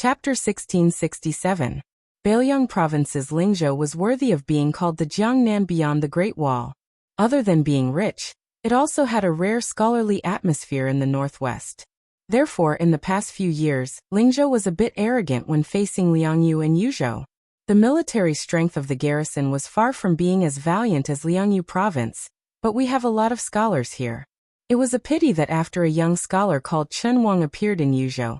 Chapter 1667. Bailiang Province's Lingzhou was worthy of being called the Jiangnan beyond the Great Wall. Other than being rich, it also had a rare scholarly atmosphere in the northwest. Therefore, in the past few years, Lingzhou was a bit arrogant when facing Liangyu and Yuzhou. The military strength of the garrison was far from being as valiant as Liangyu Province, but we have a lot of scholars here. It was a pity that after a young scholar called Chen Wang appeared in Yuzhou,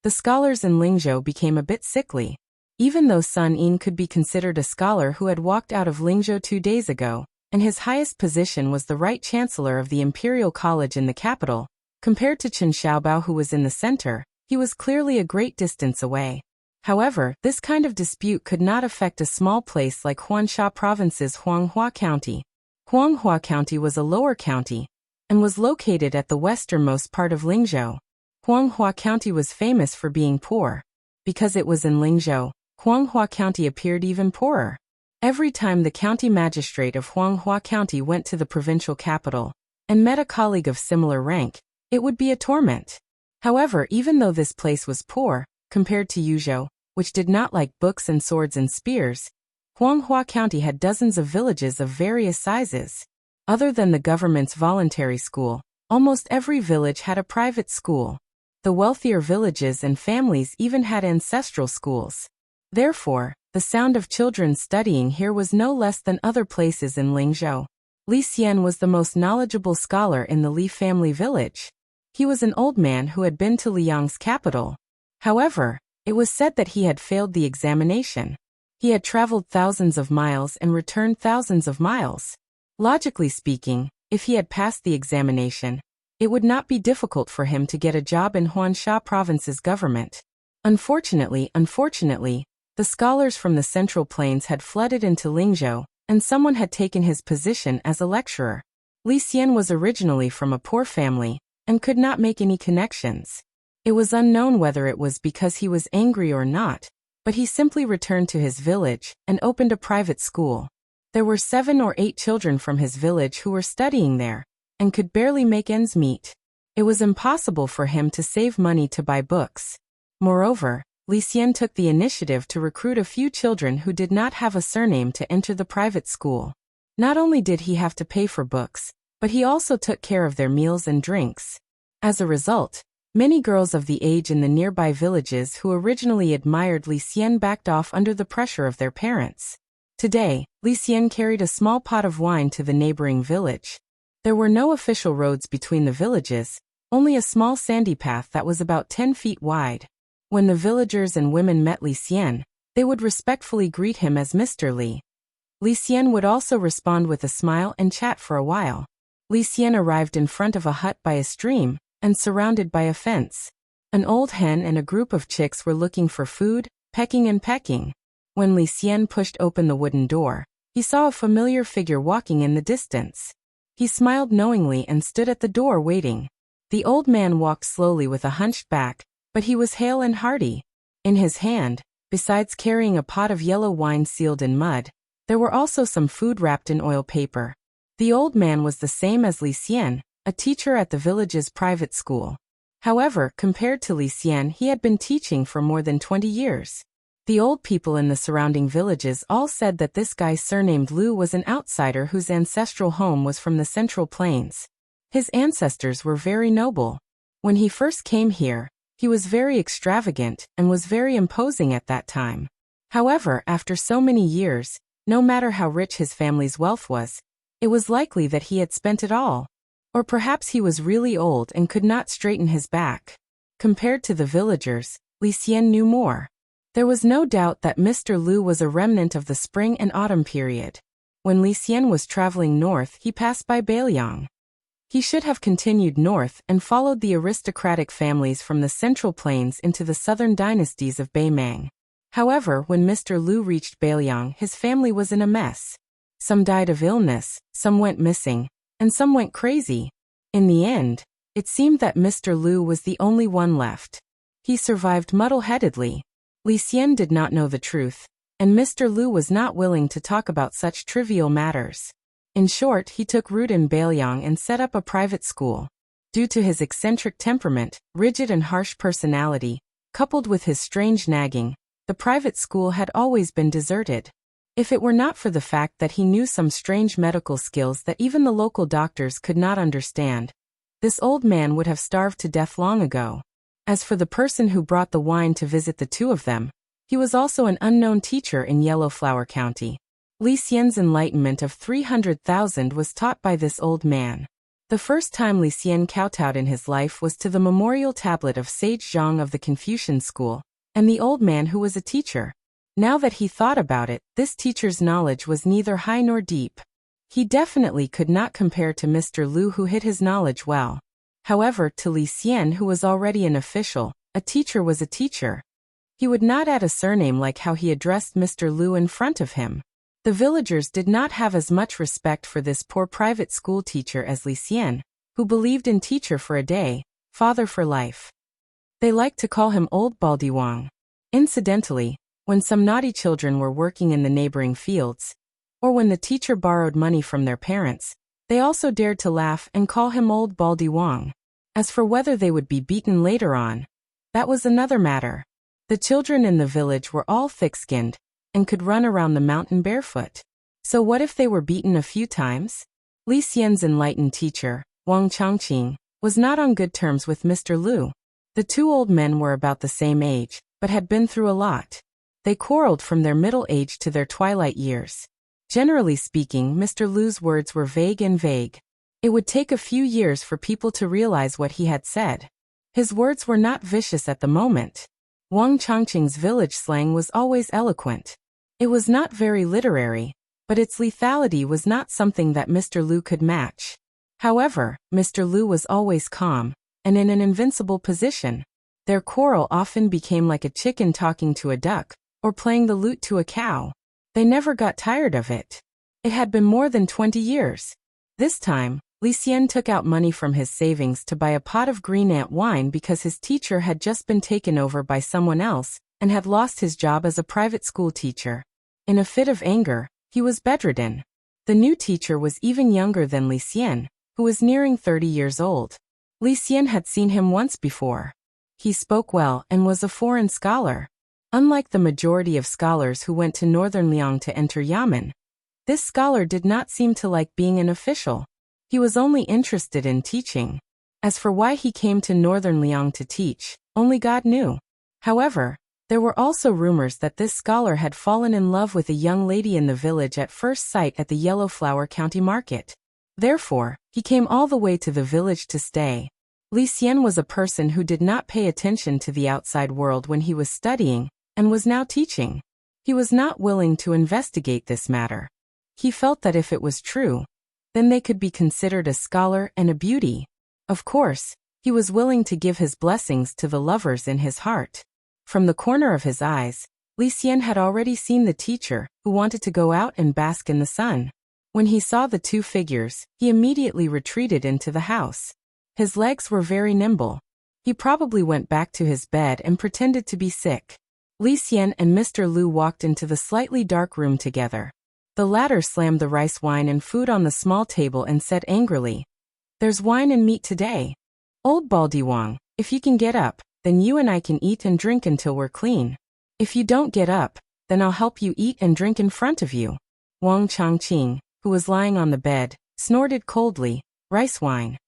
the scholars in Lingzhou became a bit sickly. Even though Sun Yin could be considered a scholar who had walked out of Lingzhou 2 days ago, and his highest position was the right chancellor of the Imperial College in the capital, compared to Chen Xiaobao who was in the center, he was clearly a great distance away. However, this kind of dispute could not affect a small place like Huangsha Province's Huanghua County. Huanghua County was a lower county, and was located at the westernmost part of Lingzhou. Huanghua County was famous for being poor. Because it was in Lingzhou, Huanghua County appeared even poorer. Every time the county magistrate of Huanghua County went to the provincial capital and met a colleague of similar rank, it would be a torment. However, even though this place was poor, compared to Yuzhou, which did not like books and swords and spears, Huanghua County had dozens of villages of various sizes. Other than the government's voluntary school, almost every village had a private school. The wealthier villages and families even had ancestral schools. Therefore, the sound of children studying here was no less than other places in Lingzhou. Li Xian was the most knowledgeable scholar in the Li family village. He was an old man who had been to Liang's capital. However, it was said that he had failed the examination. He had traveled thousands of miles and returned thousands of miles. Logically speaking, if he had passed the examination, it would not be difficult for him to get a job in Huangsha Province's government. Unfortunately, the scholars from the Central Plains had flooded into Lingzhou, and someone had taken his position as a lecturer. Li Xian was originally from a poor family, and could not make any connections. It was unknown whether it was because he was angry or not, but he simply returned to his village and opened a private school. There were 7 or 8 children from his village who were studying there, and could barely make ends meet. It was impossible for him to save money to buy books. Moreover, Li Xian took the initiative to recruit a few children who did not have a surname to enter the private school. Not only did he have to pay for books, but he also took care of their meals and drinks. As a result, many girls of the age in the nearby villages who originally admired Li Xian backed off under the pressure of their parents. Today, Li Xian carried a small pot of wine to the neighboring village. There were no official roads between the villages, only a small sandy path that was about 10 feet wide. When the villagers and women met Li Xian, they would respectfully greet him as Mr. Li. Li Xian would also respond with a smile and chat for a while. Li Xian arrived in front of a hut by a stream, and surrounded by a fence. An old hen and a group of chicks were looking for food, pecking and pecking. When Li Xian pushed open the wooden door, he saw a familiar figure walking in the distance. He smiled knowingly and stood at the door waiting. The old man walked slowly with a hunched back, but he was hale and hearty. In his hand, besides carrying a pot of yellow wine sealed in mud, there were also some food wrapped in oil paper. The old man was the same as Li Xian, a teacher at the village's private school. However, compared to Li Xian, he had been teaching for more than 20 years. The old people in the surrounding villages all said that this guy surnamed Lu was an outsider whose ancestral home was from the Central Plains. His ancestors were very noble. When he first came here, he was very extravagant and was very imposing at that time. However, after so many years, no matter how rich his family's wealth was, it was likely that he had spent it all. Or perhaps he was really old and could not straighten his back. Compared to the villagers, Li Xian knew more. There was no doubt that Mr. Lu was a remnant of the spring and autumn period. When Li Xian was traveling north, he passed by Bailiang. He should have continued north and followed the aristocratic families from the Central Plains into the southern dynasties of Beimang. However, when Mr. Lu reached Bailiang, his family was in a mess. Some died of illness, some went missing, and some went crazy. In the end, it seemed that Mr. Lu was the only one left. He survived muddle-headedly. Li Xian did not know the truth, and Mr. Lu was not willing to talk about such trivial matters. In short, he took root in Bailiang and set up a private school. Due to his eccentric temperament, rigid and harsh personality, Coupled with his strange nagging, the private school had always been deserted. If it were not for the fact that he knew some strange medical skills that even the local doctors could not understand, this old man would have starved to death long ago. As for the person who brought the wine to visit the two of them, he was also an unknown teacher in Yellowflower County. Li Xian's enlightenment of 300,000 was taught by this old man. The first time Li Xian kowtowed in his life was to the memorial tablet of Sage Zhang of the Confucian school, and the old man who was a teacher. Now that he thought about it, this teacher's knowledge was neither high nor deep. He definitely could not compare to Mr. Lu, who hid his knowledge well. However, to Li Xian, who was already an official, a teacher was a teacher. He would not add a surname like how he addressed Mr. Lu in front of him. The villagers did not have as much respect for this poor private school teacher as Li Xian, who believed in teacher for a day, father for life. They liked to call him Old Baldy Wang. Incidentally, when some naughty children were working in the neighboring fields, or when the teacher borrowed money from their parents, they also dared to laugh and call him Old Baldy Wang. As for whether they would be beaten later on, that was another matter. The children in the village were all thick-skinned, and could run around the mountain barefoot. So what if they were beaten a few times? Li Xian's enlightened teacher, Wang Changqing, was not on good terms with Mr. Lu. The two old men were about the same age, but had been through a lot. They quarreled from their middle age to their twilight years. Generally speaking, Mr. Lu's words were vague and vague. It would take a few years for people to realize what he had said. His words were not vicious at the moment. Wang Changqing's village slang was always eloquent. It was not very literary, but its lethality was not something that Mr. Lu could match. However, Mr. Lu was always calm, and in an invincible position. Their quarrel often became like a chicken talking to a duck, or playing the lute to a cow. They never got tired of it. It had been more than 20 years. This time, Li Xian took out money from his savings to buy a pot of green ant wine because his teacher had just been taken over by someone else, and had lost his job as a private school teacher. In a fit of anger, he was bedridden. The new teacher was even younger than Li Xian, who was nearing 30 years old. Li Xian had seen him once before. He spoke well and was a foreign scholar. Unlike the majority of scholars who went to Northern Liang to enter Yamen, this scholar did not seem to like being an official. He was only interested in teaching. As for why he came to Northern Liang to teach, only God knew. However, there were also rumors that this scholar had fallen in love with a young lady in the village at first sight at the Yellowflower County market. Therefore, he came all the way to the village to stay. Li Xian was a person who did not pay attention to the outside world when he was studying, and was now teaching. He was not willing to investigate this matter. He felt that if it was true, then they could be considered a scholar and a beauty. Of course, he was willing to give his blessings to the lovers in his heart. From the corner of his eyes, Li Xian had already seen the teacher, who wanted to go out and bask in the sun. When he saw the two figures, he immediately retreated into the house. His legs were very nimble. He probably went back to his bed and pretended to be sick. Li Xian and Mr. Lu walked into the slightly dark room together. The latter slammed the rice wine and food on the small table and said angrily, "There's wine and meat today. Old Baldy Wang, if you can get up, then you and I can eat and drink until we're clean. If you don't get up, then I'll help you eat and drink in front of you." Wang Changqing, who was lying on the bed, snorted coldly, "Rice wine."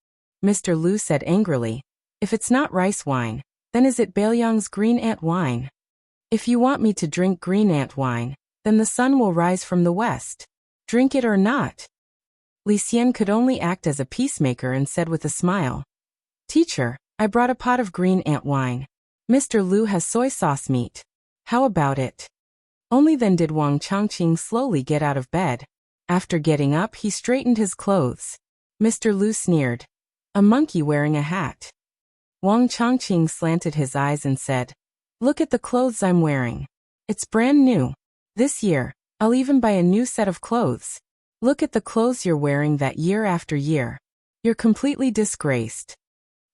Mr. Lu said angrily, "If it's not rice wine, then is it Baoyang's green ant wine? If you want me to drink green ant wine, then the sun will rise from the west. Drink it or not." Li Xian could only act as a peacemaker and said with a smile, "Teacher, I brought a pot of green ant wine. Mr. Lu has soy sauce meat. How about it?" Only then did Wang Changqing slowly get out of bed. After getting up, he straightened his clothes. Mr. Lu sneered, "A monkey wearing a hat." Wang Changqing slanted his eyes and said, "Look at the clothes I'm wearing. It's brand new. This year, I'll even buy a new set of clothes. Look at the clothes you're wearing that year after year. You're completely disgraced."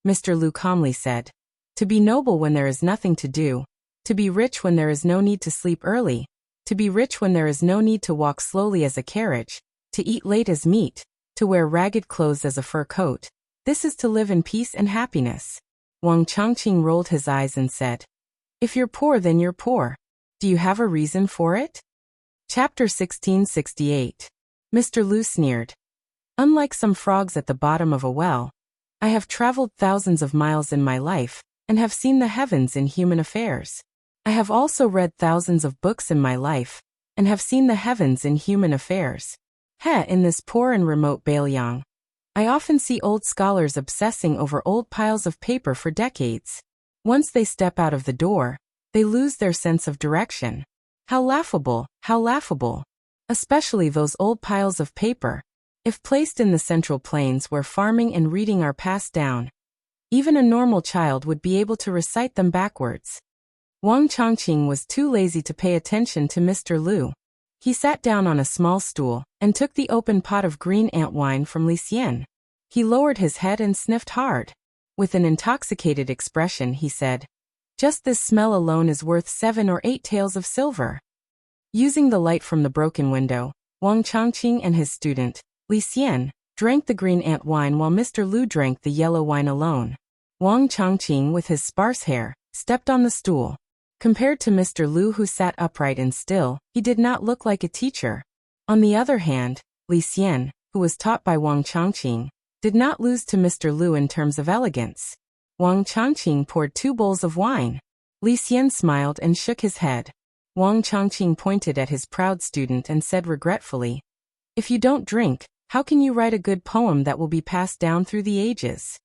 Mr. Lu calmly said, "To be noble when there is nothing to do, to be rich when there is no need to sleep early, to be rich when there is no need to walk slowly as a carriage, to eat late as meat, to wear ragged clothes as a fur coat, this is to live in peace and happiness." Wang Changqing rolled his eyes and said, If you're poor, then you're poor. Do you have a reason for it? Chapter 1668. Mr. Lu sneered. Unlike some frogs at the bottom of a well, I have traveled thousands of miles in my life, and have seen the heavens in human affairs. I have also read thousands of books in my life, and have seen the heavens in human affairs. In this poor and remote Bailiang, I often see old scholars obsessing over old piles of paper for decades. Once they step out of the door, they lose their sense of direction. How laughable, how laughable. Especially those old piles of paper, if placed in the Central Plains where farming and reading are passed down. Even a normal child would be able to recite them backwards. Wang Chongqing was too lazy to pay attention to Mr. Lu. He sat down on a small stool, and took the open pot of green ant wine from Li Xian. He lowered his head and sniffed hard. With an intoxicated expression he said, "Just this smell alone is worth 7 or 8 taels of silver." Using the light from the broken window, Wang Chongqing and his student, Li Xian, drank the green ant wine while Mr. Lu drank the yellow wine alone. Wang Chongqing, with his sparse hair, stepped on the stool. Compared to Mr. Lu, who sat upright and still, he did not look like a teacher. On the other hand, Li Xian, who was taught by Wang Chongqing, did not lose to Mr. Lu in terms of elegance. Wang Chongqing poured 2 bowls of wine. Li Xian smiled and shook his head. Wang Chongqing pointed at his proud student and said regretfully, "If you don't drink, how can you write a good poem that will be passed down through the ages?"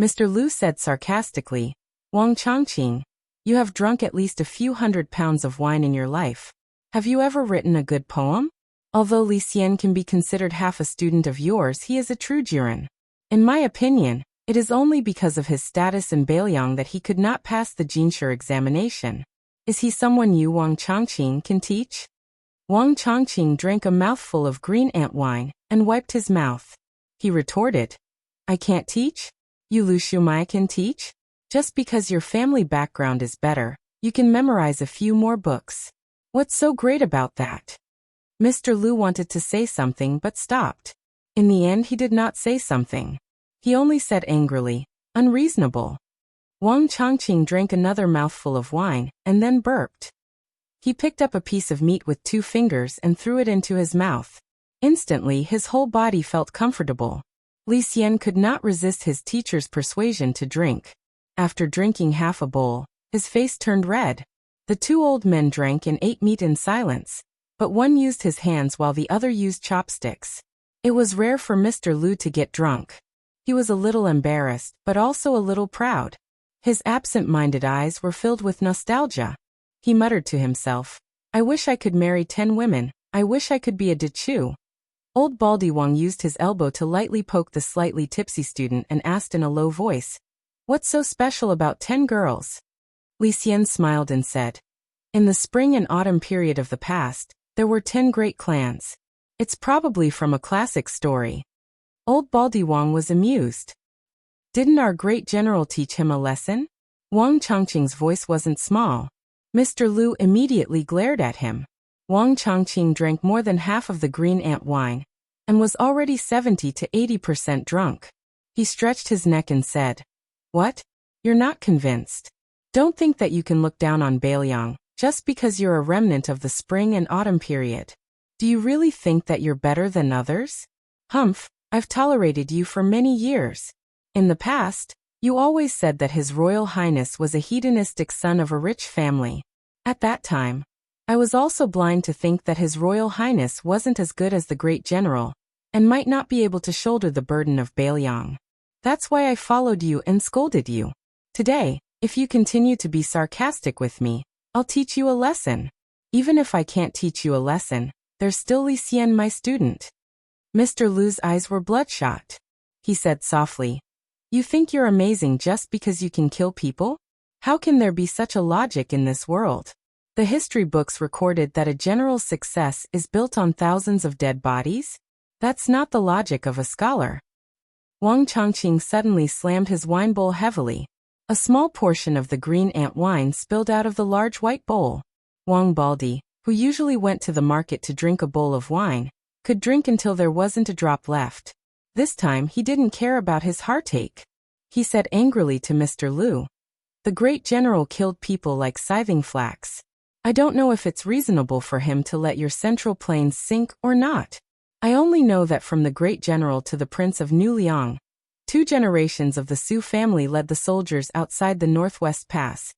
Mr. Lu said sarcastically, "Wang Chongqing, you have drunk at least a few 100 pounds of wine in your life. Have you ever written a good poem? Although Li Xian can be considered half a student of yours, he is a true Jiren. In my opinion, it is only because of his status in Bailiang that he could not pass the Jinshi examination. Is he someone you, Wang Chongqing, can teach?" Wang Chongqing drank a mouthful of green ant wine, and wiped his mouth. He retorted, "I can't teach? You Lu Shumai can teach? Just because your family background is better, you can memorize a few more books. What's so great about that?" Mr. Lu wanted to say something but stopped. In the end, he did not say something. He only said angrily, "Unreasonable." Wang Chongqing drank another mouthful of wine, and then burped. He picked up a piece of meat with 2 fingers and threw it into his mouth. Instantly, his whole body felt comfortable. Li Xian could not resist his teacher's persuasion to drink. After drinking half a bowl, his face turned red. The 2 old men drank and ate meat in silence, but one used his hands while the other used chopsticks. It was rare for Mr. Lu to get drunk. He was a little embarrassed, but also a little proud. His absent-minded eyes were filled with nostalgia. He muttered to himself, "I wish I could marry 10 women, I wish I could be a Dechu." Old Baldy Wang used his elbow to lightly poke the slightly tipsy student and asked in a low voice, "What's so special about 10 girls?" Li Xian smiled and said, "In the spring and autumn period of the past, there were 10 great clans. It's probably from a classic story." Old Baldy Wang was amused. "Didn't our great general teach him a lesson?" Wang Chongqing's voice wasn't small. Mr. Lu immediately glared at him. Wang Chongqing drank more than half of the green ant wine, and was already 70 to 80% drunk. He stretched his neck and said, "What? You're not convinced? Don't think that you can look down on Bailiang, just because you're a remnant of the spring and autumn period. Do you really think that you're better than others? Humph, I've tolerated you for many years. In the past, you always said that His Royal Highness was a hedonistic son of a rich family. At that time, I was also blind to think that His Royal Highness wasn't as good as the great general, and might not be able to shoulder the burden of Bailiang. That's why I followed you and scolded you. Today, if you continue to be sarcastic with me, I'll teach you a lesson. Even if I can't teach you a lesson, there's still Li Xian, my student." Mr. Lu's eyes were bloodshot. He said softly, "You think you're amazing just because you can kill people? How can there be such a logic in this world? The history books recorded that a general's success is built on thousands of dead bodies? That's not the logic of a scholar." Wang Chongqing suddenly slammed his wine bowl heavily. A small portion of the green ant wine spilled out of the large white bowl. Wang Baldy, who usually went to the market to drink a bowl of wine, could drink until there wasn't a drop left. This time he didn't care about his heartache. He said angrily to Mr. Lu, The great general killed people like scything flax. I don't know if it's reasonable for him to let your central plains sink or not. I only know that from the great general to the Prince of New Liang, 2 generations of the Su family led the soldiers outside the Northwest Pass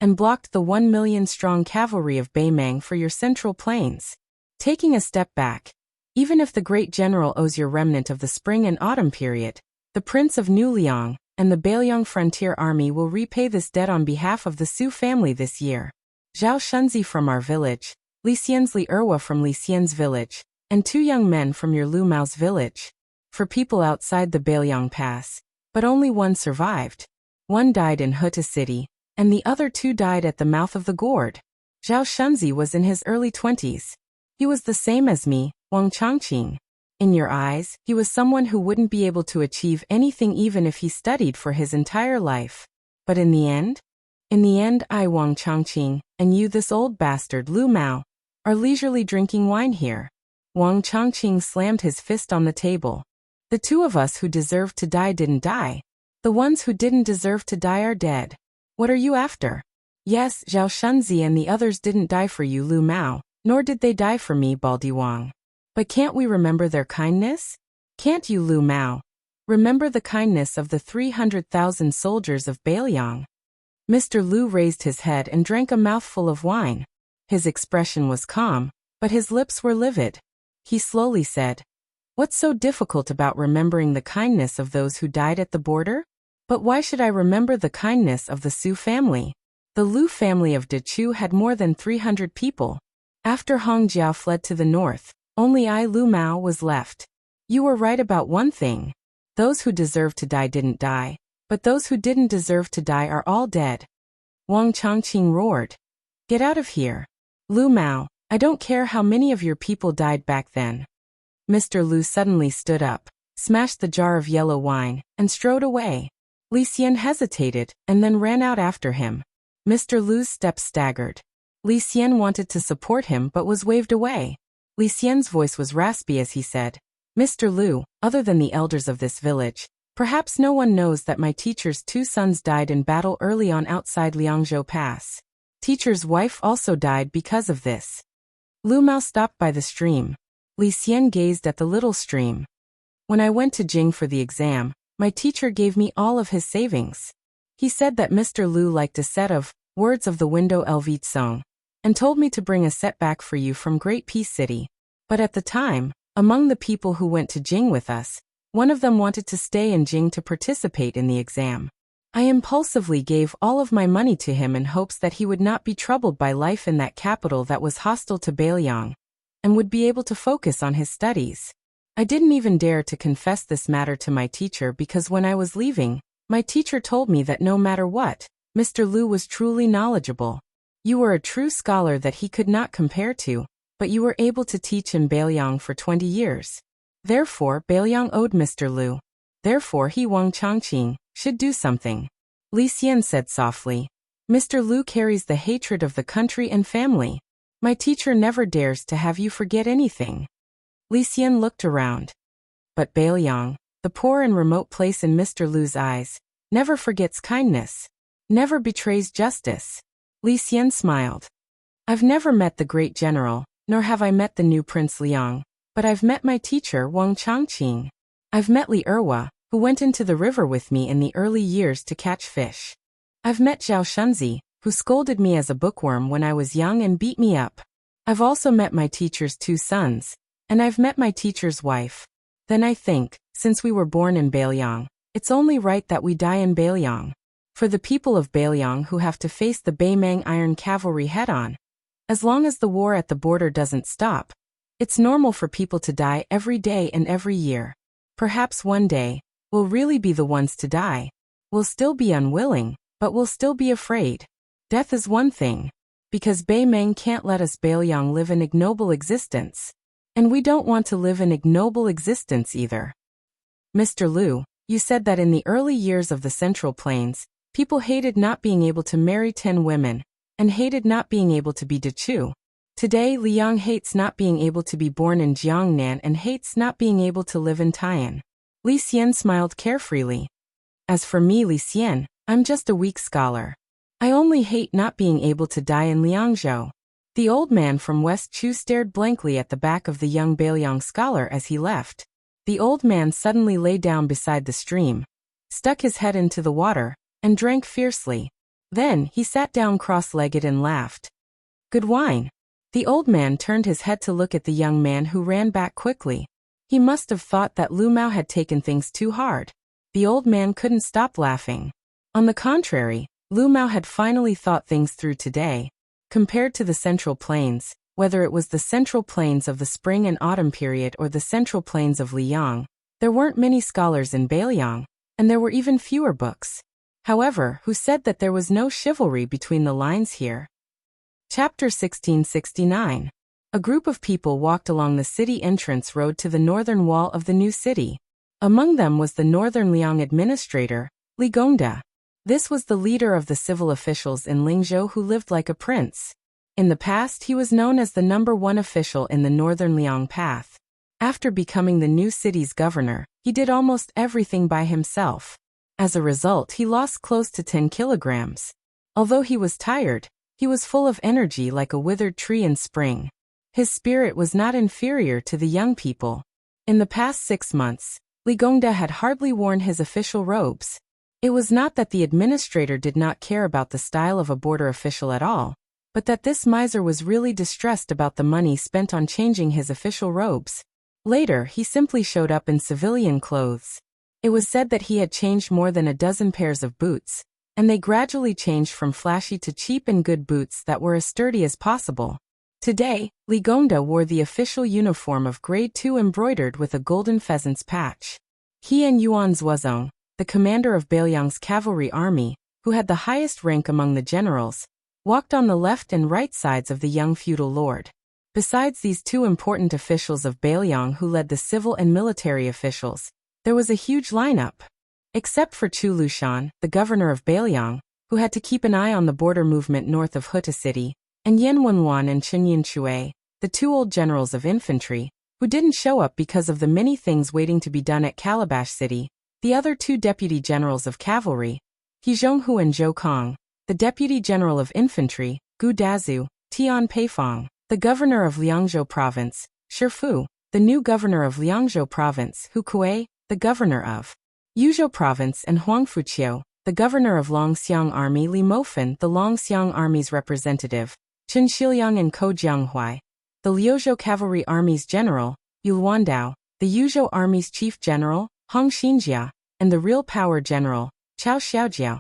and blocked the 1 million strong cavalry of Beimang for your central plains. Taking a step back, even if the great general owes your remnant of the spring and autumn period, the Prince of New Liang and the Beiliang Frontier Army will repay this debt on behalf of the Su family this year. Zhao Shunzi from our village, Li Xian's Li Erwa from Li Xian's village, and 2 young men from your Lu Mao's village. For people outside the Beiliang Pass, but only one survived. One died in Huta City, and the other 2 died at the mouth of the gourd. Zhao Shunzi was in his early 20s. He was the same as me, Wang Changqing. In your eyes, he was someone who wouldn't be able to achieve anything even if he studied for his entire life. But in the end, I, Wang Changqing, and you, this old bastard Lu Mao, are leisurely drinking wine here. Wang Changqing slammed his fist on the table. The 2 of us who deserved to die didn't die. The ones who didn't deserve to die are dead. What are you after? Yes, Zhao Shunzi and the others didn't die for you, Lu Mao, nor did they die for me, Baldi Wang. But can't we remember their kindness? Can't you, Lu Mao, remember the kindness of the 300,000 soldiers of Beiliang? Mr. Lu raised his head and drank a mouthful of wine. His expression was calm, but his lips were livid. He slowly said, "What's so difficult about remembering the kindness of those who died at the border? But why should I remember the kindness of the Su family? The Lu family of Dechu had more than 300 people. After Hong Jiao fled to the north, only I, Lu Mao, was left. You were right about one thing. Those who deserved to die didn't die, but those who didn't deserve to die are all dead." Wang Changqing roared. "Get out of here. Lu Mao, I don't care how many of your people died back then." Mr. Lu suddenly stood up, smashed the jar of yellow wine, and strode away. Li Xian hesitated, and then ran out after him. Mr. Lu's steps staggered. Li Xian wanted to support him but was waved away. Li Xian's voice was raspy as he said, "Mr. Lu, other than the elders of this village, perhaps no one knows that my teacher's 2 sons died in battle early on outside Liangzhou Pass. Teacher's wife also died because of this." Lu Mao stopped by the stream. Li Xian gazed at the little stream. "When I went to Jing for the exam, my teacher gave me all of his savings. He said that Mr. Lu liked a set of Words of the Window Elvite song, and told me to bring a set back for you from Great Peace City. But at the time, among the people who went to Jing with us, one of them wanted to stay in Jing to participate in the exam. I impulsively gave all of my money to him in hopes that he would not be troubled by life in that capital that was hostile to Beiliang, and would be able to focus on his studies. I didn't even dare to confess this matter to my teacher because when I was leaving, my teacher told me that no matter what, Mr. Lu was truly knowledgeable. You were a true scholar that he could not compare to, but you were able to teach in Beiliang for 20 years. Therefore, Beiliang owed Mr. Lu. Therefore, he, Wang Changqing, should do something." Li Xian said softly, "Mr. Lu carries the hatred of the country and family. My teacher never dares to have you forget anything." Li Xian looked around. But Beiliang, the poor and remote place in Mr. Lu's eyes, never forgets kindness, never betrays justice. Li Xian smiled. "I've never met the great general, nor have I met the new Prince Liang, but I've met my teacher Wang Changqing. I've met Li Erwa, who went into the river with me in the early years to catch fish. I've met Zhao Shunzi, who scolded me as a bookworm when I was young and beat me up. I've also met my teacher's 2 sons, and I've met my teacher's wife. Then I think, since we were born in Beiliang, it's only right that we die in Beiliang. For the people of Beiliang who have to face the Beimang Iron Cavalry head-on. As long as the war at the border doesn't stop, it's normal for people to die every day and every year. Perhaps one day, we'll really be the ones to die. We'll still be unwilling, but we'll still be afraid. Death is one thing, because Beimang can't let us Beiliang live an ignoble existence. And we don't want to live an ignoble existence either. Mr. Lu, you said that in the early years of the Central Plains, people hated not being able to marry 10 women, and hated not being able to be Dechu. Today, Liang hates not being able to be born in Jiangnan and hates not being able to live in Tai'an. Li Xian smiled carefreely. As for me, Li Xian, I'm just a weak scholar. I only hate not being able to die in Liangzhou. The old man from West Chu stared blankly at the back of the young Bailiang scholar as he left. The old man suddenly lay down beside the stream, stuck his head into the water, and drank fiercely. Then he sat down cross-legged and laughed. Good wine. The old man turned his head to look at the young man who ran back quickly. He must have thought that Lu Mao had taken things too hard. The old man couldn't stop laughing. On the contrary, Lu Mao had finally thought things through today. Compared to the Central Plains, whether it was the Central Plains of the spring and autumn period or the Central Plains of Liang, there weren't many scholars in Bailiang, and there were even fewer books. However, who said that there was no chivalry between the lines here? Chapter 1669. A group of people walked along the city entrance road to the northern wall of the new city. Among them was the northern Liang administrator, Li Gongda. This was the leader of the civil officials in Lingzhou who lived like a prince. In the past he was known as the #1 official in the northern Liang path. After becoming the new city's governor, he did almost everything by himself. As a result, he lost close to 10 kilograms. Although he was tired, he was full of energy like a withered tree in spring. His spirit was not inferior to the young people. In the past 6 months, Li Gongda had hardly worn his official robes. It was not that the administrator did not care about the style of a border official at all, but that this miser was really distressed about the money spent on changing his official robes. Later, he simply showed up in civilian clothes. It was said that he had changed more than a dozen pairs of boots, and they gradually changed from flashy to cheap and good boots that were as sturdy as possible. Today, Li Gongda wore the official uniform of grade 2 embroidered with a golden pheasant's patch. He and Yuan Zuozong, the commander of Bailiang's cavalry army, who had the highest rank among the generals, walked on the left and right sides of the young feudal lord. Besides these two important officials of Bailiang who led the civil and military officials, there was a huge lineup. Except for Chu Lushan, the governor of Bailiang, who had to keep an eye on the border movement north of Huta City, and Yan Wenwan and Chen Yinchui, the two old generals of infantry, who didn't show up because of the many things waiting to be done at Calabash City. The other two deputy generals of cavalry, He Zhonghu and Zhou Kong, the deputy general of infantry, Gu Dazu, Tian Peifong, the governor of Liangzhou province, Shifu, the new governor of Liangzhou province, Hu Kuei, the governor of Yuzhou province, and Huang Fuqiu, the governor of Longxiang army, Li Mofen, the Longxiang army's representative, Chen Xiliang and Ko Jianghuai, the Liuzhou cavalry army's general, Yu Luandao, the Yuzhou army's chief general, Hong Xinjia, and the real power general, Chao Xiaojiao,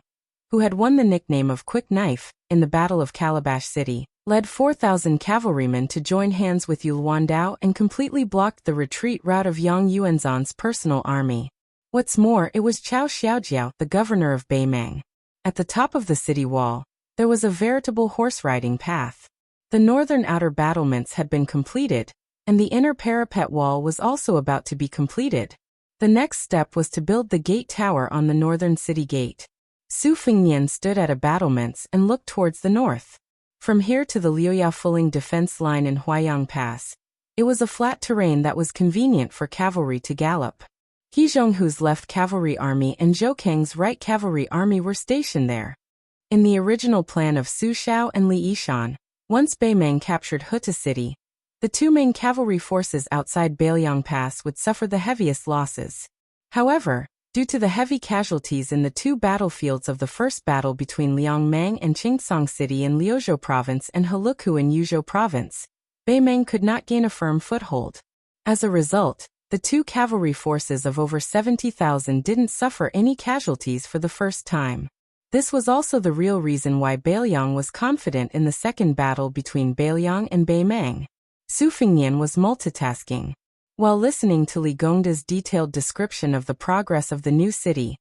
who had won the nickname of Quick Knife in the Battle of Calabash City, led 4,000 cavalrymen to join hands with Yu Luandao and completely blocked the retreat route of Yang Yuanzhan's personal army. What's more, it was Chao Xiaojiao, the governor of Beimang. At the top of the city wall, there was a veritable horse-riding path. The northern outer battlements had been completed, and the inner parapet wall was also about to be completed. The next step was to build the gate tower on the northern city gate. Su Fengnian stood at a battlements and looked towards the north. From here to the Liuya Fuling defense line in Huayang Pass, it was a flat terrain that was convenient for cavalry to gallop. He Zhonghu's left cavalry army and Zhou Kang's right cavalry army were stationed there. In the original plan of Su Xiao and Li Yishan, once Beimang captured Huta City, the two main cavalry forces outside Bailiang Pass would suffer the heaviest losses. However, due to the heavy casualties in the two battlefields of the first battle between Liangmang and Qingsong City in Liuzhou province and Heluku in Yuzhou province, Beimang could not gain a firm foothold. As a result, the two cavalry forces of over 70,000 didn't suffer any casualties for the first time. This was also the real reason why Bailiang was confident in the second battle between Bailiang and Beimang. Su Fengnian was multitasking. While listening to Li Gongda's detailed description of the progress of the new city,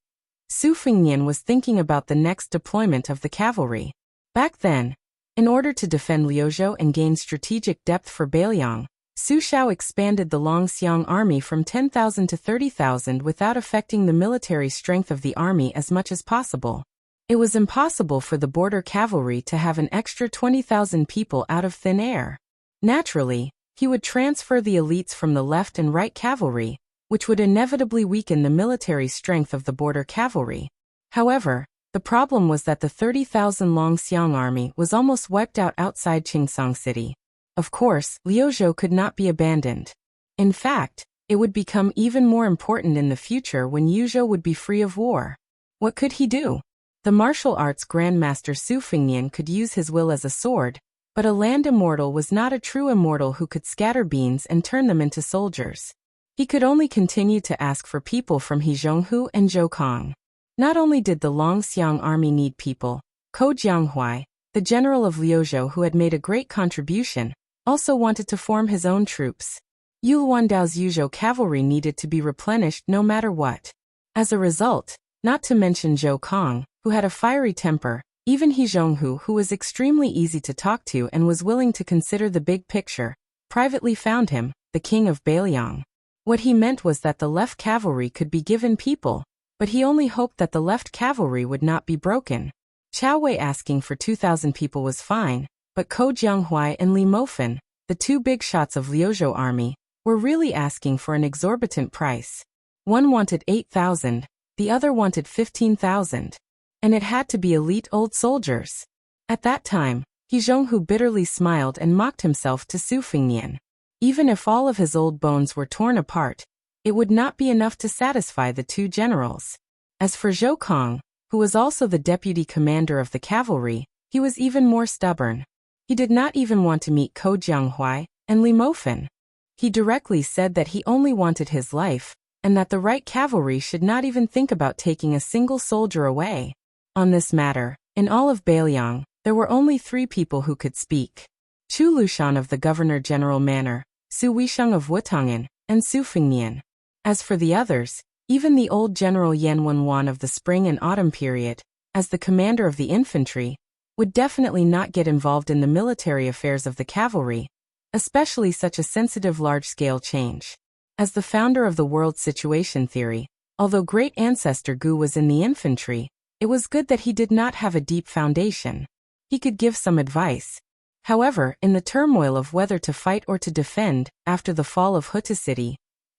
Su Fengnian was thinking about the next deployment of the cavalry. Back then, in order to defend Liuzhou and gain strategic depth for Bailiang, Su Xiao expanded the Longxiang army from 10,000 to 30,000 without affecting the military strength of the army as much as possible. It was impossible for the border cavalry to have an extra 20,000 people out of thin air. Naturally, he would transfer the elites from the left and right cavalry, which would inevitably weaken the military strength of the border cavalry. However, The problem was that the 30,000 Long Xiang army was almost wiped out outside Qingsong City. Of course, Liuzhou could not be abandoned. In fact, it would become even more important in the future when Yuzhou would be free of war. What could he do? The martial arts grandmaster Su Fengnian could use his will as a sword, but a land immortal was not a true immortal who could scatter beans and turn them into soldiers. He could only continue to ask for people from Hezhonghu and Zhoukang. Not only did the Long Xiang army need people, Ko Jianghuai, the general of Liuzhou who had made a great contribution, also wanted to form his own troops. Yuluandao's Yuzhou cavalry needed to be replenished no matter what. As a result, not to mention Zhou Kong, who had a fiery temper, even Hezhonghu, who was extremely easy to talk to and was willing to consider the big picture, privately found him, the king of Bailiang. What he meant was that the left cavalry could be given people, but he only hoped that the left cavalry would not be broken. Chao Wei asking for 2,000 people was fine, but Ko Jianghuai and Li Mofen, the two big shots of Liuzhou army, were really asking for an exorbitant price. One wanted 8,000, the other wanted 15,000. And it had to be elite old soldiers. At that time, Hezhonghu bitterly smiled and mocked himself to Su Fengnian. Even if all of his old bones were torn apart, it would not be enough to satisfy the two generals. As for Zhou Kong, who was also the deputy commander of the cavalry, he was even more stubborn. He did not even want to meet Ko Jianghuai and Li Mofen. He directly said that he only wanted his life, and that the right cavalry should not even think about taking a single soldier away. On this matter, in all of Bailiang, there were only 3 people who could speak. Chu Lushan of the Governor-General Manor, Su Weisheng of Wutong'an, and Su Fengnian. As for the others, even the old General Yan Wenwan of the spring and autumn period, as the commander of the infantry, would definitely not get involved in the military affairs of the cavalry, especially such a sensitive large-scale change. As the founder of the world situation theory, although great ancestor Gu was in the infantry, it was good that he did not have a deep foundation. He could give some advice. However, in the turmoil of whether to fight or to defend, after the fall of Huta City,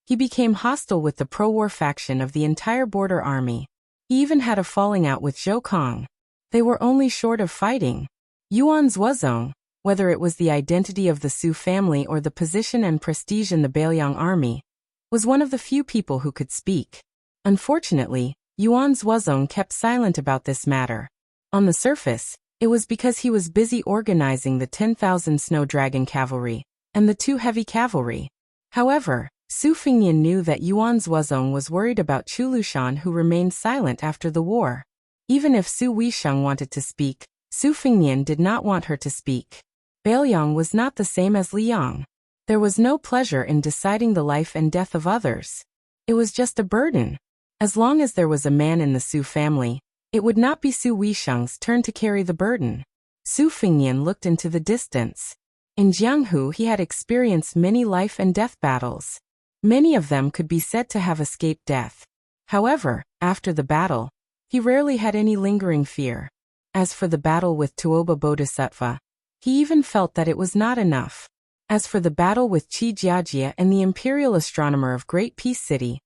he became hostile with the pro-war faction of the entire border army. He even had a falling out with Zhou Kong. They were only short of fighting. Yuan Zuozong, whether it was the identity of the Su family or the position and prestige in the Bailiang army, was one of the few people who could speak. Unfortunately, Yuan Zuozong kept silent about this matter. On the surface, it was because he was busy organizing the 10,000 Snow Dragon cavalry and the 2 heavy cavalry. However, Su Fengnian knew that Yuan Zuozong was worried about Chu Lushan, who remained silent after the war. Even if Su Weisheng wanted to speak, Su Fengnian did not want her to speak. Bailiang was not the same as Liang. There was no pleasure in deciding the life and death of others. It was just a burden. As long as there was a man in the Su family, it would not be Su Weisheng's turn to carry the burden. Su Fengnian looked into the distance. In Jianghu he had experienced many life and death battles. Many of them could be said to have escaped death. However, after the battle, he rarely had any lingering fear. As for the battle with Tuoba Bodhisattva, he even felt that it was not enough. As for the battle with Qi Jiajia and the imperial astronomer of Great Peace City,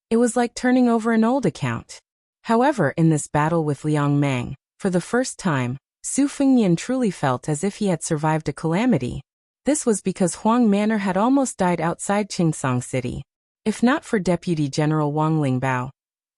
it was like turning over an old account. However, in this battle with Liang Mang, for the first time, Su Fengnian truly felt as if he had survived a calamity. This was because Huang Manor had almost died outside Qingsong City. If not for Deputy General Wang Lingbao,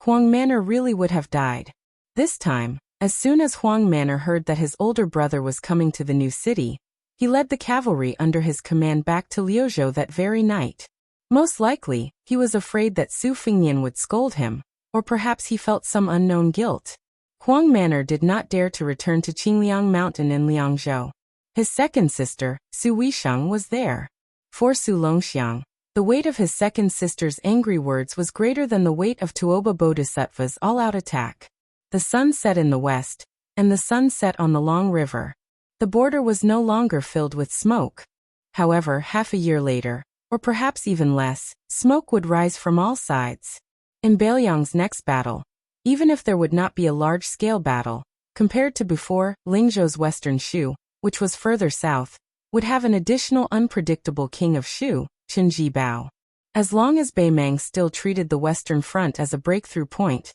Huang Manor really would have died. This time, as soon as Huang Manor heard that his older brother was coming to the new city, he led the cavalry under his command back to Liuzhou that very night. Most likely, he was afraid that Su Fengnian would scold him, or perhaps he felt some unknown guilt. Huang Manor did not dare to return to Qingliang Mountain in Liangzhou. His second sister, Su Weisheng, was there. For Su Longxiang, the weight of his second sister's angry words was greater than the weight of Tuoba Bodhisattva's all-out attack. The sun set in the west, and the sun set on the long river. The border was no longer filled with smoke. However, half a year later, or perhaps even less, smoke would rise from all sides. In Bailiang's next battle, even if there would not be a large-scale battle, compared to before, Lingzhou's western Shu, which was further south, would have an additional unpredictable king of Shu, Qinji Bao. As long as Beimang still treated the western front as a breakthrough point,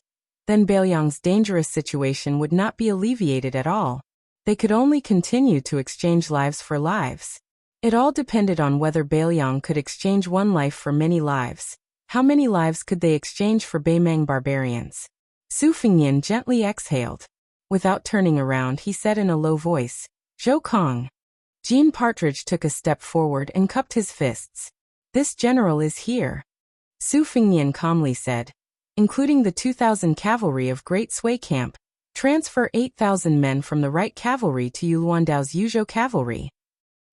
then Bailiang's dangerous situation would not be alleviated at all. They could only continue to exchange lives for lives. It all depended on whether Bailiang could exchange one life for many lives. How many lives could they exchange for Baimang barbarians? Su Fengnian gently exhaled. Without turning around, he said in a low voice, "Zhou Kong." Jean Partridge took a step forward and cupped his fists. "This general is here," Su Fengnian calmly said. "Including the 2,000 cavalry of Great Sui Camp. Transfer 8,000 men from the right cavalry to Yuluandao's Yuzhou cavalry."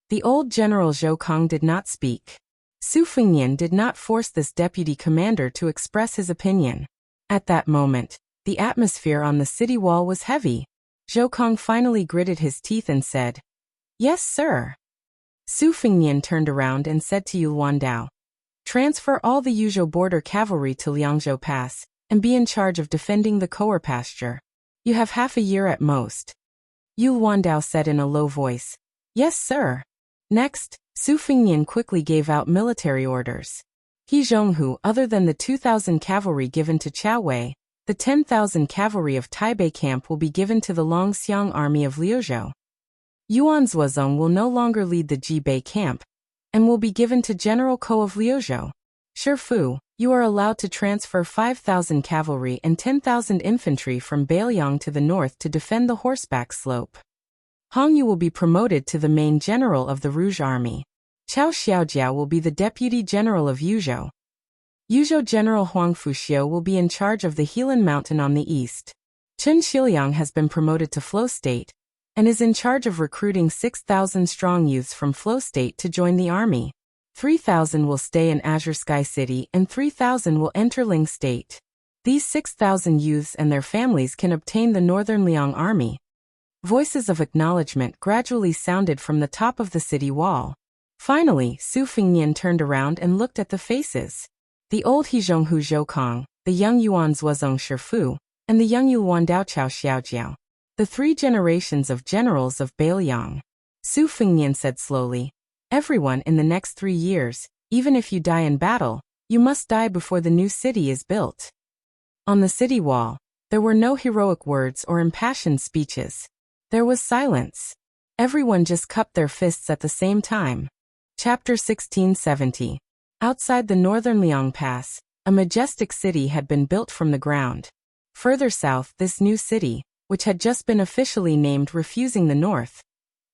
The old General Zhou Kong did not speak. Su Fengnian did not force this deputy commander to express his opinion. At that moment, the atmosphere on the city wall was heavy. Zhou Kong finally gritted his teeth and said, "Yes, sir." Su Fengnian turned around and said to Yuluandao, "Transfer all the Yuzhou border cavalry to Liangzhou Pass, and be in charge of defending the Koer pasture. You have half a year at most." Yuluandao said in a low voice, "Yes, sir." Next, Su Fengnian quickly gave out military orders. He Zhonghu, other than the 2,000 cavalry given to Chaowei, the 10,000 cavalry of Taipei camp will be given to the Longxiang army of Liuzhou. Yuan Zuozong will no longer lead the Jibei camp, and will be given to General Ko of Liuzhou. Shifu, you are allowed to transfer 5,000 cavalry and 10,000 infantry from Bailiang to the north to defend the horseback slope. Hong Yu will be promoted to the main general of the Rouge Army. Chao Xiaojiao will be the deputy general of Yuzhou. Yuzhou General Huang Fuxiu will be in charge of the Helan Mountain on the east. Chen Xiliang has been promoted to Flow State, and is in charge of recruiting 6,000 strong youths from Flow State to join the army. 3,000 will stay in Azure Sky City and 3,000 will enter Ling State. These 6,000 youths and their families can obtain the Northern Liang Army. Voices of acknowledgement gradually sounded from the top of the city wall. Finally, Su Fengnian turned around and looked at the faces. The old Hezhonghu Zhou Kong, the young Yuan Zuozong Shifu, and the young Yuluandao Chao Xiaojiao. The 3 generations of generals of Bailiang. Su Fengnian said slowly, "Everyone in the next 3 years, even if you die in battle, you must die before the new city is built." On the city wall, there were no heroic words or impassioned speeches. There was silence. Everyone just cupped their fists at the same time. Chapter 1670. Outside the northern Liang Pass, a majestic city had been built from the ground. Further south, this new city, which had just been officially named Refusing the North,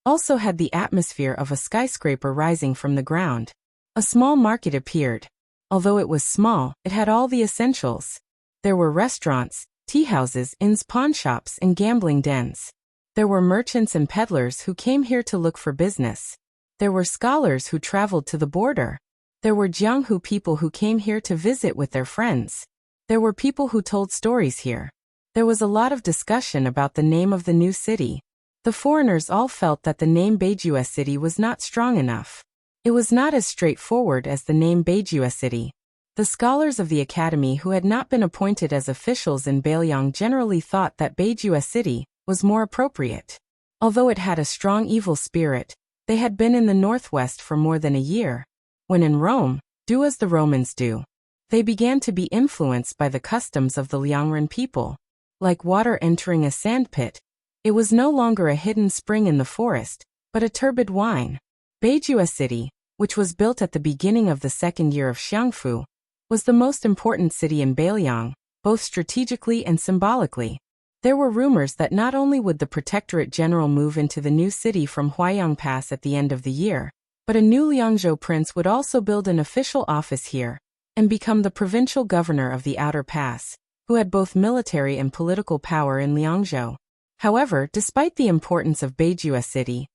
also had the atmosphere of a skyscraper rising from the ground. A small market appeared. Although it was small, it had all the essentials. There were restaurants, tea houses, inns, pawn shops, and gambling dens. There were merchants and peddlers who came here to look for business. There were scholars who traveled to the border. There were Jianghu people who came here to visit with their friends. There were people who told stories here. There was a lot of discussion about the name of the new city. The foreigners all felt that the name Beijua City was not strong enough. It was not as straightforward as the name Beijua City. The scholars of the academy who had not been appointed as officials in Bailiang generally thought that Beijua City was more appropriate. Although it had a strong evil spirit, they had been in the northwest for more than a year. When in Rome, do as the Romans do. They began to be influenced by the customs of the Liangren people. Like water entering a sandpit, it was no longer a hidden spring in the forest, but a turbid wine. Beijua City, which was built at the beginning of the second year of Xiangfu, was the most important city in Bailiang, both strategically and symbolically. There were rumors that not only would the Protectorate General move into the new city from Huaiyang Pass at the end of the year, but a new Liangzhou prince would also build an official office here, and become the provincial governor of the Outer Pass, who had both military and political power in Liangzhou. However, despite the importance of Beijua City,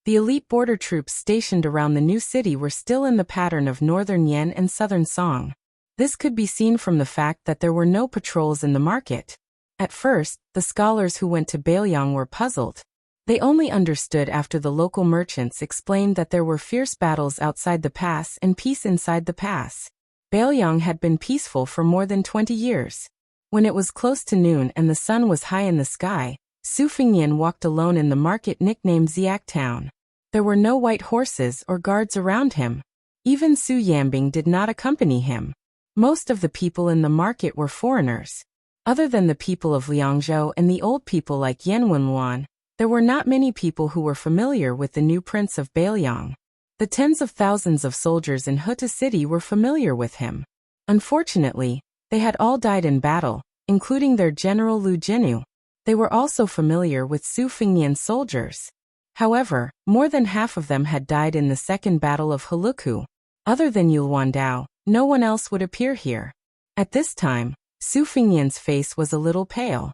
the elite border troops stationed around the new city were still in the pattern of northern Yan and southern Song. This could be seen from the fact that there were no patrols in the market. At first, the scholars who went to Bailiang were puzzled. They only understood after the local merchants explained that there were fierce battles outside the pass and peace inside the pass. Bailiang had been peaceful for more than 20 years. When it was close to noon and the sun was high in the sky, Su Fengnian walked alone in the market nicknamed Ziak Town. There were no white horses or guards around him. Even Su Yambing did not accompany him. Most of the people in the market were foreigners. Other than the people of Liangzhou and the old people like Yan Wenluan, there were not many people who were familiar with the new prince of Bailiang. The tens of thousands of soldiers in Huta City were familiar with him. Unfortunately, they had all died in battle, including their general Lu Jinu. They were also familiar with Su Fengnian's soldiers. However, more than half of them had died in the Second Battle of Heluku. Other than Yulwandao, no one else would appear here. At this time, Su Fengnian's face was a little pale.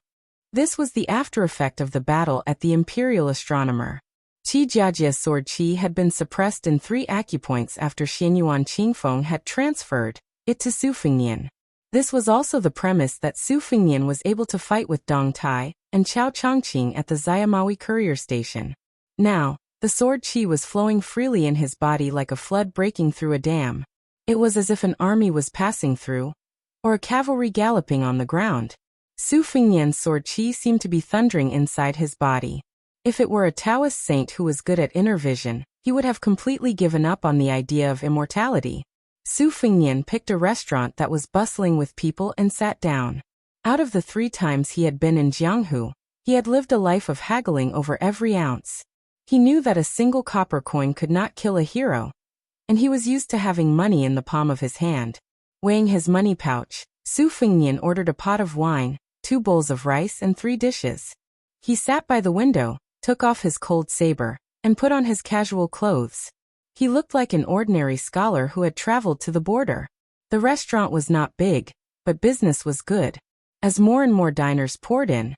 This was the after-effect of the battle at the Imperial Astronomer. Qi Jiajia's sword qi had been suppressed in 3 acupoints after Xianyuan Qingfeng had transferred it to Su Fengnian. This was also the premise that Su Fengnian was able to fight with Dong Tai and Chao Chongqing at the Xiamawi courier station. Now, the sword qi was flowing freely in his body like a flood breaking through a dam. It was as if an army was passing through, or a cavalry galloping on the ground. Su Fengnian's sword qi seemed to be thundering inside his body. If it were a Taoist saint who was good at inner vision, he would have completely given up on the idea of immortality. Su Fengnian picked a restaurant that was bustling with people and sat down. Out of the 3 times he had been in Jianghu, he had lived a life of haggling over every ounce. He knew that a single copper coin could not kill a hero, and he was used to having money in the palm of his hand. Weighing his money pouch, Su Fengnian ordered a pot of wine, 2 bowls of rice and 3 dishes. He sat by the window, took off his cold saber, and put on his casual clothes. He looked like an ordinary scholar who had traveled to the border. The restaurant was not big, but business was good. As more and more diners poured in,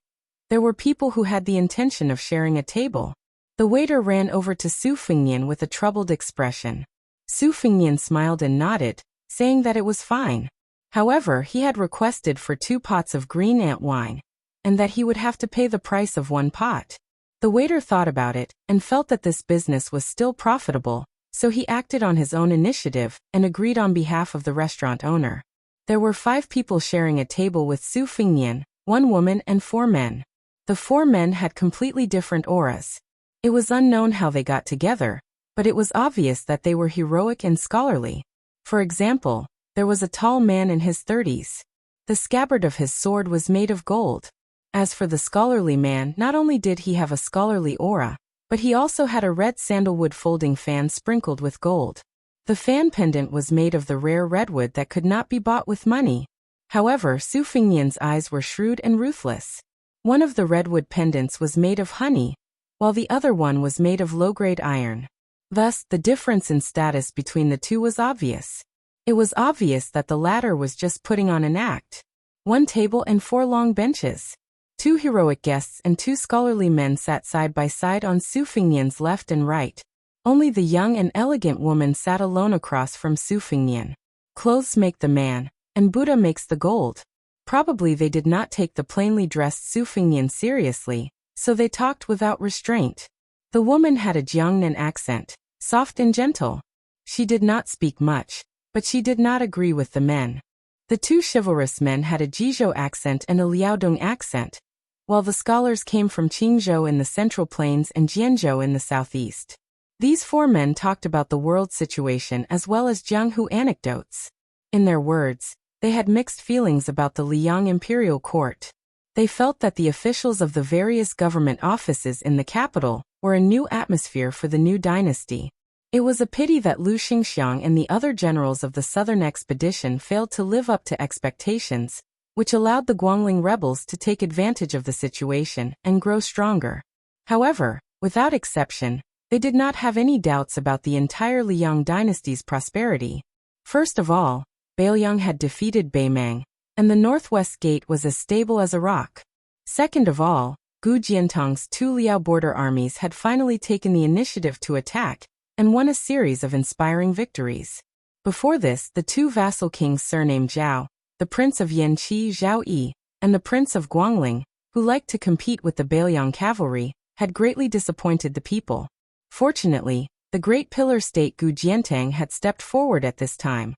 there were people who had the intention of sharing a table. The waiter ran over to Su Fengnian with a troubled expression. Su Fengnian smiled and nodded, saying that it was fine. However, he had requested for 2 pots of green ant wine, and that he would have to pay the price of 1 pot. The waiter thought about it, and felt that this business was still profitable, so he acted on his own initiative, and agreed on behalf of the restaurant owner. There were 5 people sharing a table with Su Fengnian, 1 woman and 4 men. The 4 men had completely different auras. It was unknown how they got together, but it was obvious that they were heroic and scholarly. For example, there was a tall man in his 30s. The scabbard of his sword was made of gold. As for the scholarly man, not only did he have a scholarly aura, but he also had a red sandalwood folding fan sprinkled with gold. The fan pendant was made of the rare redwood that could not be bought with money. However, Su Fengnian's eyes were shrewd and ruthless. One of the redwood pendants was made of honey, while the other one was made of low-grade iron. Thus, the difference in status between the 2 was obvious. It was obvious that the latter was just putting on an act. 1 table and 4 long benches. 2 heroic guests and 2 scholarly men sat side by side on Su Fengnian's left and right. Only the young and elegant woman sat alone across from Su Fengnian. Clothes make the man, and Buddha makes the gold. Probably they did not take the plainly dressed Su Fengnian seriously, so they talked without restraint. The woman had a Jiangnan accent, soft and gentle. She did not speak much, but she did not agree with the men. The 2 chivalrous men had a Jizhou accent and a Liaodong accent, while the scholars came from Qingzhou in the Central Plains and Jianzhou in the southeast. These 4 men talked about the world situation as well as Jianghu anecdotes. In their words, they had mixed feelings about the Liang imperial court. They felt that the officials of the various government offices in the capital were a new atmosphere for the new dynasty. It was a pity that Lu Xingxiang and the other generals of the southern expedition failed to live up to expectations, which allowed the Guangling rebels to take advantage of the situation and grow stronger. However, without exception, they did not have any doubts about the entire Liang dynasty's prosperity. First of all, Bailiang had defeated Beimang, and the northwest gate was as stable as a rock. Second of all, Gu Jiantong's 2 Liao border armies had finally taken the initiative to attack, and won a series of inspiring victories. Before this, the 2 vassal kings surnamed Zhao, the prince of Yanqi Zhao Yi, and the prince of Guangling, who liked to compete with the Bailiang cavalry, had greatly disappointed the people. Fortunately, the great pillar state Gu Jiantang had stepped forward at this time,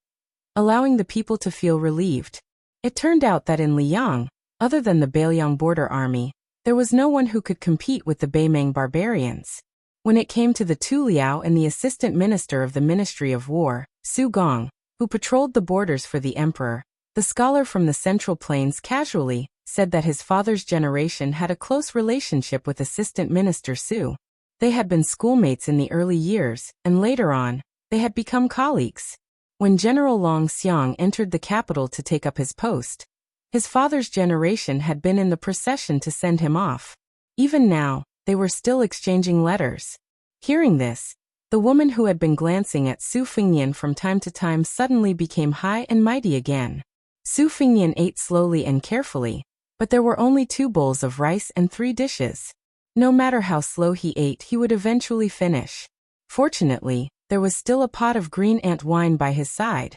allowing the people to feel relieved. It turned out that in Liang, other than the Bailiang border army, there was no one who could compete with the Beimang barbarians. When it came to the 2 Liao and the assistant minister of the Ministry of War, Su Gong, who patrolled the borders for the emperor, the scholar from the Central Plains casually said that his father's generation had a close relationship with Assistant Minister Su. They had been schoolmates in the early years, and later on, they had become colleagues. When General Long Xiang entered the capital to take up his post, his father's generation had been in the procession to send him off. Even now, they were still exchanging letters. Hearing this, the woman who had been glancing at Su Fingnian from time to time suddenly became high and mighty again. Su Fingnian ate slowly and carefully, but there were only 2 bowls of rice and 3 dishes. No matter how slow he ate, he would eventually finish. Fortunately, there was still a pot of green ant wine by his side.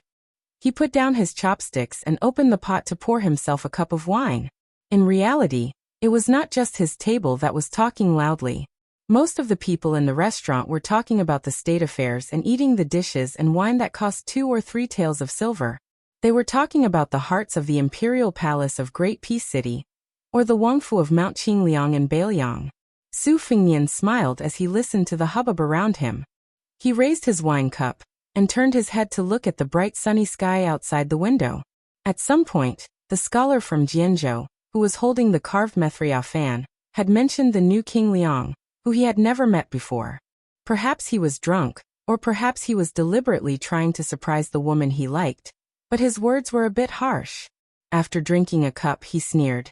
He put down his chopsticks and opened the pot to pour himself a cup of wine. In reality, it was not just his table that was talking loudly. Most of the people in the restaurant were talking about the state affairs and eating the dishes and wine that cost 2 or 3 taels of silver. They were talking about the hearts of the imperial palace of Great Peace City, or the Wangfu of Mount Qingliang and Beiliang. Su Fingnian smiled as he listened to the hubbub around him. He raised his wine cup and turned his head to look at the bright sunny sky outside the window. At some point, the scholar from Jianzhou, who was holding the carved Methriao fan, had mentioned the new King Liang, who he had never met before. Perhaps he was drunk, or perhaps he was deliberately trying to surprise the woman he liked, but his words were a bit harsh. After drinking a cup, he sneered.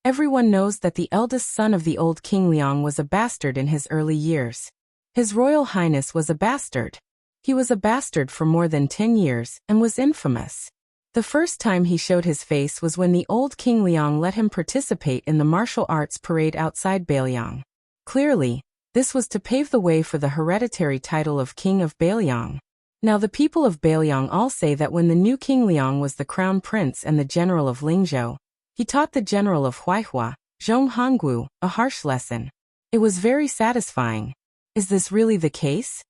Everyone knows that the eldest son of the old King Liang was a bastard in his early years. His Royal Highness was a bastard. He was a bastard for more than 10 years and was infamous. The first time he showed his face was when the old King Liang let him participate in the martial arts parade outside Beiliang. Clearly, this was to pave the way for the hereditary title of King of Beiliang. Now the people of Beiliang all say that when the new King Liang was the crown prince and the general of Lingzhou, he taught the general of Huaihua, Zhong Honggu, a harsh lesson. It was very satisfying. Is this really the case?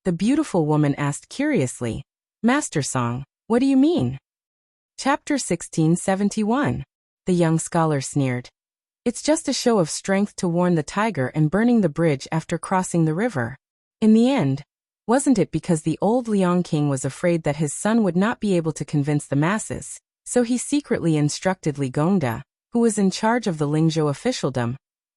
The beautiful woman asked curiously. Master Song, what do you mean? Chapter 1671. The young scholar sneered. It's just a show of strength to warn the tiger and burning the bridge after crossing the river. In the end, wasn't it because the old Liang king was afraid that his son would not be able to convince the masses, so he secretly instructed Li Gongda, who was in charge of the Lingzhou officialdom,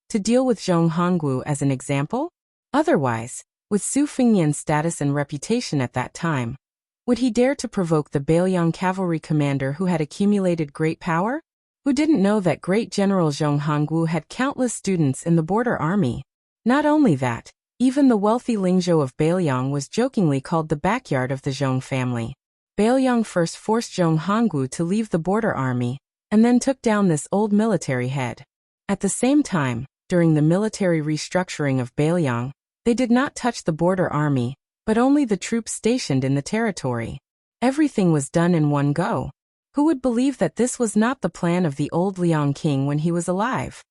to deal with Zhong Honggu as an example? Otherwise, with Su Fingnian's status and reputation at that time, would he dare to provoke the Beiliang cavalry commander who had accumulated great power? Who didn't know that great General Zhong Honggu had countless students in the border army? Not only that, even the wealthy Lingzhou of Beiliang was jokingly called the backyard of the Zhong family. Beiliang first forced Zhong Honggu to leave the border army, and then took down this old military head. At the same time, during the military restructuring of Beiliang, they did not touch the border army, but only the troops stationed in the territory. Everything was done in one go. Who would believe that this was not the plan of the old Liang king when he was alive?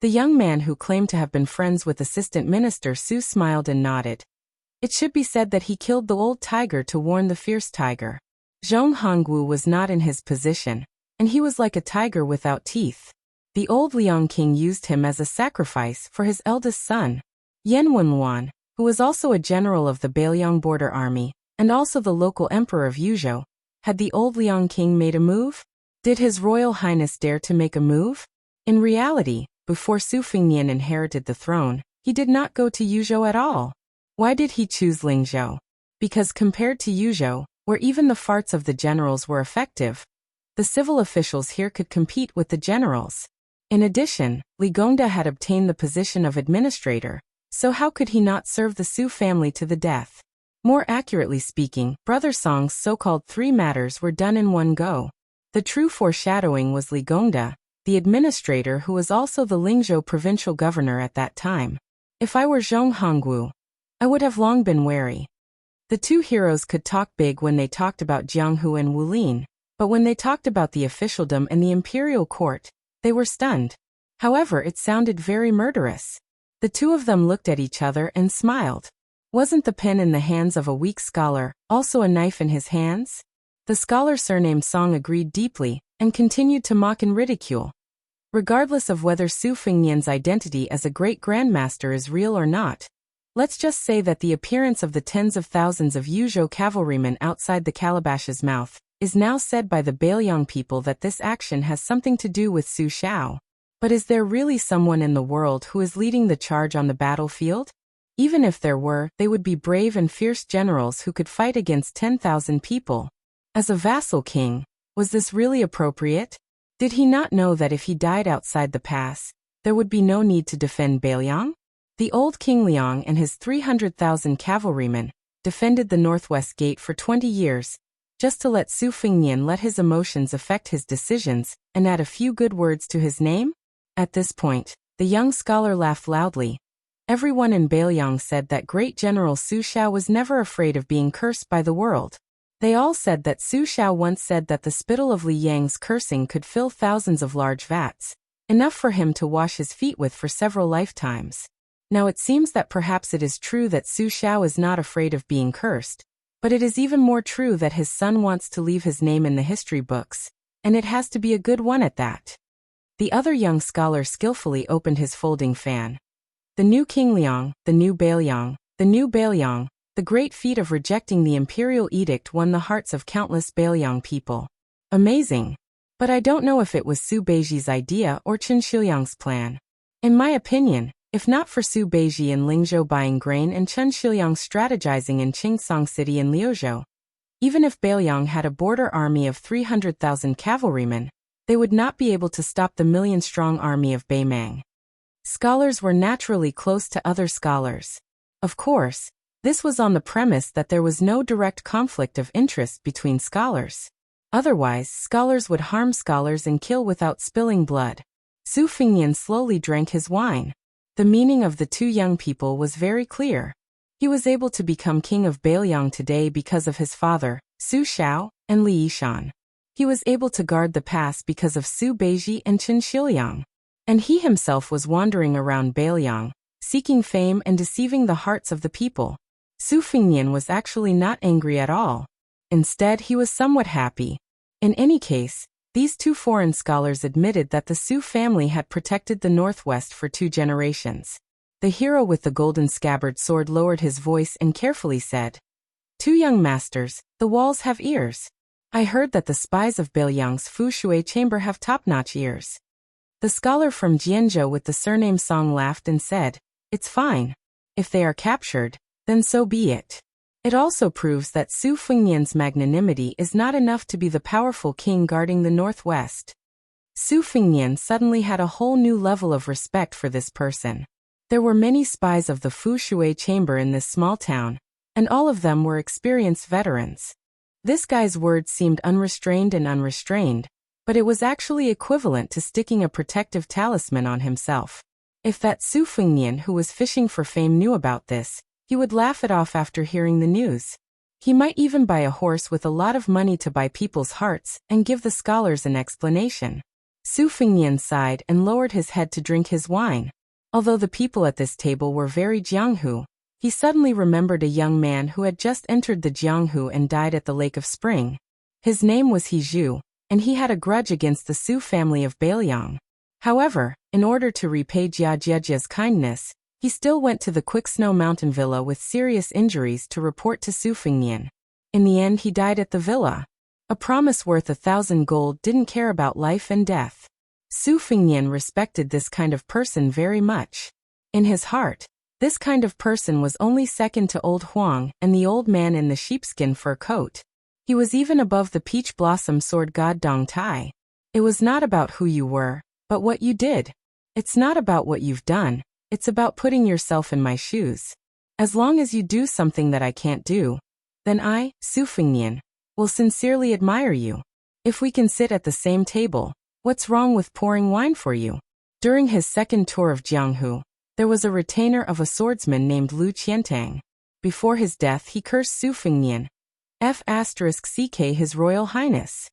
The young man who claimed to have been friends with Assistant Minister Su smiled and nodded. It should be said that he killed the old tiger to warn the fierce tiger. Zhong Honggu was not in his position, and he was like a tiger without teeth. The old Liang king used him as a sacrifice for his eldest son. Yan Wenluan, who was also a general of the Beiliang border army, and also the local emperor of Yuzhou. Had the old Liang king made a move? Did his Royal Highness dare to make a move? In reality, before Su Fingnian inherited the throne, he did not go to Yuzhou at all. Why did he choose Lingzhou? Because compared to Yuzhou, where even the farts of the generals were effective, the civil officials here could compete with the generals. In addition, Li Gongda had obtained the position of administrator, so how could he not serve the Su family to the death? More accurately speaking, Brother Song's so-called 3 matters were done in one go. The true foreshadowing was Li Gongda, the administrator who was also the Lingzhou provincial governor at that time. If I were Zhong Honggu, I would have long been wary. The 2 heroes could talk big when they talked about Jianghu and Wulin, but when they talked about the officialdom and the imperial court, they were stunned. However, it sounded very murderous. The 2 of them looked at each other and smiled. Wasn't the pen in the hands of a weak scholar also a knife in his hands? The scholar surnamed Song agreed deeply, and continued to mock and ridicule. Regardless of whether Su Fingnian's identity as a great grandmaster is real or not, let's just say that the appearance of the tens of thousands of Yuzhou cavalrymen outside the calabash's mouth is now said by the Bailiang people that this action has something to do with Su Xiao. But is there really someone in the world who is leading the charge on the battlefield? Even if there were, they would be brave and fierce generals who could fight against 10,000 people. As a vassal king, was this really appropriate? Did he not know that if he died outside the pass, there would be no need to defend Bailiang? The old King Liang and his 300,000 cavalrymen defended the northwest gate for 20 years, just to let Su Fengnian let his emotions affect his decisions and add a few good words to his name? At this point, the young scholar laughed loudly. Everyone in Bailiang said that great General Su Xiao was never afraid of being cursed by the world. They all said that Su Xiao once said that the spittle of Li Yang's cursing could fill thousands of large vats, enough for him to wash his feet with for several lifetimes. Now it seems that perhaps it is true that Su Xiao is not afraid of being cursed, but it is even more true that his son wants to leave his name in the history books, and it has to be a good one at that. The other young scholar skillfully opened his folding fan. The new King Liang, the new Bailiang, the great feat of rejecting the imperial edict won the hearts of countless Bailiang people. Amazing. But I don't know if it was Su Beiji's idea or Chen Shiliang's plan. In my opinion, if not for Su Beiji and Lingzhou buying grain and Chen Shiliang strategizing in Qingsong City and Liuzhou, even if Bailiang had a border army of 300,000 cavalrymen, they would not be able to stop the million-strong army of Beimang. Scholars were naturally close to other scholars. Of course, this was on the premise that there was no direct conflict of interest between scholars. Otherwise, scholars would harm scholars and kill without spilling blood. Su Fengnian slowly drank his wine. The meaning of the two young people was very clear. He was able to become king of Bailiang today because of his father, Su Xiao, and Li Yishan. He was able to guard the pass because of Su Beiji and Chen Shiliang. And he himself was wandering around Bailiang, seeking fame and deceiving the hearts of the people. Su Fengnian was actually not angry at all. Instead, he was somewhat happy. In any case, these two foreign scholars admitted that the Su family had protected the Northwest for 2 generations. The hero with the golden scabbard sword lowered his voice and carefully said, "Two young masters, the walls have ears. I heard that the spies of Bailiang's Fu Shui chamber have top-notch ears." The scholar from Jianzhou with the surname Song laughed and said, "It's fine. If they are captured, then so be it." It also proves that Su Fengnian's magnanimity is not enough to be the powerful king guarding the Northwest. Su Fengnian suddenly had a whole new level of respect for this person. There were many spies of the Fu Shui chamber in this small town, and all of them were experienced veterans. This guy's words seemed unrestrained, but it was actually equivalent to sticking a protective talisman on himself. If that Su Fengnian who was fishing for fame knew about this, he would laugh it off after hearing the news. He might even buy a horse with a lot of money to buy people's hearts and give the scholars an explanation. Su Fengnian sighed and lowered his head to drink his wine. Although the people at this table were very Jianghu, he suddenly remembered a young man who had just entered the Jianghu and died at the Lake of Spring. His name was He Zhu, and he had a grudge against the Su family of Bailiang. However, in order to repay Jia Jiejia's kindness, he still went to the Quick Snow Mountain Villa with serious injuries to report to Su Fengnian. In the end, he died at the villa. A promise worth 1,000 gold didn't care about life and death. Su Fengnian respected this kind of person very much. In his heart, this kind of person was only second to Old Huang and the old man in the sheepskin fur coat. He was even above the peach blossom sword god Dong Tai. It was not about who you were, but what you did. It's not about what you've done, it's about putting yourself in my shoes. As long as you do something that I can't do, then I, Su Fengnian, will sincerely admire you. If we can sit at the same table, what's wrong with pouring wine for you? During his second tour of Jianghu, there was a retainer of a swordsman named Lu Qiantang. Before his death he cursed Su Fengnian, F***ck His Royal Highness.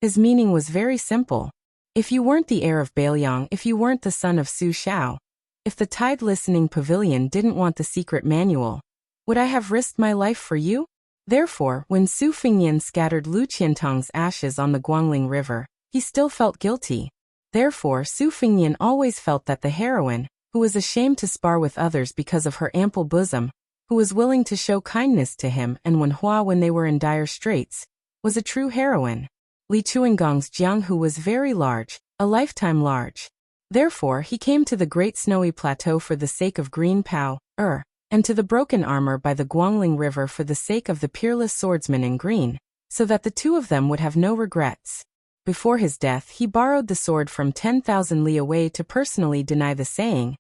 His meaning was very simple. If you weren't the heir of Bailiang, if you weren't the son of Su Xiao, if the Tide Listening Pavilion didn't want the secret manual, would I have risked my life for you? Therefore, when Su Fengnian scattered Lu Qiantang's ashes on the Guangling River, he still felt guilty. Therefore, Su Fengnian always felt that the heroine, who was ashamed to spar with others because of her ample bosom, who was willing to show kindness to him and Wen Hua when they were in dire straits, was a true heroine. Li Chuangong's Jianghu was very large, a lifetime large. Therefore he came to the great snowy plateau for the sake of green Pao, and to the broken armor by the Guangling River for the sake of the peerless swordsman in green, so that the two of them would have no regrets. Before his death he borrowed the sword from 10,000 li away to personally deny the saying,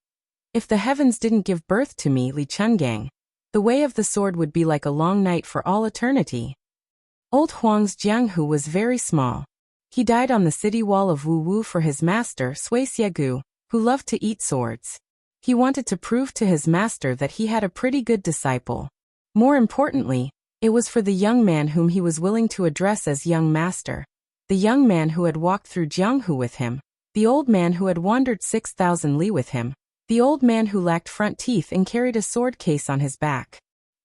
"If the heavens didn't give birth to me, Li Chungang, the way of the sword would be like a long night for all eternity." Old Huang's Jianghu was very small. He died on the city wall of Wu Wu for his master Sui Xiegu, who loved to eat swords. He wanted to prove to his master that he had a pretty good disciple. More importantly, it was for the young man whom he was willing to address as young master, the young man who had walked through Jianghu with him, the old man who had wandered 6,000 li with him, the old man who lacked front teeth and carried a sword case on his back.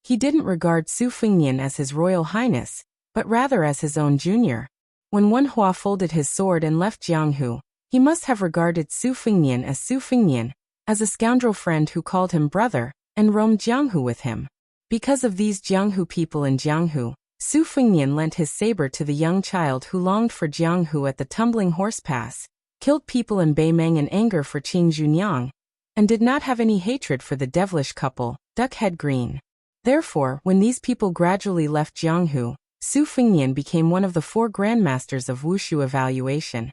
He didn't regard Su Fengnian as his royal highness, but rather as his own junior. When Wen Hua folded his sword and left Jianghu, he must have regarded Su Fengnian, as a scoundrel friend who called him brother, and roamed Jianghu with him. Because of these Jianghu people in Jianghu, Su Fengnian lent his saber to the young child who longed for Jianghu at the Tumbling Horse Pass, killed people in Beimeng in anger for Qing Junyang, and did not have any hatred for the devilish couple, Duckhead Green. Therefore, when these people gradually left Jianghu, Su Fengnian became one of the 4 grandmasters of wushu evaluation.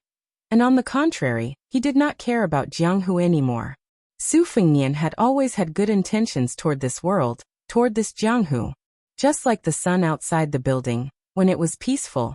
And on the contrary, he did not care about Jianghu anymore. Su Fengnian had always had good intentions toward this world, toward this Jianghu. Just like the sun outside the building, when it was peaceful,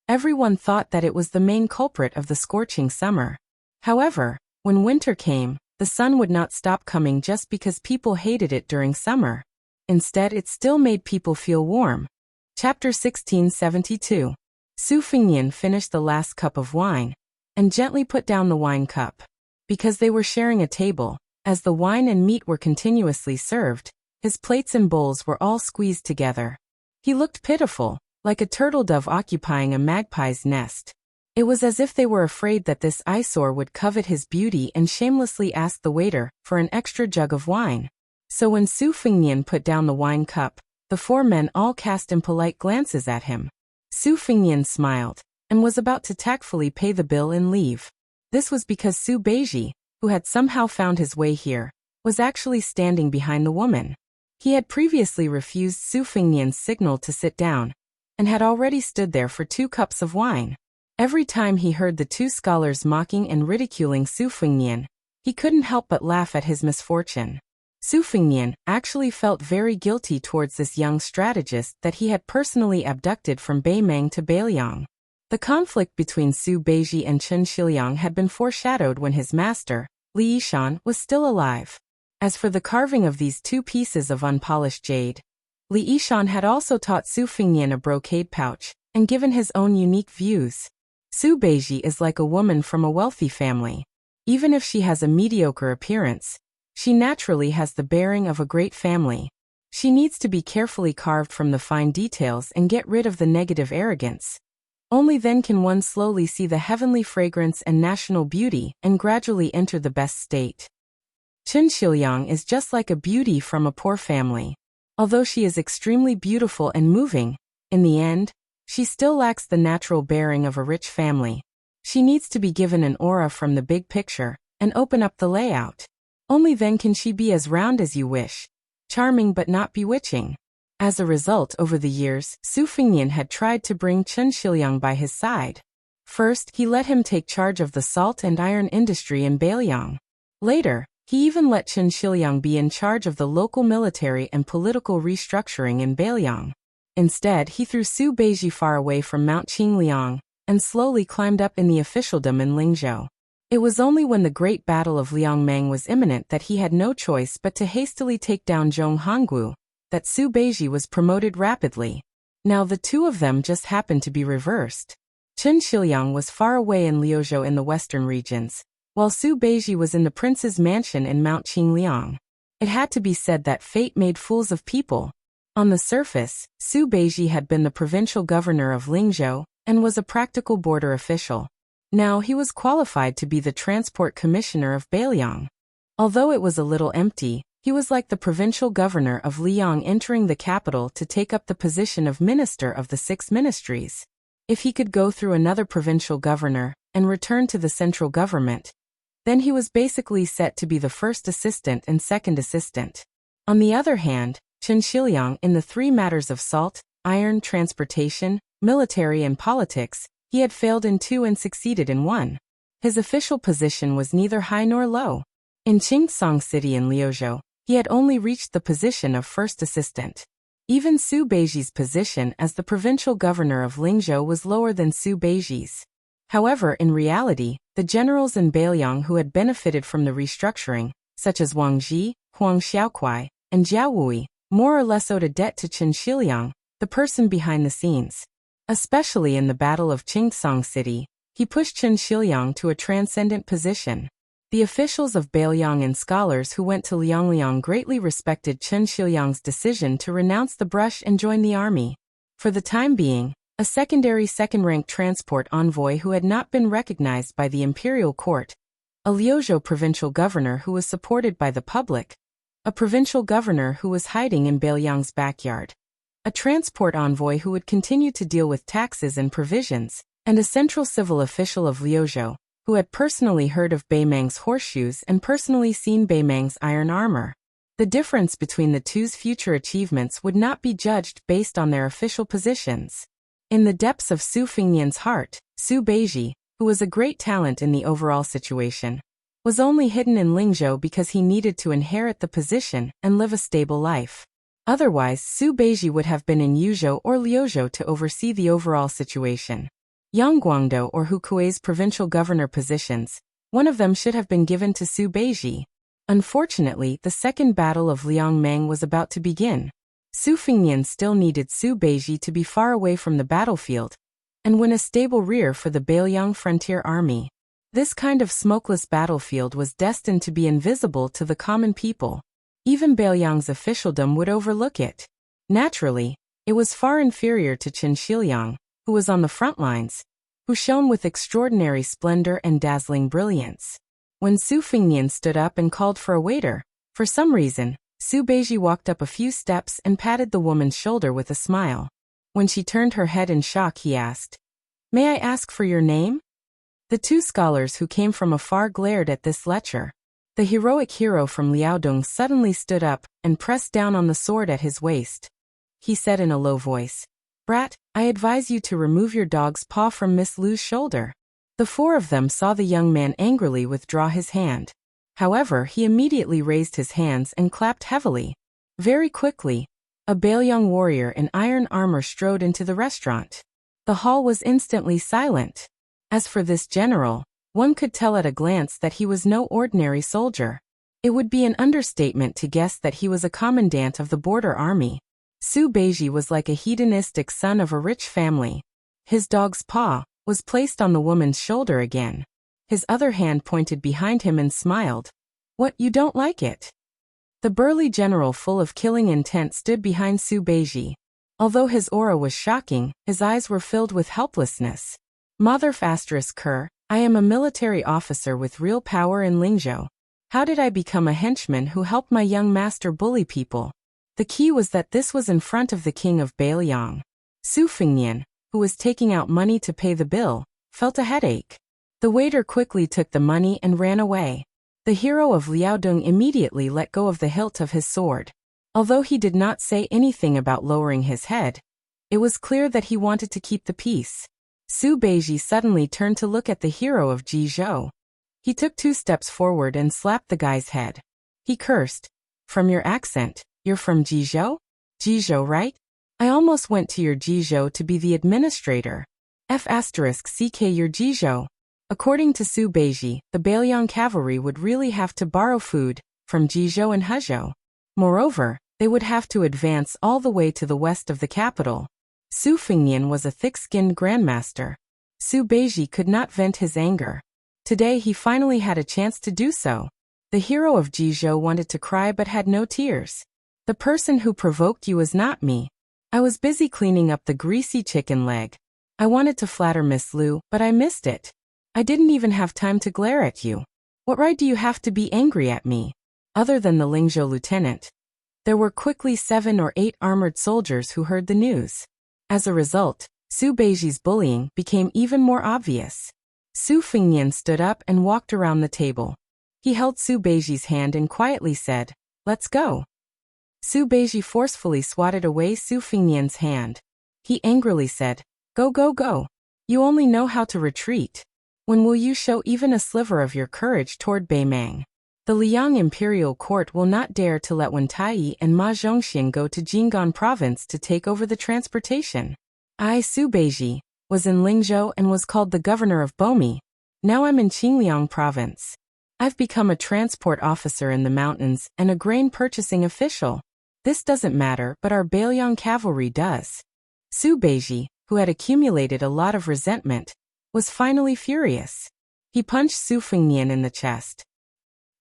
everyone thought that it was the main culprit of the scorching summer. However, when winter came, the sun would not stop coming just because people hated it during summer. Instead, it still made people feel warm. Chapter 1672. Su Fengnian finished the last cup of wine, and gently put down the wine cup. Because they were sharing a table, as the wine and meat were continuously served, his plates and bowls were all squeezed together. He looked pitiful, like a turtle dove occupying a magpie's nest. It was as if they were afraid that this eyesore would covet his beauty and shamelessly ask the waiter for an extra jug of wine. So when Su Fengnian put down the wine cup, the 4 men all cast impolite glances at him. Su Fengnian smiled, and was about to tactfully pay the bill and leave. This was because Su Beiji, who had somehow found his way here, was actually standing behind the woman. He had previously refused Su Fengnian's signal to sit down, and had already stood there for 2 cups of wine. Every time he heard the 2 scholars mocking and ridiculing Su Fengnian, he couldn't help but laugh at his misfortune. Su Fengnian actually felt very guilty towards this young strategist that he had personally abducted from Beimeng to Beiliang. The conflict between Su Beiji and Chen Shiliang had been foreshadowed when his master, Li Yishan, was still alive. As for the carving of these 2 pieces of unpolished jade, Li Yishan had also taught Su Fengnian a brocade pouch, and given his own unique views. Su Beiji is like a woman from a wealthy family. Even if she has a mediocre appearance, she naturally has the bearing of a great family. She needs to be carefully carved from the fine details and get rid of the negative arrogance. Only then can one slowly see the heavenly fragrance and national beauty and gradually enter the best state. Chen Shiliang is just like a beauty from a poor family. Although she is extremely beautiful and moving, in the end, she still lacks the natural bearing of a rich family. She needs to be given an aura from the big picture and open up the layout. Only then can she be as round as you wish, charming but not bewitching. As a result, over the years, Su Fengnian had tried to bring Chen Shiliang by his side. First, he let him take charge of the salt and iron industry in Beiliang. Later, he even let Chen Shiliang be in charge of the local military and political restructuring in Beiliang. Instead, he threw Su Beiji far away from Mount Qingliang, and slowly climbed up in the officialdom in Lingzhou. It was only when the great battle of Liangmeng was imminent that he had no choice but to hastily take down Zhong Honggu, that Su Beiji was promoted rapidly. Now the 2 of them just happened to be reversed. Chen Shiliang was far away in Liuzhou in the western regions, while Su Beiji was in the prince's mansion in Mount Qingliang. It had to be said that fate made fools of people. On the surface, Su Beiji had been the provincial governor of Lingzhou, and was a practical border official. Now he was qualified to be the transport commissioner of Beiliang. Although it was a little empty, he was like the provincial governor of Liang entering the capital to take up the position of minister of the 6 ministries. If he could go through another provincial governor and return to the central government, then he was basically set to be the first assistant and second assistant. On the other hand, Chen Shiliang, in the three matters of salt, iron, transportation, military and politics, he had failed in two and succeeded in one. His official position was neither high nor low. In Qingtsong City in Liuzhou, he had only reached the position of first assistant. Even Su Beiji's position as the provincial governor of Lingzhou was lower than Su Beiji's. However, in reality, the generals in Beiliang who had benefited from the restructuring, such as Wang Ji, Huang Xiaokuai, and Jiao Wui, more or less owed a debt to Chen Shiliang, the person behind the scenes. Especially in the Battle of Qingtsong City, he pushed Chen Shiliang to a transcendent position. The officials of Beiliang and scholars who went to Liangliang greatly respected Chen Shiliang's decision to renounce the brush and join the army. For the time being, a second-rank transport envoy who had not been recognized by the imperial court, a Liuzhou provincial governor who was supported by the public, a provincial governor who was hiding in Beiliang's backyard, a transport envoy who would continue to deal with taxes and provisions, and a central civil official of Liuzhou, who had personally heard of Beimang's horseshoes and personally seen Beimang's iron armor. The difference between the two's future achievements would not be judged based on their official positions. In the depths of Su Fengnian's heart, Su Beiji, who was a great talent in the overall situation, was only hidden in Lingzhou because he needed to inherit the position and live a stable life. Otherwise, Su Beiji would have been in Yuzhou or Liuzhou to oversee the overall situation. Yang Guangdou or Hukui's provincial governor positions, one of them should have been given to Su Beiji. Unfortunately, the second battle of Liangmeng was about to begin. Su Fengnian still needed Su Beiji to be far away from the battlefield and win a stable rear for the Beiliang frontier army. This kind of smokeless battlefield was destined to be invisible to the common people. Even Beiliang's officialdom would overlook it. Naturally, it was far inferior to Chen Shiliang, who was on the front lines, who shone with extraordinary splendor and dazzling brilliance. When Su Fengnian stood up and called for a waiter, for some reason, Su Beiji walked up a few steps and patted the woman's shoulder with a smile. When she turned her head in shock, he asked, "May I ask for your name?" The two scholars who came from afar glared at this lecture. The heroic hero from Liaodong suddenly stood up and pressed down on the sword at his waist. He said in a low voice, "Brat, I advise you to remove your dog's paw from Miss Lu's shoulder." The four of them saw the young man angrily withdraw his hand. However, he immediately raised his hands and clapped heavily. Very quickly, a Beiliang warrior in iron armor strode into the restaurant. The hall was instantly silent. As for this general, one could tell at a glance that he was no ordinary soldier. It would be an understatement to guess that he was a commandant of the border army. Su Beiji was like a hedonistic son of a rich family. His dog's paw was placed on the woman's shoulder again. His other hand pointed behind him and smiled. "What, you don't like it?" The burly general full of killing intent stood behind Su Beiji. Although his aura was shocking, his eyes were filled with helplessness. Motherf *Ker, I am a military officer with real power in Lingzhou. How did I become a henchman who helped my young master bully people? The key was that this was in front of the king of Beiliang. Su Fengnian, who was taking out money to pay the bill, felt a headache. The waiter quickly took the money and ran away. The hero of Liaodong immediately let go of the hilt of his sword. Although he did not say anything about lowering his head, it was clear that he wanted to keep the peace. Su Beiji suddenly turned to look at the hero of Jizhou. He took 2 steps forward and slapped the guy's head. He cursed, "From your accent, you're from Jizhou? Jizhou, right? I almost went to your Jizhou to be the administrator. *CK your Jizhou." According to Su Beiji, the Beiliang cavalry would really have to borrow food from Jizhou and Hezhou. Moreover, they would have to advance all the way to the west of the capital. Su Fengnian was a thick-skinned grandmaster. Su Beiji could not vent his anger. Today he finally had a chance to do so. The hero of Jizhou wanted to cry but had no tears. "The person who provoked you is not me. I was busy cleaning up the greasy chicken leg. I wanted to flatter Miss Lu, but I missed it. I didn't even have time to glare at you. What right do you have to be angry at me?" Other than the Lingzhou lieutenant, there were quickly 7 or 8 armored soldiers who heard the news. As a result, Su Beiji's bullying became even more obvious. Su Fengnian stood up and walked around the table. He held Su Beiji's hand and quietly said, "Let's go." Su Beiji forcefully swatted away Su Fengnian's hand. He angrily said, "Go, go, go. You only know how to retreat. When will you show even a sliver of your courage toward Beimang? The Liang imperial court will not dare to let Wen Taiyi and Ma Zhongxian go to Jinggan province to take over the transportation. I, Su Beiji, was in Lingzhou and was called the governor of Bomi. Now I'm in Qingliang province. I've become a transport officer in the mountains and a grain purchasing official. This doesn't matter, but our Bailiang cavalry does." Su Beiji, who had accumulated a lot of resentment, was finally furious. He punched Su Fengnian in the chest.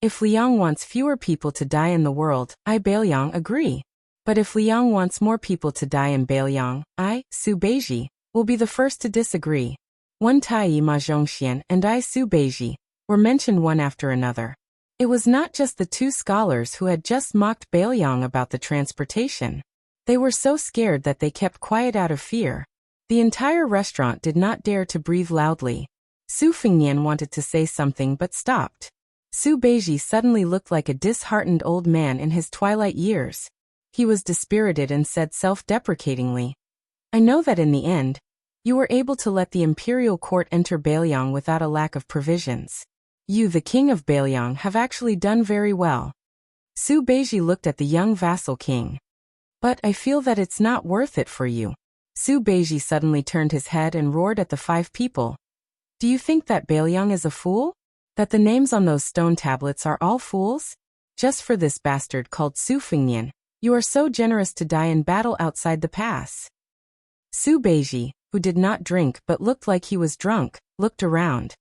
"If Liang wants fewer people to die in the world, I, Bailiang, agree. But if Liang wants more people to die in Bailiang, I, Su Beiji, will be the first to disagree." Wen Taiyi, Ma Zhongxian, and I, Su Beiji, were mentioned one after another. It was not just the two scholars who had just mocked Bailiang about the transportation. They were so scared that they kept quiet out of fear. The entire restaurant did not dare to breathe loudly. Su Fengnian wanted to say something but stopped. Su Beiji suddenly looked like a disheartened old man in his twilight years. He was dispirited and said self-deprecatingly, "I know that in the end, you were able to let the imperial court enter Bailiang without a lack of provisions. You, the king of Bailiang, have actually done very well." Su Beiji looked at the young vassal king. "But I feel that it's not worth it for you." Su Beiji suddenly turned his head and roared at the 5 people. "Do you think that Bailiang is a fool? That the names on those stone tablets are all fools? Just for this bastard called Su Fengnian, you are so generous to die in battle outside the pass." Su Beiji, who did not drink but looked like he was drunk, looked around.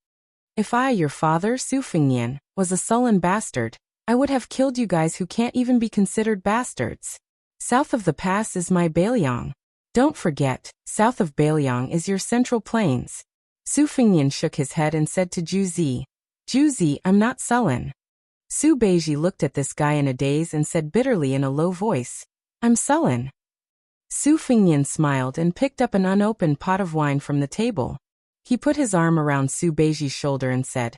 "If I, your father, Su Fengnian, was a sullen bastard, I would have killed you guys who can't even be considered bastards. South of the pass is my Bailiang. Don't forget, south of Bailiang is your Central Plains." Su Fengnian shook his head and said to Zhu Zi, "Zhu Zi, I'm not sullen." Su Beiji looked at this guy in a daze and said bitterly in a low voice, "I'm sullen." Su Fengnian smiled and picked up an unopened pot of wine from the table. He put his arm around Su Beiji's shoulder and said,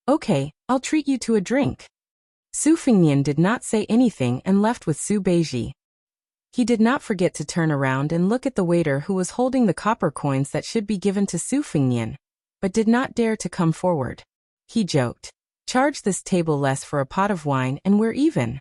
"Okay, I'll treat you to a drink." Su Fengnian did not say anything and left with Su Beiji. He did not forget to turn around and look at the waiter who was holding the copper coins that should be given to Su Fengnian, but did not dare to come forward. He joked, "Charge this table less for a pot of wine and we're even."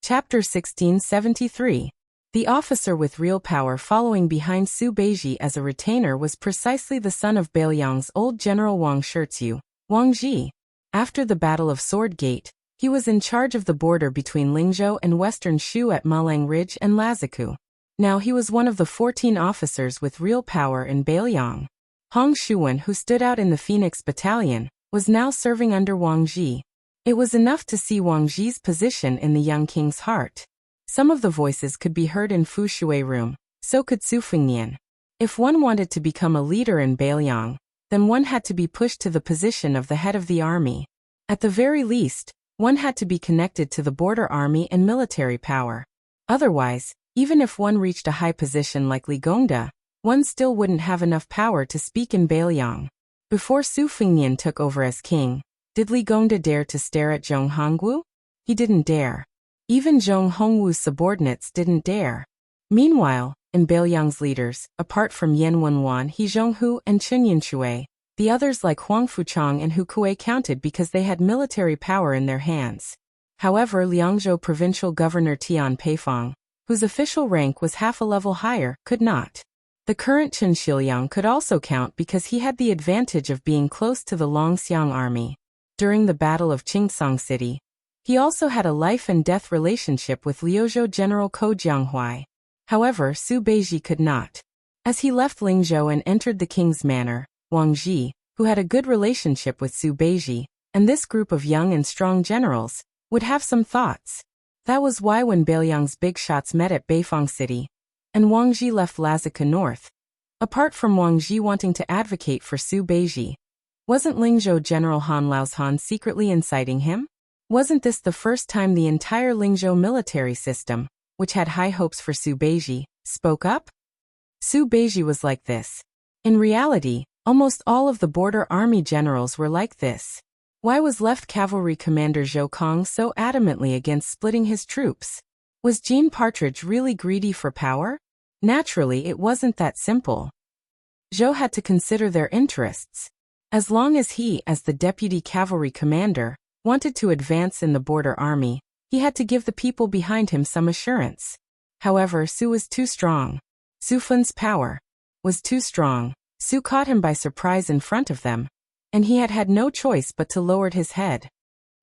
Chapter 1673. The officer with real power following behind Su Beiji as a retainer was precisely the son of Bailiang's old general Wang Shizhu, Wang Ji. After the Battle of Sword Gate, he was in charge of the border between Lingzhou and western Shu at Malang Ridge and Laziku. Now he was one of the 14 officers with real power in Bailiang. Hong Shuwen, who stood out in the Phoenix Battalion, was now serving under Wang Ji. It was enough to see Wang Ji's position in the young king's heart. Some of the voices could be heard in Fu Shui room, so could Su Fengnian. If one wanted to become a leader in Bailiang, then one had to be pushed to the position of the head of the army. At the very least, one had to be connected to the border army and military power. Otherwise, even if one reached a high position like Li Gongda, one still wouldn't have enough power to speak in Bailiang. Before Su Fengnian took over as king, did Li Gongda dare to stare at Zhong Hongwu? He didn't dare. Even Zhong Hongwu's subordinates didn't dare. Meanwhile, in Bailiang's leaders, apart from Yan Wenwan, He Zhonghu, and Chen Yinshui, the others like Huang Fuchang and Hu Kuei counted because they had military power in their hands. However, Liangzhou provincial governor Tian Peifong, whose official rank was half a level higher, could not. The current Chen Shiliang could also count because he had the advantage of being close to the Longxiang army. During the Battle of Qingsong City, he also had a life-and-death relationship with Liuzhou General Ko Jianghuai. However, Su Beiji could not. As he left Lingzhou and entered the king's manor, Wang Ji, who had a good relationship with Su Beiji, and this group of young and strong generals, would have some thoughts. That was why when Bailiang's big shots met at Beifong City, and Wang Ji left Lazica North, apart from Wang Ji wanting to advocate for Su Beiji, wasn't Lingzhou General Han Laozhan secretly inciting him? Wasn't this the first time the entire Lingzhou military system, which had high hopes for Su Beiji, spoke up? Su Beiji was like this. In reality, almost all of the border army generals were like this. Why was left cavalry commander Zhou Kong so adamantly against splitting his troops? Was Jean Partridge really greedy for power? Naturally, it wasn't that simple. Zhou had to consider their interests. As long as he, as the deputy cavalry commander, wanted to advance in the border army, he had to give the people behind him some assurance. However, Su was too strong. Su Fun's power was too strong. Su caught him by surprise in front of them, and he had no choice but to lower his head.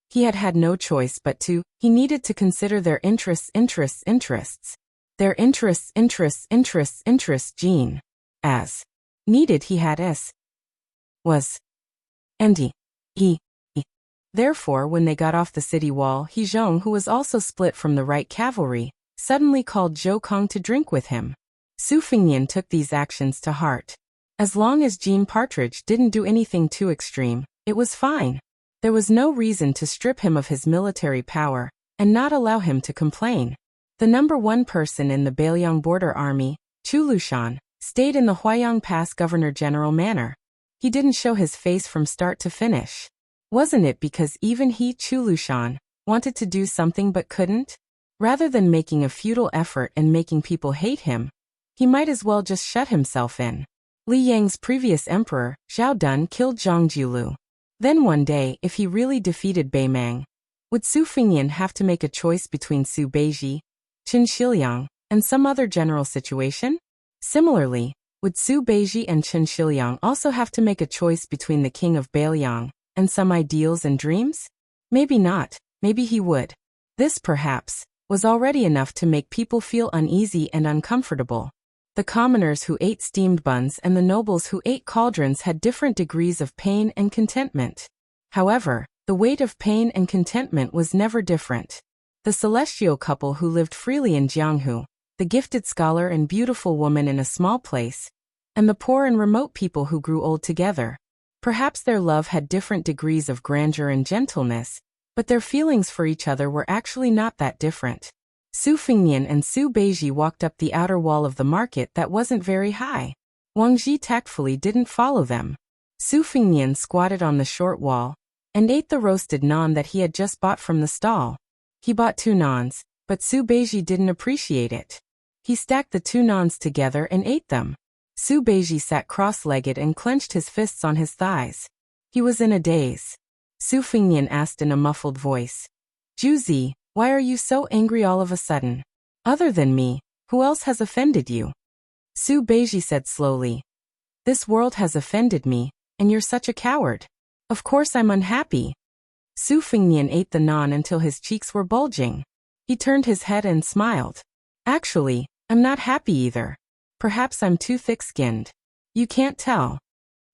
He had no choice but to, he needed to consider their interests. Their interests, Jean. As needed he had s. Was. And he. Therefore, when they got off the city wall, He Zhong, who was also split from the right cavalry, suddenly called Zhou Kong to drink with him. Su Fengnian took these actions to heart. As long as Jean Partridge didn't do anything too extreme, it was fine. There was no reason to strip him of his military power and not allow him to complain. The number one person in the Bailiang border army, Chu Lushan, stayed in the Huaiyang Pass governor-general manner. He didn't show his face from start to finish. Wasn't it because even he, Chu Lushan, wanted to do something but couldn't? Rather than making a futile effort and making people hate him, he might as well just shut himself in. Li Yang's previous emperor, Zhao Dun, killed Zhang Jiulu. Then one day, if he really defeated Beimang, would Su Fengnian have to make a choice between Su Beiji, Qin Shiliang, and some other general situation? Similarly, would Su Beiji and Qin Shiliang also have to make a choice between the king of Bailiang and some ideals and dreams? Maybe not, maybe he would. This, perhaps, was already enough to make people feel uneasy and uncomfortable. The commoners who ate steamed buns and the nobles who ate cauldrons had different degrees of pain and contentment. However, the weight of pain and contentment was never different. The celestial couple who lived freely in Jianghu, the gifted scholar and beautiful woman in a small place, and the poor and remote people who grew old together. Perhaps their love had different degrees of grandeur and gentleness, but their feelings for each other were actually not that different. Su Fengnian and Su Beiji walked up the outer wall of the market that wasn't very high. Wang Ji tactfully didn't follow them. Su Fengnian squatted on the short wall and ate the roasted naan that he had just bought from the stall. He bought 2 naans, but Su Beiji didn't appreciate it. He stacked the 2 naans together and ate them. Su Beiji sat cross-legged and clenched his fists on his thighs. He was in a daze. Su Fengnian asked in a muffled voice, "Juzi, why are you so angry all of a sudden? Other than me, who else has offended you?" Su Beiji said slowly, "This world has offended me, and you're such a coward. Of course I'm unhappy." Su Fengnian ate the naan until his cheeks were bulging. He turned his head and smiled. "Actually, I'm not happy either. Perhaps I'm too thick-skinned. You can't tell."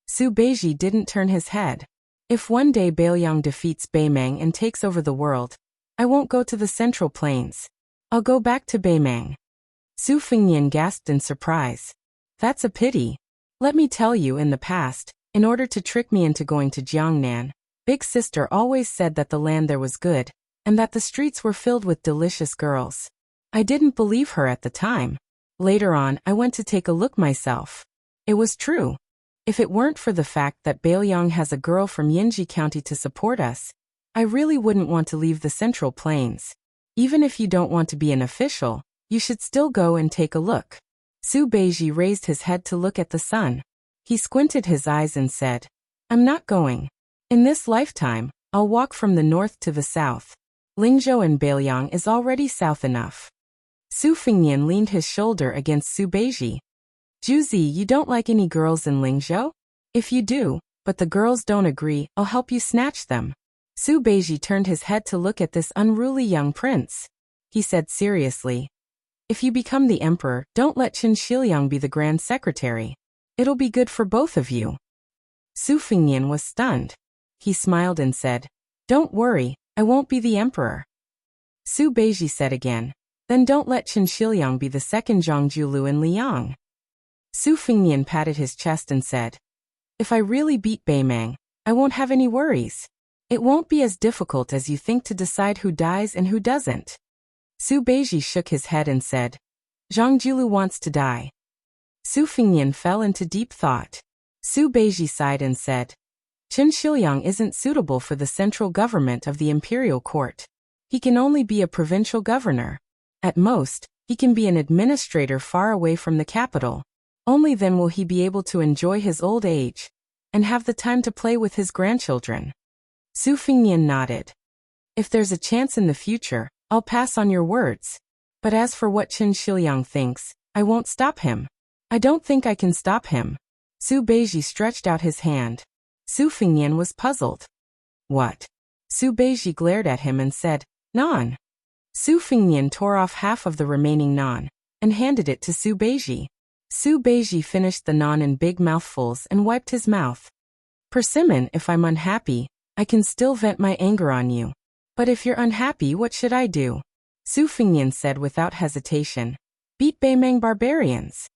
Su Beiji didn't turn his head. "If one day Bailiang defeats Beimang and takes over the world, I won't go to the Central Plains. I'll go back to Beimang." Su Fengnian gasped in surprise. "That's a pity. Let me tell you, in the past, in order to trick me into going to Jiangnan, Big Sister always said that the land there was good, and that the streets were filled with delicious girls. I didn't believe her at the time. Later on, I went to take a look myself. It was true. If it weren't for the fact that Bailiang has a girl from Yinji County to support us, I really wouldn't want to leave the Central Plains. Even if you don't want to be an official, you should still go and take a look." Su Beiji raised his head to look at the sun. He squinted his eyes and said, "I'm not going. In this lifetime, I'll walk from the north to the south. Lingzhou and Bailiang is already south enough." Su Fengnian leaned his shoulder against Su Beiji. "Juzi, you don't like any girls in Lingzhou? If you do, but the girls don't agree, I'll help you snatch them." Su Beiji turned his head to look at this unruly young prince. He said seriously, "If you become the emperor, don't let Qin Shiliang be the grand secretary. It'll be good for both of you." Su Fengnian was stunned. He smiled and said, "Don't worry, I won't be the emperor." Su Beiji said again, "Then don't let Qin Shiliang be the second Zhang Jiulu in Liang." Su Fengnian patted his chest and said, "If I really beat Beimang, I won't have any worries. It won't be as difficult as you think to decide who dies and who doesn't." Su Beiji shook his head and said, "Zhang Jiulu wants to die." Su Fengnian fell into deep thought. Su Beiji sighed and said, Chen Shiliang isn't suitable for the central government of the imperial court. He can only be a provincial governor. At most, he can be an administrator far away from the capital. Only then will he be able to enjoy his old age and have the time to play with his grandchildren. Su Fengnian nodded. If there's a chance in the future, I'll pass on your words. But as for what Chen Shiliang thinks, I won't stop him. I don't think I can stop him. Su Beiji stretched out his hand. Su Fengnian was puzzled. What? Su Beiji glared at him and said, Nan. Su Fengnian tore off half of the remaining naan and handed it to Su Beiji. Su Beiji finished the naan in big mouthfuls and wiped his mouth. Persimmon, if I'm unhappy, I can still vent my anger on you. But if you're unhappy, what should I do? Su Fengnian said without hesitation. Beat Beimeng barbarians.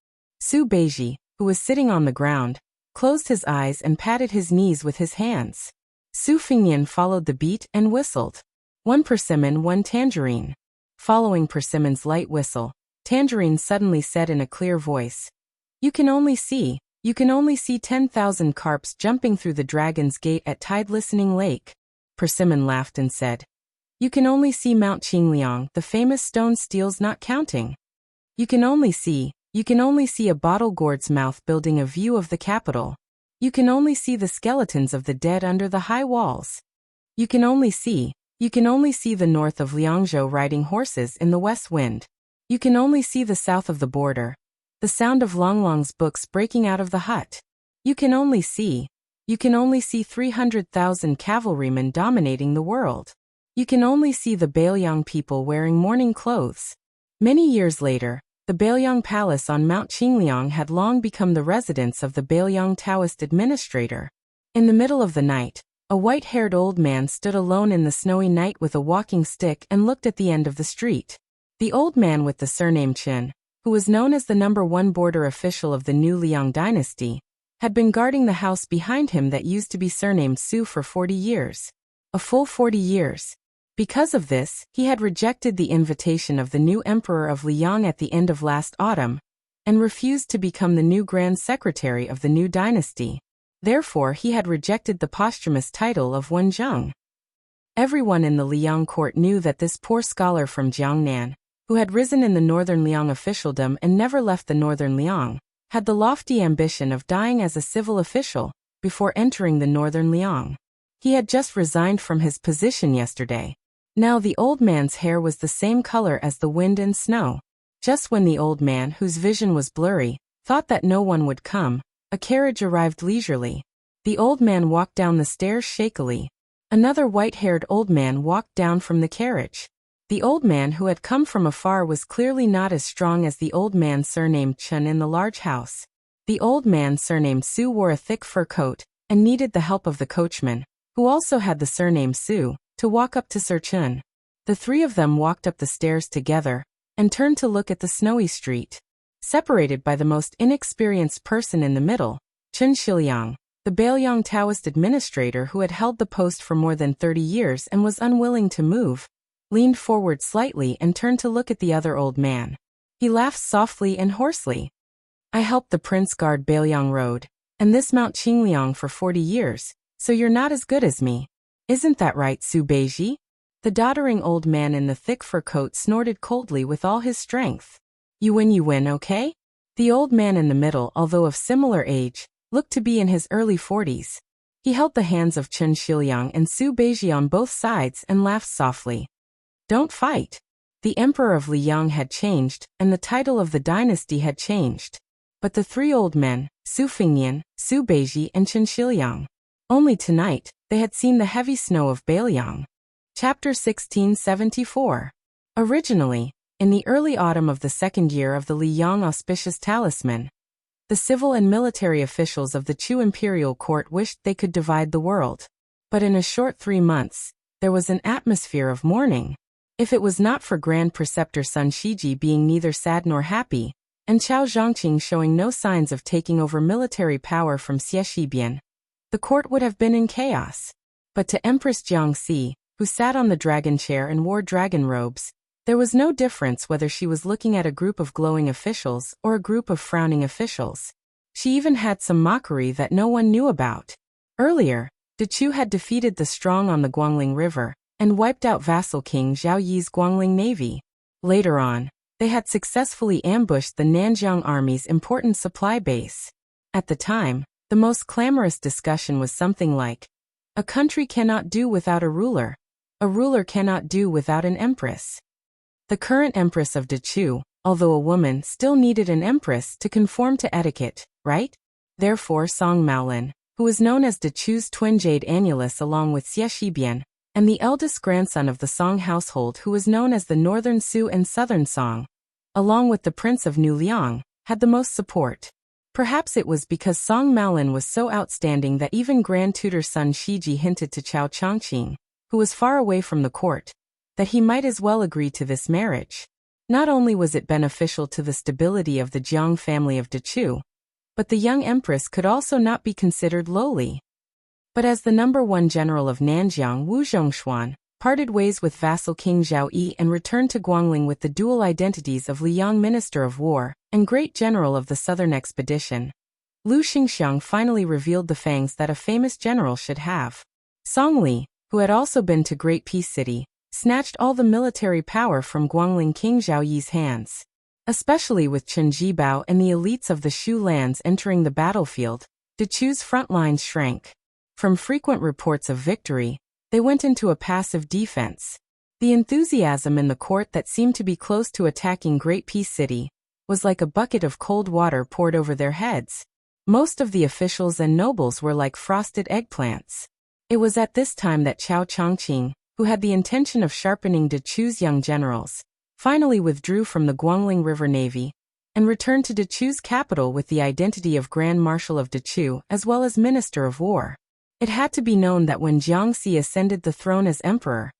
Su Beiji, who was sitting on the ground, closed his eyes and patted his knees with his hands. Su Fengnian followed the beat and whistled. One persimmon, one tangerine. Following Persimmon's light whistle, Tangerine suddenly said in a clear voice, You can only see 10,000 carps jumping through the Dragon's Gate at Tide Listening Lake. Persimmon laughed and said, You can only see Mount Qingliang, the famous stone steels not counting. You can only see a bottle gourd's mouth building a view of the capital. You can only see the skeletons of the dead under the high walls. You can only see the north of Liangzhou riding horses in the west wind. You can only see the south of the border, the sound of Longlong's books breaking out of the hut. You can only see 300,000 cavalrymen dominating the world. You can only see the Bailiang people wearing mourning clothes. Many years later, the Bailiang Palace on Mount Qingliang had long become the residence of the Bailiang Taoist administrator. In the middle of the night, a white-haired old man stood alone in the snowy night with a walking stick and looked at the end of the street. The old man with the surname Chen, who was known as the #1 border official of the new Liang dynasty, had been guarding the house behind him that used to be surnamed Su for 40 years. A full 40 years. Because of this, he had rejected the invitation of the new emperor of Liang at the end of last autumn, and refused to become the new grand secretary of the new dynasty. Therefore, he had rejected the posthumous title of Wenzheng. Everyone in the Liang court knew that this poor scholar from Jiangnan, who had risen in the northern Liang officialdom and never left the northern Liang, had the lofty ambition of dying as a civil official before entering the northern Liang. He had just resigned from his position yesterday. Now the old man's hair was the same color as the wind and snow. Just when the old man, whose vision was blurry, thought that no one would come, a carriage arrived leisurely. The old man walked down the stairs shakily. Another white-haired old man walked down from the carriage. The old man who had come from afar was clearly not as strong as the old man surnamed Chen in the large house. The old man surnamed Su wore a thick fur coat and needed the help of the coachman, who also had the surname Su, to walk up to Sir Chen. The three of them walked up the stairs together and turned to look at the snowy street. Separated by the most inexperienced person in the middle, Chen Shiliang, the Bailiang Taoist administrator who had held the post for more than 30 years and was unwilling to move, leaned forward slightly and turned to look at the other old man. He laughed softly and hoarsely. I helped the prince guard Bailiang Road and this Mount Qingliang for 40 years, so you're not as good as me. Isn't that right, Su Beiji? The doddering old man in the thick fur coat snorted coldly with all his strength. You win, okay? The old man in the middle, although of similar age, looked to be in his early 40s. He held the hands of Chen Shiliang and Su Beiji on both sides and laughed softly. Don't fight. The emperor of Liang had changed, and the title of the dynasty had changed. But the three old men, Su Fengnian, Su Beiji and Chen Shiliang, only tonight, they had seen the heavy snow of Bailiang. Chapter 1674. Originally, in the early autumn of the second year of the Liang auspicious talisman, the civil and military officials of the Chu imperial court wished they could divide the world. But in a short 3 months, there was an atmosphere of mourning. If it was not for Grand Preceptor Sun Shiji being neither sad nor happy, and Chao Zhongqing showing no signs of taking over military power from Xie Shibian, the court would have been in chaos. But to Empress Jiangxi, who sat on the dragon chair and wore dragon robes, There was no difference whether she was looking at a group of glowing officials or a group of frowning officials. She even had some mockery that no one knew about. Earlier, Dechu had defeated the strong on the Guangling River and wiped out vassal King Zhao Yi's Guangling navy. Later on, they had successfully ambushed the Nanjiang army's important supply base. At the time, the most clamorous discussion was something like, "A country cannot do without a ruler cannot do without an empress." The current empress of Dechu, although a woman, still needed an empress to conform to etiquette, right? Therefore Song Maolin, who was known as Dechu's twin jade annulus along with Xie Shibian, and the eldest grandson of the Song household who was known as the Northern Su and Southern Song, along with the Prince of New Liang, had the most support. Perhaps it was because Song Maolin was so outstanding that even Grand Tutor Sun Shiji hinted to Chao Chongqing, who was far away from the court, that he might as well agree to this marriage. Not only was it beneficial to the stability of the Jiang family of Dechu, but the young empress could also not be considered lowly. But as the #1 general of Nanjiang, Wu Zhongshuan, parted ways with vassal King Zhao Yi and returned to Guangling with the dual identities of Liang Minister of War and Great General of the Southern Expedition, Lu Xingxiang finally revealed the fangs that a famous general should have. Song Li, who had also been to Great Peace City, snatched all the military power from Guangling King Zhao Yi's hands. Especially with Chen Jibao and the elites of the Shu lands entering the battlefield, Dechu's front lines shrank. From frequent reports of victory, they went into a passive defense. The enthusiasm in the court that seemed to be close to attacking Great Peace City was like a bucket of cold water poured over their heads. Most of the officials and nobles were like frosted eggplants. It was at this time that Chao Chongqing, who had the intention of sharpening Dechu's young generals, finally withdrew from the Guangling River Navy and returned to Dechu's capital with the identity of Grand Marshal of Dechu as well as Minister of War. It had to be known that when Jiangxi ascended the throne as emperor,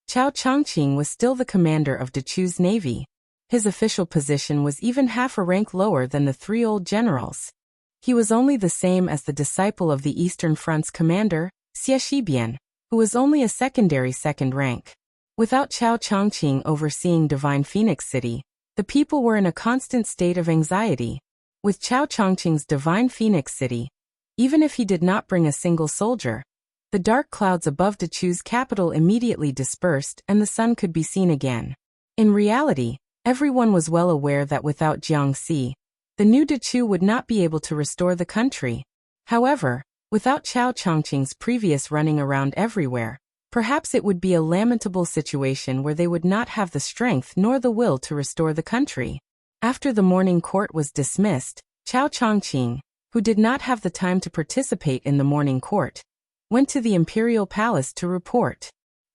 Chao Chongqing was still the commander of Dechu's navy. His official position was even half a rank lower than the 3 old generals. He was only the same as the disciple of the Eastern Front's commander, Xie Shibian, who was only a secondary second rank. Without Chao Chongqing overseeing Divine Phoenix City, the people were in a constant state of anxiety. With Chao Chongqing's Divine Phoenix City, even if he did not bring a single soldier, the dark clouds above Dechu's capital immediately dispersed and the sun could be seen again. In reality, everyone was well aware that without Jiangxi, the new Dechu would not be able to restore the country. However, without Chao Chongqing's previous running around everywhere, perhaps it would be a lamentable situation where they would not have the strength nor the will to restore the country. After the morning court was dismissed, Chao Chongqing, who did not have the time to participate in the morning court, went to the imperial palace to report.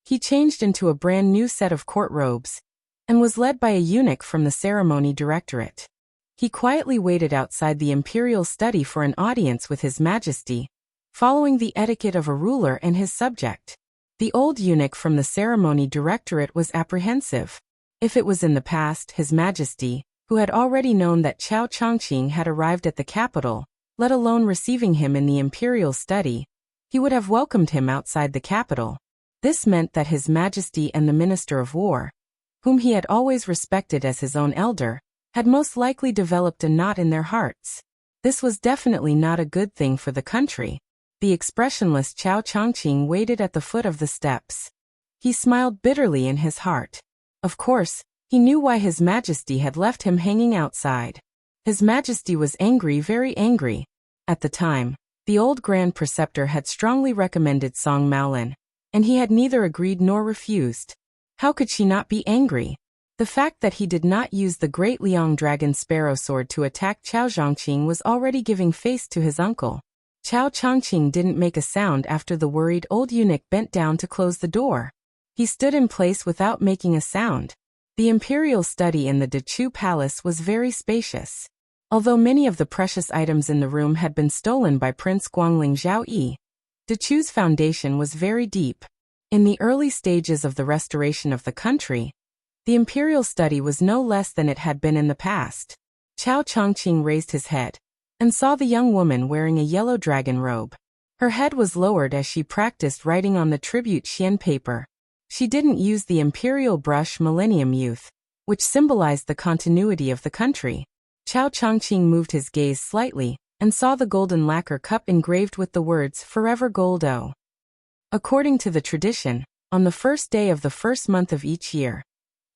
He changed into a brand new set of court robes and was led by a eunuch from the ceremony directorate. He quietly waited outside the imperial study for an audience with His Majesty, following the etiquette of a ruler and his subject. The old eunuch from the ceremony directorate was apprehensive. If it was in the past, His Majesty, who had already known that Chao Chongqing had arrived at the capital, let alone receiving him in the imperial study, he would have welcomed him outside the capital. This meant that His Majesty and the Minister of War, whom he had always respected as his own elder, had most likely developed a knot in their hearts. This was definitely not a good thing for the country. The expressionless Chao Chongqing waited at the foot of the steps. He smiled bitterly in his heart. Of course, he knew why His Majesty had left him hanging outside. His Majesty was angry, very angry. At the time, the old Grand Preceptor had strongly recommended Song Maolin, and he had neither agreed nor refused. How could she not be angry? The fact that he did not use the Great Liang Dragon Sparrow Sword to attack Chao Chongqing was already giving face to his uncle. Chao Chongqing didn't make a sound after the worried old eunuch bent down to close the door. He stood in place without making a sound. The imperial study in the Dechu Palace was very spacious. Although many of the precious items in the room had been stolen by Prince Guangling Zhao Yi, Dechu's foundation was very deep. In the early stages of the restoration of the country, the imperial study was no less than it had been in the past. Chao Chongqing raised his head and saw the young woman wearing a yellow dragon robe. Her head was lowered as she practiced writing on the tribute xian paper. She didn't use the imperial brush Millennium Youth, which symbolized the continuity of the country. Chao Chongqing moved his gaze slightly and saw the golden lacquer cup engraved with the words Forever Gold O. According to the tradition, on the first day of the first month of each year,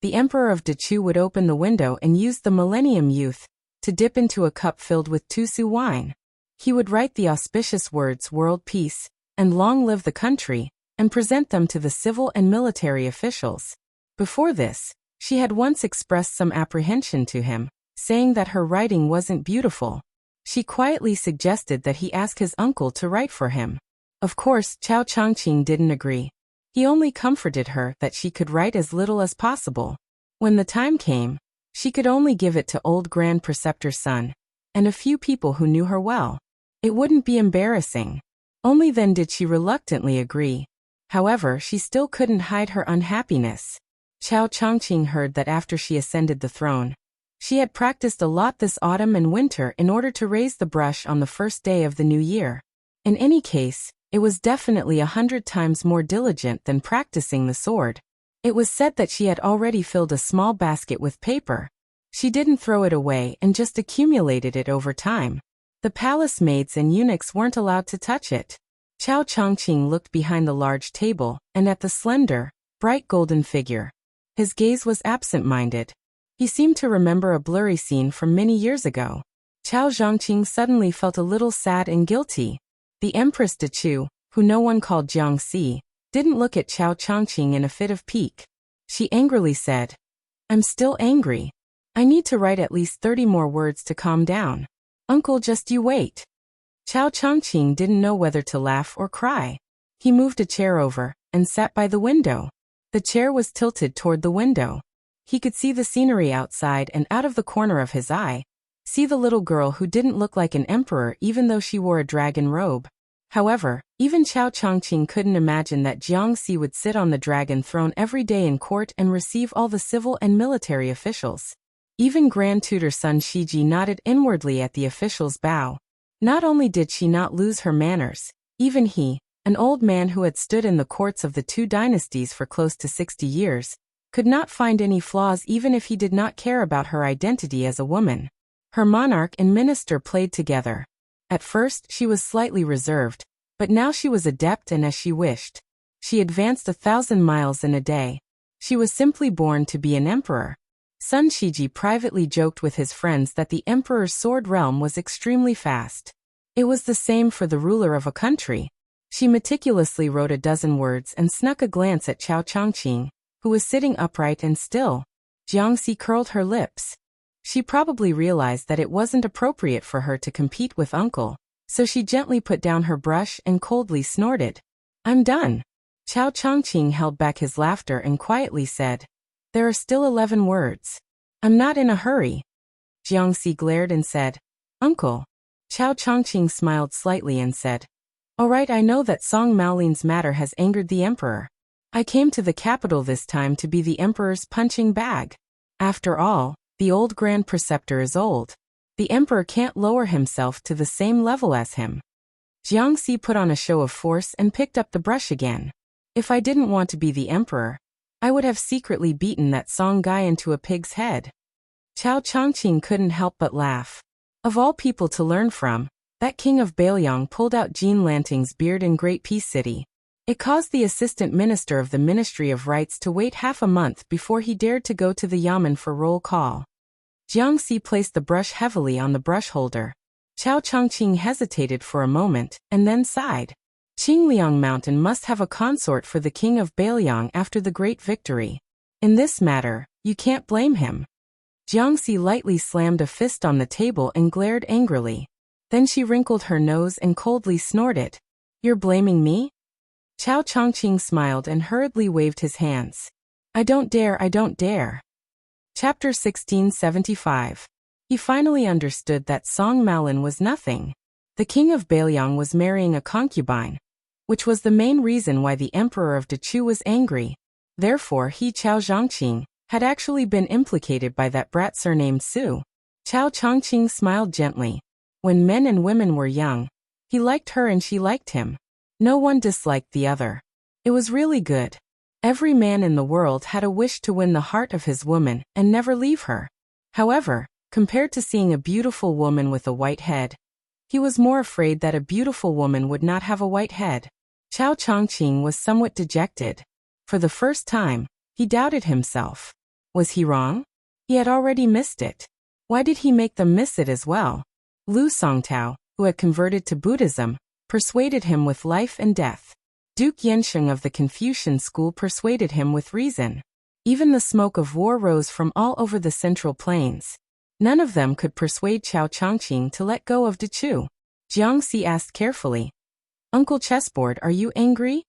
the Emperor of Dechu would open the window and use the Millennium Youth to dip into a cup filled with Tusu wine. He would write the auspicious words World Peace and Long Live the Country and present them to the civil and military officials. Before this, she had once expressed some apprehension to him, saying that her writing wasn't beautiful. She quietly suggested that he ask his uncle to write for him. Of course, Chao Chongqing didn't agree. He only comforted her that she could write as little as possible. When the time came, she could only give it to old Grand Preceptor's son and a few people who knew her well. It wouldn't be embarrassing. Only then did she reluctantly agree. However, she still couldn't hide her unhappiness. Chao Chongqing heard that after she ascended the throne, she had practiced a lot this autumn and winter in order to raise the brush on the first day of the new year. In any case, it was definitely 100 times more diligent than practicing the sword. It was said that she had already filled a small basket with paper. She didn't throw it away and just accumulated it over time. The palace maids and eunuchs weren't allowed to touch it. Chao Chongqing looked behind the large table and at the slender, bright golden figure. His gaze was absent-minded. He seemed to remember a blurry scene from many years ago. Chao Zhongqing suddenly felt a little sad and guilty. The Empress Dechu, who no one called Jiangxi, didn't look at Chao Chongqing in a fit of pique. She angrily said, "I'm still angry. I need to write at least 30 more words to calm down. Uncle, just you wait." Chao Chongqing didn't know whether to laugh or cry. He moved a chair over and sat by the window. The chair was tilted toward the window. He could see the scenery outside and out of the corner of his eye, see the little girl who didn't look like an emperor even though she wore a dragon robe. However, even Chao Chongqing couldn't imagine that Jiangxi would sit on the dragon throne every day in court and receive all the civil and military officials. Even Grand Tutor Sun Shiji nodded inwardly at the official's bow. Not only did she not lose her manners, even he, an old man who had stood in the courts of the two dynasties for close to 60 years, could not find any flaws even if he did not care about her identity as a woman. Her monarch and minister played together. At first, she was slightly reserved, but now she was adept and as she wished. She advanced 1,000 miles in a day. She was simply born to be an emperor. Sun Shiji privately joked with his friends that the emperor's sword realm was extremely fast. It was the same for the ruler of a country. She meticulously wrote a dozen words and snuck a glance at Chao Chongqing, who was sitting upright and still. Jiangxi curled her lips. She probably realized that it wasn't appropriate for her to compete with uncle, so she gently put down her brush and coldly snorted. "I'm done." Chao Chongqing held back his laughter and quietly said, "There are still 11 words. I'm not in a hurry." Jiangxi glared and said, "Uncle." Chao Chongqing smiled slightly and said, "All right, I know that Song Maolin's matter has angered the emperor. I came to the capital this time to be the emperor's punching bag. After all, the old Grand Preceptor is old. The emperor can't lower himself to the same level as him." Jiangxi put on a show of force and picked up the brush again. "If I didn't want to be the emperor, I would have secretly beaten that Song guy into a pig's head." Chao Chongqing couldn't help but laugh. Of all people to learn from, that king of Bailiang pulled out Jean Lanting's beard in Great Peace City. It caused the assistant minister of the Ministry of Rights to wait half a month before he dared to go to the yamen for roll call. Jiangxi placed the brush heavily on the brush holder. Chao Chongqing hesitated for a moment and then sighed. Qingliang Mountain must have a consort for the king of Bailiang after the great victory. In this matter, you can't blame him. Jiangxi lightly slammed a fist on the table and glared angrily. Then she wrinkled her nose and coldly snorted. "You're blaming me?" Chao Chongqing smiled and hurriedly waved his hands. I don't dare." Chapter 1675. He finally understood that Song Malin was nothing. The king of Bailiang was marrying a concubine, which was the main reason why the emperor of Dechu was angry. Therefore he, Chao Zhongqing, had actually been implicated by that brat surnamed Su. Chao Chongqing smiled gently. When men and women were young, he liked her and she liked him. No one disliked the other. It was really good. Every man in the world had a wish to win the heart of his woman and never leave her. However, compared to seeing a beautiful woman with a white head, he was more afraid that a beautiful woman would not have a white head. Chao Chongqing was somewhat dejected. For the first time, he doubted himself. Was he wrong? He had already missed it. Why did he make them miss it as well? Lu Songtao, who had converted to Buddhism, persuaded him with life and death. Duke Yensheng of the Confucian school persuaded him with reason. Even the smoke of war rose from all over the Central Plains. None of them could persuade Chao Chongqing to let go of Dechu. Jiangxi asked carefully, "Uncle Chessboard, are you angry?"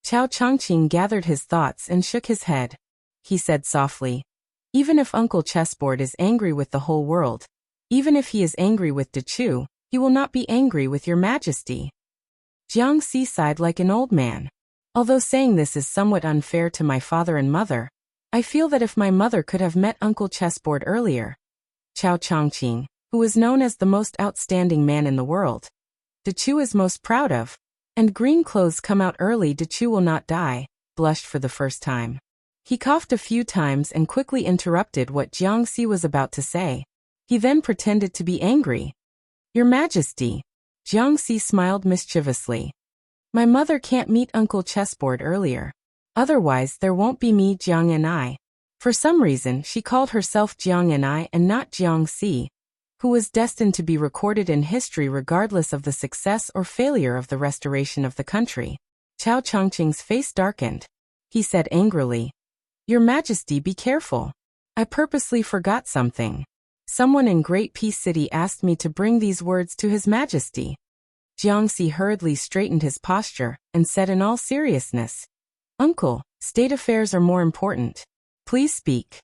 Chao Chongqing gathered his thoughts and shook his head. He said softly, "Even if Uncle Chessboard is angry with the whole world, even if he is angry with Dechu, he will not be angry with your majesty." Jiangxi sighed like an old man. "Although saying this is somewhat unfair to my father and mother, I feel that if my mother could have met Uncle Chessboard earlier." Chao Chongqing, who was known as the most outstanding man in the world, Dechu is most proud of, and green clothes come out early, Dechu will not die, blushed for the first time. He coughed a few times and quickly interrupted what Jiangxi was about to say. He then pretended to be angry. "Your Majesty." Jiangxi smiled mischievously. "My mother can't meet Uncle Chessboard earlier. Otherwise there won't be me, Jiang and I." For some reason she called herself Jiang and I and not Jiangxi, who was destined to be recorded in history regardless of the success or failure of the restoration of the country. Chao Chongqing's face darkened. He said angrily, "Your Majesty, be careful. I purposely forgot something. Someone in Great Peace City asked me to bring these words to His Majesty." Jiangxi hurriedly straightened his posture and said in all seriousness, "Uncle, state affairs are more important. Please speak."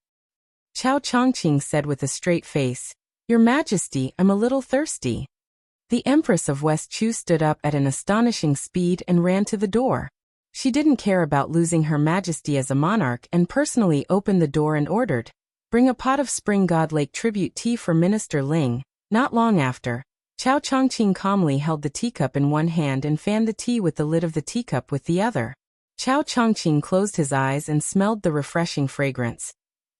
Chao Chongqing said with a straight face, "Your Majesty, I'm a little thirsty." The Empress of West Chu stood up at an astonishing speed and ran to the door. She didn't care about losing her majesty as a monarch and personally opened the door and ordered, "Bring a pot of Spring God Lake tribute tea for Minister Ling." Not long after, Chao Chongqing calmly held the teacup in one hand and fanned the tea with the lid of the teacup with the other. Chao Chongqing closed his eyes and smelled the refreshing fragrance,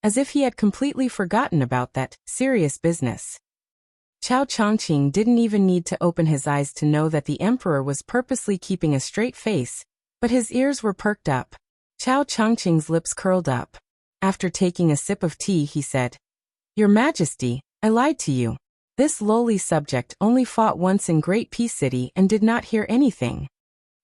as if he had completely forgotten about that serious business. Chao Chongqing didn't even need to open his eyes to know that the emperor was purposely keeping a straight face, but his ears were perked up. Chao Chongqing's lips curled up. After taking a sip of tea, he said, "Your Majesty, I lied to you. This lowly subject only fought once in Great Peace City and did not hear anything."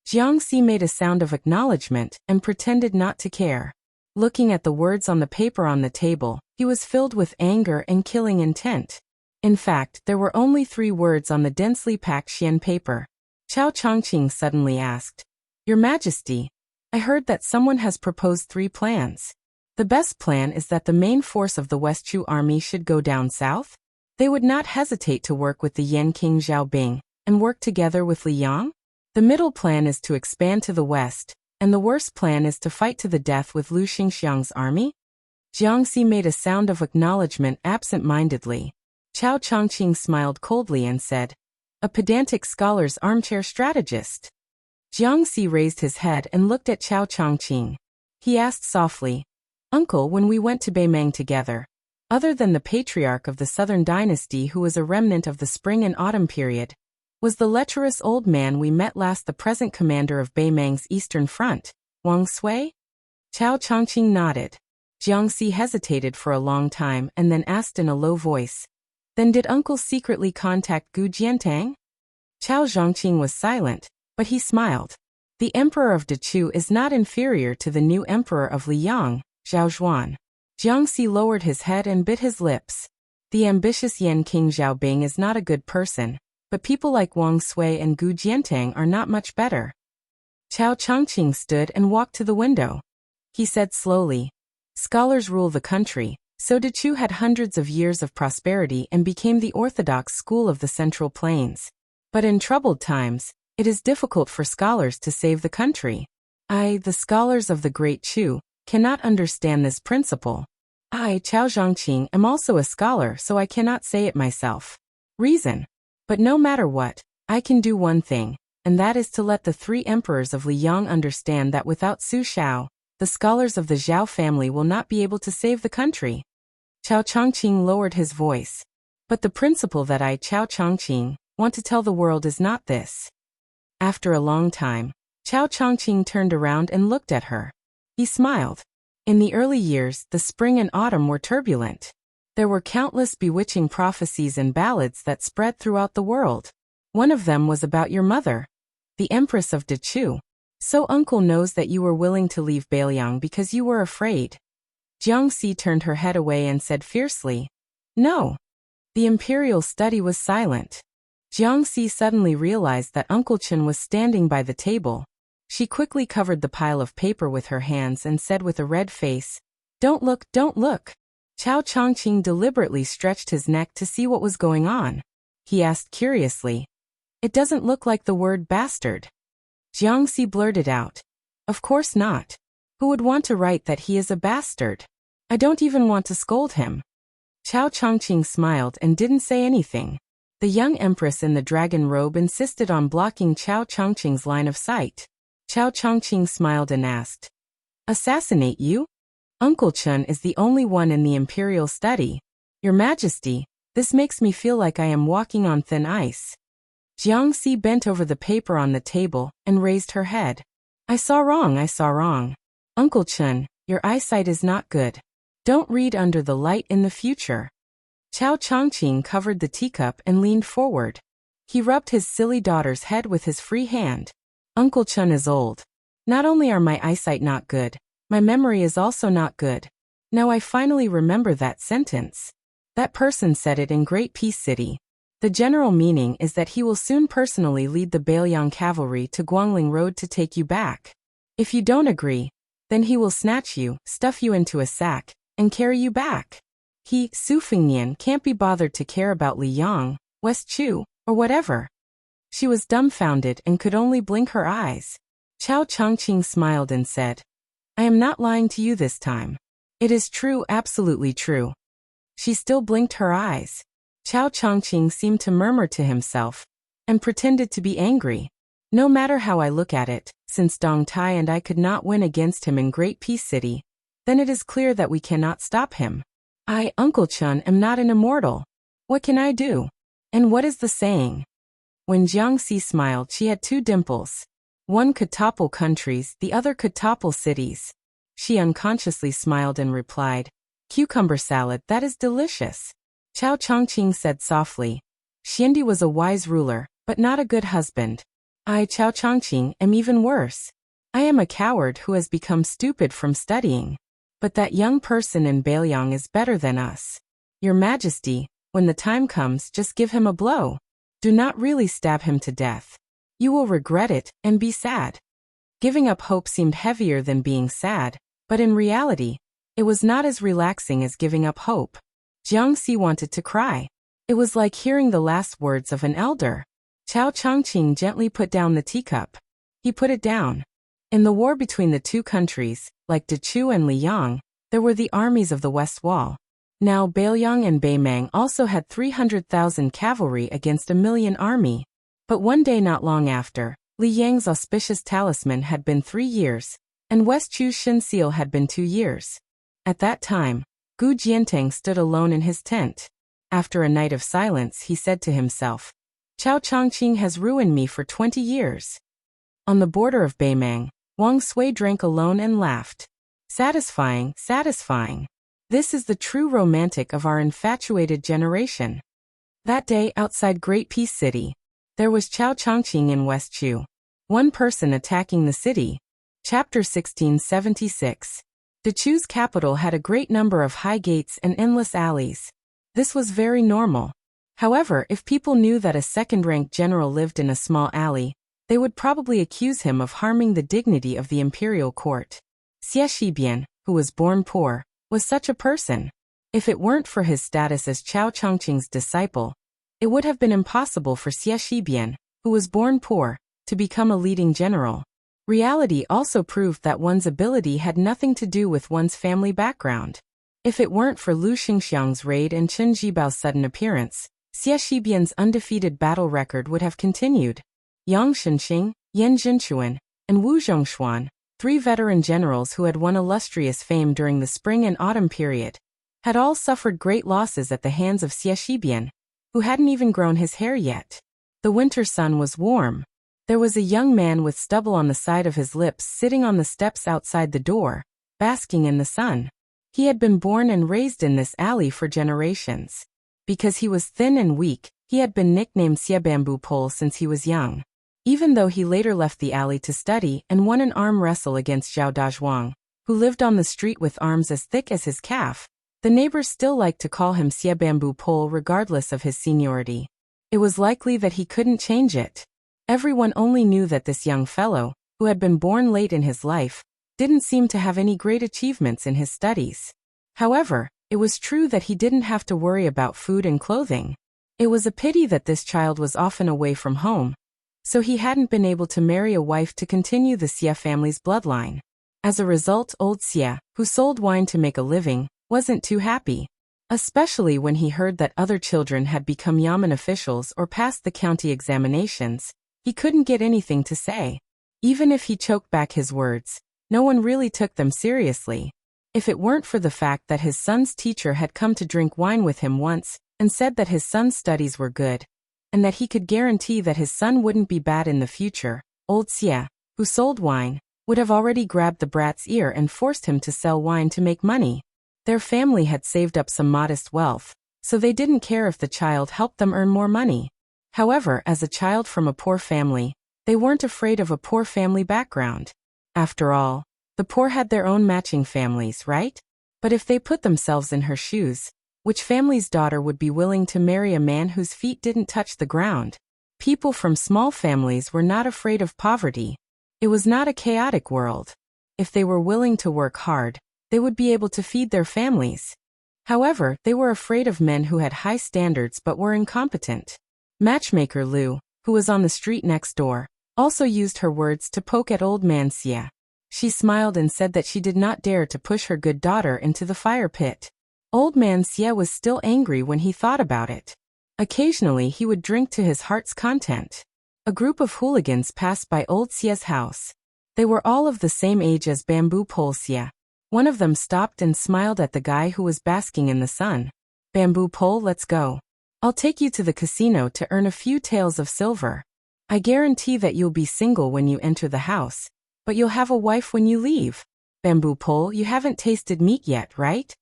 Jiangxi made a sound of acknowledgement and pretended not to care. Looking at the words on the paper on the table, he was filled with anger and killing intent. In fact, there were only 3 words on the densely packed Xian paper. Chao Chongqing suddenly asked, "Your Majesty, I heard that someone has proposed 3 plans. The best plan is that the main force of the West Chu army should go down south. They would not hesitate to work with the Yan King Xiaobing and work together with Liang. The middle plan is to expand to the west, and the worst plan is to fight to the death with Lu Xingxiang's army." Jiangxi made a sound of acknowledgement absent-mindedly. Chao Chongqing smiled coldly and said, "A pedantic scholar's armchair strategist." Jiangxi raised his head and looked at Chao Chongqing. He asked softly, "Uncle, when we went to Beimang together, other than the patriarch of the Southern Dynasty who was a remnant of the spring and autumn period, was the lecherous old man we met last the present commander of Beimang's eastern front, Wang Sui?" Chao Chongqing nodded. Jiangxi hesitated for a long time and then asked in a low voice, "Then did Uncle secretly contact Gu Jiantang?" Chao Zhongqing was silent, but he smiled. The emperor of Dechu is not inferior to the new emperor of Liang, Zhao Zhuan. Jiangxi lowered his head and bit his lips. The ambitious Yan King Xiaobing is not a good person, but people like Wang Sui and Gu Jiantang are not much better. Chao Chongqing stood and walked to the window. He said slowly, "Scholars rule the country, so Dechu had hundreds of years of prosperity and became the orthodox school of the Central Plains. But in troubled times, it is difficult for scholars to save the country. I, the scholars of the Great Chu, cannot understand this principle. I, Chao Zhongqing, am also a scholar, so I cannot say it myself. Reason. But no matter what, I can do one thing, and that is to let the 3 emperors of Liang understand that without Su Shao, the scholars of the Zhao family will not be able to save the country. Chao Chongqing lowered his voice. But the principle that I, Chao Chongqing, want to tell the world is not this. After a long time, Chao Chongqing turned around and looked at her. He smiled. In the early years, the spring and autumn were turbulent. There were countless bewitching prophecies and ballads that spread throughout the world. One of them was about your mother, the Empress of Dechu. So uncle knows that you were willing to leave Bailiang because you were afraid. Jiangxi turned her head away and said fiercely, "No." The imperial study was silent. Jiangxi suddenly realized that Uncle Chen was standing by the table. She quickly covered the pile of paper with her hands and said with a red face, "Don't look, don't look." Chao Chongqing deliberately stretched his neck to see what was going on. He asked curiously, "It doesn't look like the word bastard." Jiangxi blurted out, "Of course not. Who would want to write that he is a bastard? I don't even want to scold him." Chao Chongqing smiled and didn't say anything. The young empress in the dragon robe insisted on blocking Chao Chongqing's line of sight. Chao Chongqing smiled and asked, "Assassinate you? Uncle Chen is the only one in the imperial study. Your Majesty, this makes me feel like I am walking on thin ice." Jiangxi bent over the paper on the table and raised her head. I saw wrong. Uncle Chen, your eyesight is not good. Don't read under the light in the future." Chao Chongqing covered the teacup and leaned forward. He rubbed his silly daughter's head with his free hand. "Uncle Chen is old. Not only are my eyesight not good, my memory is also not good. Now I finally remember that sentence. That person said it in Great Peace City. The general meaning is that he will soon personally lead the Bailiang cavalry to Guangling Road to take you back. If you don't agree, then he will snatch you, stuff you into a sack, and carry you back. He, Su Fengnian, can't be bothered to care about Li Yang, West Chu, or whatever." She was dumbfounded and could only blink her eyes. Chao Chongqing smiled and said, "I am not lying to you this time. It is true, absolutely true." She still blinked her eyes. Chao Chongqing seemed to murmur to himself and pretended to be angry. "No matter how I look at it, since Dong Tai and I could not win against him in Great Peace City, then it is clear that we cannot stop him. I, Uncle Chen, am not an immortal. What can I do? And what is the saying?" When Jiangxi smiled, she had two dimples. One could topple countries, the other could topple cities. She unconsciously smiled and replied, "Cucumber salad, that is delicious." Chao Chongqing said softly, "Xiandi was a wise ruler, but not a good husband. I, Chao Chongqing, am even worse. I am a coward who has become stupid from studying. But that young person in Bailiang is better than us. Your Majesty, when the time comes, just give him a blow. Do not really stab him to death. You will regret it and be sad." Giving up hope seemed heavier than being sad, but in reality, it was not as relaxing as giving up hope. Jiangxi wanted to cry. It was like hearing the last words of an elder. Chao Chongqing gently put down the teacup. He put it down. In the war between the two countries, like Dechu and Liang, there were the armies of the West Wall. Now Bailiang and Beimang also had 300,000 cavalry against a million army. But one day not long after, Li Yang's auspicious talisman had been 3 years, and West Chu's Shin seal had been 2 years. At that time, Gu Jianteng stood alone in his tent. After a night of silence, he said to himself, "Chao Chongqing has ruined me for 20 years. On the border of Beimang, Wang Sui drank alone and laughed. Satisfying, satisfying. This is the true romantic of our infatuated generation." That day outside Great Peace City, there was Chao Chongqing in West Chu. One person attacking the city. Chapter 1676. Dechu's capital had a great number of high gates and endless alleys. This was very normal. However, if people knew that a second-ranked general lived in a small alley, they would probably accuse him of harming the dignity of the imperial court. Xie Shibian, who was born poor, was such a person. If it weren't for his status as Chao Chongqing's disciple, it would have been impossible for Xie Shibian, who was born poor, to become a leading general. Reality also proved that one's ability had nothing to do with one's family background. If it weren't for Lu Xingxiang's raid and Chen Jibao's sudden appearance, Xie Shibian's undefeated battle record would have continued. Yang Shenxing, Yan Zhenchuan, and Wu Zhongshuan, 3 veteran generals who had won illustrious fame during the spring and autumn period, had all suffered great losses at the hands of Xie Shibian, who hadn't even grown his hair yet. The winter sun was warm. There was a young man with stubble on the side of his lips sitting on the steps outside the door, basking in the sun. He had been born and raised in this alley for generations. Because he was thin and weak, he had been nicknamed Xie Bamboo Pole since he was young. Even though he later left the alley to study and won an arm wrestle against Zhao Dazhuang, who lived on the street with arms as thick as his calf, the neighbors still liked to call him Xie Bamboo Pole regardless of his seniority. It was likely that he couldn't change it. Everyone only knew that this young fellow, who had been born late in his life, didn't seem to have any great achievements in his studies. However, it was true that he didn't have to worry about food and clothing. It was a pity that this child was often away from home, so he hadn't been able to marry a wife to continue the Xie family's bloodline. As a result, old Xie, who sold wine to make a living, wasn't too happy. Especially when he heard that other children had become yamen officials or passed the county examinations, he couldn't get anything to say. Even if he choked back his words, no one really took them seriously. If it weren't for the fact that his son's teacher had come to drink wine with him once and said that his son's studies were good, and that he could guarantee that his son wouldn't be bad in the future, old Xie, who sold wine, would have already grabbed the brat's ear and forced him to sell wine to make money. Their family had saved up some modest wealth, so they didn't care if the child helped them earn more money. However, as a child from a poor family, they weren't afraid of a poor family background. After all, the poor had their own matching families, right? But if they put themselves in her shoes, which family's daughter would be willing to marry a man whose feet didn't touch the ground? People from small families were not afraid of poverty. It was not a chaotic world. If they were willing to work hard, they would be able to feed their families. However, they were afraid of men who had high standards but were incompetent. Matchmaker Lu, who was on the street next door, also used her words to poke at old man Xie. She smiled and said that she did not dare to push her good daughter into the fire pit. Old man Xie was still angry when he thought about it. Occasionally he would drink to his heart's content. A group of hooligans passed by old Xie's house. They were all of the same age as Bamboo Pole Xie. One of them stopped and smiled at the guy who was basking in the sun. Bamboo Pole, let's go. I'll take you to the casino to earn a few taels of silver. I guarantee that you'll be single when you enter the house, but you'll have a wife when you leave. Bamboo Pole, you haven't tasted meat yet, right?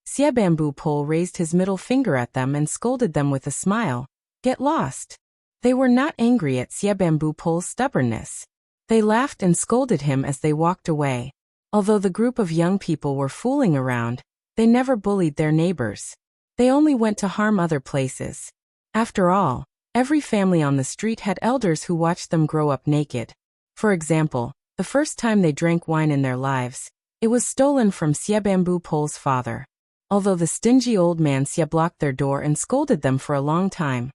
Xie Bamboo Pole raised his middle finger at them and scolded them with a smile. Get lost. They were not angry at Xie Bamboo Pole's stubbornness. They laughed and scolded him as they walked away. Although the group of young people were fooling around, they never bullied their neighbors. They only went to harm other places. After all, every family on the street had elders who watched them grow up naked. For example, the first time they drank wine in their lives, it was stolen from Xie Bamboo Pole's father. Although the stingy old man Xie blocked their door and scolded them for a long time,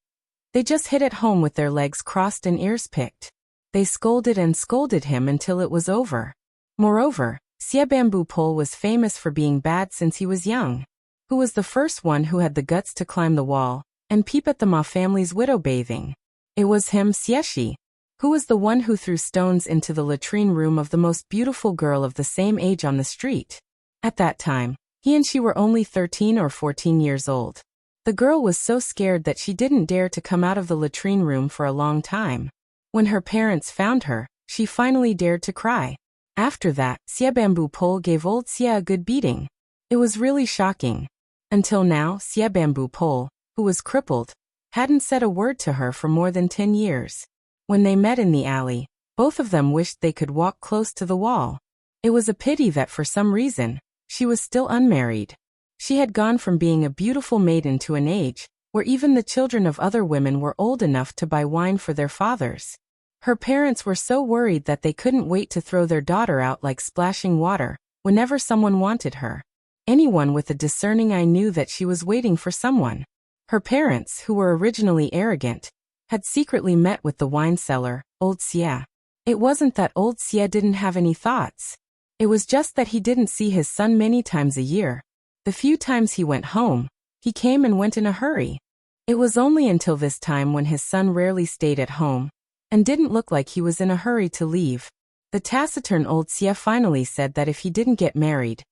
they just hid at home with their legs crossed and ears picked. They scolded and scolded him until it was over. Moreover, Xie Bamboo Pole was famous for being bad since he was young. Who was the first one who had the guts to climb the wall and peep at the Ma family's widow bathing? It was him, Xieshi, who was the one who threw stones into the latrine room of the most beautiful girl of the same age on the street. At that time, he and she were only 13 or 14 years old. The girl was so scared that she didn't dare to come out of the latrine room for a long time. When her parents found her, she finally dared to cry. After that, Xie Bamboo Pole gave old Xie a good beating. It was really shocking. Until now, Xie Bamboo Pole, who was crippled, hadn't said a word to her for more than 10 years. When they met in the alley, both of them wished they could walk close to the wall. It was a pity that for some reason, she was still unmarried. She had gone from being a beautiful maiden to an age where even the children of other women were old enough to buy wine for their fathers. Her parents were so worried that they couldn't wait to throw their daughter out like splashing water whenever someone wanted her. Anyone with a discerning eye knew that she was waiting for someone. Her parents, who were originally arrogant, had secretly met with the wine seller, old Xie. It wasn't that old Xie didn't have any thoughts. It was just that he didn't see his son many times a year. The few times he went home, he came and went in a hurry. It was only until this time when his son rarely stayed at home and didn't look like he was in a hurry to leave, The taciturn old Xie finally said that if he didn't get married,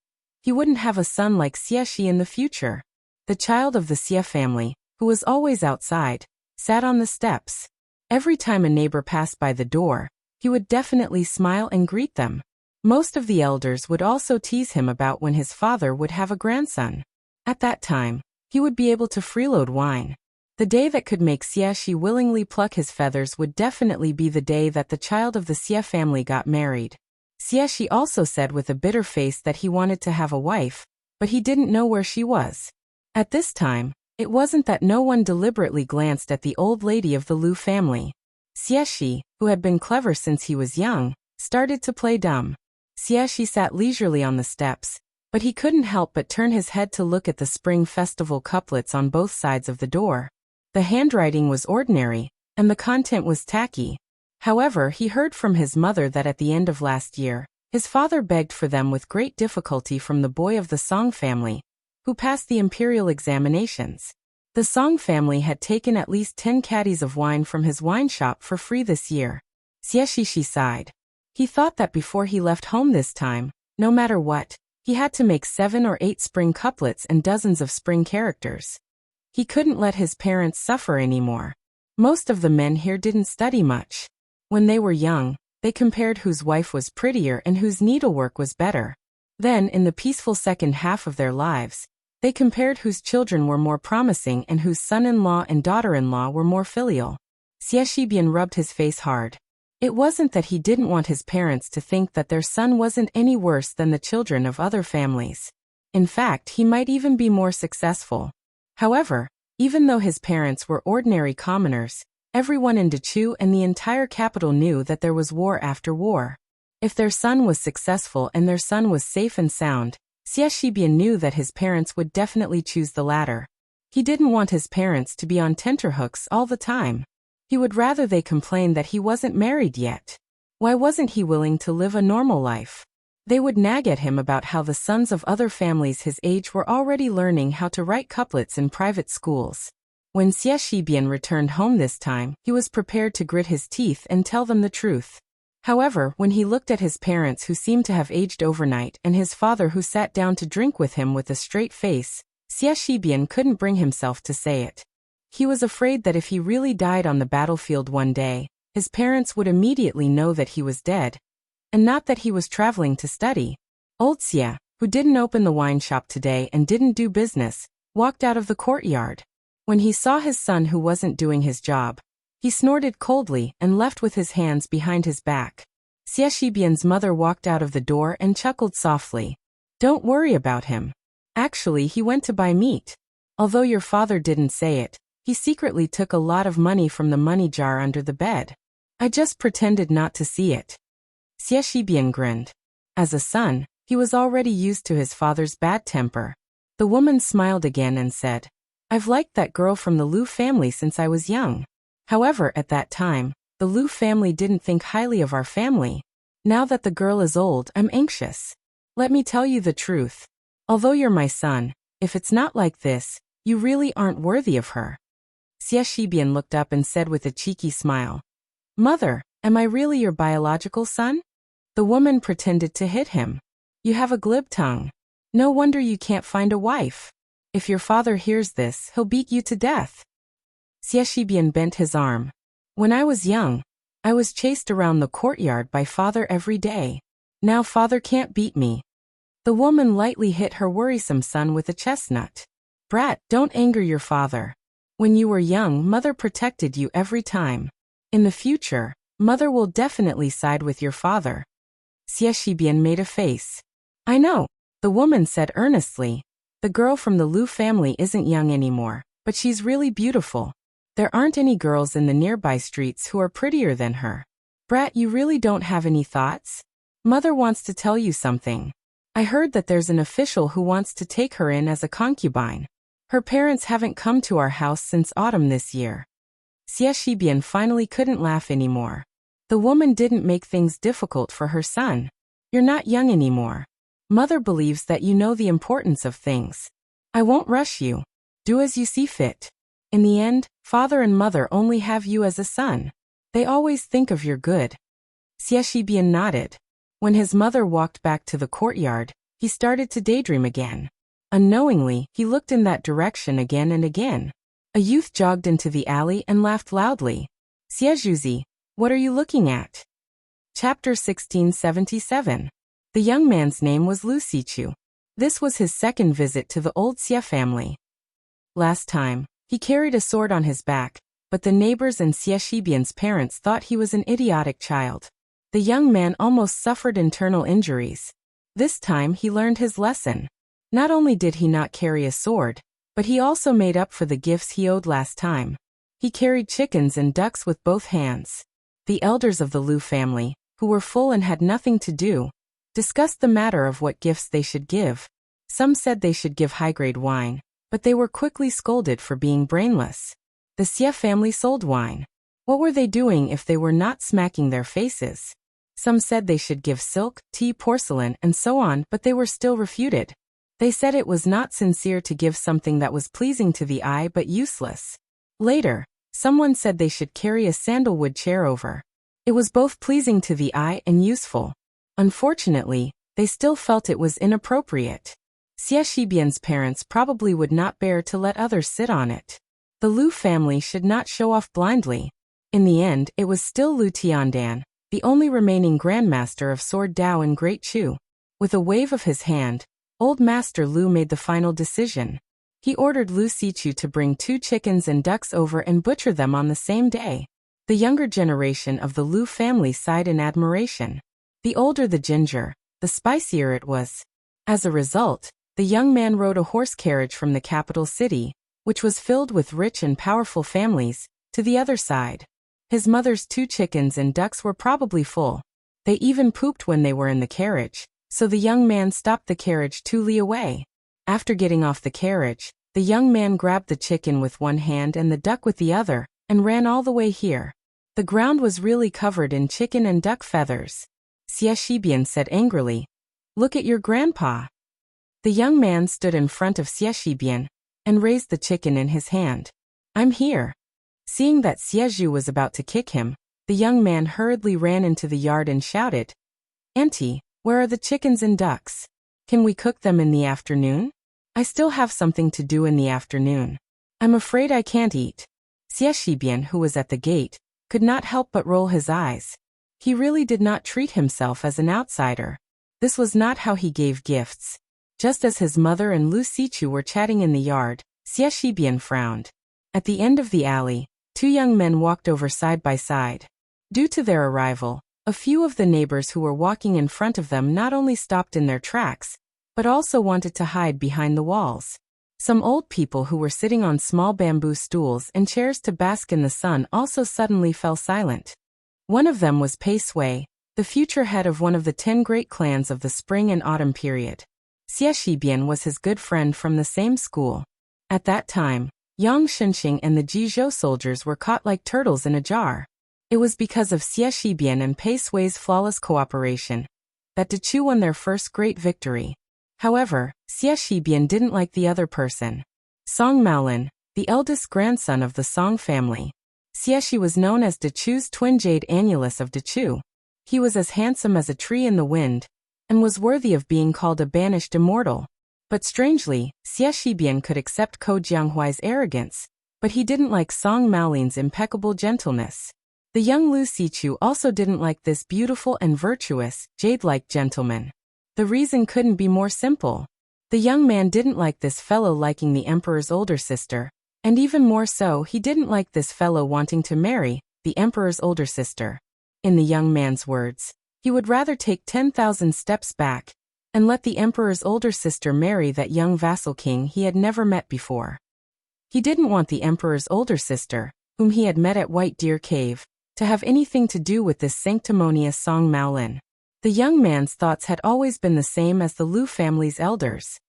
he wouldn't have a son like Xie in the future. The child of the Xie family, who was always outside, sat on the steps. Every time a neighbor passed by the door, he would definitely smile and greet them. Most of the elders would also tease him about when his father would have a grandson. At that time, he would be able to freeload wine. The day that could make Xie willingly pluck his feathers would definitely be the day that the child of the Xie family got married. Xie also said with a bitter face that he wanted to have a wife, but he didn't know where she was. At this time, it wasn't that no one deliberately glanced at the old lady of the Lu family. Xie, who had been clever since he was young, started to play dumb. Xie sat leisurely on the steps, but he couldn't help but turn his head to look at the Spring Festival couplets on both sides of the door. The handwriting was ordinary, and the content was tacky. However, he heard from his mother that at the end of last year, his father begged for them with great difficulty from the boy of the Song family, who passed the imperial examinations. The Song family had taken at least 10 caddies of wine from his wine shop for free this year. Xie sighed. He thought that before he left home this time, no matter what, he had to make 7 or 8 spring couplets and dozens of spring characters. He couldn't let his parents suffer anymore. Most of the men here didn't study much. When they were young, they compared whose wife was prettier and whose needlework was better. Then, in the peaceful second half of their lives, they compared whose children were more promising and whose son-in-law and daughter-in-law were more filial. Xie rubbed his face hard. It wasn't that he didn't want his parents to think that their son wasn't any worse than the children of other families. In fact, he might even be more successful. However, even though his parents were ordinary commoners, everyone in Dechu and the entire capital knew that there was war after war. If their son was successful and their son was safe and sound, Xie knew that his parents would definitely choose the latter. He didn't want his parents to be on tenterhooks all the time. He would rather they complain that he wasn't married yet. Why wasn't he willing to live a normal life? They would nag at him about how the sons of other families his age were already learning how to write couplets in private schools. When Xie returned home this time, he was prepared to grit his teeth and tell them the truth. However, when he looked at his parents who seemed to have aged overnight and his father who sat down to drink with him with a straight face, Xie couldn't bring himself to say it. He was afraid that if he really died on the battlefield one day, his parents would immediately know that he was dead, and not that he was traveling to study. Old Xie, who didn't open the wine shop today and didn't do business, walked out of the courtyard. When he saw his son who wasn't doing his job, he snorted coldly and left with his hands behind his back. Xie mother walked out of the door and chuckled softly. Don't worry about him. Actually, he went to buy meat. Although your father didn't say it, he secretly took a lot of money from the money jar under the bed. I just pretended not to see it. Xie grinned. As a son, he was already used to his father's bad temper. The woman smiled again and said, I've liked that girl from the Lu family since I was young. However, at that time, the Lu family didn't think highly of our family. Now that the girl is old, I'm anxious. Let me tell you the truth. Although you're my son, if it's not like this, you really aren't worthy of her. Xie looked up and said with a cheeky smile, Mother, am I really your biological son? The woman pretended to hit him. You have a glib tongue. No wonder you can't find a wife. If your father hears this, he'll beat you to death. Xie bent his arm. When I was young, I was chased around the courtyard by father every day. Now father can't beat me. The woman lightly hit her worrisome son with a chestnut. Brat, don't anger your father. When you were young, mother protected you every time. In the future, mother will definitely side with your father. Xie made a face. I know, the woman said earnestly. The girl from the Lu family isn't young anymore, but she's really beautiful. There aren't any girls in the nearby streets who are prettier than her. Brat, you really don't have any thoughts? Mother wants to tell you something. I heard that there's an official who wants to take her in as a concubine. Her parents haven't come to our house since autumn this year. Xie finally couldn't laugh anymore. The woman didn't make things difficult for her son. You're not young anymore. Mother believes that you know the importance of things. I won't rush you. Do as you see fit. In the end, father and mother only have you as a son. They always think of your good. Xiaxibian nodded. When his mother walked back to the courtyard, he started to daydream again. Unknowingly, he looked in that direction again and again. A youth jogged into the alley and laughed loudly. Xiejuzi, what are you looking at? Chapter 1677. The young man's name was Lu Xichu. This was his second visit to the old Xie family. Last time, he carried a sword on his back, but the neighbors and Xiaxibian's parents thought he was an idiotic child. The young man almost suffered internal injuries. This time he learned his lesson. Not only did he not carry a sword, but he also made up for the gifts he owed last time. He carried chickens and ducks with both hands. The elders of the Lu family, who were full and had nothing to do, discussed the matter of what gifts they should give. Some said they should give high-grade wine, but they were quickly scolded for being brainless. The Xie family sold wine. What were they doing if they were not smacking their faces? Some said they should give silk, tea, porcelain, and so on, but they were still refuted. They said it was not sincere to give something that was pleasing to the eye but useless. Later, someone said they should carry a sandalwood chair over. It was both pleasing to the eye and useful. Unfortunately, they still felt it was inappropriate. Xiaxibian's parents probably would not bear to let others sit on it. The Lu family should not show off blindly. In the end, it was still Lu Tiandan, the only remaining grandmaster of Sword Dao in Great Chu. With a wave of his hand, Old Master Lu made the final decision. He ordered Lu Xichu to bring 2 chickens and ducks over and butcher them on the same day. The younger generation of the Lu family sighed in admiration. The older the ginger, the spicier it was. As a result, the young man rode a horse carriage from the capital city, which was filled with rich and powerful families, to the other side. His mother's 2 chickens and ducks were probably full. They even pooped when they were in the carriage, so the young man stopped the carriage 2 li away. After getting off the carriage, the young man grabbed the chicken with one hand and the duck with the other, and ran all the way here. The ground was really covered in chicken and duck feathers. Xiaxibian said angrily, "Look at your grandpa." The young man stood in front of Xiaxibian and raised the chicken in his hand. "I'm here." Seeing that Xiezhu was about to kick him, the young man hurriedly ran into the yard and shouted, "Auntie, where are the chickens and ducks? Can we cook them in the afternoon? I still have something to do in the afternoon. I'm afraid I can't eat." Xiaxibian, who was at the gate, could not help but roll his eyes. He really did not treat himself as an outsider. This was not how he gave gifts. Just as his mother and Lu Xichu were chatting in the yard, Xiaxibian frowned. At the end of the alley, 2 young men walked over side by side. Due to their arrival, a few of the neighbors who were walking in front of them not only stopped in their tracks, but also wanted to hide behind the walls. Some old people who were sitting on small bamboo stools and chairs to bask in the sun also suddenly fell silent. One of them was Pei Sui, the future head of one of the 10 great clans of the spring and autumn period. Xiaxibian was his good friend from the same school. At that time, Yang Shenxing and the Jizhou soldiers were caught like turtles in a jar. It was because of Xiaxibian and Pei Sui's flawless cooperation that Dechu won their first great victory. However, Xiaxibian didn't like the other person. Song Maolin, the eldest grandson of the Song family. Xiexi was known as Dechu's twin jade annulus of Dechu. He was as handsome as a tree in the wind, and was worthy of being called a banished immortal. But strangely, Xiaxibian could accept Ko Jianghuai's arrogance, but he didn't like Song Maolin's impeccable gentleness. The young Lu Xichu also didn't like this beautiful and virtuous, jade-like gentleman. The reason couldn't be more simple. The young man didn't like this fellow liking the emperor's older sister, and even more so he didn't like this fellow wanting to marry the emperor's older sister. In the young man's words, he would rather take 10,000 steps back and let the emperor's older sister marry that young vassal king he had never met before. He didn't want the emperor's older sister, whom he had met at White Deer Cave, to have anything to do with this sanctimonious Song Maolin. The young man's thoughts had always been the same as the Lu family's elders.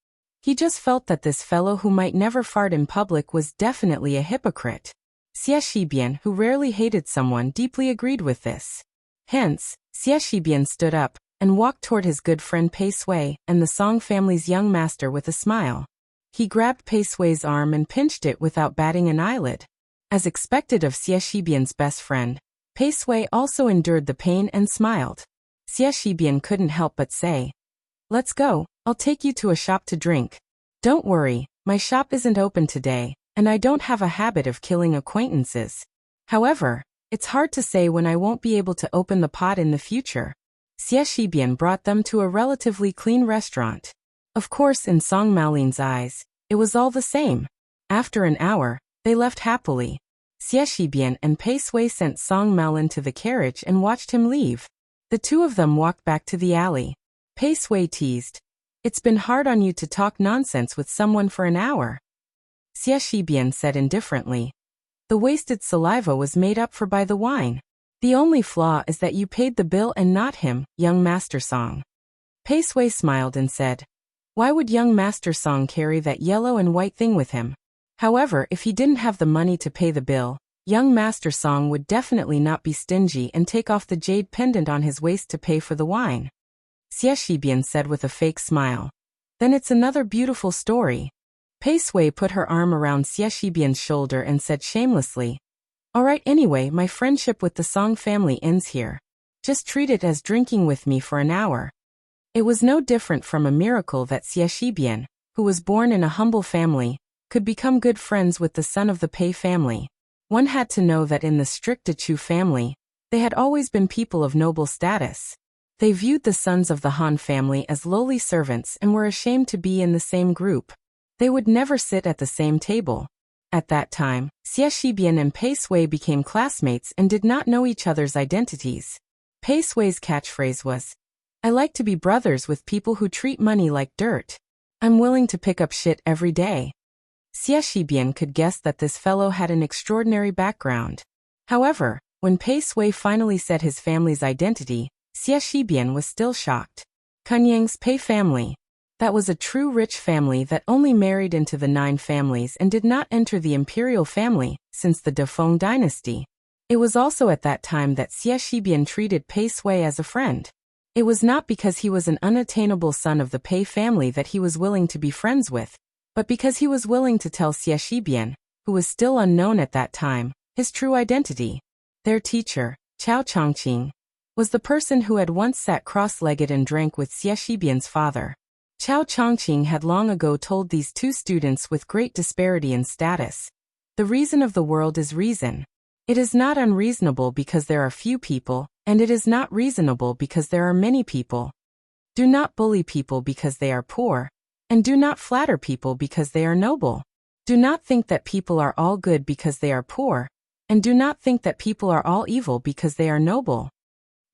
He just felt that this fellow who might never fart in public was definitely a hypocrite. Xiaxibian, who rarely hated someone, deeply agreed with this. Hence, Xiaxibian stood up and walked toward his good friend Pei Sui and the Song family's young master with a smile. He grabbed Pei Sui's arm and pinched it without batting an eyelid. As expected of Xiaxibian's best friend, Pei Sui also endured the pain and smiled. Xie Shibian couldn't help but say, "Let's go, I'll take you to a shop to drink." "Don't worry, my shop isn't open today, and I don't have a habit of killing acquaintances. However, it's hard to say when I won't be able to open the pot in the future." Xie Shibian brought them to a relatively clean restaurant. Of course, in Song Maolin's eyes, it was all the same. After an hour, they left happily. Xie Shibian and Pei Sui sent Song Maolin to the carriage and watched him leave. The two of them walked back to the alley. Pei Sui teased, "It's been hard on you to talk nonsense with someone for an hour." Xie Shibian said indifferently, "The wasted saliva was made up for by the wine. The only flaw is that you paid the bill and not him, young Master Song." Pei Sui smiled and said, "Why would young Master Song carry that yellow and white thing with him? However, if he didn't have the money to pay the bill, young Master Song would definitely not be stingy and take off the jade pendant on his waist to pay for the wine." Xie Shibian said with a fake smile, "Then it's another beautiful story." Pei Sui put her arm around Xie Shibian's shoulder and said shamelessly, "All right, anyway, my friendship with the Song family ends here. Just treat it as drinking with me for an hour." It was no different from a miracle that Xie Shibian, who was born in a humble family, could become good friends with the son of the Pei family. One had to know that in the strict Chu family, they had always been people of noble status. They viewed the sons of the Han family as lowly servants and were ashamed to be in the same group. They would never sit at the same table. At that time, Xie Shibian and Pei Sui became classmates and did not know each other's identities. Pei Sui's catchphrase was, "I like to be brothers with people who treat money like dirt. I'm willing to pick up shit every day." Xie Shibian could guess that this fellow had an extraordinary background. However, when Pei Sui finally said his family's identity, Xie Shibian was still shocked. Kunyang's Pei family. That was a true rich family that only married into the 9 families and did not enter the imperial family since the Defeng dynasty. It was also at that time that Xie Shibian treated Pei Sui as a friend. It was not because he was an unattainable son of the Pei family that he was willing to be friends with, but because he was willing to tell Xie Shibian, who was still unknown at that time, his true identity. Their teacher, Chao Chongqing, was the person who had once sat cross-legged and drank with Xie Shibian's father. Chao Chongqing had long ago told these two students with great disparity in status, "The reason of the world is reason. It is not unreasonable because there are few people, and it is not reasonable because there are many people. Do not bully people because they are poor, and do not flatter people because they are noble. Do not think that people are all good because they are poor, and do not think that people are all evil because they are noble.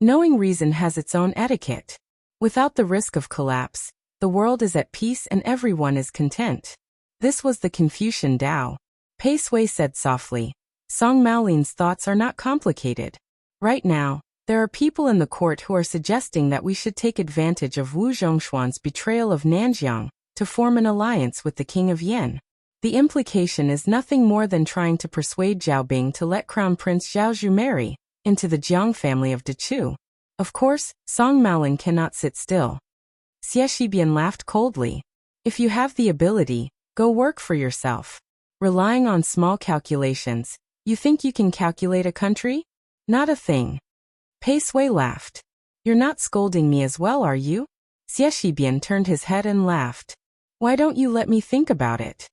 Knowing reason has its own etiquette. Without the risk of collapse, the world is at peace and everyone is content." This was the Confucian Tao. Pei Sui said softly, "Song Maolin's thoughts are not complicated. Right now, there are people in the court who are suggesting that we should take advantage of Wu Zhongshuan's betrayal of Nanjiang to form an alliance with the King of Yen. The implication is nothing more than trying to persuade Zhao Bing to let Crown Prince Zhao Zhu marry into the Jiang family of Dechu. Of course, Song Maolin cannot sit still." Xie Shibian laughed coldly. "If you have the ability, go work for yourself. Relying on small calculations, you think you can calculate a country? Not a thing." Pei Sui laughed. "You're not scolding me as well, are you?" Xie Shibian turned his head and laughed. "Why don't you let me think about it?"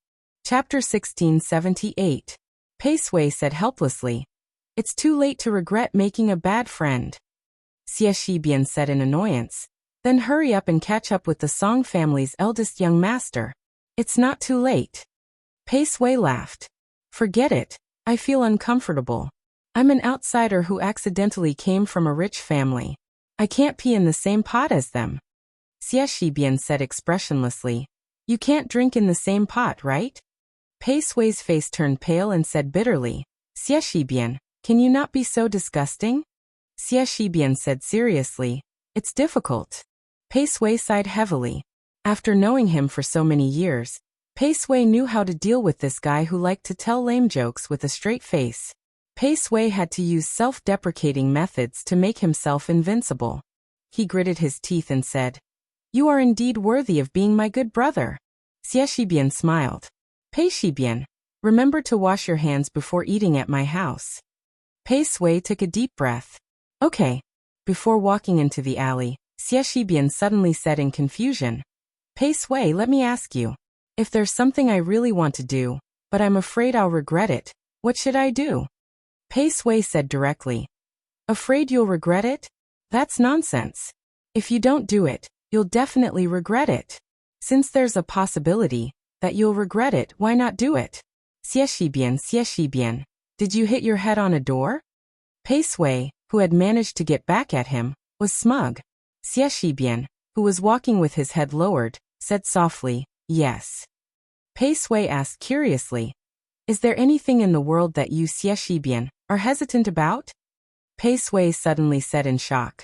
Chapter 1678. Pei Sui said helplessly, "It's too late to regret making a bad friend." Xie Shibian said in annoyance, "Then hurry up and catch up with the Song family's eldest young master. It's not too late." Pei Sui laughed. "Forget it, I feel uncomfortable. I'm an outsider who accidentally came from a rich family. I can't pee in the same pot as them." Xie Shibian said expressionlessly, "You can't drink in the same pot, right?" Pei Sui's face turned pale and said bitterly, "Xie Shibian, can you not be so disgusting?" Xie Shibian said seriously, "It's difficult." Pei Sui sighed heavily. After knowing him for so many years, Pei Sui knew how to deal with this guy who liked to tell lame jokes with a straight face. Pei Sui had to use self-deprecating methods to make himself invincible. He gritted his teeth and said, "You are indeed worthy of being my good brother." Xie Shibian smiled. "Pei Shibian, remember to wash your hands before eating at my house." Pei Sui took a deep breath. Okay. Before walking into the alley, Xie Shibian suddenly said in confusion. Pei Sui, let me ask you. If there's something I really want to do, but I'm afraid I'll regret it, what should I do? Pei Sui said directly. Afraid you'll regret it? That's nonsense. If you don't do it, you'll definitely regret it. Since there's a possibility that you'll regret it, why not do it? Xie Shibian, did you hit your head on a door? Pei Sui, who had managed to get back at him, was smug. Xie Shibian, who was walking with his head lowered, said softly, yes. Pei Sui asked curiously, is there anything in the world that you, Xie Shibian, are hesitant about? Pei Sui suddenly said in shock.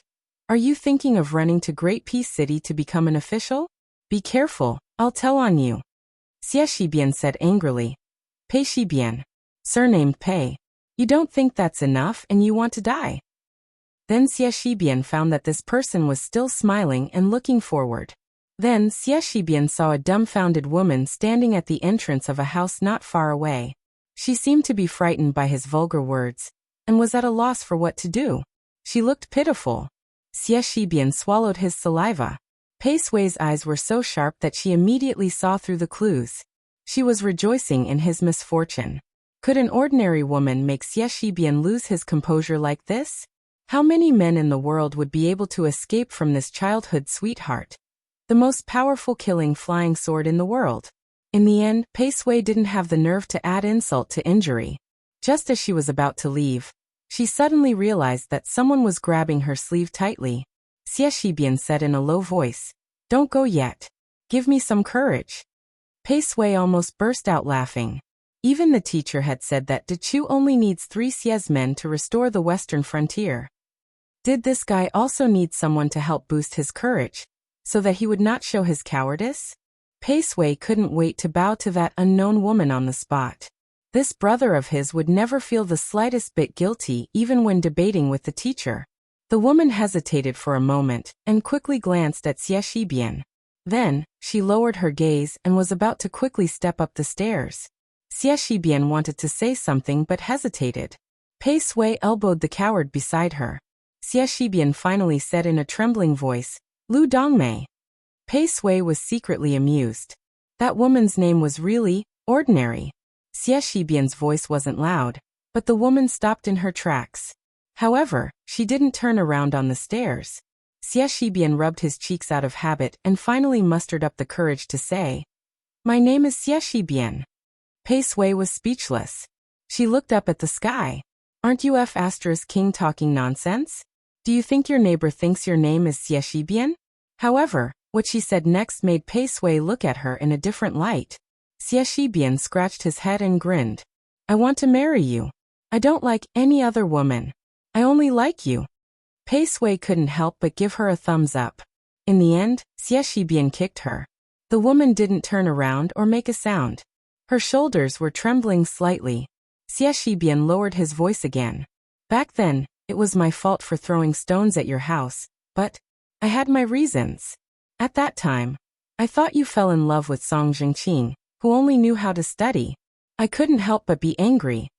Are you thinking of running to Great Peace City to become an official? Be careful, I'll tell on you. Xie Shibian said angrily. Pei Shibian, surnamed Pei, you don't think that's enough and you want to die? Then Xie Shibian found that this person was still smiling and looking forward. Then Xie Shibian saw a dumbfounded woman standing at the entrance of a house not far away. She seemed to be frightened by his vulgar words, and was at a loss for what to do. She looked pitiful. Xie Shibian swallowed his saliva. Pei Sui's eyes were so sharp that she immediately saw through the clues. She was rejoicing in his misfortune. Could an ordinary woman make Xie Shibian lose his composure like this? How many men in the world would be able to escape from this childhood sweetheart? The most powerful killing flying sword in the world. In the end, Pei Sui didn't have the nerve to add insult to injury. Just as she was about to leave, she suddenly realized that someone was grabbing her sleeve tightly. Xie Shibian said in a low voice, don't go yet. Give me some courage. Pei Sui almost burst out laughing. Even the teacher had said that Dechu only needs 3 Xie's men to restore the western frontier. Did this guy also need someone to help boost his courage, so that he would not show his cowardice? Pei Sui couldn't wait to bow to that unknown woman on the spot. This brother of his would never feel the slightest bit guilty even when debating with the teacher. The woman hesitated for a moment and quickly glanced at Xie Shibian. Then, she lowered her gaze and was about to quickly step up the stairs. Xie Shibian wanted to say something but hesitated. Pei Sui elbowed the coward beside her. Xie Shibian finally said in a trembling voice, Lu Dongmei. Pei Sui was secretly amused. That woman's name was really ordinary. Xie Shibian's voice wasn't loud, but the woman stopped in her tracks. However, she didn't turn around on the stairs. Xie Shibian rubbed his cheeks out of habit and finally mustered up the courage to say, my name is Xie Shibian. Pei Sui was speechless. She looked up at the sky. Aren't you King talking nonsense? Do you think your neighbor thinks your name is Xie Shibian? However, what she said next made Pei Sui look at her in a different light. Xie Shibian scratched his head and grinned. I want to marry you. I don't like any other woman. I only like you. Pei Sui couldn't help but give her a thumbs up. In the end, Xie Shibian kicked her. The woman didn't turn around or make a sound. Her shoulders were trembling slightly. Xie Shibian lowered his voice again. Back then, it was my fault for throwing stones at your house, but I had my reasons. At that time, I thought you fell in love with Song Jingqing, who only knew how to study. I couldn't help but be angry.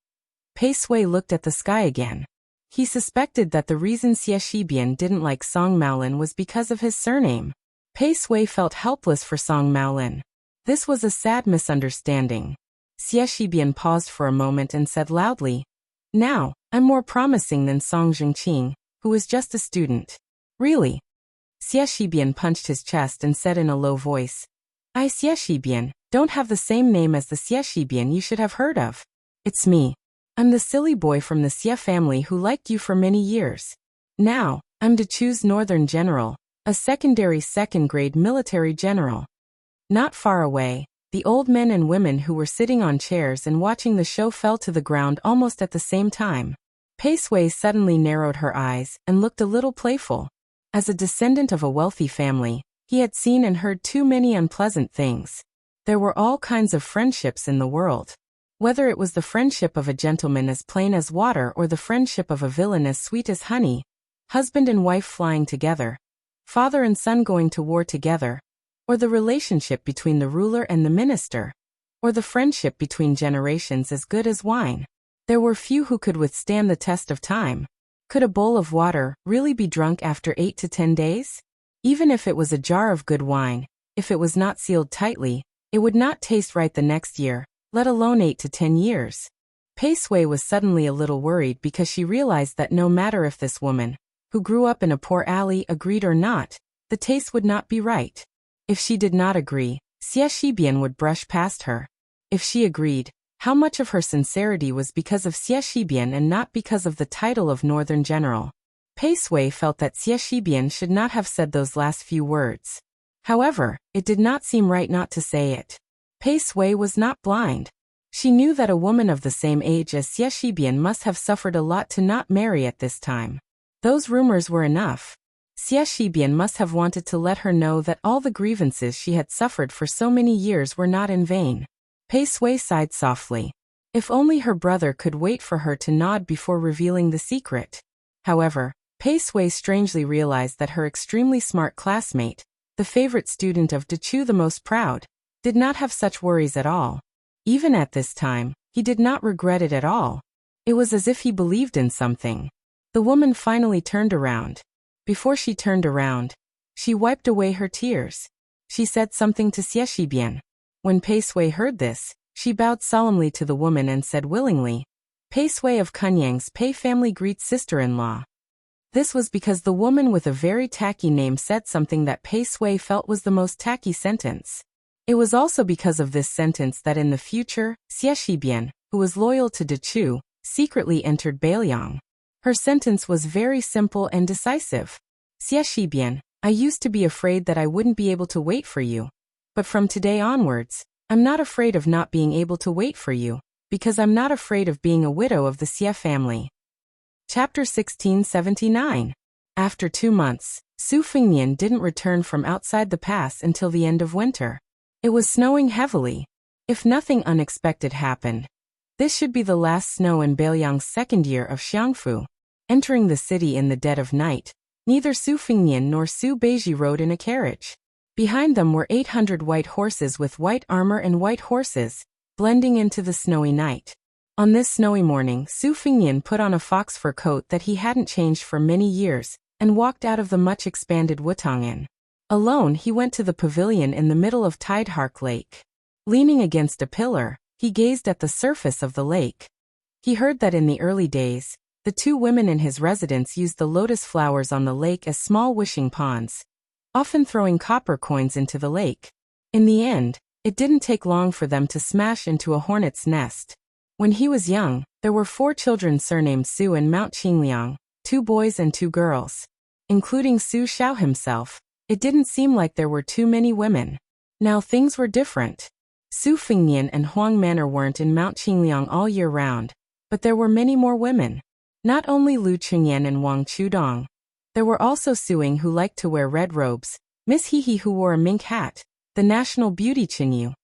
Pei Sui looked at the sky again. He suspected that the reason Xie Shibian didn't like Song Maolin was because of his surname. Pei Sui felt helpless for Song Maolin. This was a sad misunderstanding. Xie Shibian paused for a moment and said loudly, now, I'm more promising than Song Jingqing, who is just a student. Really? Xie Shibian punched his chest and said in a low voice, I, Xie Shibian, don't have the same name as the Xie Shibian you should have heard of. It's me. I'm the silly boy from the Xie family who liked you for many years. Now, I'm Dechu's northern general, a secondary second-grade military general. Not far away, the old men and women who were sitting on chairs and watching the show fell to the ground almost at the same time. Pei Sui suddenly narrowed her eyes and looked a little playful. As a descendant of a wealthy family, he had seen and heard too many unpleasant things. There were all kinds of friendships in the world. Whether it was the friendship of a gentleman as plain as water or the friendship of a villain as sweet as honey, husband and wife flying together, father and son going to war together, or the relationship between the ruler and the minister, or the friendship between generations as good as wine. There were few who could withstand the test of time. Could a bowl of water really be drunk after 8 to 10 days? Even if it was a jar of good wine, if it was not sealed tightly, it would not taste right the next year, let alone 8 to 10 years. Pei Sui was suddenly a little worried because she realized that no matter if this woman, who grew up in a poor alley, agreed or not, the taste would not be right. If she did not agree, Xie Shibian would brush past her. If she agreed, how much of her sincerity was because of Xie Shibian and not because of the title of Northern General? Pei Sui felt that Xie Shibian should not have said those last few words. However, it did not seem right not to say it. Pei Sui was not blind. She knew that a woman of the same age as Xie Shibian must have suffered a lot to not marry at this time. Those rumors were enough. Xie Shibian must have wanted to let her know that all the grievances she had suffered for so many years were not in vain. Pei Sui sighed softly. If only her brother could wait for her to nod before revealing the secret. However, Pei Sui strangely realized that her extremely smart classmate, the favorite student of Dechu, the most proud, did not have such worries at all. Even at this time, he did not regret it at all. It was as if he believed in something. The woman finally turned around. Before she turned around, she wiped away her tears. She said something to Xie Shibian. When Pei Sui heard this, she bowed solemnly to the woman and said willingly, "Pei Sui of Kunyang's Pei family greets sister-in-law." This was because the woman with a very tacky name said something that Pei Sui felt was the most tacky sentence. It was also because of this sentence that in the future, Xie Shibian, who was loyal to Dechu, secretly entered Bailiang. Her sentence was very simple and decisive. "Xie Shibian, I used to be afraid that I wouldn't be able to wait for you. But from today onwards, I'm not afraid of not being able to wait for you, because I'm not afraid of being a widow of the Xie family." Chapter 1679. After 2 months, Su Fengnian didn't return from outside the pass until the end of winter. It was snowing heavily. If nothing unexpected happened, this should be the last snow in Bailiang's second year of Xiangfu. Entering the city in the dead of night, neither Su Fengnian nor Su Beiji rode in a carriage. Behind them were 800 white horses with white armor and white horses, blending into the snowy night. On this snowy morning, Su Fengnian put on a fox fur coat that he hadn't changed for many years, and walked out of the much-expanded Wutong'an. Alone, he went to the pavilion in the middle of Tidehark Lake. Leaning against a pillar, he gazed at the surface of the lake. He heard that in the early days, the 2 women in his residence used the lotus flowers on the lake as small wishing ponds, often throwing copper coins into the lake. In the end, it didn't take long for them to smash into a hornet's nest. When he was young, there were 4 children surnamed Su in Mount Qingliang, 2 boys and 2 girls. Including Su Xiao himself, it didn't seem like there were too many women. Now things were different. Su Fengnian and Huang Manor weren't in Mount Qingliang all year round, but there were many more women. Not only Lu Chengyan and Wang Chudong. There were also Suing who liked to wear red robes, Miss Hehe who wore a mink hat, the national beauty Qinyu,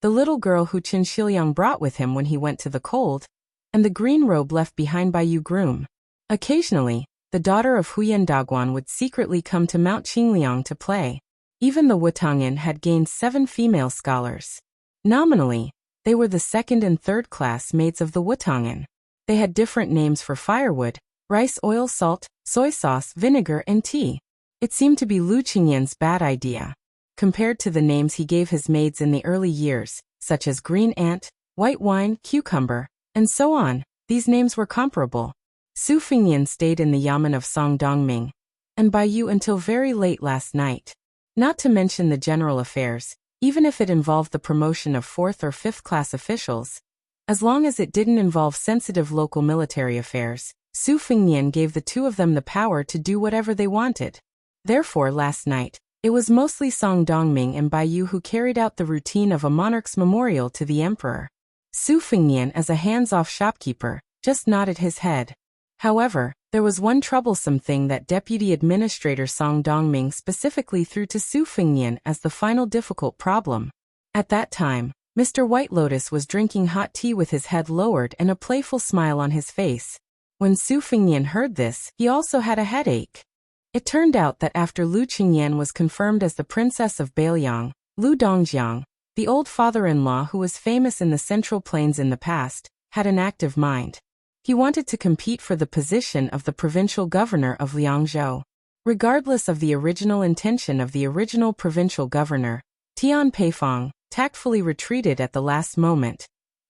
the little girl who Qin Shiliang brought with him when he went to the cold, and the green robe left behind by Yu Groom. Occasionally, the daughter of Huyan Daguan would secretly come to Mount Qingliang to play. Even the Wutong'an had gained 7 female scholars. Nominally, they were the 2nd and 3rd class maids of the Wutong'an. They had different names for firewood, rice oil, salt, soy sauce, vinegar, and tea. It seemed to be Lu Qingyan's bad idea. Compared to the names he gave his maids in the early years, such as green ant, white wine, cucumber, and so on, these names were comparable. Su Fengnian stayed in the yamen of Songdongming and Baiyu until very late last night. Not to mention the general affairs, even if it involved the promotion of 4th or 5th class officials. As long as it didn't involve sensitive local military affairs, Su Fengnian gave the 2 of them the power to do whatever they wanted. Therefore last night, it was mostly Song Dongming and Baiyu who carried out the routine of a monarch's memorial to the emperor. Su Fengnian, as a hands-off shopkeeper, just nodded his head. However, there was one troublesome thing that Deputy Administrator Song Dongming specifically threw to Su Fengnian as the final difficult problem. At that time, Mr. White Lotus was drinking hot tea with his head lowered and a playful smile on his face. When Su Fengnian heard this, he also had a headache. It turned out that after Lu Qingyan was confirmed as the Princess of Bailiang, Lu Dongjiang, the old father-in-law who was famous in the Central Plains in the past, had an active mind. He wanted to compete for the position of the provincial governor of Liangzhou. Regardless of the original intention of the original provincial governor, Tian Peifong tactfully retreated at the last moment,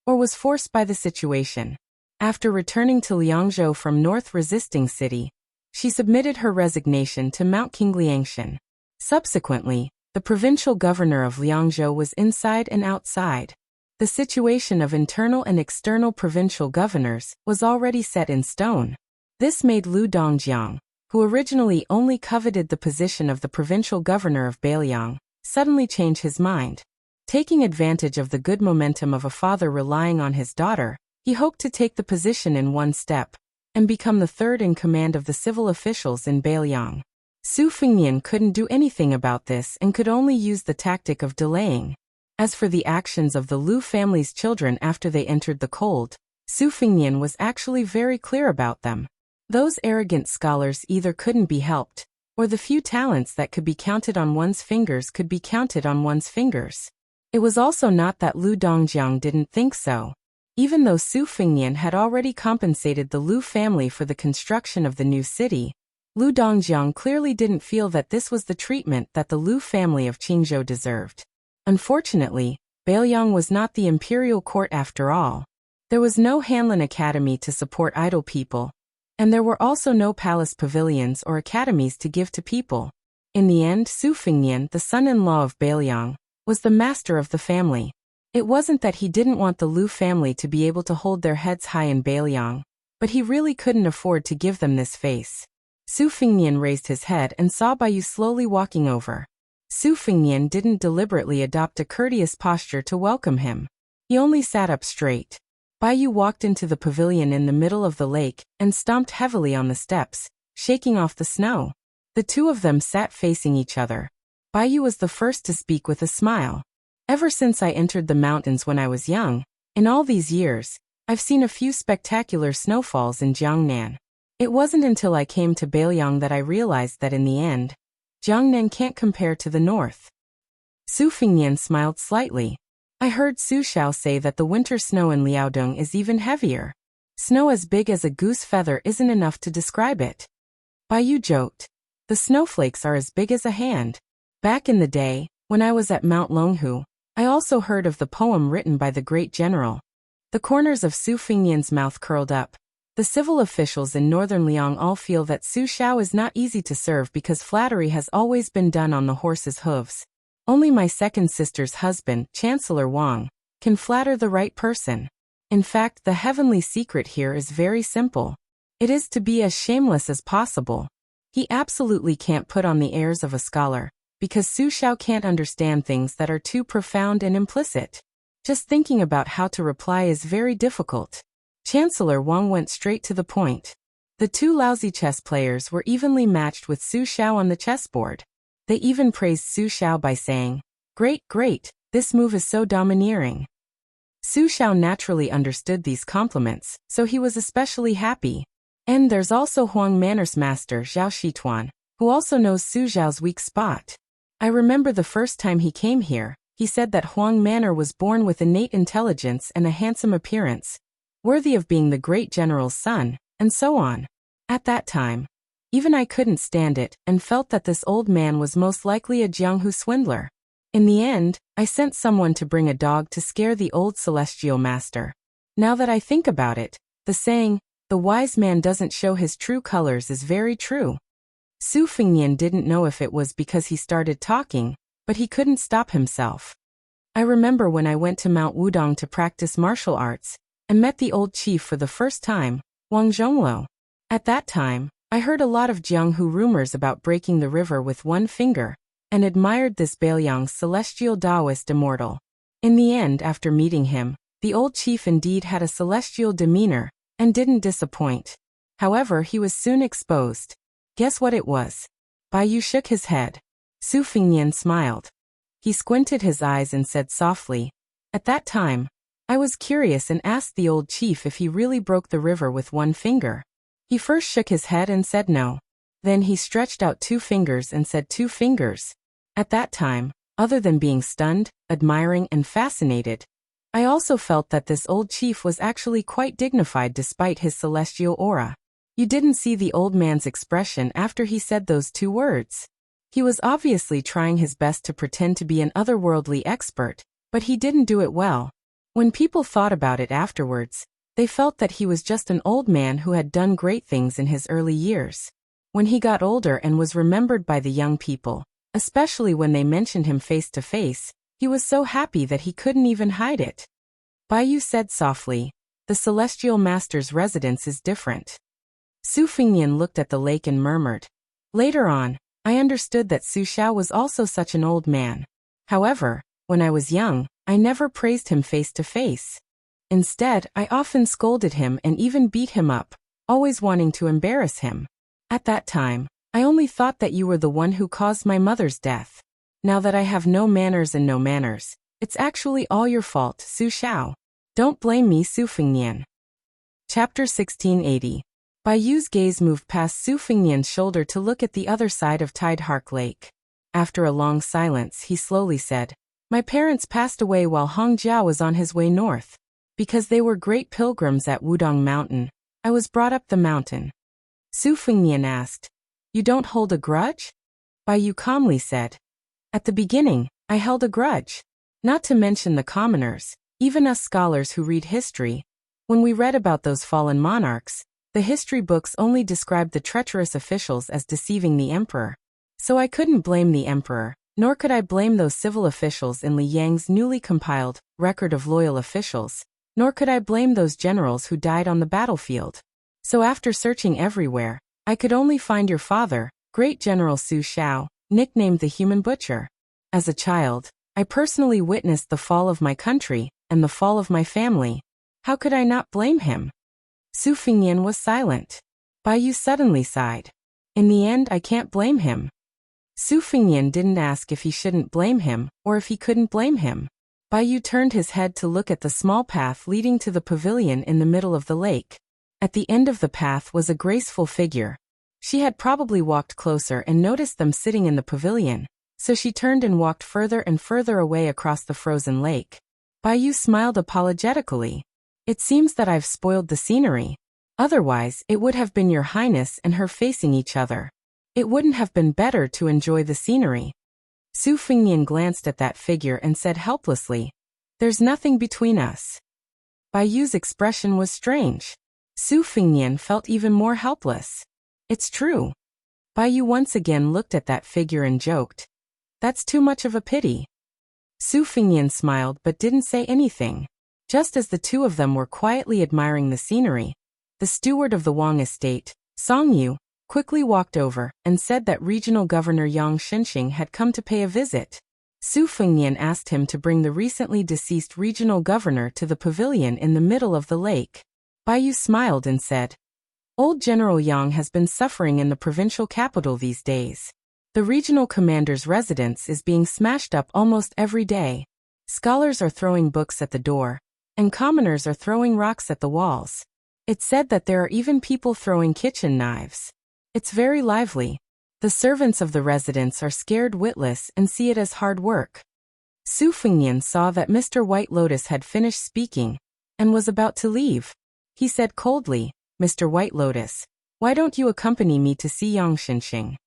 or was forced by the situation. After returning to Liangzhou from North Resisting City, she submitted her resignation to Mount Qingliangshan. Subsequently, the provincial governor of Liangzhou was inside and outside. The situation of internal and external provincial governors was already set in stone. This made Lu Dongjiang, who originally only coveted the position of the provincial governor of Beiliang, suddenly change his mind. Taking advantage of the good momentum of a father relying on his daughter, he hoped to take the position in one step and become the third in command of the civil officials in Beiliang. Su Fengnian couldn't do anything about this and could only use the tactic of delaying. As for the actions of the Lu family's children after they entered the cold, Su Fengnian was actually very clear about them. Those arrogant scholars either couldn't be helped, or the few talents that could be counted on one's fingers could be counted on one's fingers. It was also not that Lu Dongjiang didn't think so. Even though Su Fengnian had already compensated the Lu family for the construction of the new city, Lu Dongjiang clearly didn't feel that this was the treatment that the Lu family of Qingzhou deserved. Unfortunately, Beiliang was not the imperial court after all. There was no Hanlin Academy to support idle people, and there were also no palace pavilions or academies to give to people. In the end, Su Fengnian, the son-in-law of Beiliang, was the master of the family. It wasn't that he didn't want the Lu family to be able to hold their heads high in Beiliang, but he really couldn't afford to give them this face. Su Fengnian raised his head and saw Baiyu slowly walking over. Su Fengnian didn't deliberately adopt a courteous posture to welcome him. He only sat up straight. Baiyu walked into the pavilion in the middle of the lake and stomped heavily on the steps, shaking off the snow. The two of them sat facing each other. Baiyu was the first to speak with a smile. Ever since I entered the mountains when I was young, in all these years, I've seen a few spectacular snowfalls in Jiangnan. It wasn't until I came to Beiliang that I realized that in the end, Jiangnan can't compare to the north. Su Fengnian smiled slightly. I heard Su Xiao say that the winter snow in Liaodong is even heavier. Snow as big as a goose feather isn't enough to describe it. Baiyu joked. The snowflakes are as big as a hand. Back in the day, when I was at Mount Longhu, I also heard of the poem written by the great general. The corners of Su Fengnian's mouth curled up. The civil officials in northern Liang all feel that Su Xiao is not easy to serve because flattery has always been done on the horse's hooves. Only my second sister's husband, Chancellor Wang, can flatter the right person. In fact, the heavenly secret here is very simple. It is to be as shameless as possible. He absolutely can't put on the airs of a scholar, because Su Xiao can't understand things that are too profound and implicit. Just thinking about how to reply is very difficult. Chancellor Wang went straight to the point. The two lousy chess players were evenly matched with Su Xiao on the chessboard. They even praised Su Xiao by saying, "Great, great, this move is so domineering." Su Xiao naturally understood these compliments, so he was especially happy. And there's also Huang Manor's master Zhao Shituan, who also knows Su Xiao's weak spot. I remember the first time he came here, he said that Huang Manor was born with innate intelligence and a handsome appearance, worthy of being the great general's son, and so on. At that time, even I couldn't stand it and felt that this old man was most likely a Jianghu swindler. In the end, I sent someone to bring a dog to scare the old celestial master. Now that I think about it, the saying, "The wise man doesn't show his true colors," is very true. Su Fengnian didn't know if it was because he started talking, but he couldn't stop himself. I remember when I went to Mount Wudong to practice martial arts, and met the old chief for the first time, Wang Zhongluo. At that time, I heard a lot of Jianghu rumors about breaking the river with one finger, and admired this Beiliang's celestial Taoist immortal. In the end, after meeting him, the old chief indeed had a celestial demeanor, and didn't disappoint. However, he was soon exposed. Guess what it was? Baiyu shook his head. Su Fengnian smiled. He squinted his eyes and said softly, "At that time, I was curious and asked the old chief if he really broke the river with one finger. He first shook his head and said no. Then he stretched out 2 fingers and said 2 fingers. At that time, other than being stunned, admiring and fascinated, I also felt that this old chief was actually quite dignified despite his celestial aura. You didn't see the old man's expression after he said those 2 words. He was obviously trying his best to pretend to be an otherworldly expert, but he didn't do it well. When people thought about it afterwards, they felt that he was just an old man who had done great things in his early years. When he got older and was remembered by the young people, especially when they mentioned him face to face, he was so happy that he couldn't even hide it. Baiyu said softly, "The Celestial Master's residence is different." Su Fengnian looked at the lake and murmured. Later on, I understood that Su Xiao was also such an old man. However, when I was young, I never praised him face to face. Instead, I often scolded him and even beat him up, always wanting to embarrass him. At that time, I only thought that you were the one who caused my mother's death. Now that I have no manners and no manners, it's actually all your fault, Su Xiao. Don't blame me, Su Fengnian. Chapter 1680. Baiyu's gaze moved past Su Fengnian's shoulder to look at the other side of Tidehark Lake. After a long silence, he slowly said, "My parents passed away while Hong Jiao was on his way north. Because they were great pilgrims at Wudong Mountain, I was brought up the mountain." Su Fengnian asked, "You don't hold a grudge?" Baiyu calmly said, "At the beginning, I held a grudge. Not to mention the commoners, even us scholars who read history. When we read about those fallen monarchs, the history books only described the treacherous officials as deceiving the emperor. So I couldn't blame the emperor, nor could I blame those civil officials in Li Yang's newly compiled Record of Loyal Officials, nor could I blame those generals who died on the battlefield. So after searching everywhere, I could only find your father, Great General Su Xiao, nicknamed the Human Butcher. As a child, I personally witnessed the fall of my country and the fall of my family. How could I not blame him?" Su Fengnian was silent. Baiyu suddenly sighed. "In the end, I can't blame him." Su Fengnian didn't ask if he shouldn't blame him or if he couldn't blame him. Baiyu turned his head to look at the small path leading to the pavilion in the middle of the lake. At the end of the path was a graceful figure. She had probably walked closer and noticed them sitting in the pavilion, so she turned and walked further and further away across the frozen lake. Baiyu smiled apologetically. "It seems that I've spoiled the scenery. Otherwise, it would have been your highness and her facing each other. It wouldn't have been better to enjoy the scenery." Su Fengnian glanced at that figure and said helplessly, "There's nothing between us." Baiyu's expression was strange. Su Fengnian felt even more helpless. "It's true." Baiyu once again looked at that figure and joked, "That's too much of a pity." Su Fengnian smiled but didn't say anything. Just as the two of them were quietly admiring the scenery, the steward of the Wang estate, Song Yu, quickly walked over and said that Regional Governor Yang Xinxing had come to pay a visit. Su Fengnian asked him to bring the recently deceased regional governor to the pavilion in the middle of the lake. Baiyu smiled and said, "Old General Yang has been suffering in the provincial capital these days. The regional commander's residence is being smashed up almost every day. Scholars are throwing books at the door, and commoners are throwing rocks at the walls. It's said that there are even people throwing kitchen knives. It's very lively. The servants of the residence are scared witless and see it as hard work." Su Fengnian saw that Mr. White Lotus had finished speaking and was about to leave. He said coldly, "Mr. White Lotus, why don't you accompany me to see Yang Xinxing?"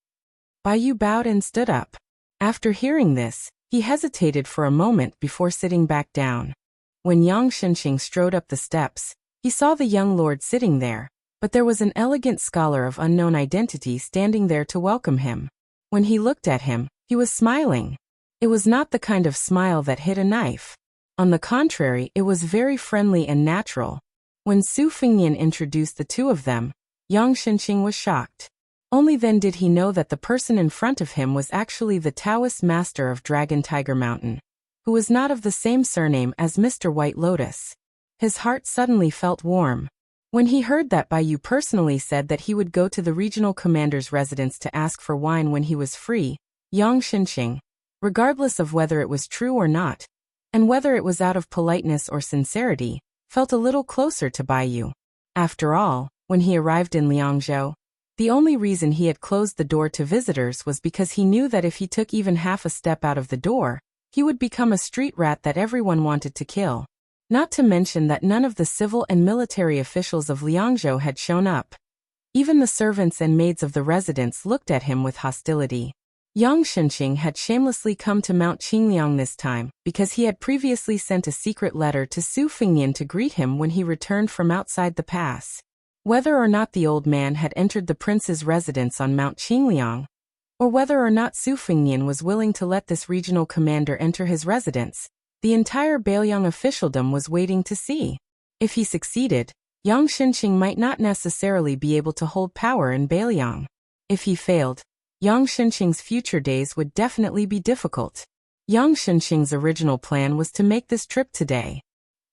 Baiyu bowed and stood up. After hearing this, he hesitated for a moment before sitting back down. When Yang Xinxing strode up the steps, he saw the young lord sitting there, but there was an elegant scholar of unknown identity standing there to welcome him. When he looked at him, he was smiling. It was not the kind of smile that hit a knife. On the contrary, it was very friendly and natural. When Su Fengnian introduced the two of them, Yang Xinxing was shocked. Only then did he know that the person in front of him was actually the Taoist master of Dragon Tiger Mountain, who was not of the same surname as Mr. White Lotus. His heart suddenly felt warm. When he heard that Baiyu personally said that he would go to the regional commander's residence to ask for wine when he was free, Yang Xinxing, regardless of whether it was true or not, and whether it was out of politeness or sincerity, felt a little closer to Baiyu. After all, when he arrived in Liangzhou, the only reason he had closed the door to visitors was because he knew that if he took even half a step out of the door, he would become a street rat that everyone wanted to kill. Not to mention that none of the civil and military officials of Liangzhou had shown up. Even the servants and maids of the residence looked at him with hostility. Yang Shenxing had shamelessly come to Mount Qingliang this time, because he had previously sent a secret letter to Su Fengnian to greet him when he returned from outside the pass. Whether or not the old man had entered the prince's residence on Mount Qingliang, or whether or not Su Fengnian was willing to let this regional commander enter his residence, the entire Bailiang officialdom was waiting to see. If he succeeded, Yang Shenxing might not necessarily be able to hold power in Bailiang. If he failed, Yang Shenxing's future days would definitely be difficult. Yang Shenxing's original plan was to make this trip today.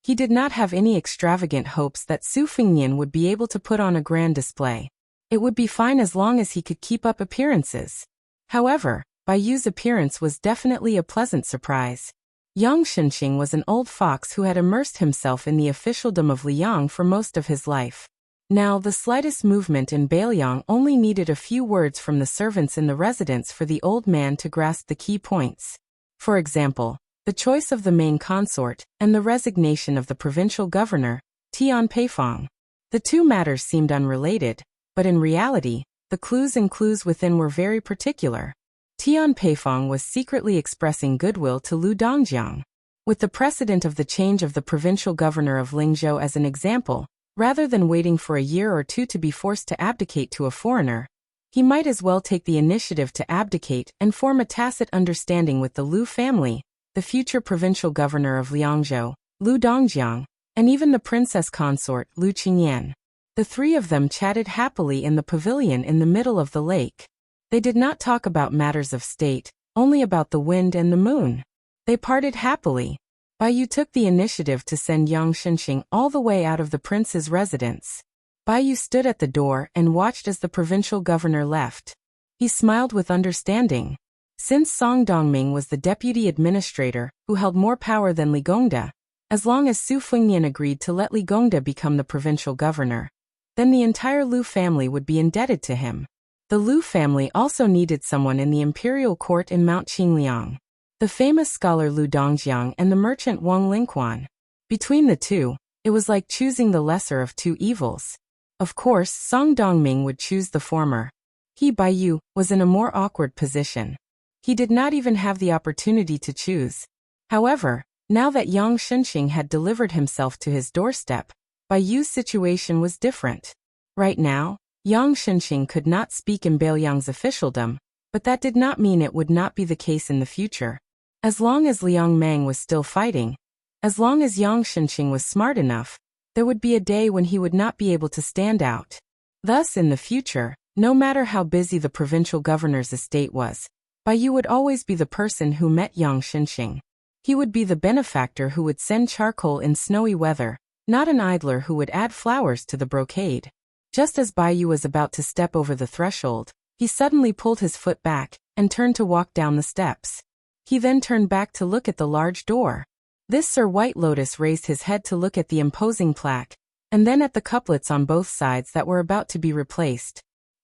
He did not have any extravagant hopes that Su Fengnian would be able to put on a grand display. It would be fine as long as he could keep up appearances. However, Bai Yu's appearance was definitely a pleasant surprise. Yang Shenxing was an old fox who had immersed himself in the officialdom of Liang for most of his life. Now, the slightest movement in Bailiang only needed a few words from the servants in the residence for the old man to grasp the key points. For example, the choice of the main consort and the resignation of the provincial governor, Tian Peifong. The two matters seemed unrelated, but in reality, the clues within were very particular. Tian Peifong was secretly expressing goodwill to Lu Dongjiang. With the precedent of the change of the provincial governor of Lingzhou as an example, rather than waiting for a year or two to be forced to abdicate to a foreigner, he might as well take the initiative to abdicate and form a tacit understanding with the Lu family, the future provincial governor of Liangzhou, Lu Dongjiang, and even the princess consort, Lu Qingyan. The three of them chatted happily in the pavilion in the middle of the lake. They did not talk about matters of state, only about the wind and the moon. They parted happily. Bai Yu took the initiative to send Yang Shenxing all the way out of the prince's residence. Bai Yu stood at the door and watched as the provincial governor left. He smiled with understanding. Since Song Dongming was the deputy administrator, who held more power than Li Gongda, as long as Su Fengnian agreed to let Li Gongda become the provincial governor, then the entire Lu family would be indebted to him. The Lu family also needed someone in the imperial court in Mount Qingliang. The famous scholar Lu Dongjiang and the merchant Wang Lingquan. Between the two, it was like choosing the lesser of two evils. Of course, Song Dongming would choose the former. He, Bai Yu, was in a more awkward position. He did not even have the opportunity to choose. However, now that Yang Shenxing had delivered himself to his doorstep, Bai Yu's situation was different. Right now, Yang Shenxing could not speak in Bailiang's officialdom, but that did not mean it would not be the case in the future. As long as Liang Mang was still fighting, as long as Yang Shenxing was smart enough, there would be a day when he would not be able to stand out. Thus, in the future, no matter how busy the provincial governor's estate was, Bai Yu would always be the person who met Yang Shenxing. He would be the benefactor who would send charcoal in snowy weather, not an idler who would add flowers to the brocade. Just as Bai Yu was about to step over the threshold, he suddenly pulled his foot back and turned to walk down the steps. He then turned back to look at the large door. This Sir White Lotus raised his head to look at the imposing plaque, and then at the couplets on both sides that were about to be replaced.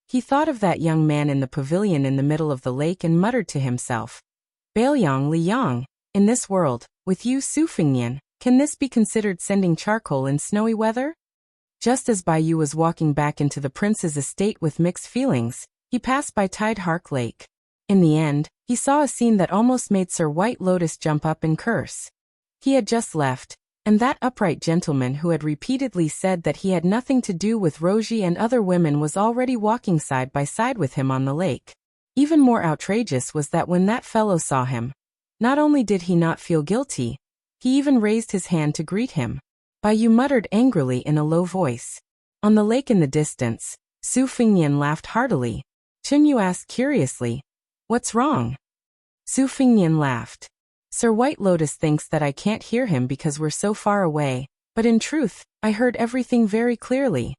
He thought of that young man in the pavilion in the middle of the lake and muttered to himself, Bailiang Liang, in this world, with you Su Fengnian, can this be considered sending charcoal in snowy weather? Just as Bai Yu was walking back into the prince's estate with mixed feelings, he passed by Tide Hark Lake. In the end, he saw a scene that almost made Sir White Lotus jump up and curse. He had just left, and that upright gentleman who had repeatedly said that he had nothing to do with Roji and other women was already walking side by side with him on the lake. Even more outrageous was that when that fellow saw him, not only did he not feel guilty, he even raised his hand to greet him. Bai Yu muttered angrily in a low voice. On the lake in the distance, Su Fengnian laughed heartily. Chen Yu asked curiously, "What's wrong?" Su Fengnian laughed. Sir White Lotus thinks that I can't hear him because we're so far away, but in truth, I heard everything very clearly.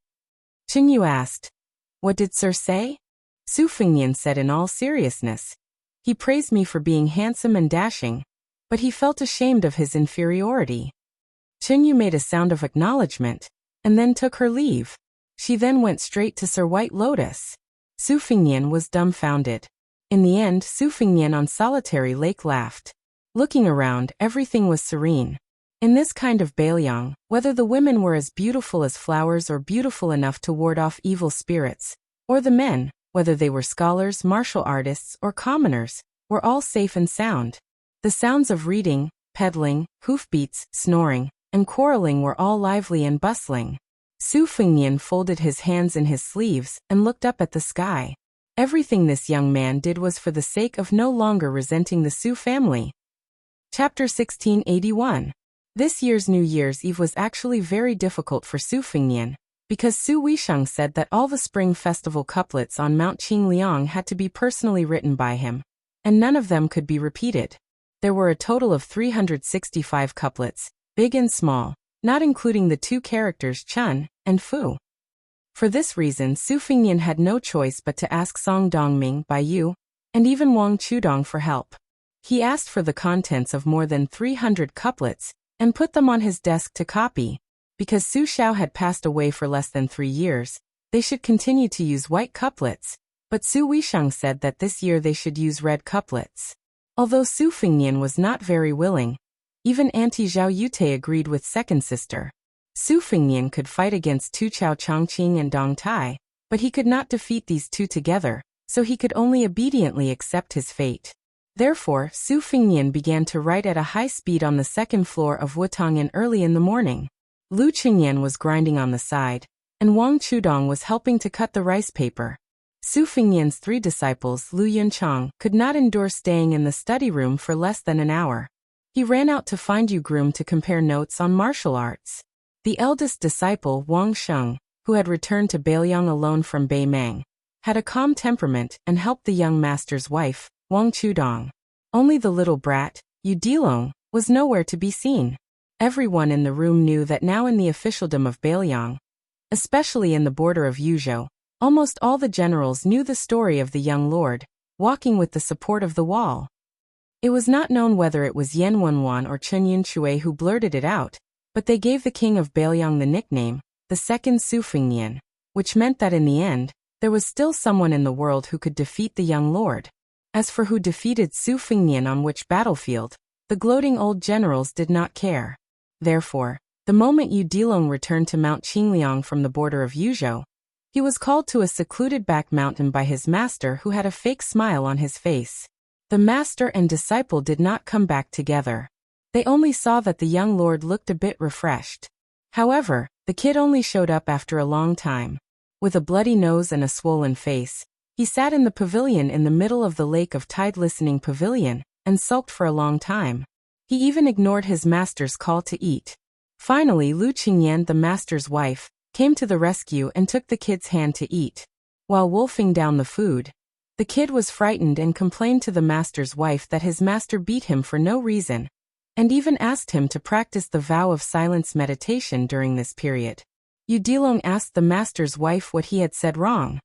Chen Yu asked, "What did Sir say?" Su Fengnian said in all seriousness, "He praised me for being handsome and dashing, but he felt ashamed of his inferiority." Chen Yu made a sound of acknowledgement, and then took her leave. She then went straight to Sir White Lotus. Su Fengnian was dumbfounded. In the end, Su Fengnian on Solitary Lake laughed. Looking around, everything was serene. In this kind of Baelyang, whether the women were as beautiful as flowers or beautiful enough to ward off evil spirits, or the men, whether they were scholars, martial artists, or commoners, were all safe and sound. The sounds of reading, peddling, hoofbeats, snoring, and quarreling were all lively and bustling. Su Fengnian folded his hands in his sleeves and looked up at the sky. Everything this young man did was for the sake of no longer resenting the Su family. Chapter 1681. This year's New Year's Eve was actually very difficult for Su Fengnian, because Su Weisheng said that all the Spring Festival couplets on Mount Qingliang had to be personally written by him, and none of them could be repeated. There were a total of 365 couplets, big and small, not including the two characters Chun and Fu. For this reason, Su Fengnian had no choice but to ask Song Dongming, Bai Yu, and even Wang Chudong for help. He asked for the contents of more than 300 couplets and put them on his desk to copy. Because Su Xiao had passed away for less than 3 years, they should continue to use white couplets, but Su Weisheng said that this year they should use red couplets. Although Su Fengnian was not very willing, even Auntie Zhao Yute agreed with second sister. Su Fengnian could fight against Tu Chao Chongqing and Dong Tai, but he could not defeat these two together, so he could only obediently accept his fate. Therefore, Su Fengnian began to write at a high speed on the second floor of Wutongyan early in the morning. Lu Qingyan was grinding on the side, and Wang Chudong was helping to cut the rice paper. Su Fengnian's 3 disciples, Lu Yunchang, could not endure staying in the study room for less than an hour. He ran out to find Yu Groom to compare notes on martial arts. The eldest disciple, Wang Sheng, who had returned to Baelyang alone from Beimang, had a calm temperament and helped the young master's wife, Wang Chudong. Only the little brat, Yu Dilong, was nowhere to be seen. Everyone in the room knew that now in the officialdom of Baelyang, especially in the border of Yuzhou, almost all the generals knew the story of the young lord, walking with the support of the wall. It was not known whether it was Yan Wenwan or Chen Yunchui who blurted it out, but they gave the king of Baelyang the nickname, the second Su Fengnian, which meant that in the end, there was still someone in the world who could defeat the young lord. As for who defeated Su Fengnian on which battlefield, the gloating old generals did not care. Therefore, the moment Yu Dilong returned to Mount Qingliang from the border of Yuzhou, he was called to a secluded back mountain by his master who had a fake smile on his face. The master and disciple did not come back together. They only saw that the young lord looked a bit refreshed. However, the kid only showed up after a long time. With a bloody nose and a swollen face, he sat in the pavilion in the middle of the Lake of Tide listening pavilion, and sulked for a long time. He even ignored his master's call to eat. Finally, Lu Qingyan, the master's wife, came to the rescue and took the kid's hand to eat. While wolfing down the food, the kid was frightened and complained to the master's wife that his master beat him for no reason, and even asked him to practice the vow of silence meditation during this period. Yu Dilong asked the master's wife what he had said wrong.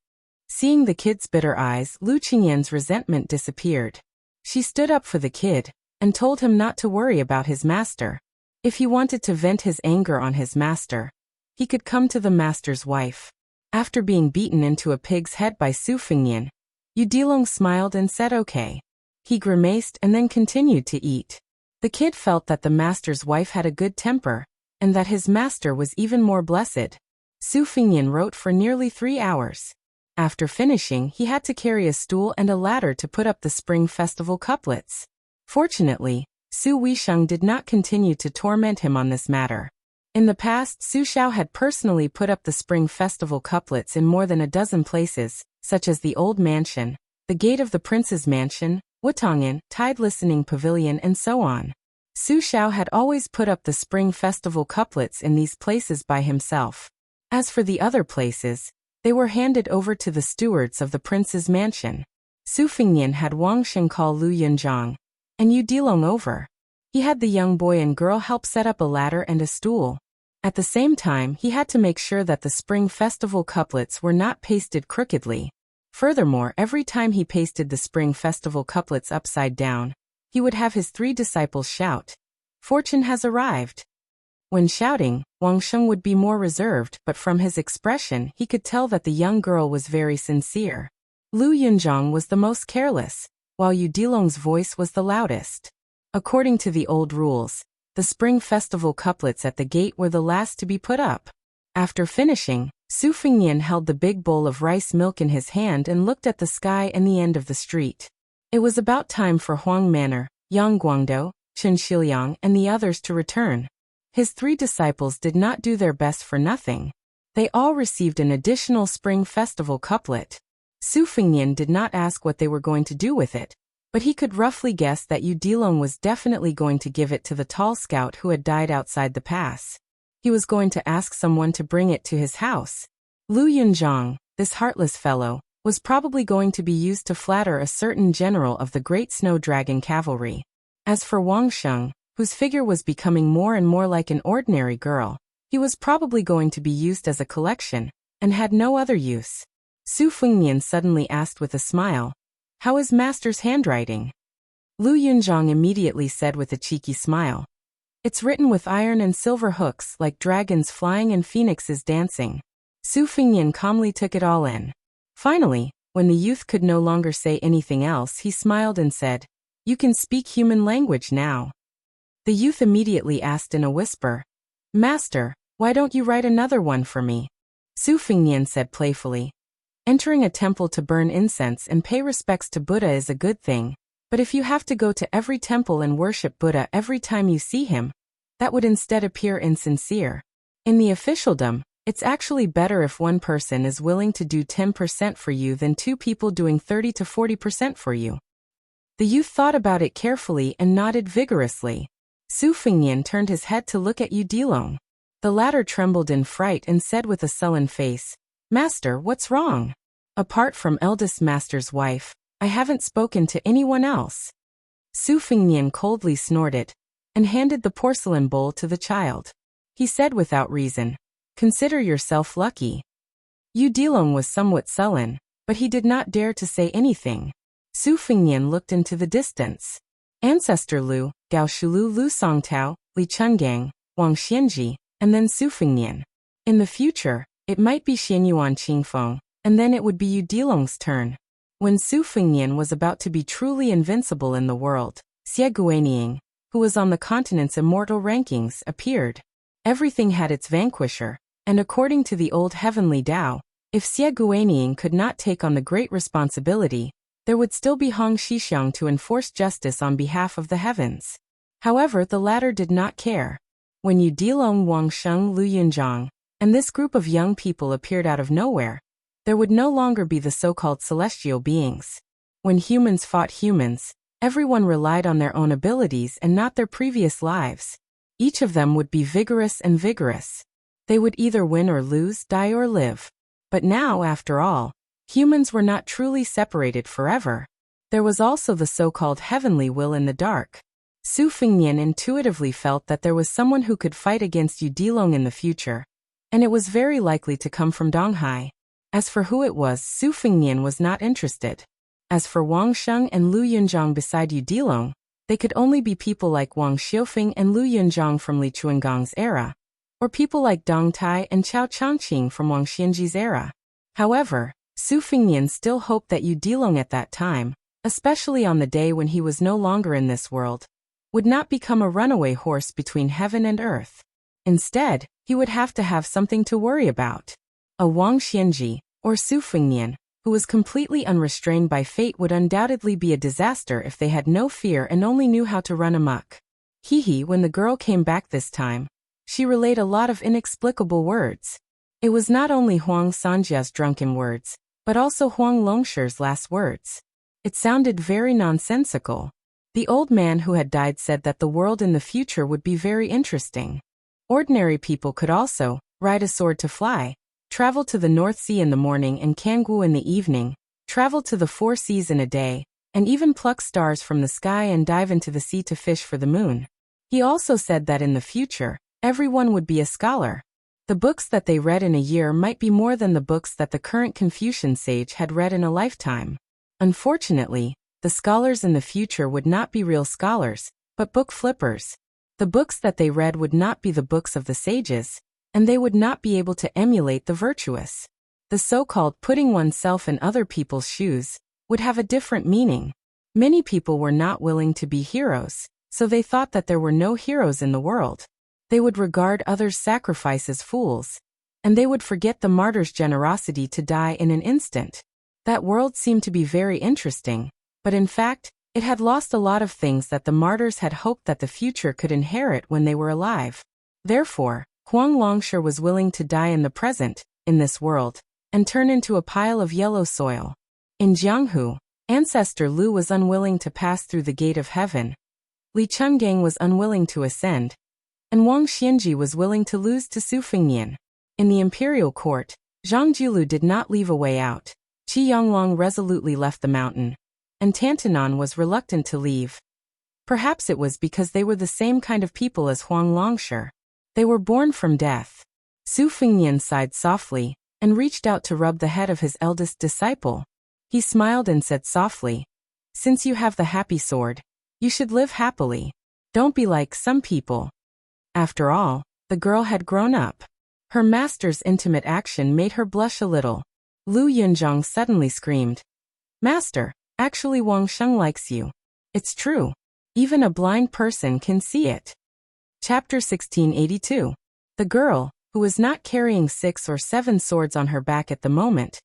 Seeing the kid's bitter eyes, Lu Qingyan's resentment disappeared. She stood up for the kid and told him not to worry about his master. If he wanted to vent his anger on his master, he could come to the master's wife. After being beaten into a pig's head by Su Fengnian, Yu Dilong smiled and said okay. He grimaced and then continued to eat. The kid felt that the master's wife had a good temper, and that his master was even more blessed. Su Fengnian wrote for nearly 3 hours. After finishing, he had to carry a stool and a ladder to put up the Spring Festival couplets. Fortunately, Su Weisheng did not continue to torment him on this matter. In the past, Su Xiao had personally put up the Spring Festival couplets in more than a dozen places, such as the Old Mansion, the Gate of the Prince's Mansion, Wutongyan, Tide Listening Pavilion, and so on. Su Xiao had always put up the Spring Festival couplets in these places by himself. As for the other places, they were handed over to the stewards of the prince's mansion. Su Fengnian had Wang Sheng call Lu Yunzhang and Yu Dilong over. He had the young boy and girl help set up a ladder and a stool. At the same time, he had to make sure that the Spring Festival couplets were not pasted crookedly. Furthermore, every time he pasted the Spring Festival couplets upside down, he would have his 3 disciples shout, "Fortune has arrived." When shouting, Wang Sheng would be more reserved, but from his expression he could tell that the young girl was very sincere. Lu Yunzhang was the most careless, while Yu Dilong's voice was the loudest. According to the old rules, The spring festival couplets at the gate were the last to be put up. After finishing, Su Fengnian held the big bowl of rice milk in his hand and looked at the sky and the end of the street. It was about time for Huang Manor, Yang Guangdou, Chen Xiliang, and the others to return. His 3 disciples did not do their best for nothing. They all received an additional spring festival couplet. Su Fengnian did not ask what they were going to do with it, but he could roughly guess that Yu Dilong was definitely going to give it to the tall scout who had died outside the pass. He was going to ask someone to bring it to his house. Lu Yunzhang, this heartless fellow, was probably going to be used to flatter a certain general of the Great Snow Dragon Cavalry. As for Wang Sheng, whose figure was becoming more and more like an ordinary girl, he was probably going to be used as a collection, and had no other use. Su Fengnian suddenly asked with a smile, "How is Master's handwriting?" Lu Yunzhang immediately said with a cheeky smile, "It's written with iron and silver hooks like dragons flying and phoenixes dancing." Su Fengnian calmly took it all in. Finally, when the youth could no longer say anything else, he smiled and said, "You can speak human language now." The youth immediately asked in a whisper, "Master, why don't you write another one for me?" Su Fengnian said playfully, "Entering a temple to burn incense and pay respects to Buddha is a good thing, but if you have to go to every temple and worship Buddha every time you see him, that would instead appear insincere. In the officialdom, it's actually better if one person is willing to do 10% for you than 2 people doing 30 to 40% for you." The youth thought about it carefully and nodded vigorously. Su Fengnian turned his head to look at Yu Dilong. The latter trembled in fright and said with a sullen face, "Master, what's wrong?" "Apart from eldest master's wife, I haven't spoken to anyone else." Su Fengnian coldly snorted, and handed the porcelain bowl to the child. He said without reason, "Consider yourself lucky." Yu Dilong was somewhat sullen, but he did not dare to say anything. Su Fengnian looked into the distance. Ancestor Lu, Gao Shulu Lu Songtao, Li Chungang, Wang Xianji, and then Su Fengnian. In the future, it might be Xianyuan Qingfeng, and then it would be Yu Dilong's turn. When Su Fengnian was about to be truly invincible in the world, Xie Guanying, who was on the continent's immortal rankings, appeared. Everything had its vanquisher, and according to the old heavenly Tao, if Xie Guanying could not take on the great responsibility, there would still be Hong Xixiang to enforce justice on behalf of the heavens. However, the latter did not care. When Yu Dilong, Wang Sheng, Lu Yunzhang, and this group of young people appeared out of nowhere, there would no longer be the so-called celestial beings. When humans fought humans, everyone relied on their own abilities and not their previous lives. Each of them would be vigorous and vigorous. They would either win or lose, die or live. But now, after all, humans were not truly separated forever. There was also the so-called heavenly will in the dark. Su Fengnian intuitively felt that there was someone who could fight against Yu Dilong in the future, and it was very likely to come from Donghai. As for who it was, Su Fengnian was not interested. As for Wang Sheng and Lu Yunzhang beside Yu Dilong, they could only be people like Wang Xiufeng and Lu Yunzhang from Li Chuangang's era, or people like Dong Tai and Chao Changqing from Wang Xianji's era. However, Su Fengnian still hoped that Yu Dilong at that time, especially on the day when he was no longer in this world, would not become a runaway horse between heaven and earth. Instead, he would have to have something to worry about. A Wang Xianji, or Su Fengnian, who was completely unrestrained by fate would undoubtedly be a disaster if they had no fear and only knew how to run amok. When the girl came back this time, she relayed a lot of inexplicable words. It was not only Huang Sanjia's drunken words, but also Huang Longshi's last words. It sounded very nonsensical. The old man who had died said that the world in the future would be very interesting. Ordinary people could also ride a sword to fly, travel to the North Sea in the morning and Kanggu in the evening, travel to the 4 seas in a day, and even pluck stars from the sky and dive into the sea to fish for the moon. He also said that in the future, everyone would be a scholar. The books that they read in a year might be more than the books that the current Confucian sage had read in a lifetime. Unfortunately, the scholars in the future would not be real scholars, but book flippers. The books that they read would not be the books of the sages, and they would not be able to emulate the virtuous. The so-called putting oneself in other people's shoes would have a different meaning. Many people were not willing to be heroes. so they thought that there were no heroes in the world. They would regard others' sacrifice as fools, and they would forget the martyr's generosity to die in an instant. That world seemed to be very interesting, but in fact, it had lost a lot of things that the martyrs had hoped that the future could inherit when they were alive. Therefore, Huang Longshi was willing to die in the present, in this world, and turn into a pile of yellow soil. In Jianghu, ancestor Lu was unwilling to pass through the gate of heaven. Li Chungang was unwilling to ascend, and Wang Xianji was willing to lose to Su Fengnian. In the imperial court, Zhang Jiulu did not leave a way out. Qi Yonglong resolutely left the mountain, and Tantanan was reluctant to leave. Perhaps it was because they were the same kind of people as Huang Longshi. They were born from death. Su Fengnian sighed softly, and reached out to rub the head of his eldest disciple. He smiled and said softly, "Since you have the happy sword, you should live happily. Don't be like some people." After all, the girl had grown up. Her master's intimate action made her blush a little. Lu Yunzhang suddenly screamed, "Master, actually Wang Sheng likes you. It's true. Even a blind person can see it." Chapter 1682. The girl, who was not carrying 6 or 7 swords on her back at the moment,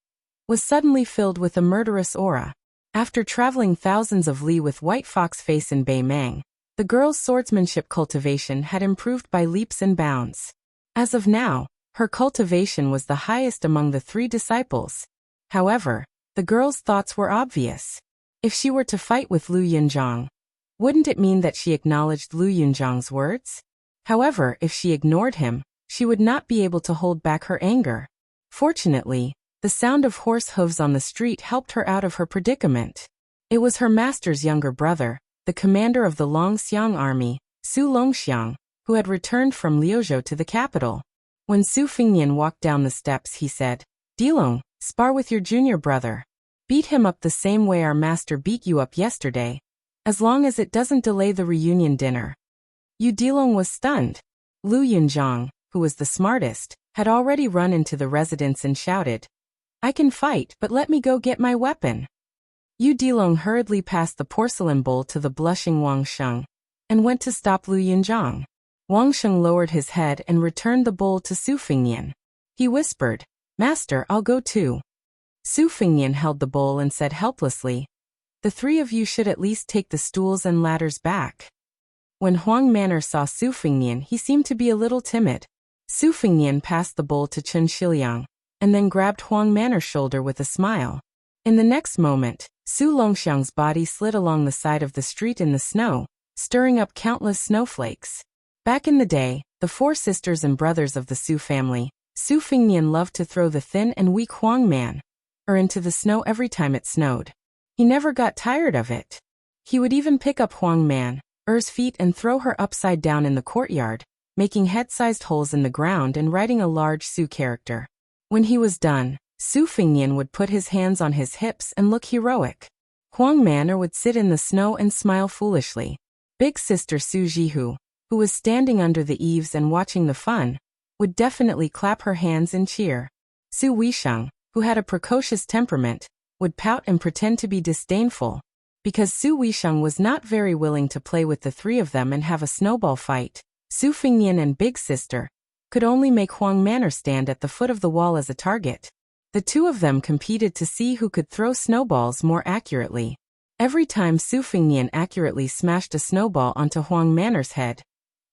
was suddenly filled with a murderous aura. After traveling thousands of li with White Fox Face in Beimang, the girl's swordsmanship cultivation had improved by leaps and bounds. As of now, her cultivation was the highest among the 3 disciples. However, the girl's thoughts were obvious. If she were to fight with Lu Yunzhang, wouldn't it mean that she acknowledged Lu Yunzhang's words? However, if she ignored him, she would not be able to hold back her anger. Fortunately, the sound of horse hooves on the street helped her out of her predicament. It was her master's younger brother, the commander of the Longxiang army, Su Longxiang, who had returned from Liuzhou to the capital. When Su Fengnian walked down the steps, he said, "Dilong, spar with your junior brother. Beat him up the same way our master beat you up yesterday, as long as it doesn't delay the reunion dinner." Yu Dilong was stunned. Lu Yunzhang, who was the smartest, had already run into the residence and shouted, "I can fight, but let me go get my weapon." Yu Dilong hurriedly passed the porcelain bowl to the blushing Wang Sheng, and went to stop Lu Yunzhang. Wang Sheng lowered his head and returned the bowl to Su Fengnian. He whispered, "Master, I'll go too." Su Fengnian held the bowl and said helplessly, "The 3 of you should at least take the stools and ladders back." When Huang Manor saw Su Fengnian, he seemed to be a little timid. Su Fengnian passed the bowl to Chen Shiliang, and then grabbed Huang Manor's shoulder with a smile. In the next moment, Su Longxiang's body slid along the side of the street in the snow, stirring up countless snowflakes. Back in the day, the 4 sisters and brothers of the Su family, Su Fengnian loved to throw the thin and weak Huang Man into the snow every time it snowed. He never got tired of it. He would even pick up Huang Man's feet and throw her upside down in the courtyard, making head-sized holes in the ground and writing a large Su character. When he was done, Su Fengnian would put his hands on his hips and look heroic. Huang Manor would sit in the snow and smile foolishly. Big sister Su Jihu, who was standing under the eaves and watching the fun, would definitely clap her hands and cheer. Su Weisheng, who had a precocious temperament, would pout and pretend to be disdainful. Because Su Weisheng was not very willing to play with the 3 of them and have a snowball fight, Su Fengnian and Big Sister could only make Huang Manor stand at the foot of the wall as a target. The 2 of them competed to see who could throw snowballs more accurately. Every time Su Fengnian accurately smashed a snowball onto Huang Manor's head,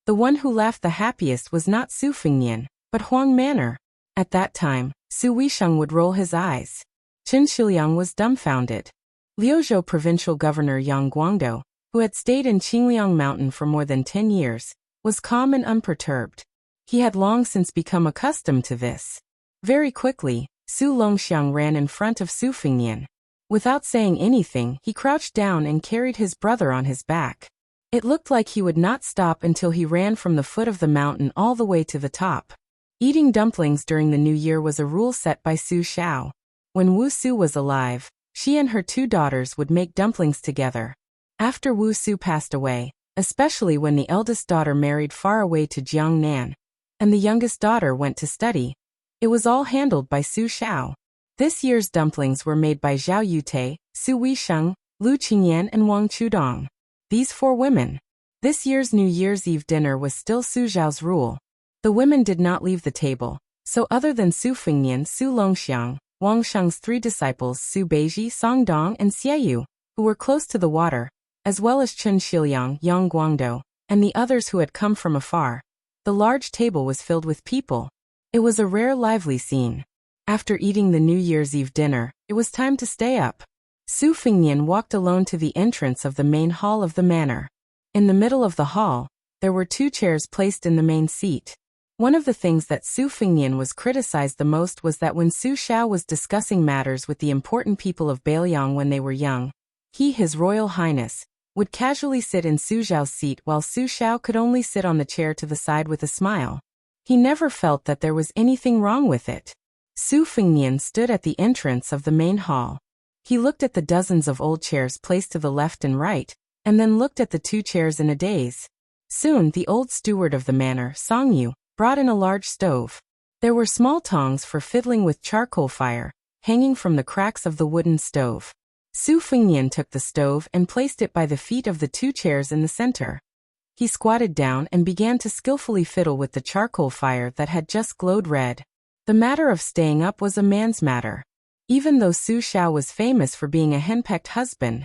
the one who laughed the happiest was not Su Fengnian, but Huang Manor. At that time, Su Weisheng would roll his eyes. Chen Shiliang was dumbfounded. Liuzhou Provincial Governor Yang Guangdou, who had stayed in Qingliang Mountain for more than 10 years, was calm and unperturbed. He had long since become accustomed to this. Very quickly, Su Longxiang ran in front of Su Fengnian. Without saying anything, he crouched down and carried his brother on his back. It looked like he would not stop until he ran from the foot of the mountain all the way to the top. Eating dumplings during the New Year was a rule set by Su Xiao. When Wu Su was alive, she and her 2 daughters would make dumplings together. After Wu Su passed away, especially when the eldest daughter married far away to Jiangnan, and the youngest daughter went to study, it was all handled by Su Xiao. This year's dumplings were made by Zhao Yute, Su Weisheng, Lu Qingyan and Wang Chudong. These 4 women This year's New Year's Eve dinner was still Su Zhao's rule. The women did not leave the table, so other than Su Fengnian, Su Longxiang, Wang Sheng's 3 disciples Su Beiji, Song Dong, and Xieyu, who were close to the water, as well as Chen Xiliang, Yang Guangdou, and the others who had come from afar. The large table was filled with people. It was a rare lively scene. After eating the New Year's Eve dinner, it was time to stay up. Su Fengnian walked alone to the entrance of the main hall of the manor. In the middle of the hall, there were 2 chairs placed in the main seat. One of the things that Su Fengnian was criticized the most was that when Su Xiao was discussing matters with the important people of Bailiang when they were young, he, His Royal Highness, would casually sit in Su Zhao's seat while Su Xiao could only sit on the chair to the side with a smile. He never felt that there was anything wrong with it. Su Fengnian stood at the entrance of the main hall. He looked at the dozens of old chairs placed to the left and right, and then looked at the 2 chairs in a daze. Soon the old steward of the manor, Song Yu, brought in a large stove. There were small tongs for fiddling with charcoal fire, hanging from the cracks of the wooden stove. Su Fengnian took the stove and placed it by the feet of the 2 chairs in the center. He squatted down and began to skillfully fiddle with the charcoal fire that had just glowed red. The matter of staying up was a man's matter. Even though Su Xiao was famous for being a henpecked husband,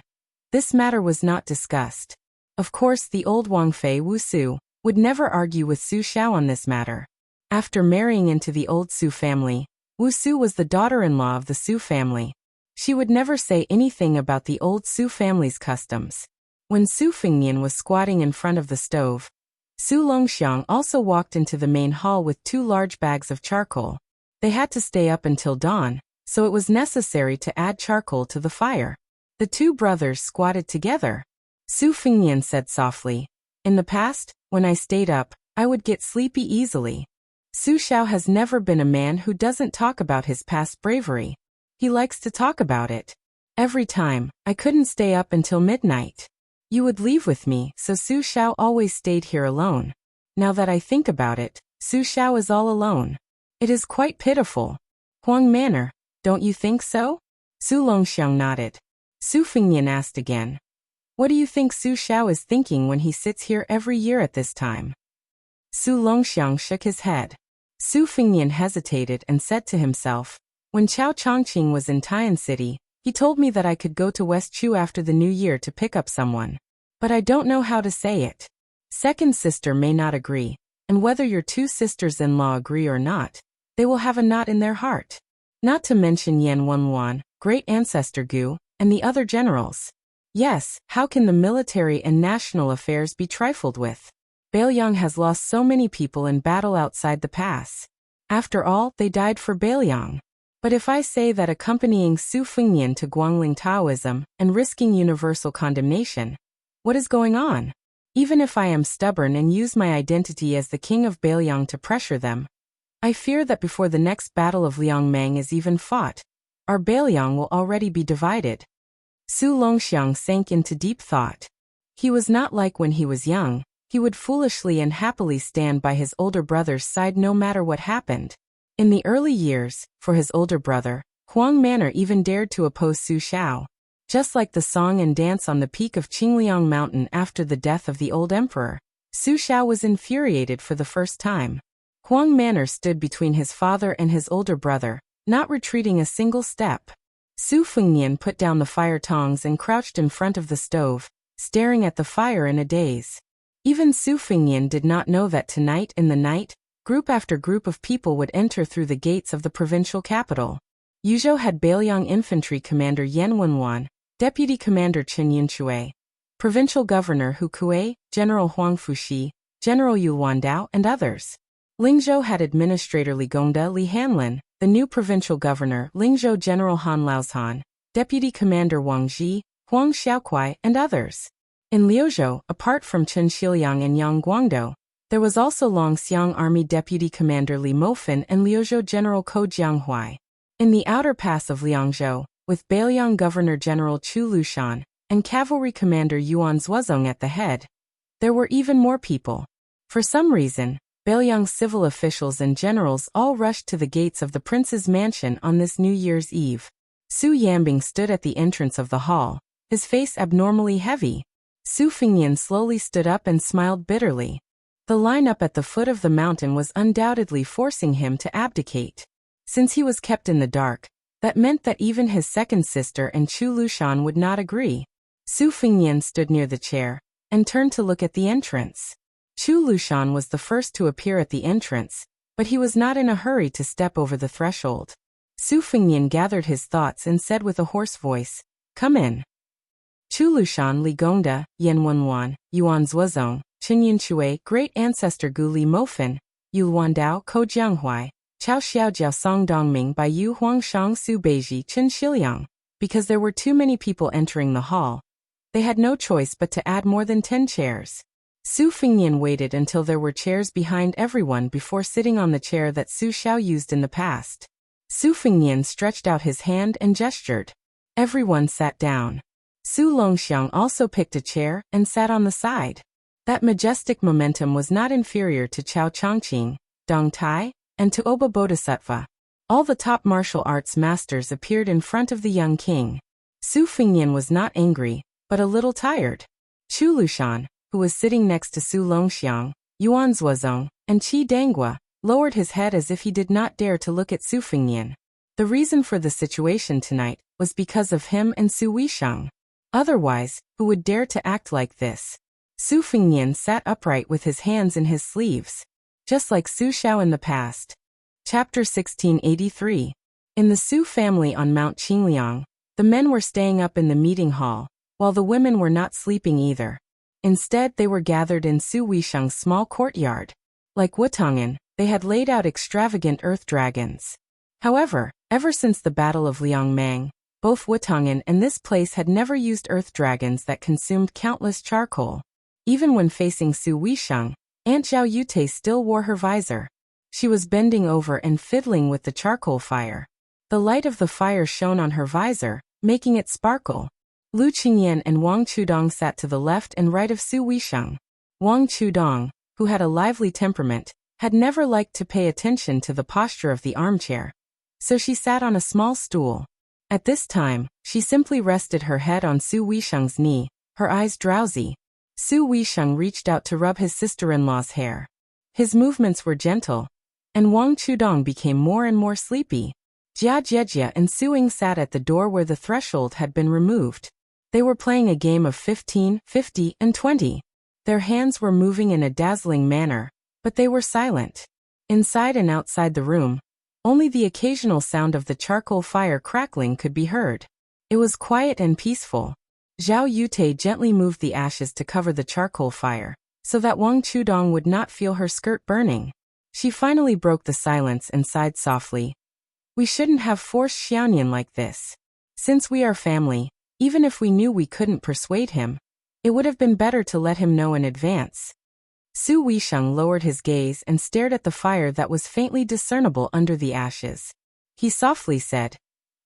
this matter was not discussed. Of course, the old Wang Fei Wu Su would never argue with Su Xiao on this matter. After marrying into the old Su family, Wu Su was the daughter-in-law of the Su family. She would never say anything about the old Su family's customs. When Su Fengnian was squatting in front of the stove, Su Longxiang also walked into the main hall with 2 large bags of charcoal. They had to stay up until dawn, so it was necessary to add charcoal to the fire. The 2 brothers squatted together. Su Fengnian said softly, "In the past, when I stayed up, I would get sleepy easily. Su Xiao has never been a man who doesn't talk about his past bravery. He likes to talk about it. Every time, I couldn't stay up until midnight. You would leave with me, so Su Xiao always stayed here alone. Now that I think about it, Su Xiao is all alone. It is quite pitiful. Huang Manor, don't you think so?" Su Longxiang nodded. Su Fengnian asked again, "What do you think Su Xiao is thinking when he sits here every year at this time?" Su Longxiang shook his head. Su Fengnian hesitated and said to himself, "When Chao Chongqing was in Tian City, he told me that I could go to West Chu after the New Year to pick up someone. But I don't know how to say it. Second sister may not agree, and whether your 2 sisters-in-law agree or not, they will have a knot in their heart. Not to mention Yan Wenwan, great ancestor Gu, and the other generals. Yes, how can the military and national affairs be trifled with? Bailiang has lost so many people in battle outside the pass. After all, they died for Bailiang. But if I say that accompanying Su Fengnian to Guangling Taoism and risking universal condemnation, what is going on? Even if I am stubborn and use my identity as the king of Bailiang to pressure them, I fear that before the next battle of Liangmang is even fought, our Bailiang will already be divided." Su Longxiang sank into deep thought. He was not like when he was young. He would foolishly and happily stand by his older brother's side no matter what happened. In the early years, for his older brother, Huang Manor even dared to oppose Su Xiao. Just like the song and dance on the peak of Qingliang Mountain after the death of the old emperor, Su Xiao was infuriated for the first time. Huang Manor stood between his father and his older brother, not retreating a single step. Su Fengnian put down the fire tongs and crouched in front of the stove, staring at the fire in a daze. Even Su Fengnian did not know that tonight in the night, group after group of people would enter through the gates of the provincial capital. Yuzhou had Bailiang Infantry Commander Yan Wenwan, Deputy Commander Chen Yunshui, Provincial Governor Hu Kuei, General Huang Fuxi, General Yu Wandao, and others. Lingzhou had Administrator Li Gongda Li Hanlin, the new provincial governor Lingzhou General Han Laozhan, Deputy Commander Wang Ji, Huang Xiaokuai, and others. In Liuzhou, apart from Chen Xiliang and Yang Guangdou, there was also Longxiang Army Deputy Commander Li Mofan and Liuzhou General Ko Jianghuai. In the outer pass of Liangzhou, with Bailiang Governor General Chu Lushan and Cavalry Commander Yuan Zuozong at the head, there were even more people. For some reason, Bailiang's civil officials and generals all rushed to the gates of the prince's mansion on this New Year's Eve. Su Yambing stood at the entrance of the hall, his face abnormally heavy. Su Fingyan slowly stood up and smiled bitterly. The line up at the foot of the mountain was undoubtedly forcing him to abdicate. Since he was kept in the dark, that meant that even his second sister and Chu Lushan would not agree. Su Fingyan stood near the chair and turned to look at the entrance. Chu Lushan was the first to appear at the entrance, but he was not in a hurry to step over the threshold. Su Fingyan gathered his thoughts and said with a hoarse voice, "Come in." Chu Lushan Li Gongda, Yen Wenwan, Yuan Zuozong, Chen Yunchui, great ancestor Gu Li Mofan, Yu Luandao Ko Jianghuai, Chao Xiao Jiao Song Dongming by Yu Huangshang Su Beiji Chen Shiliang. Because there were too many people entering the hall, they had no choice but to add more than 10 chairs. Su Fingyan waited until there were chairs behind everyone before sitting on the chair that Su Xiao used in the past. Su Fingyan stretched out his hand and gestured. Everyone sat down. Su Longxiang also picked a chair and sat on the side. That majestic momentum was not inferior to Chao Chongqing, Dong Tai, and to Oba Bodhisattva. All the top martial arts masters appeared in front of the young king. Su Fingyan was not angry, but a little tired. Chu Lushan, who was sitting next to Su Longxiang, Yuan Zuozong, and Qi Dangua, lowered his head as if he did not dare to look at Su Fingyan. The reason for the situation tonight was because of him and Su Wishang. Otherwise, who would dare to act like this? Su Fingyan sat upright with his hands in his sleeves, just like Su Xiao in the past. Chapter 1683. In the Su family on Mount Qingliang, the men were staying up in the meeting hall, while the women were not sleeping either. Instead, they were gathered in Su Wishang's small courtyard. Like Wutongan, they had laid out extravagant earth dragons. However, ever since the Battle of Liangmang, both Wutongan and this place had never used earth dragons that consumed countless charcoal. Even when facing Su Wishang, Aunt Zhao Yute still wore her visor. She was bending over and fiddling with the charcoal fire. The light of the fire shone on her visor, making it sparkle. Lu Qingyan and Wang Chudong sat to the left and right of Su Wishang. Wang Chudong, who had a lively temperament, had never liked to pay attention to the posture of the armchair, so she sat on a small stool. At this time, she simply rested her head on Su Wishang's knee, her eyes drowsy. Su Wishang reached out to rub his sister-in-law's hair. His movements were gentle, and Wang Chudong became more and more sleepy. Jia Jejia and Su Ying sat at the door where the threshold had been removed. They were playing a game of 15, 50, and 20. Their hands were moving in a dazzling manner, but they were silent. Inside and outside the room, only the occasional sound of the charcoal fire crackling could be heard. It was quiet and peaceful. Zhao Yute gently moved the ashes to cover the charcoal fire, so that Wang Chudong would not feel her skirt burning. She finally broke the silence and sighed softly. "We shouldn't have forced Xiaonian like this. Since we are family, even if we knew we couldn't persuade him, it would have been better to let him know in advance." Su Wishang lowered his gaze and stared at the fire that was faintly discernible under the ashes. He softly said,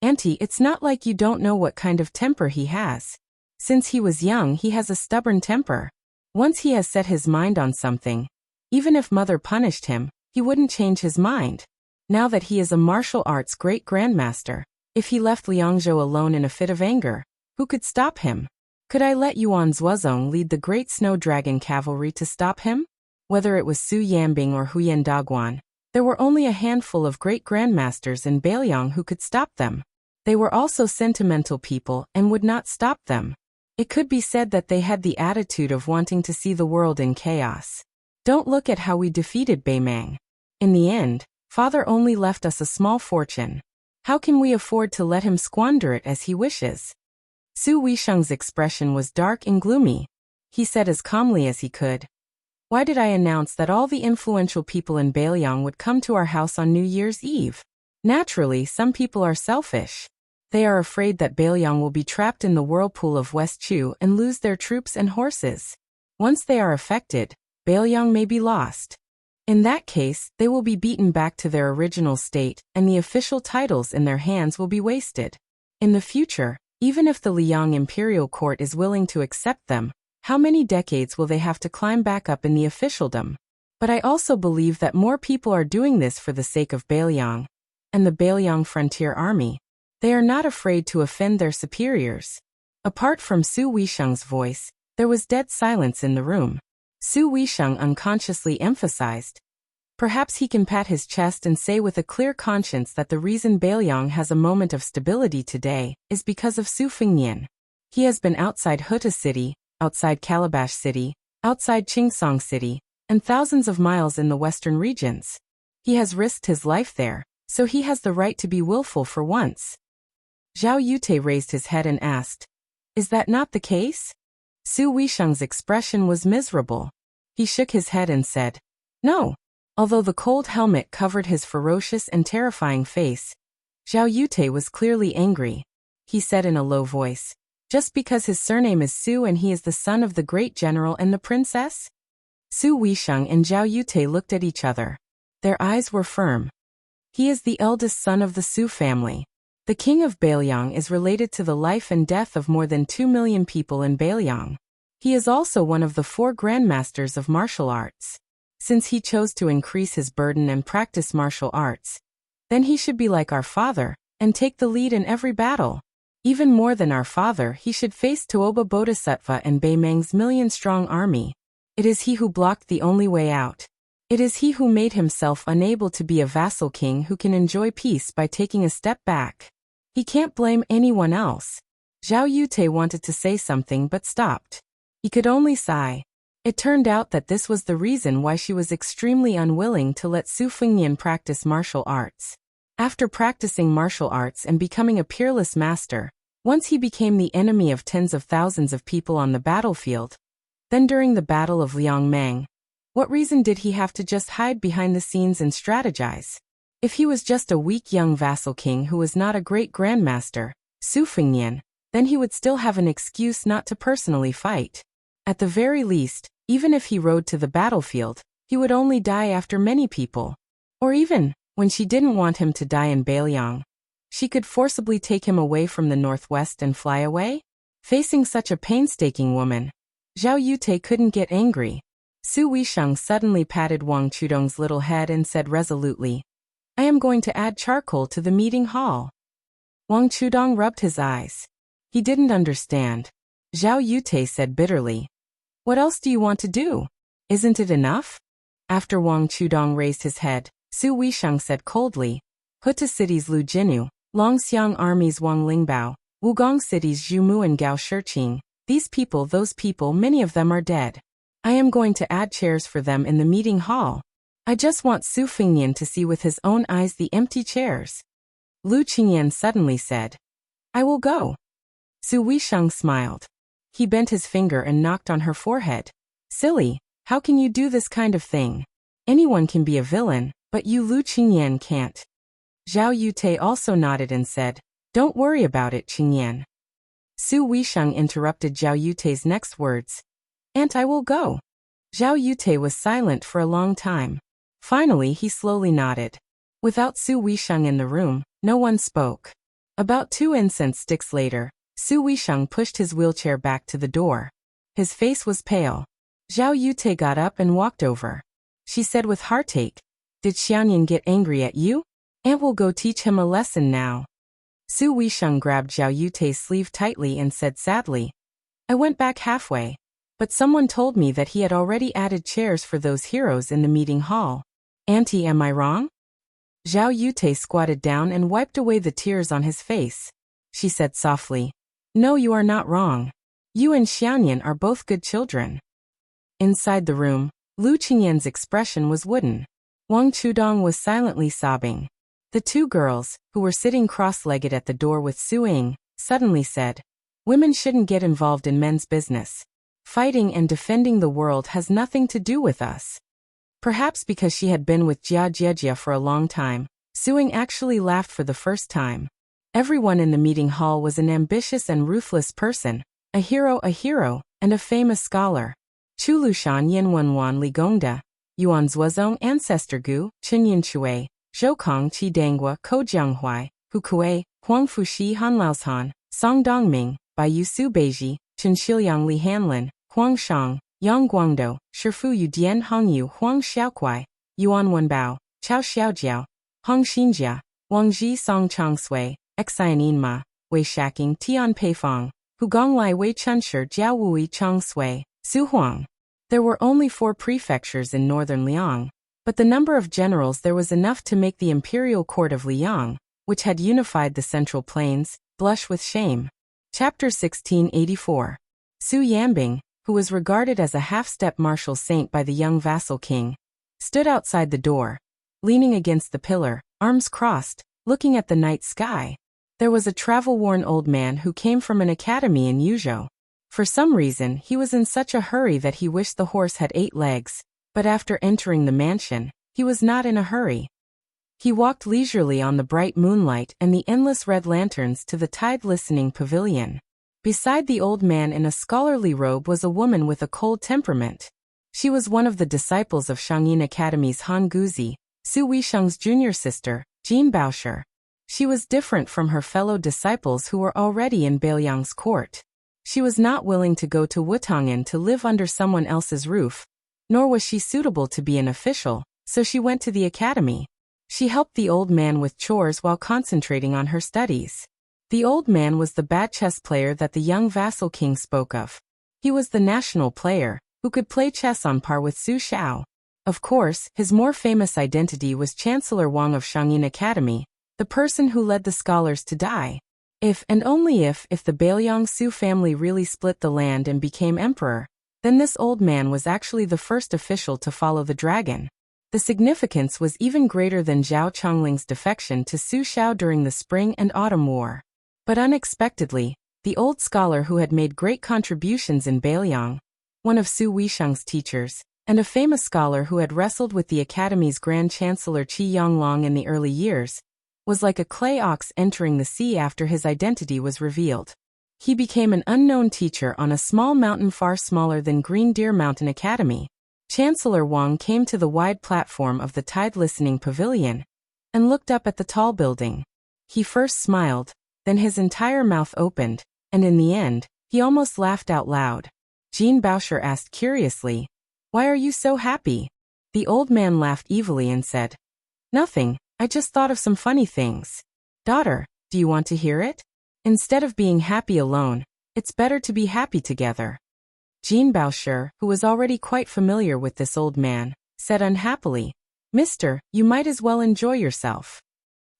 "Auntie, it's not like you don't know what kind of temper he has. Since he was young, he has a stubborn temper. Once he has set his mind on something, even if mother punished him, he wouldn't change his mind. Now that he is a martial arts great grandmaster, if he left Liangzhou alone in a fit of anger, who could stop him? Could I let Yuan Zuozong lead the great snow dragon cavalry to stop him?" Whether it was Su Yambing or Huyen Daguan, there were only a handful of great grandmasters in Beiliang who could stop them. They were also sentimental people and would not stop them. It could be said that they had the attitude of wanting to see the world in chaos. Don't look at how we defeated Beimang. In the end, father only left us a small fortune. How can we afford to let him squander it as he wishes? Su Wishang's expression was dark and gloomy. He said as calmly as he could, "Why did I announce that all the influential people in Beiliang would come to our house on New Year's Eve? Naturally, some people are selfish. They are afraid that Beiliang will be trapped in the whirlpool of West Chu and lose their troops and horses. Once they are affected, Beiliang may be lost. In that case, they will be beaten back to their original state, and the official titles in their hands will be wasted. In the future, even if the Liang Imperial Court is willing to accept them, how many decades will they have to climb back up in the officialdom? But I also believe that more people are doing this for the sake of Beiliang and the Beiliang Frontier Army. They are not afraid to offend their superiors." Apart from Su Wishang's voice, There was dead silence in the room. Su Weisheng unconsciously emphasized. Perhaps he can pat his chest and say with a clear conscience that the reason Bailiang has a moment of stability today is because of Su Fengnian. He has been outside Huta City, outside Calabash City, outside Chingsong City, and thousands of miles in the western regions. He has risked his life there, so he has the right to be willful for once. Zhao Yute raised his head and asked, "Is that not the case?" Su Weisheng's expression was miserable. He shook his head and said, "No." Although the cold helmet covered his ferocious and terrifying face, Zhao Yute was clearly angry. He said in a low voice, "Just because his surname is Su and he is the son of the great general and the princess?" Su Weisheng and Zhao Yute looked at each other. Their eyes were firm. He is the eldest son of the Su family. The king of Bailiang is related to the life and death of more than 2 million people in Bailiang. He is also one of the 4 grandmasters of martial arts. Since he chose to increase his burden and practice martial arts, then he should be like our father, and take the lead in every battle. Even more than our father, he should face Tuoba Bodhisattva and Bei Meng's million-strong army. It is he who blocked the only way out. It is he who made himself unable to be a vassal king who can enjoy peace by taking a step back. He can't blame anyone else. Zhao Yute wanted to say something but stopped. He could only sigh. It turned out that this was the reason why she was extremely unwilling to let Su Fengnian practice martial arts. After practicing martial arts and becoming a peerless master, once he became the enemy of tens of thousands of people on the battlefield. Then during the Battle of Liangmang, what reason did he have to just hide behind the scenes and strategize? If he was just a weak young vassal king who was not a great grandmaster, Su Fengnian, then he would still have an excuse not to personally fight. At the very least, even if he rode to the battlefield, he would only die after many people. Or even, when she didn't want him to die in Bailiang, she could forcibly take him away from the northwest and fly away? Facing such a painstaking woman, Zhao Yute couldn't get angry. Su Weisheng suddenly patted Wang Chudong's little head and said resolutely, "I am going to add charcoal to the meeting hall." Wang Chudong rubbed his eyes. He didn't understand. Zhao Yute said bitterly, "What else do you want to do? Isn't it enough?" After Wang Chudong raised his head, Su Weisheng said coldly, "Huta City's Lu Jinu, Longxiang Army's Wang Lingbao, Wugong City's Zhu Mu and Gao Shiqing, these people, those people, many of them are dead. I am going to add chairs for them in the meeting hall. I just want Su Fengnian to see with his own eyes the empty chairs." Lu Qingyan suddenly said, "I will go." Su Weisheng smiled. He bent his finger and knocked on her forehead. "Silly, how can you do this kind of thing? Anyone can be a villain, but you Lu Qingyan can't." Zhao Yute also nodded and said, "Don't worry about it, Qingyan." Su Weisheng interrupted Zhao Yute's next words, "And I will go." Zhao Yute was silent for a long time. Finally he slowly nodded. Without Su Weisheng in the room, no one spoke. About 2 incense sticks later, Su Weisheng pushed his wheelchair back to the door. His face was pale. Zhao Yute got up and walked over. She said with heartache, "Did Xiaoyan get angry at you? Aunt will go teach him a lesson now." Su Weisheng grabbed Zhao Yute's sleeve tightly and said sadly, "I went back halfway, but someone told me that he had already added chairs for those heroes in the meeting hall. Auntie, am I wrong?" Zhao Yute squatted down and wiped away the tears on his face. She said softly, "No, you are not wrong. You and Xiaoyan are both good children." Inside the room, Lu Qingyan's expression was wooden. Wang Chudong was silently sobbing. The 2 girls, who were sitting cross-legged at the door with Su Ying, suddenly said, "Women shouldn't get involved in men's business. Fighting and defending the world has nothing to do with us." Perhaps because she had been with Jia Jiejia for a long time, Su Ying actually laughed for the first time. Everyone in the meeting hall was an ambitious and ruthless person, a hero, and a famous scholar. Chu Lushan Yinwenwan Li Gongda, Yuan Zuozong Ancestor Gu, Chen Yinshui, Zhoukong Qi Dangua Ko Jianghuai, Hu Kuei, Huang Fushi Han Laoshan, Song Dongming, Baiyu Su Beiji, Chen Shiliang Li Hanlin, Huang Shang, Yang Guangdou, Shifu Yu Dian Hongyu Huang Xiaokuai, Yuan Wenbao, Chao Xiaojiao, Hong Xinjia, Wang Ji Song Chong Sui, Xianin Ma, Wei Shaking Tian Peifong, Hugonglai Wei Chunshi Jiao Wui Chong Sui, Su Huang. There were only 4 prefectures in northern Liang, but the number of generals there was enough to make the imperial court of Liang, which had unified the central plains, blush with shame. Chapter 1684. Su Yambing, who was regarded as a half-step martial saint by the young vassal king, stood outside the door, leaning against the pillar, arms crossed, looking at the night sky. There was a travel-worn old man who came from an academy in Yuzhou. For some reason, he was in such a hurry that he wished the horse had 8 legs, but after entering the mansion, he was not in a hurry. He walked leisurely on the bright moonlight and the endless red lanterns to the tide-listening pavilion. Beside the old man in a scholarly robe was a woman with a cold temperament. She was one of the disciples of Shangyin Academy's Han Guzi, Su Weisheng's junior sister, Jean Baosher. She was different from her fellow disciples who were already in Beiliang's court. She was not willing to go to Wutong'an to live under someone else's roof, nor was she suitable to be an official, so she went to the academy. She helped the old man with chores while concentrating on her studies. The old man was the bad chess player that the young vassal king spoke of. He was the national player, who could play chess on par with Su Xiao. Of course, his more famous identity was Chancellor Wang of Shangyin Academy, the person who led the scholars to die. If and only if the Beiliang Su family really split the land and became emperor, then this old man was actually the first official to follow the dragon. The significance was even greater than Zhao Chongling's defection to Su Xiao during the Spring and Autumn War. But unexpectedly, the old scholar who had made great contributions in Beiliang, one of Su Weisheng's teachers, and a famous scholar who had wrestled with the Academy's Grand Chancellor Qi Yonglong in the early years, was like a clay ox entering the sea after his identity was revealed. He became an unknown teacher on a small mountain far smaller than Green Deer Mountain Academy. Chancellor Wang came to the wide platform of the tide-listening pavilion and looked up at the tall building. He first smiled, then his entire mouth opened, and in the end, he almost laughed out loud. Jean Baosher asked curiously, "Why are you so happy?" The old man laughed evilly and said, "Nothing, I just thought of some funny things. Daughter, do you want to hear it? Instead of being happy alone, it's better to be happy together." Jean Baosher, who was already quite familiar with this old man, said unhappily, "Mister, you might as well enjoy yourself."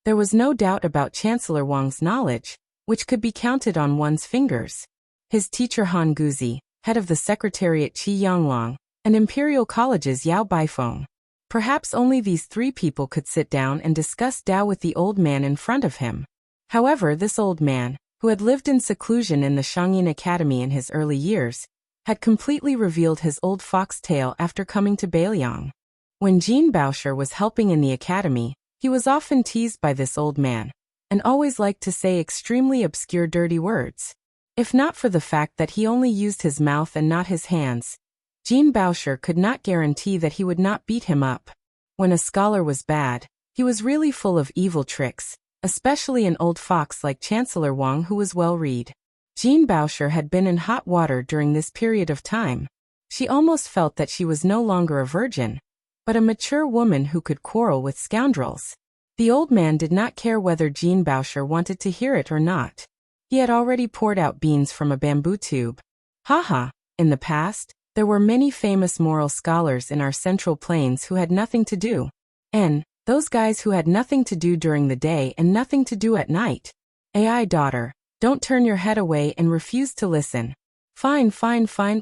There was no doubt about Chancellor Wang's knowledge, which could be counted on one's fingers. His teacher Han Guzi, head of the Secretariat Qi Yonglong, and Imperial College's Yao Baifeng. Perhaps only these 3 people could sit down and discuss Tao with the old man in front of him. However, this old man, who had lived in seclusion in the Shangyin Academy in his early years, had completely revealed his old fox tale after coming to Beiliang. When Jean Baosher was helping in the academy, he was often teased by this old man, and always liked to say extremely obscure dirty words. If not for the fact that he only used his mouth and not his hands, Jean Baosher could not guarantee that he would not beat him up. When a scholar was bad, he was really full of evil tricks, especially an old fox like Chancellor Wang who was well-read. Jean Baosher had been in hot water during this period of time. She almost felt that she was no longer a virgin, but a mature woman who could quarrel with scoundrels. The old man did not care whether Jean Baosher wanted to hear it or not. He had already poured out beans from a bamboo tube. Haha, in the past, there were many famous moral scholars in our central plains who had nothing to do. And those guys who had nothing to do during the day and nothing to do at night. Ai daughter, don't turn your head away and refuse to listen. Fine,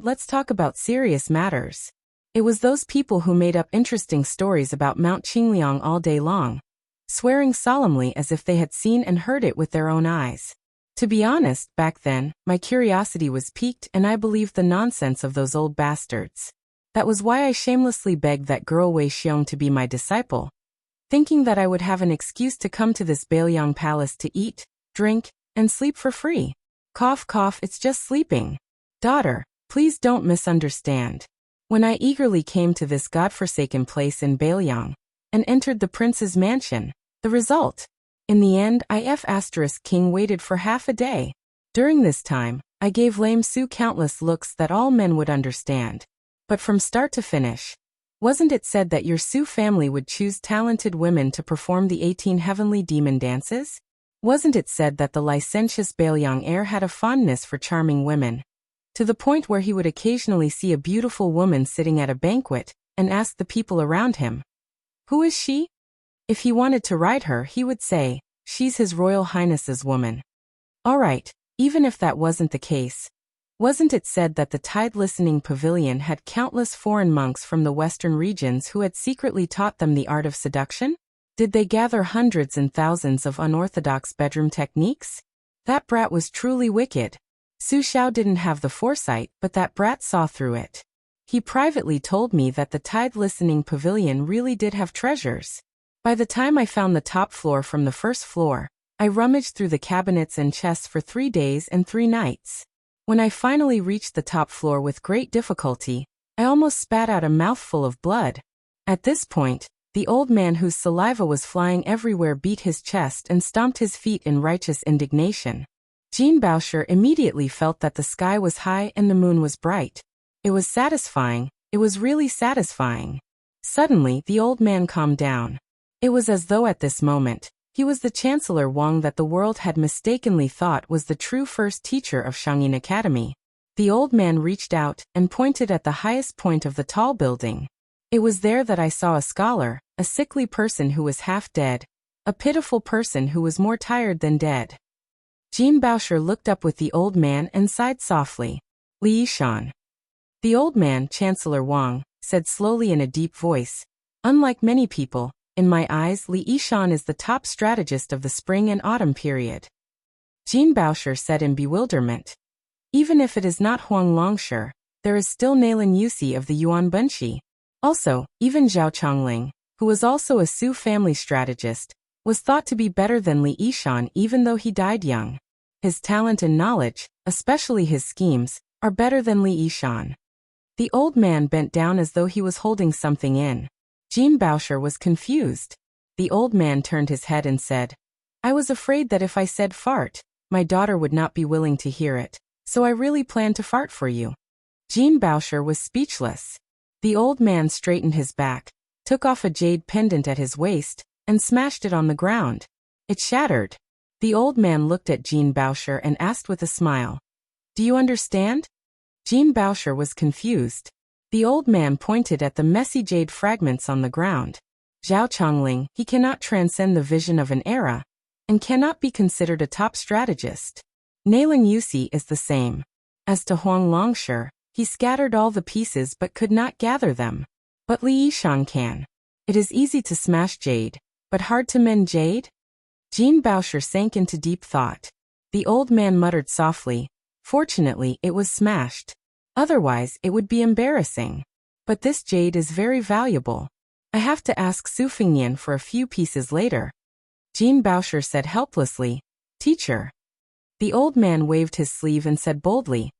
let's talk about serious matters. It was those people who made up interesting stories about Mount Qingliang all day long, swearing solemnly as if they had seen and heard it with their own eyes. To be honest, back then, my curiosity was piqued and I believed the nonsense of those old bastards. That was why I shamelessly begged that girl Wei Xiong to be my disciple, thinking that I would have an excuse to come to this Beiliang palace to eat, drink, and sleep for free. Cough, it's just sleeping. Daughter, please don't misunderstand. When I eagerly came to this godforsaken place in Beiliang, and entered the prince's mansion, the result? In the end, King waited for half a day. During this time, I gave lame Su countless looks that all men would understand. But from start to finish, wasn't it said that your Su family would choose talented women to perform the 18 heavenly demon dances? Wasn't it said that the licentious Bailiang heir had a fondness for charming women, to the point where he would occasionally see a beautiful woman sitting at a banquet and ask the people around him, "Who is she?" If he wanted to ride her, he would say, "She's His Royal Highness's woman." All right, even if that wasn't the case, wasn't it said that the Tide Listening Pavilion had countless foreign monks from the western regions who had secretly taught them the art of seduction? Did they gather hundreds and thousands of unorthodox bedroom techniques? That brat was truly wicked. Su Xiao didn't have the foresight, but that brat saw through it. He privately told me that the Tide Listening Pavilion really did have treasures. By the time I found the top floor from the first floor, I rummaged through the cabinets and chests for 3 days and 3 nights. When I finally reached the top floor with great difficulty, I almost spat out a mouthful of blood. At this point, the old man whose saliva was flying everywhere beat his chest and stomped his feet in righteous indignation. Jean Bauscher immediately felt that the sky was high and the moon was bright. It was satisfying, it was really satisfying. Suddenly, the old man calmed down. It was as though at this moment, he was the Chancellor Wang that the world had mistakenly thought was the true first teacher of Shangyin Academy. The old man reached out and pointed at the highest point of the tall building. It was there that I saw a scholar, a sickly person who was half dead, a pitiful person who was more tired than dead. Jean Bauscher looked up with the old man and sighed softly. "Li Yishan." The old man, Chancellor Wang, said slowly in a deep voice, "Unlike many people, in my eyes Li Yishan is the top strategist of the spring and autumn period." Jean Bauscher said in bewilderment, "Even if it is not Huang Longsher, there is still Nalin Yusi of the Yuan Bunshi. Also, even Zhao Chongling, who was also a Su family strategist, was thought to be better than Li Yishan even though he died young. His talent and knowledge, especially his schemes, are better than Li Yishan." The old man bent down as though he was holding something in. Jean Bauscher was confused. The old man turned his head and said, "I was afraid that if I said fart, my daughter would not be willing to hear it, so I really planned to fart for you." Jean Bauscher was speechless. The old man straightened his back, took off a jade pendant at his waist, and smashed it on the ground. It shattered. The old man looked at Jean Bauscher and asked with a smile, "Do you understand?" Jean Bauscher was confused. The old man pointed at the messy jade fragments on the ground. "Zhao Chongling, he cannot transcend the vision of an era, and cannot be considered a top strategist. Nalin Yusi is the same. As to Huang Longsher, he scattered all the pieces but could not gather them. But Li Yishan can. It is easy to smash jade, but hard to mend jade?" Jean Bauscher sank into deep thought. The old man muttered softly, "Fortunately, it was smashed. Otherwise, it would be embarrassing. But this jade is very valuable. I have to ask Su Fingnian for a few pieces later." Jean Bauscher said helplessly, "Teacher." The old man waved his sleeve and said boldly,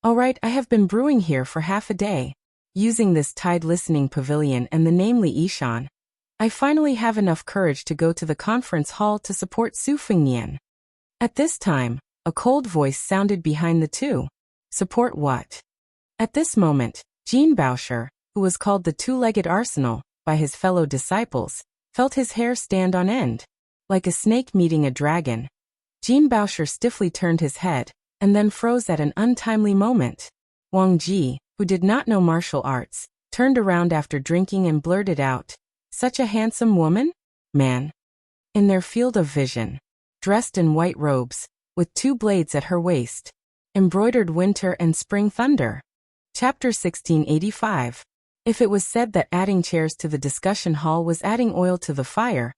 "All right, I have been brewing here for half a day, using this Tide Listening Pavilion and the name Li Yishan. I finally have enough courage to go to the conference hall to support Su Fingnian." At this time, a cold voice sounded behind the two. "Support what?" At this moment, Jean Bauscher, who was called the Two-Legged Arsenal by his fellow disciples, felt his hair stand on end. Like a snake meeting a dragon, Jean Bauscher stiffly turned his head, and then froze at an untimely moment. Wang Ji, who did not know martial arts, turned around after drinking and blurted out, "Such a handsome woman? Man." In their field of vision, dressed in white robes, with 2 blades at her waist, embroidered winter and spring thunder. Chapter 1685. If it was said that adding chairs to the discussion hall was adding oil to the fire,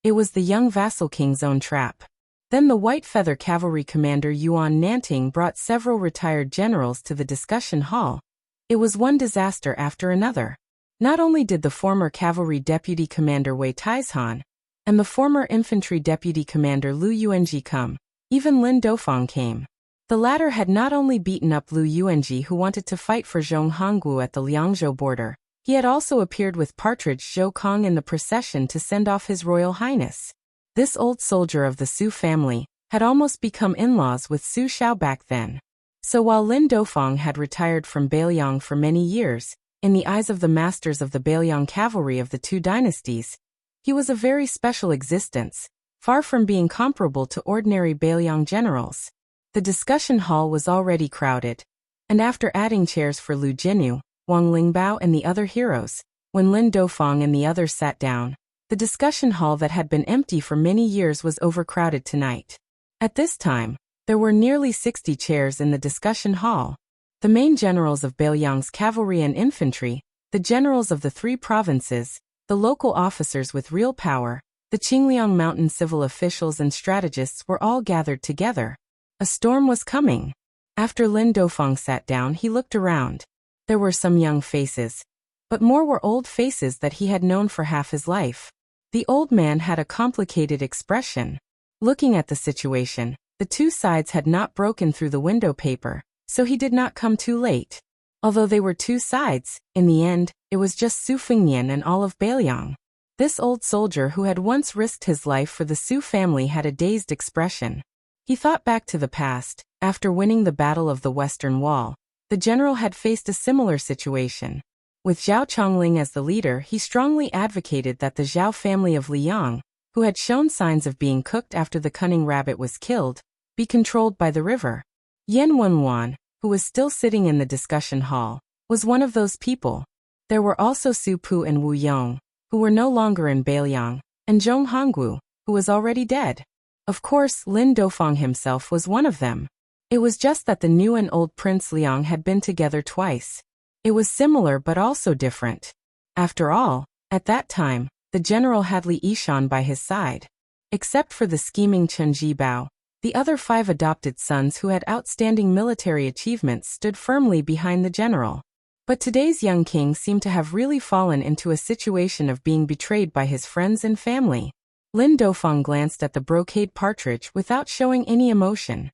it was the young vassal king's own trap. Then the White Feather Cavalry Commander Yuan Nanting brought several retired generals to the discussion hall. It was one disaster after another. Not only did the former Cavalry Deputy Commander Wei Taizhan and the former Infantry Deputy Commander Lu Yuanji come, even Lin Dofang came. The latter had not only beaten up Lu Yuanji, who wanted to fight for Zhong Honggu at the Liangzhou border, he had also appeared with Partridge Zhou Kong in the procession to send off His Royal Highness. This old soldier of the Su family had almost become in-laws with Su Xiao back then. So while Lin Dofang had retired from Bailiang for many years, in the eyes of the masters of the Bailiang cavalry of the 2 dynasties, he was a very special existence, far from being comparable to ordinary Bailiang generals. The discussion hall was already crowded, and after adding chairs for Lu Jinu, Wang Lingbao and the other heroes, when Lin Dofang and the others sat down, the discussion hall that had been empty for many years was overcrowded tonight. At this time, there were nearly 60 chairs in the discussion hall. The main generals of Bailiang's cavalry and infantry, the generals of the 3 provinces, the local officers with real power, the Qingliang Mountain civil officials and strategists were all gathered together. A storm was coming. After Lin Dofang sat down, he looked around. There were some young faces, but more were old faces that he had known for half his life. The old man had a complicated expression. Looking at the situation, the 2 sides had not broken through the window paper, so he did not come too late. Although they were 2 sides, in the end, it was just Su Fengnian and all of Bailiang. This old soldier who had once risked his life for the Su family had a dazed expression. He thought back to the past. After winning the Battle of the Western Wall, the general had faced a similar situation. With Zhao Chongling as the leader, he strongly advocated that the Zhao family of Liang, who had shown signs of being cooked after the cunning rabbit was killed, be controlled by the river. Yan Wenwan, who was still sitting in the discussion hall, was one of those people. There were also Su Pu and Wu Yong, who were no longer in Bailiang, and Zhong Honggu, who was already dead. Of course, Lin Dofang himself was one of them. It was just that the new and old Prince Liang had been together twice. It was similar but also different. After all, at that time, the general had Li Yishan by his side. Except for the scheming Chen Jibao, the other 5 adopted sons who had outstanding military achievements stood firmly behind the general. But today's young king seemed to have really fallen into a situation of being betrayed by his friends and family. Lin Dofang glanced at the brocade partridge without showing any emotion.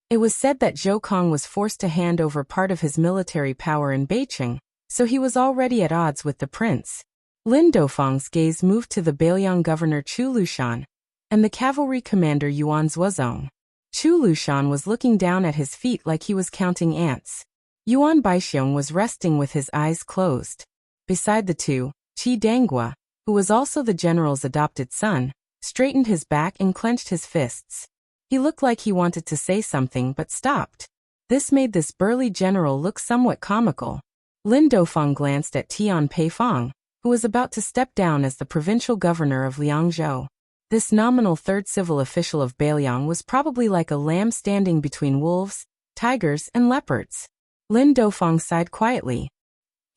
It was said that Zhou Kong was forced to hand over part of his military power in Beicheng, so he was already at odds with the prince. Lin Dofang's gaze moved to the Bailiang governor Chu Lushan and the cavalry commander Yuan Zuozong. Chu Lushan was looking down at his feet like he was counting ants. Yuan Baixiong was resting with his eyes closed. Beside the 2, Qi Danghua, who was also the general's adopted son, straightened his back and clenched his fists. He looked like he wanted to say something but stopped. This made this burly general look somewhat comical. Lin Dofang glanced at Tian Peifong, who was about to step down as the provincial governor of Liangzhou. This nominal 3rd civil official of Bailiang was probably like a lamb standing between wolves, tigers, and leopards. Lin Dofang sighed quietly.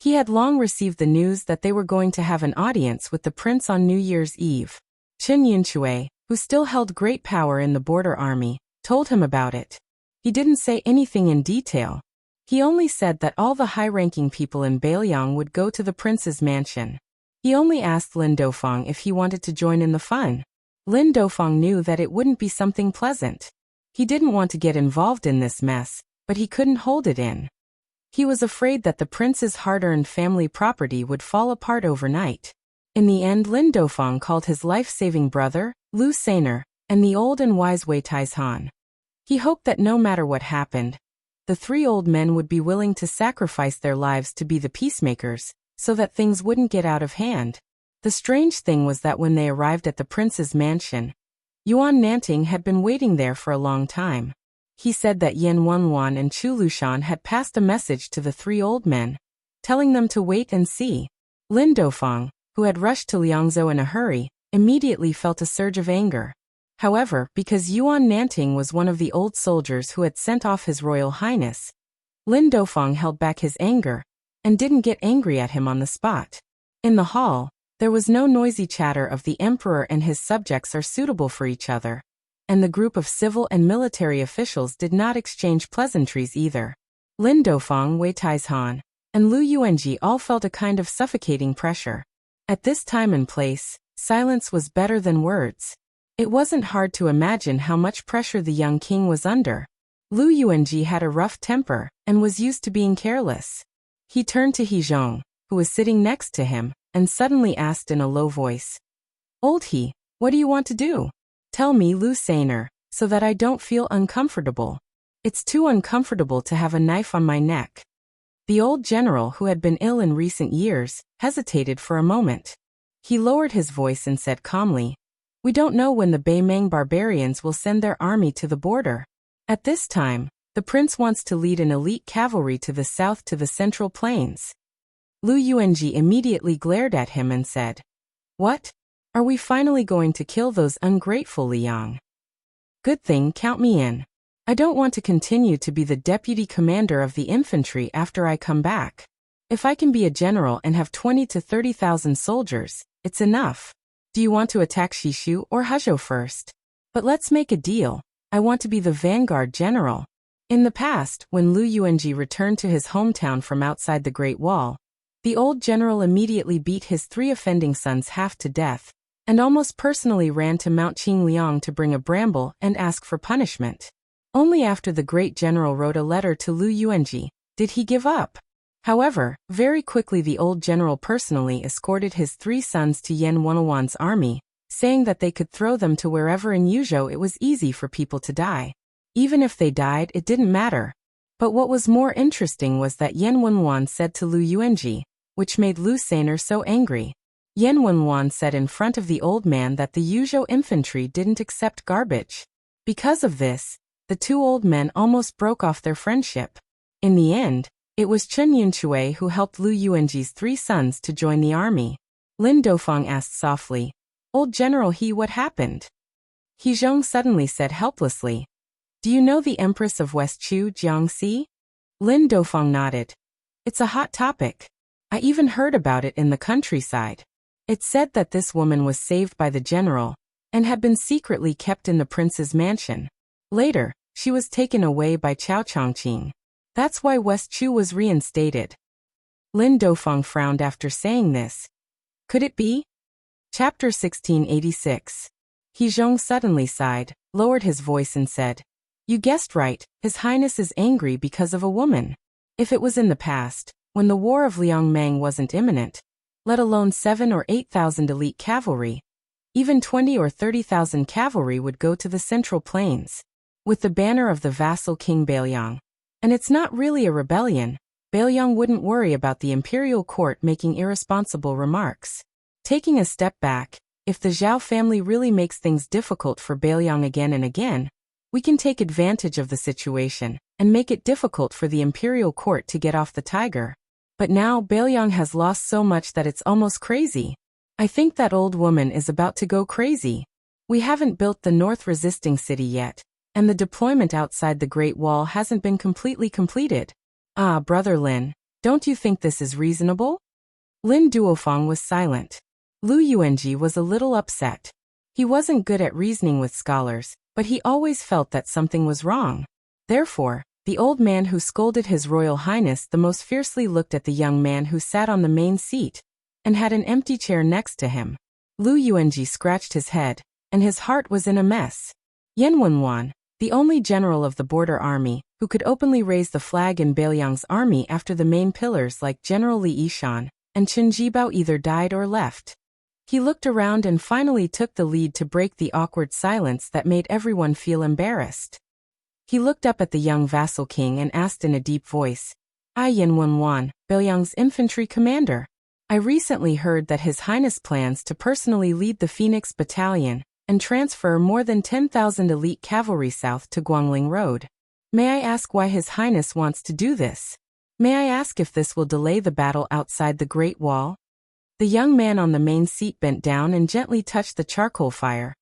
He had long received the news that they were going to have an audience with the prince on New Year's Eve. Chen Yunshui, who still held great power in the border army, told him about it. He didn't say anything in detail. He only said that all the high-ranking people in Bailiang would go to the prince's mansion. He only asked Lin Dofang if he wanted to join in the fun. Lin Dofang knew that it wouldn't be something pleasant. He didn't want to get involved in this mess, but he couldn't hold it in. He was afraid that the prince's hard-earned family property would fall apart overnight. In the end, Lin Dofang called his life-saving brother, Lu Sainer, and the old and wise Wei Taizhan. He hoped that no matter what happened, the 3 old men would be willing to sacrifice their lives to be the peacemakers, so that things wouldn't get out of hand. The strange thing was that when they arrived at the prince's mansion, Yuan Nanting had been waiting there for a long time. He said that Yan Wenwan and Chu Lushan had passed a message to the 3 old men, telling them to wait and see. Lin Dofang, who had rushed to Liangzhou in a hurry, immediately felt a surge of anger. However, because Yuan Nanting was one of the old soldiers who had sent off His Royal Highness, Lin Dofang held back his anger and didn't get angry at him on the spot. In the hall, there was no noisy chatter of the emperor and his subjects are suitable for each other, and the group of civil and military officials did not exchange pleasantries either. Lin Dofang, Wei Taizhan, and Lu Yuanji all felt a kind of suffocating pressure. At this time and place, silence was better than words. It wasn't hard to imagine how much pressure the young king was under. Lu Yuanji had a rough temper and was used to being careless. He turned to He Zhong, who was sitting next to him, and suddenly asked in a low voice, "Old He, what do you want to do? Tell me, Lu Sainer, so that I don't feel uncomfortable. It's too uncomfortable to have a knife on my neck." The old general, who had been ill in recent years, hesitated for a moment. He lowered his voice and said calmly, We don't know when the Beimeng barbarians will send their army to the border. At this time, the prince wants to lead an elite cavalry to the south to the central plains. Lu Yuanji immediately glared at him and said, "What? Are we finally going to kill those ungrateful Liang? Good thing, count me in. I don't want to continue to be the deputy commander of the infantry after I come back. If I can be a general and have 20 to 30,000 soldiers, it's enough. Do you want to attack Shishu or Hezhou first? But let's make a deal. I want to be the vanguard general." In the past, when Lu Yuanji returned to his hometown from outside the Great Wall, the old general immediately beat his 3 offending sons half to death, and almost personally ran to Mount Qingliang to bring a bramble and ask for punishment. Only after the great general wrote a letter to Lu Yuanji did he give up. However, very quickly the old general personally escorted his 3 sons to Yan Wenwan's army, saying that they could throw them to wherever in Yuzhou it was easy for people to die. Even if they died, it didn't matter. But what was more interesting was that Yan Wenwan said to Lu Yuanji, which made Lu Sainer so angry. Yan Wenwan said in front of the old man that the Yuzhou infantry didn't accept garbage. Because of this, the 2 old men almost broke off their friendship. In the end, it was Chen Yunshui who helped Lu Yuanji's 3 sons to join the army. Lin Dofeng asked softly, "Old General He, what happened?" He Zhong suddenly said helplessly, "Do you know the Empress of West Chu, Jiangxi?" Lin Dofeng nodded. "It's a hot topic. I even heard about it in the countryside. It's said that this woman was saved by the general, and had been secretly kept in the prince's mansion. Later, she was taken away by Chao Chongqing. That's why West Chu was reinstated." Lin Dofeng frowned after saying this. Could it be? Chapter 1686. He Zhong suddenly sighed, lowered his voice and said, "You guessed right, His Highness is angry because of a woman. If it was in the past, when the War of Liangmeng wasn't imminent, let alone 7 or 8,000 elite cavalry, even 20 or 30,000 cavalry would go to the central plains, with the banner of the vassal King Bailiang. And it's not really a rebellion. Bailiang wouldn't worry about the imperial court making irresponsible remarks. Taking a step back, if the Zhao family really makes things difficult for Bailiang again and again, we can take advantage of the situation and make it difficult for the imperial court to get off the tiger. But now Bailiang has lost so much that it's almost crazy. I think that old woman is about to go crazy. We haven't built the north resisting city yet, and the deployment outside the Great Wall hasn't been completely completed. Ah, Brother Lin, don't you think this is reasonable?" Lin Duofeng was silent. Lu Yuanji was a little upset. He wasn't good at reasoning with scholars, but he always felt that something was wrong. Therefore, the old man who scolded His Royal Highness the most fiercely looked at the young man who sat on the main seat and had an empty chair next to him. Lu Yuanji scratched his head, and his heart was in a mess. Yan Wenwan, the only general of the border army, who could openly raise the flag in Bailiang's army after the main pillars like General Li Yishan and Chen Jibao either died or left. He looked around and finally took the lead to break the awkward silence that made everyone feel embarrassed. He looked up at the young vassal king and asked in a deep voice, "I Yan Wenwan, Bailiang's infantry commander. I recently heard that His Highness plans to personally lead the Phoenix Battalion and transfer more than 10,000 elite cavalry south to Guangling Road. May I ask why His Highness wants to do this? May I ask if this will delay the battle outside the Great Wall?" The young man on the main seat bent down and gently touched the charcoal fire,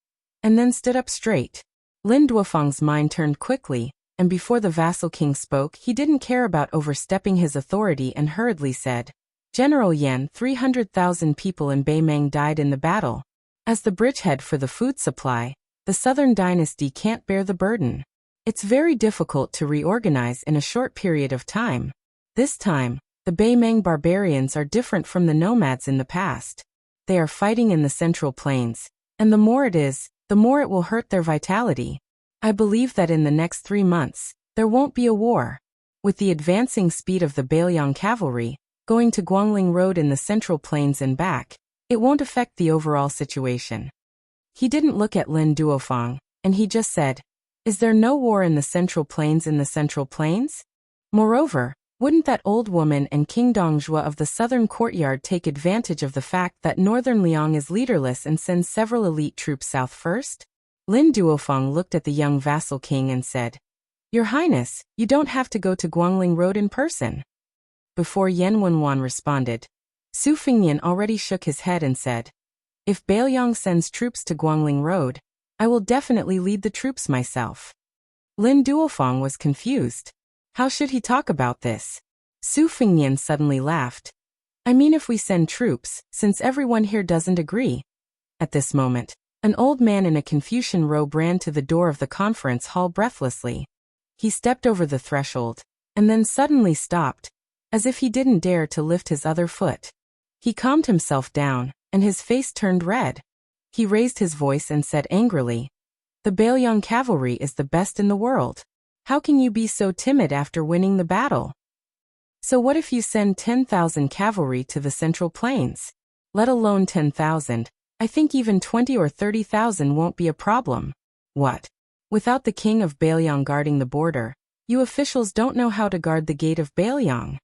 and then stood up straight. Lin Duofeng's mind turned quickly, and before the vassal king spoke, he didn't care about overstepping his authority and hurriedly said, "General Yan, 300,000 people in Beimeng died in the battle. As the bridgehead for the food supply, the southern dynasty can't bear the burden. It's very difficult to reorganize in a short period of time. This time, the Beimeng barbarians are different from the nomads in the past. They are fighting in the central plains, and the more it is, the more it will hurt their vitality. I believe that in the next 3 months, there won't be a war. With the advancing speed of the Bailiang cavalry, going to Guangling Road in the central plains and back, it won't affect the overall situation." He didn't look at Lin Duofeng, and he just said, "Is there no war in the central plains Moreover, Wouldn't that old woman and King Dongjua of the southern courtyard take advantage of the fact that northern Liang is leaderless and send several elite troops south first? Lin Duofeng looked at the young vassal king and said, "Your Highness, you don't have to go to Guangling Road in person." Before Yan Wenwan responded, Su Fingyan already shook his head and said, "If Bailiang sends troops to Guangling Road, I will definitely lead the troops myself." Lin Duofeng was confused. How should he talk about this? Su Fingyan suddenly laughed. "I mean if we send troops, since everyone here doesn't agree." At this moment, an old man in a Confucian robe ran to the door of the conference hall breathlessly. He stepped over the threshold, and then suddenly stopped, as if he didn't dare to lift his other foot. He calmed himself down, and his face turned red. He raised his voice and said angrily, "The Bailiang cavalry is the best in the world. How can you be so timid after winning the battle? So what if you send 10,000 cavalry to the Central Plains? Let alone 10,000, I think even 20 or 30,000 won't be a problem. What? Without the king of Bailiang guarding the border, you officials don't know how to guard the gate of Bailiang.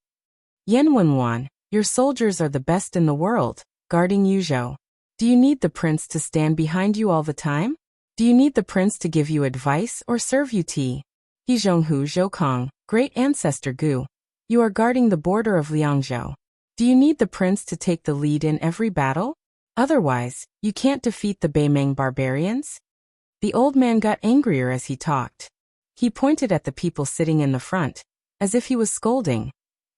Yan Wenwan, your soldiers are the best in the world, guarding Yuzhou. Do you need the prince to stand behind you all the time? Do you need the prince to give you advice or serve you tea? Hizhonghu Zhoukong, great ancestor Gu, you are guarding the border of Liangzhou. Do you need the prince to take the lead in every battle? Otherwise, you can't defeat the Beimeng barbarians?" The old man got angrier as he talked. He pointed at the people sitting in the front, as if he was scolding.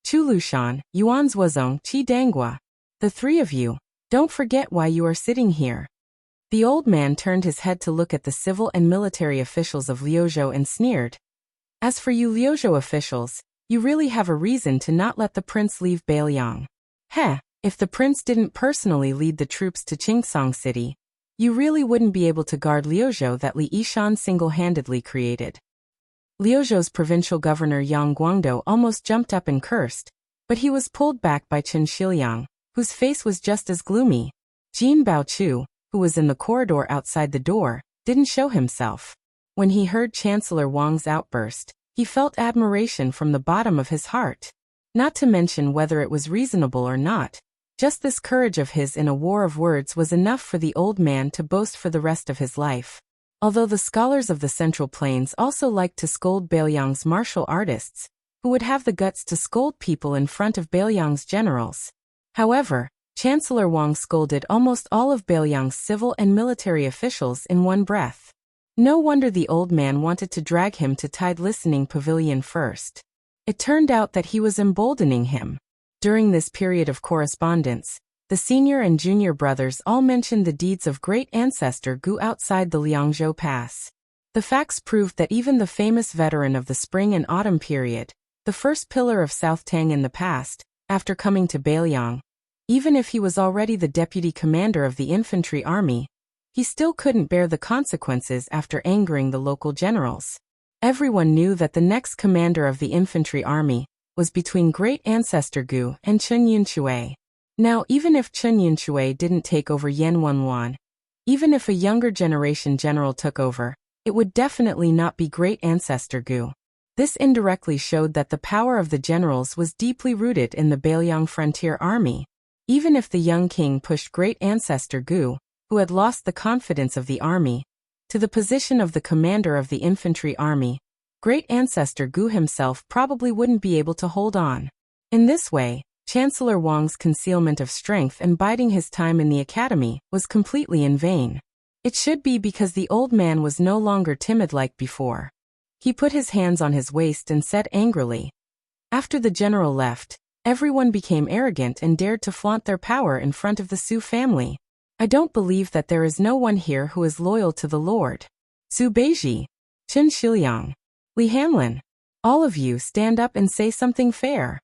"Chu Lushan, Yuan Zuozong, Qi Dangua. The three of you, don't forget why you are sitting here." The old man turned his head to look at the civil and military officials of Liuzhou and sneered. "As for you Liuzhou officials, you really have a reason to not let the prince leave Bailiang. Heh, if the prince didn't personally lead the troops to Qingsong City, you really wouldn't be able to guard Liuzhou that Li Yishan single-handedly created." Liuzhou's provincial governor Yang Guangdo almost jumped up and cursed, but he was pulled back by Chen Shiliang, whose face was just as gloomy. Jin Baochu, who was in the corridor outside the door, didn't show himself. When he heard Chancellor Wang's outburst, he felt admiration from the bottom of his heart. Not to mention whether it was reasonable or not, just this courage of his in a war of words was enough for the old man to boast for the rest of his life. Although the scholars of the Central Plains also liked to scold Bailiang's martial artists, who would have the guts to scold people in front of Bailiang's generals. However, Chancellor Wang scolded almost all of Bailiang's civil and military officials in one breath. No wonder the old man wanted to drag him to Tide Listening Pavilion first. It turned out that he was emboldening him. During this period of correspondence, the senior and junior brothers all mentioned the deeds of great ancestor Gu outside the Liangzhou Pass. The facts proved that even the famous veteran of the spring and autumn period, the first pillar of South Tang in the past, after coming to Bailiang, even if he was already the deputy commander of the infantry army, he still couldn't bear the consequences after angering the local generals. Everyone knew that the next commander of the infantry army was between great ancestor Gu and Chen Yunshui. Now, even if Chen Yunshui didn't take over Yan Wenwan, even if a younger generation general took over, it would definitely not be great ancestor Gu. This indirectly showed that the power of the generals was deeply rooted in the Bailiang frontier army. Even if the young king pushed great ancestor Gu, who had lost the confidence of the army, to the position of the commander of the infantry army, great ancestor Gu himself probably wouldn't be able to hold on. In this way, Chancellor Wang's concealment of strength and biding his time in the academy was completely in vain. It should be because the old man was no longer timid like before. He put his hands on his waist and said angrily. After the general left, everyone became arrogant and dared to flaunt their power in front of the Su family. I don't believe that there is no one here who is loyal to the Lord. Su Beiji, Chen Shiliang, Li Hanlin, all of you stand up and say something fair.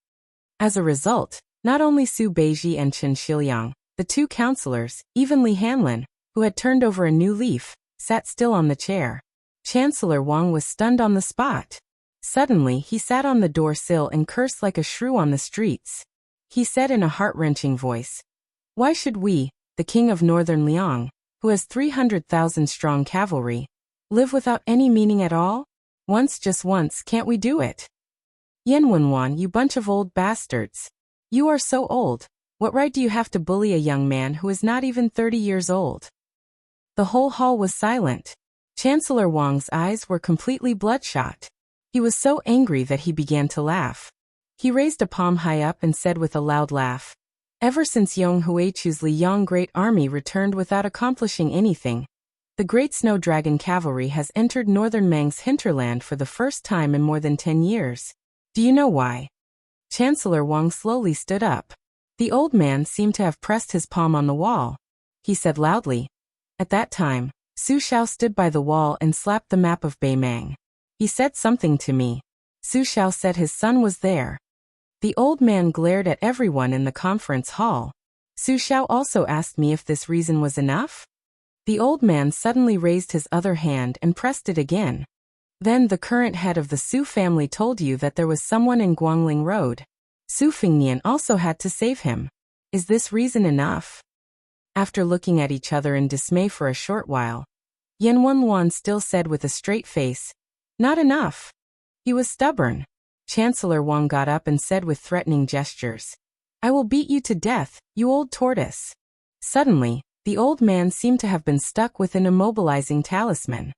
As a result, not only Su Beiji and Chen Shiliang, the two counselors, even Li Hanlin, who had turned over a new leaf, sat still on the chair. Chancellor Wang was stunned on the spot. Suddenly, he sat on the door sill and cursed like a shrew on the streets. He said in a heart-wrenching voice, "Why should we, the king of northern Liang, who has 300,000 strong cavalry, live without any meaning at all? Once, just once, can't we do it?" Yen Wenwan, you bunch of old bastards. You are so old. What right do you have to bully a young man who is not even 30 years old? The whole hall was silent. Chancellor Wang's eyes were completely bloodshot. He was so angry that he began to laugh. He raised a palm high up and said with a loud laugh, "Ever since Yong Huichu's Liang Great Army returned without accomplishing anything, the Great Snow Dragon Cavalry has entered northern Mang's hinterland for the first time in more than 10 years. Do you know why?" Chancellor Wang slowly stood up. The old man seemed to have pressed his palm on the wall. He said loudly, "At that time, Su Xiao stood by the wall and slapped the map of Beimang. He said something to me. Su Xiao said his son was there." The old man glared at everyone in the conference hall. "Su Xiao also asked me if this reason was enough?" The old man suddenly raised his other hand and pressed it again. "Then the current head of the Su family told you that there was someone in Guangling Road. Su Fingnian also had to save him. Is this reason enough?" After looking at each other in dismay for a short while, Yen Wenwan still said with a straight face, "Not enough." He was stubborn. Chancellor Wang got up and said with threatening gestures, "I will beat you to death, you old tortoise." Suddenly, the old man seemed to have been stuck with an immobilizing talisman.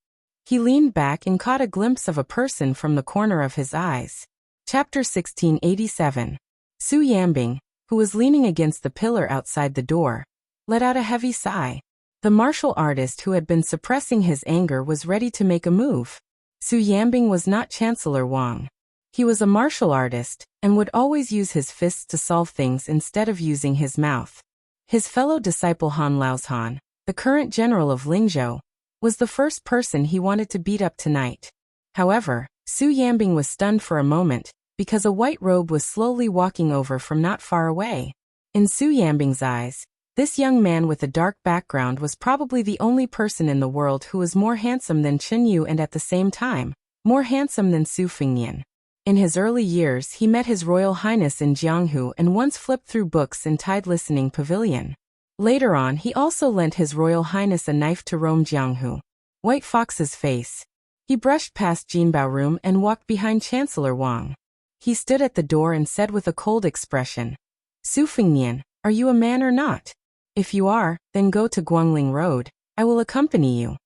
He leaned back and caught a glimpse of a person from the corner of his eyes. Chapter 1687. Su Yambing, who was leaning against the pillar outside the door, let out a heavy sigh. The martial artist who had been suppressing his anger was ready to make a move. Su Yambing was not Chancellor Wang. He was a martial artist, and would always use his fists to solve things instead of using his mouth. His fellow disciple Han Laozhan, the current general of Lingzhou, was the first person he wanted to beat up tonight. However, Su Yambing was stunned for a moment, because a white robe was slowly walking over from not far away. In Su Yambing's eyes, this young man with a dark background was probably the only person in the world who was more handsome than Chen Yu and at the same time, more handsome than Su Fingnian. In his early years he met His Royal Highness in Jianghu and once flipped through books in Tide Listening Pavilion. Later on he also lent His Royal Highness a knife to roam Jianghu. White Fox's face. He brushed past Jinbao Room and walked behind Chancellor Wang. He stood at the door and said with a cold expression, "Su Fingnian, are you a man or not? If you are, then go to Guangling Road. I will accompany you."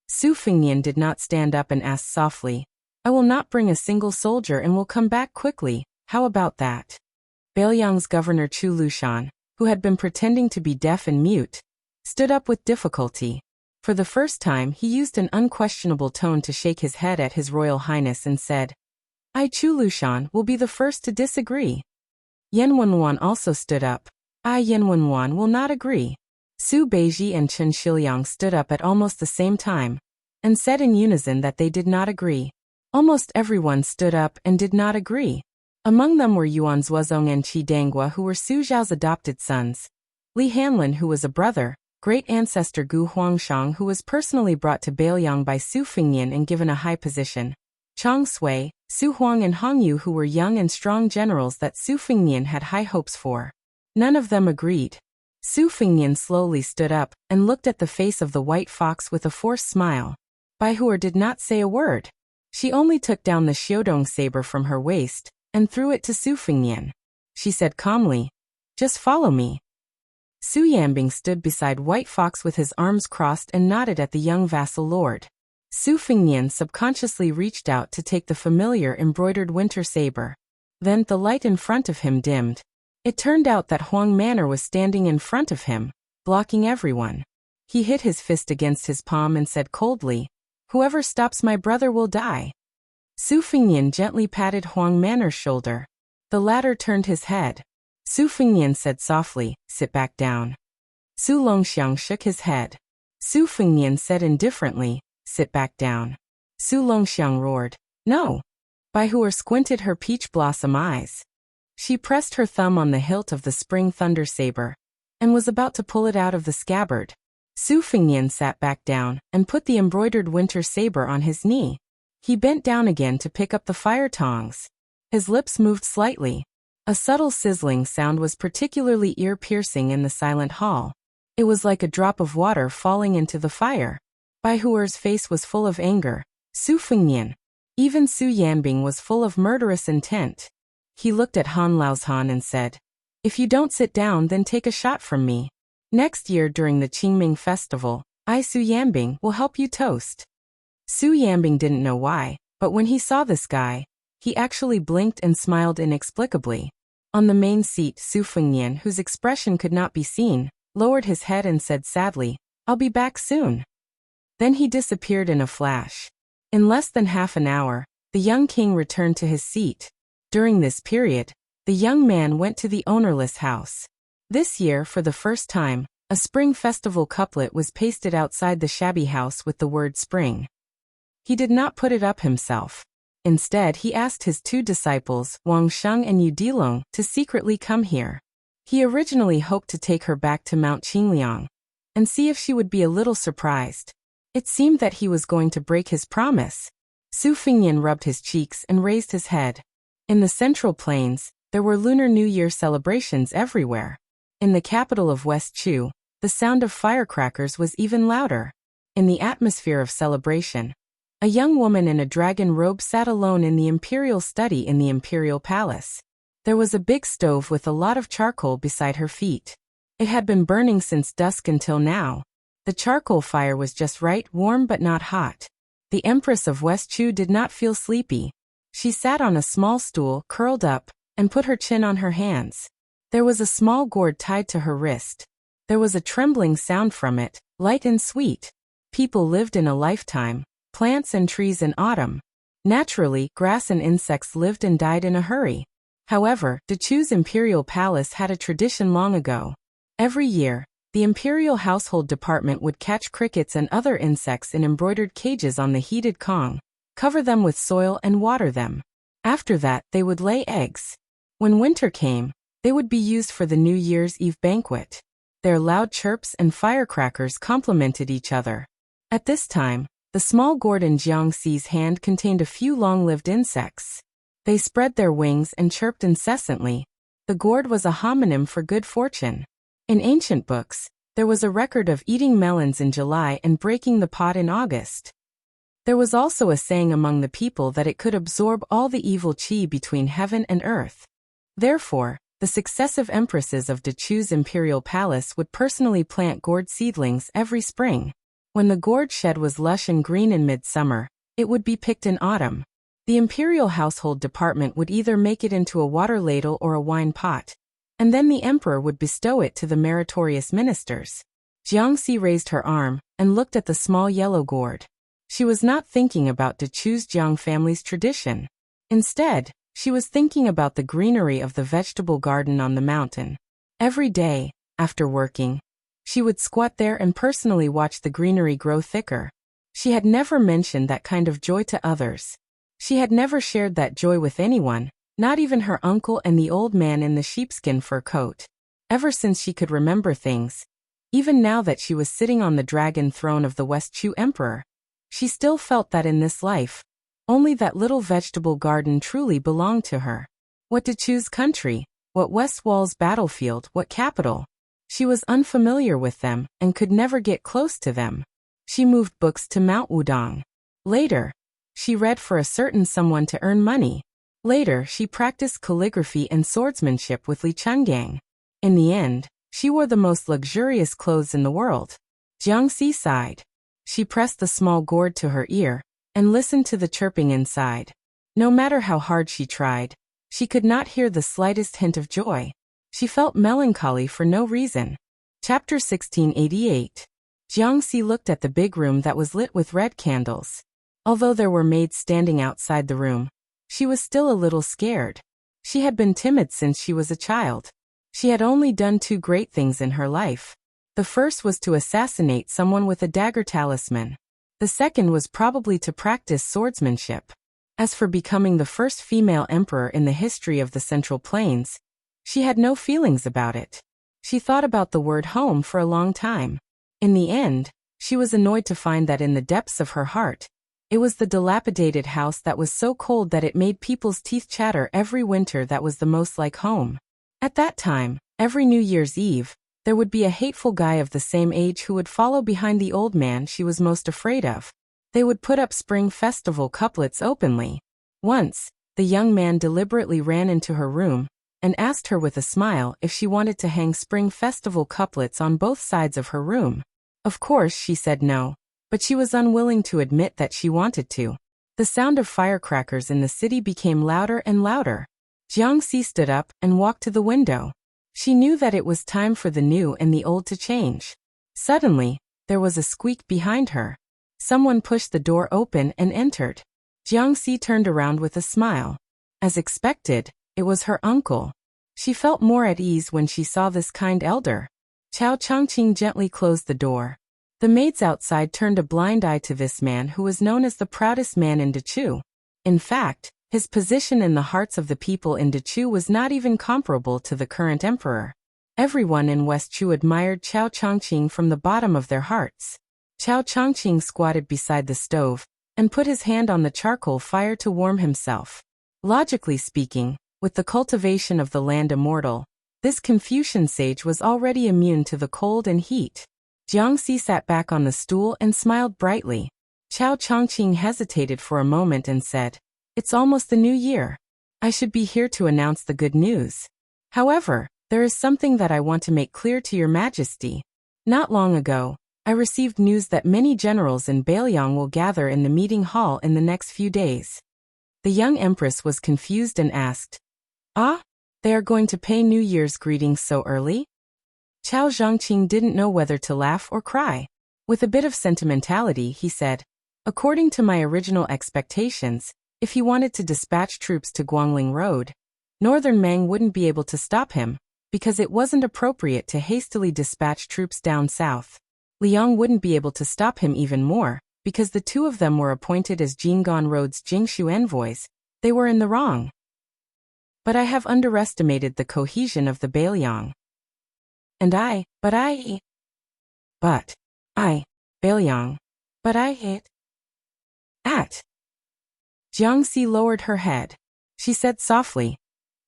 Su Fingnian did not stand up and asked softly, "I will not bring a single soldier and will come back quickly. How about that?" Beiliang's governor Chu Lushan, who had been pretending to be deaf and mute, stood up with difficulty. For the first time he used an unquestionable tone to shake his head at His Royal Highness and said, "I, Chu Lushan, will be the first to disagree." Yen Wenwan also stood up. "I, Yen Wenwan, will not agree." Su Beiji and Chen Shiliang stood up at almost the same time, and said in unison that they did not agree. Almost everyone stood up and did not agree. Among them were Yuan Zuozong and Qi Danghua, who were Su Zhao's adopted sons, Li Hanlin, who was a brother, great ancestor Gu Huangshang, who was personally brought to Beiliang by Su Fingnian and given a high position, Chang Sui, Su Huang and Hong Yu, who were young and strong generals that Su Fingnian had high hopes for. None of them agreed. Su Fingnian slowly stood up and looked at the face of the white fox with a forced smile. Baihuer did not say a word. She only took down the Xiaodong saber from her waist and threw it to Su Fingnian. She said calmly, "Just follow me." Su Yambing stood beside White Fox with his arms crossed and nodded at the young vassal lord. Su Fingnian subconsciously reached out to take the familiar embroidered winter saber. Then the light in front of him dimmed. It turned out that Huang Manor was standing in front of him, blocking everyone. He hit his fist against his palm and said coldly, "Whoever stops my brother will die." Su Fingnian gently patted Huang Manor's shoulder. The latter turned his head. Su Fingnian said softly, "Sit back down." Su Longxiang shook his head. Su Fingnian said indifferently, "Sit back down." Su Longxiang roared, "No." Baihuer squinted her peach blossom eyes. She pressed her thumb on the hilt of the spring thunder saber, and was about to pull it out of the scabbard. Su Fingnian sat back down and put the embroidered winter saber on his knee. He bent down again to pick up the fire tongs. His lips moved slightly. A subtle sizzling sound was particularly ear-piercing in the silent hall. It was like a drop of water falling into the fire. Baihuer's face was full of anger. "Su Fingnian, Even Su Yanbing was full of murderous intent. He looked at Han Laozhan and said, "If you don't sit down, then take a shot from me. Next year during the Qingming festival, I, Su Yanbing, will help you toast." Su Yanbing didn't know why, but when he saw this guy, he actually blinked and smiled inexplicably. On the main seat, Su Fengnian, whose expression could not be seen, lowered his head and said sadly, "I'll be back soon." Then he disappeared in a flash. In less than half an hour, the young king returned to his seat. During this period, the young man went to the ownerless house. This year, for the first time, a spring festival couplet was pasted outside the shabby house with the word spring. He did not put it up himself. Instead, he asked his 2 disciples, Wang Sheng and Yu Dilong, to secretly come here. He originally hoped to take her back to Mount Qingliang and see if she would be a little surprised. It seemed that he was going to break his promise. Su Fengnian rubbed his cheeks and raised his head. In the Central Plains, there were Lunar New Year celebrations everywhere. In the capital of West Chu, the sound of firecrackers was even louder. In the atmosphere of celebration, a young woman in a dragon robe sat alone in the imperial study in the imperial palace. There was a big stove with a lot of charcoal beside her feet. It had been burning since dusk until now. The charcoal fire was just right, warm but not hot. The Empress of West Chu did not feel sleepy. She sat on a small stool, curled up, and put her chin on her hands. There was a small gourd tied to her wrist. There was a trembling sound from it, light and sweet. People lived in a lifetime. Plants and trees in autumn. Naturally, grass and insects lived and died in a hurry. However, Dechu's imperial palace had a tradition long ago. Every year, the imperial household department would catch crickets and other insects in embroidered cages on the heated Kong, cover them with soil and water them. After that, they would lay eggs. When winter came, they would be used for the New Year's Eve banquet. Their loud chirps and firecrackers complemented each other. At this time, the small gourd in Jiangxi's hand contained a few long-lived insects. They spread their wings and chirped incessantly. The gourd was a homonym for good fortune. In ancient books, there was a record of eating melons in July and breaking the pot in August. There was also a saying among the people that it could absorb all the evil qi between heaven and earth. Therefore, the successive empresses of Dechu's imperial palace would personally plant gourd seedlings every spring. When the gourd shed was lush and green in midsummer, it would be picked in autumn. The imperial household department would either make it into a water ladle or a wine pot, and then the emperor would bestow it to the meritorious ministers. Jiangxi raised her arm and looked at the small yellow gourd. She was not thinking about Dechu's Jiang family's tradition. Instead, she was thinking about the greenery of the vegetable garden on the mountain. Every day, after working, she would squat there and personally watch the greenery grow thicker. She had never mentioned that kind of joy to others. She had never shared that joy with anyone, not even her uncle and the old man in the sheepskin fur coat. Ever since she could remember things, even now that she was sitting on the dragon throne of the West Chu emperor, she still felt that in this life, only that little vegetable garden truly belonged to her. What Dechu's country, what West Wall's battlefield, what capital? She was unfamiliar with them and could never get close to them. She moved books to Mount Wudong. Later, she read for a certain someone to earn money. Later, she practiced calligraphy and swordsmanship with Li Chungang. In the end, she wore the most luxurious clothes in the world. Jiangxi sighed. She pressed the small gourd to her ear and listened to the chirping inside. No matter how hard she tried, she could not hear the slightest hint of joy. She felt melancholy for no reason. Chapter 1688. Jiangxi looked at the big room that was lit with red candles. Although there were maids standing outside the room, she was still a little scared. She had been timid since she was a child. She had only done 2 great things in her life. The first was to assassinate someone with a dagger talisman. The second was probably to practice swordsmanship. As for becoming the first female emperor in the history of the Central Plains, she had no feelings about it. She thought about the word home for a long time. In the end, she was annoyed to find that in the depths of her heart, it was the dilapidated house that was so cold that it made people's teeth chatter every winter that was the most like home. At that time, every New Year's Eve, there would be a hateful guy of the same age who would follow behind the old man she was most afraid of. They would put up Spring Festival couplets openly. Once, the young man deliberately ran into her room and asked her with a smile if she wanted to hang Spring Festival couplets on both sides of her room. Of course, she said no, but she was unwilling to admit that she wanted to. The sound of firecrackers in the city became louder and louder. Jiangxi stood up and walked to the window. She knew that it was time for the new and the old to change. Suddenly, there was a squeak behind her. Someone pushed the door open and entered. Jiangxi turned around with a smile. As expected, it was her uncle. She felt more at ease when she saw this kind elder. Chao Changqing gently closed the door. The maids outside turned a blind eye to this man who was known as the proudest man in Dechu. In fact, his position in the hearts of the people in Dechu was not even comparable to the current emperor. Everyone in West Chu admired Chao Changqing from the bottom of their hearts. Chao Changqing squatted beside the stove and put his hand on the charcoal fire to warm himself. Logically speaking, with the cultivation of the land immortal, this Confucian sage was already immune to the cold and heat. Jiangxi sat back on the stool and smiled brightly. Chao Changqing hesitated for a moment and said, "It's almost the new year. I should be here to announce the good news. However, there is something that I want to make clear to your majesty. Not long ago, I received news that many generals in Bailiang will gather in the meeting hall in the next few days." The young empress was confused and asked, "Ah? They are going to pay New Year's greetings so early?" Chao Zhangqing didn't know whether to laugh or cry. With a bit of sentimentality, he said, "According to my original expectations, if he wanted to dispatch troops to Guangling Road, Northern Mang wouldn't be able to stop him, because it wasn't appropriate to hastily dispatch troops down south. Liang wouldn't be able to stop him even more, because the two of them were appointed as Jinggan Road's Jingshu envoys. They were in the wrong. But I have underestimated the cohesion of the Bailiang. Bailiang, but I hit. At. Jiangxi lowered her head. She said softly,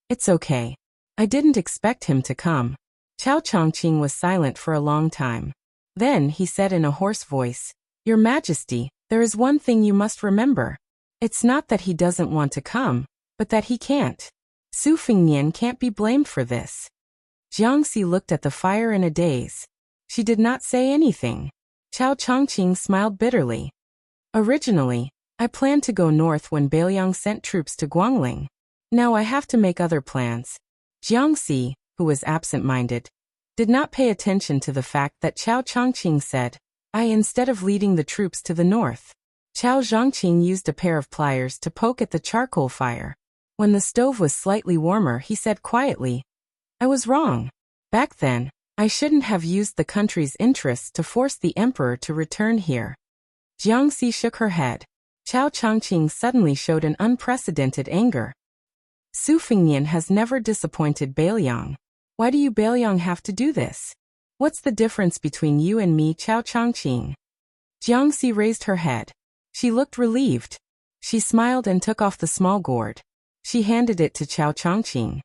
"It's okay. I didn't expect him to come." Chao Changqing was silent for a long time. Then he said in a hoarse voice, "Your Majesty, there is one thing you must remember. It's not that he doesn't want to come, but that he can't. Su Fengnian can't be blamed for this." Jiangxi looked at the fire in a daze. She did not say anything. Chao Changqing smiled bitterly. "Originally, I planned to go north when Bailiang sent troops to Guangling. Now I have to make other plans." Jiangxi, who was absent-minded, did not pay attention to the fact that Chao Changqing said, instead of leading the troops to the north. Chao Zhangqing used a pair of pliers to poke at the charcoal fire. When the stove was slightly warmer, he said quietly, "I was wrong. Back then, I shouldn't have used the country's interests to force the emperor to return here." Jiangxi shook her head. Chao Changqing suddenly showed an unprecedented anger. "Su Fengnian has never disappointed Bailiang. Why do you Bailiang have to do this? What's the difference between you and me, Chao Changqing?" Jiangxi raised her head. She looked relieved. She smiled and took off the small gourd. She handed it to Chao Changqing.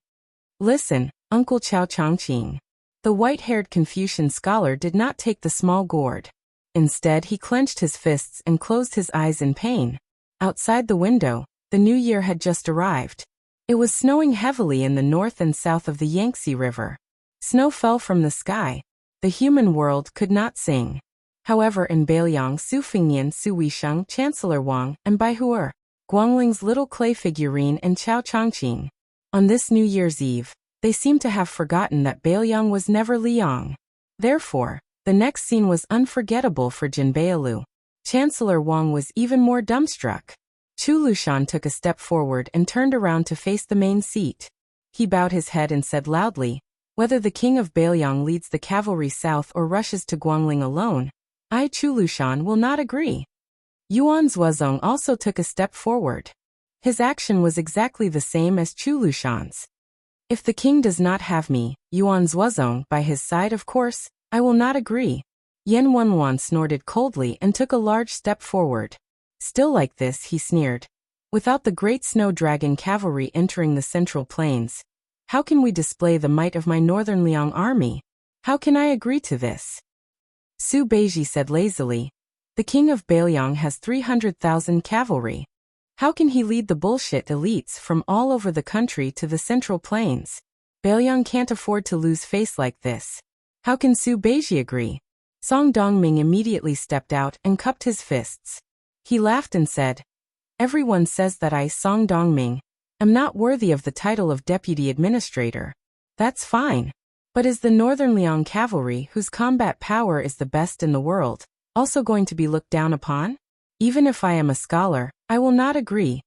"Listen, Uncle Chao Changqing." The white-haired Confucian scholar did not take the small gourd. Instead, he clenched his fists and closed his eyes in pain. Outside the window, the new year had just arrived. It was snowing heavily in the north and south of the Yangtze River. Snow fell from the sky. The human world could not sing. However, in Bailiang, Su Fengnian, Su Weisheng, Chancellor Wang, and Baihuer, Guangling's little clay figurine, and Chao Changqing. On this New Year's Eve, they seemed to have forgotten that Bailiang was never Liang. Therefore, the next scene was unforgettable for Jinbeilu. Chancellor Wang was even more dumbstruck. Chu Lushan took a step forward and turned around to face the main seat. He bowed his head and said loudly, "Whether the king of Bailiang leads the cavalry south or rushes to Guangling alone, I, Chu Lushan, will not agree." Yuan Zuozong also took a step forward. His action was exactly the same as Chu Lushan's. "If the king does not have me, Yuan Zuozong, by his side, of course, I will not agree." Yen Wenwan snorted coldly and took a large step forward. "Still like this," he sneered. "Without the great snow dragon cavalry entering the central plains, how can we display the might of my northern Liang army? How can I agree to this?" Su Beiji said lazily, The king of Baelyang has 300,000 cavalry. How can he lead the bullshit elites from all over the country to the Central Plains? Baelyang can't afford to lose face like this. How can Su Beiji agree? Song Dongming immediately stepped out and cupped his fists. He laughed and said, "Everyone says that I, Song Dongming, am not worthy of the title of deputy administrator. That's fine. But is the Northern Liang cavalry, whose combat power is the best in the world, also going to be looked down upon? Even if I am a scholar, I will not agree."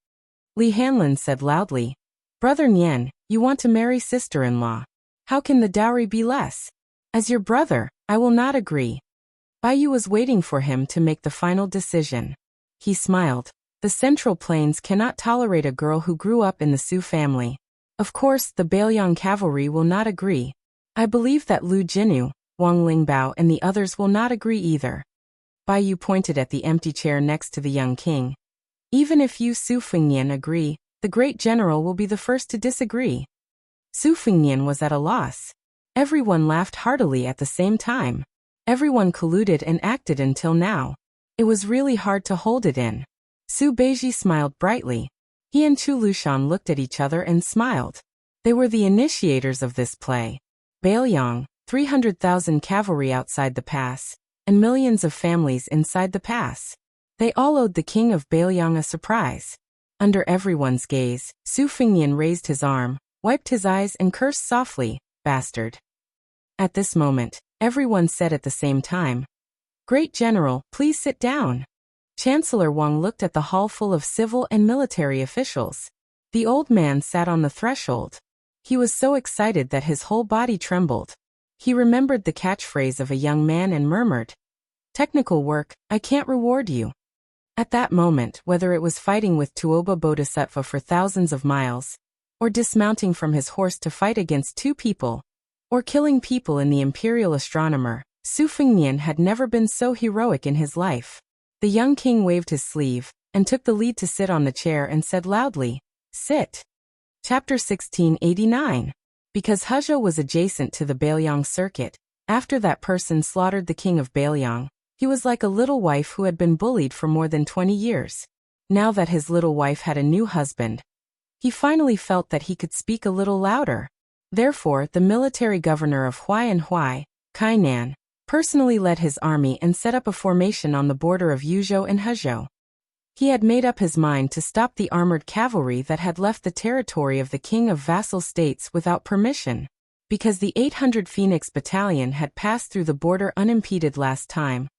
Li Hanlin said loudly, "Brother Nian, you want to marry sister-in-law. How can the dowry be less? As your brother, I will not agree." Bai Yu was waiting for him to make the final decision. He smiled. The Central Plains cannot tolerate a girl who grew up in the Su family. Of course, the Baelyang cavalry will not agree. I believe that Lu Jinu, Wang Lingbao and the others will not agree either. Bai Yu pointed at the empty chair next to the young king. Even if you Su Fengnian agree, the great general will be the first to disagree. Su Fengnian was at a loss. Everyone laughed heartily at the same time. Everyone colluded and acted until now. It was really hard to hold it in. Su Beiji smiled brightly. He and Chu Lushan looked at each other and smiled. They were the initiators of this play. Baelyang, 300,000 cavalry outside the pass, and millions of families inside the pass. They all owed the king of Baelyang a surprise. Under everyone's gaze, Su Fengnian raised his arm, wiped his eyes and cursed softly, "Bastard." At this moment, everyone said at the same time, "Great General, please sit down." Chancellor Wang looked at the hall full of civil and military officials. The old man sat on the threshold. He was so excited that his whole body trembled. He remembered the catchphrase of a young man and murmured, "Technical work, I can't reward you." At that moment, whether it was fighting with Tuoba Bodhisattva for thousands of miles, or dismounting from his horse to fight against two people, or killing people in the Imperial Astronomer, Su Fengnian had never been so heroic in his life. The young king waved his sleeve, and took the lead to sit on the chair and said loudly, "Sit." Chapter 1689. Because Hezhou was adjacent to the Baelyang circuit, after that person slaughtered the king of Baelyang, he was like a little wife who had been bullied for more than 20 years. Now that his little wife had a new husband, he finally felt that he could speak a little louder. Therefore, the military governor of Huaiyan Hui, Kainan, personally led his army and set up a formation on the border of Yuzhou and Hezhou. He had made up his mind to stop the armored cavalry that had left the territory of the king of vassal states without permission. Because the 800 Phoenix Battalion had passed through the border unimpeded last time,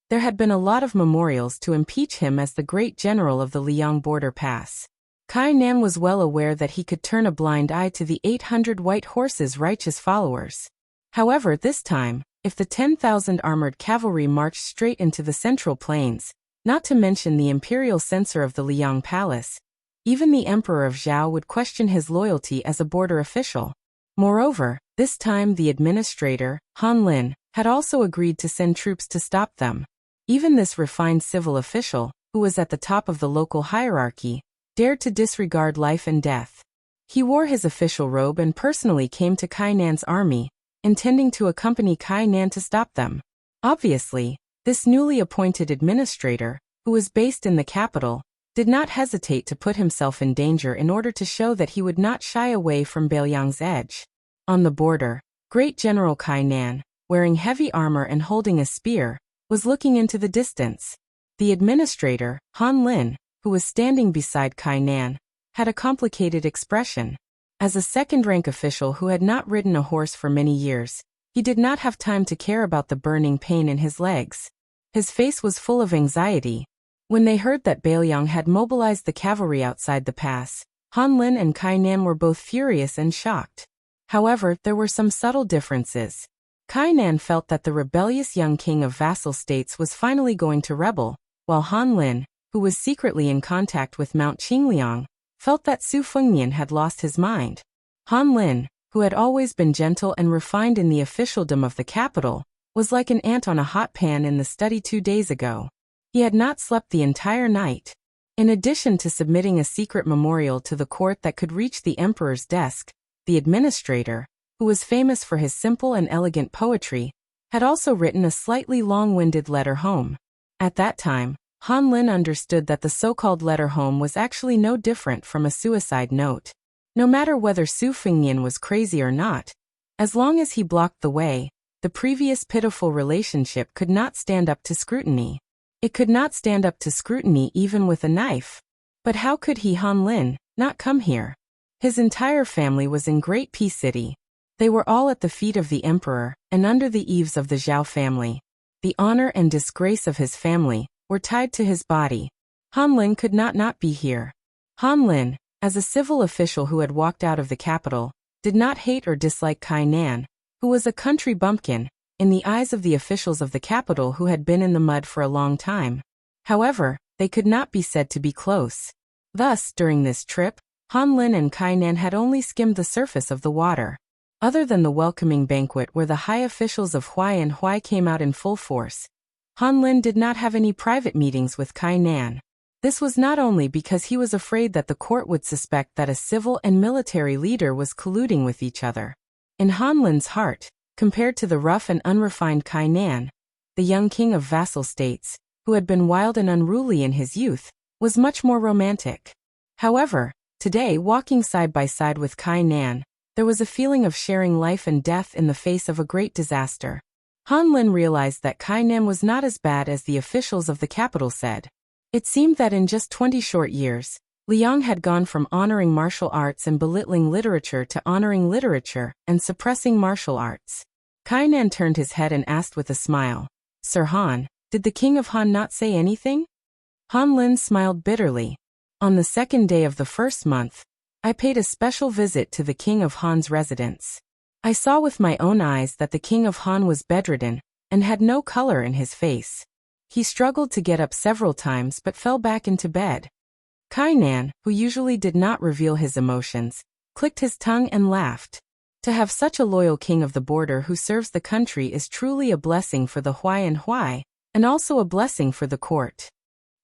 there had been a lot of memorials to impeach him as the great general of the Liang border pass. Kainan was well aware that he could turn a blind eye to the 800 white horses' righteous followers. However, this time, if the 10,000 armored cavalry marched straight into the Central Plains, not to mention the imperial censor of the Liang Palace, even the emperor of Zhao would question his loyalty as a border official. Moreover, this time the administrator, Han Lin, had also agreed to send troops to stop them. Even this refined civil official, who was at the top of the local hierarchy, dared to disregard life and death. He wore his official robe and personally came to Kainan's army, intending to accompany Kainan to stop them. Obviously, this newly appointed administrator, who was based in the capital, did not hesitate to put himself in danger in order to show that he would not shy away from Baelyang's edge. On the border, Great General Kainan, wearing heavy armor and holding a spear, was looking into the distance. The administrator, Han Lin, who was standing beside Kainan, had a complicated expression. As a second-rank official who had not ridden a horse for many years, he did not have time to care about the burning pain in his legs. His face was full of anxiety. When they heard that Baelyang had mobilized the cavalry outside the pass, Han Lin and Kainan were both furious and shocked. However, there were some subtle differences. Kainan felt that the rebellious young king of vassal states was finally going to rebel, while Han Lin, who was secretly in contact with Mount Qingliang, felt that Su Fengnian had lost his mind. Han Lin, who had always been gentle and refined in the officialdom of the capital, was like an ant on a hot pan in the study 2 days ago. He had not slept the entire night. In addition to submitting a secret memorial to the court that could reach the emperor's desk, the administrator, who was famous for his simple and elegant poetry, had also written a slightly long-winded letter home. At that time, Han Lin understood that the so-called letter home was actually no different from a suicide note. No matter whether Su Fengnian was crazy or not, as long as he blocked the way, the previous pitiful relationship could not stand up to scrutiny. It could not stand up to scrutiny even with a knife. But how could he, Han Lin, not come here? His entire family was in Great Peace City. They were all at the feet of the emperor, and under the eaves of the Zhao family. The honor and disgrace of his family were tied to his body. Han Lin could not be here. Han Lin, as a civil official who had walked out of the capital, did not hate or dislike Kai Nan, who was a country bumpkin, in the eyes of the officials of the capital who had been in the mud for a long time. However, they could not be said to be close. Thus, during this trip, Han Lin and Kai Nan had only skimmed the surface of the water. Other than the welcoming banquet where the high officials of Huai and Huai came out in full force, Han Lin did not have any private meetings with Kai Nan. This was not only because he was afraid that the court would suspect that a civil and military leader was colluding with each other. In Han Lin's heart, compared to the rough and unrefined Kai Nan, the young king of vassal states, who had been wild and unruly in his youth, was much more romantic. However, today, walking side by side with Kai Nan, there was a feeling of sharing life and death in the face of a great disaster. Han Lin realized that Kai Nan was not as bad as the officials of the capital said. It seemed that in just 20 short years, Liang had gone from honoring martial arts and belittling literature to honoring literature and suppressing martial arts. Kai Nan turned his head and asked with a smile, "Sir Han, did the king of Han not say anything?" Han Lin smiled bitterly. On the second day of the first month, I paid a special visit to the king of Han's residence. I saw with my own eyes that the king of Han was bedridden and had no color in his face. He struggled to get up several times but fell back into bed. Kai Nan, who usually did not reveal his emotions, clicked his tongue and laughed. To have such a loyal king of the border who serves the country is truly a blessing for the Huai and Huai, and also a blessing for the court.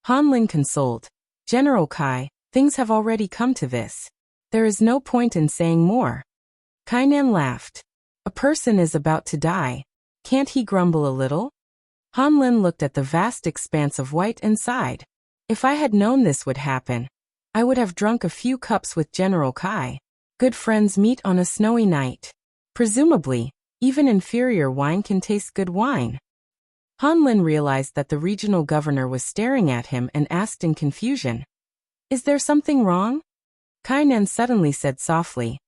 Han Lin consoled, "General Kai, things have already come to this. There is no point in saying more." Kai Nan laughed. "A person is about to die. Can't he grumble a little?" Han Lin looked at the vast expanse of white and sighed. "If I had known this would happen, I would have drunk a few cups with General Kai. Good friends meet on a snowy night. Presumably, even inferior wine can taste good wine." Han Lin realized that the regional governor was staring at him and asked in confusion, "Is there something wrong?" Kai Nan suddenly said softly,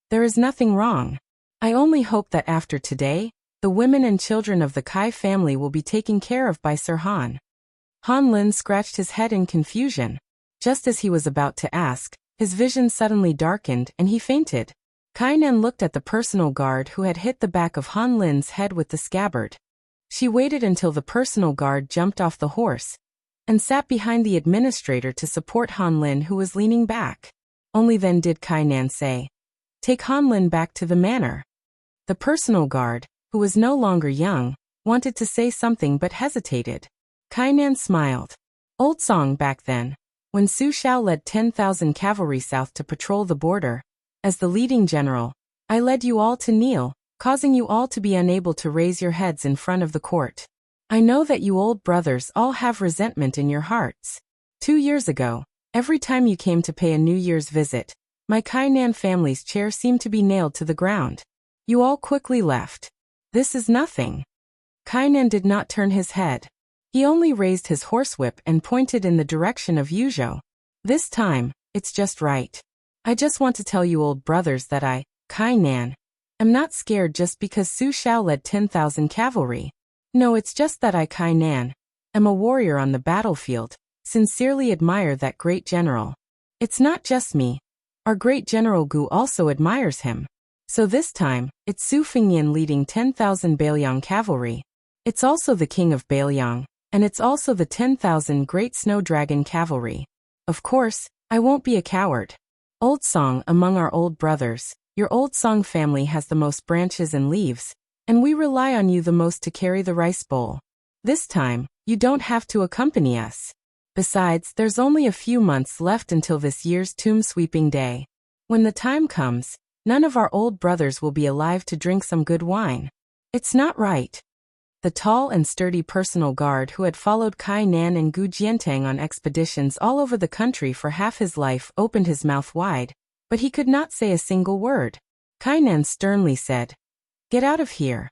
"There is nothing wrong. I only hope that after today, the women and children of the Kai family will be taken care of by Sir Han." Han Lin scratched his head in confusion. Just as he was about to ask, his vision suddenly darkened and he fainted. Kai Nan looked at the personal guard who had hit the back of Han Lin's head with the scabbard. She waited until the personal guard jumped off the horse and sat behind the administrator to support Han Lin, who was leaning back. Only then did Kai Nan say, "Take Han Lin back to the manor." The personal guard, who was no longer young, wanted to say something but hesitated. Kai Nan smiled. "Old song back then, when Su Xiao led 10,000 cavalry south to patrol the border. As the leading general, I led you all to kneel, causing you all to be unable to raise your heads in front of the court. I know that you old brothers all have resentment in your hearts. 2 years ago, every time you came to pay a New Year's visit, my Kai Nan family's chair seemed to be nailed to the ground. You all quickly left. This is nothing." Kai Nan did not turn his head. He only raised his horsewhip and pointed in the direction of Yuzhou. "This time, it's just right. I just want to tell you old brothers that I, Kai Nan, am not scared just because Su Xiao led 10,000 cavalry. No, it's just that I, Kai Nan, am a warrior on the battlefield, sincerely admire that great general. It's not just me. Our great General Gu also admires him. So this time, it's Su Fengnian leading 10,000 Bailiang cavalry. It's also the king of Bailiang, and it's also the 10,000 Great Snow Dragon cavalry. Of course, I won't be a coward. Old Song, among our old brothers, your Old Song family has the most branches and leaves, and we rely on you the most to carry the rice bowl. This time, you don't have to accompany us. Besides, there's only a few months left until this year's tomb sweeping day. When the time comes, none of our old brothers will be alive to drink some good wine. It's not right." the tall and sturdy personal guard who had followed Kai Nan and Gu Jiantang on expeditions all over the country for half his life, opened his mouth wide, but he could not say a single word. Kai Nan sternly said, "Get out of here."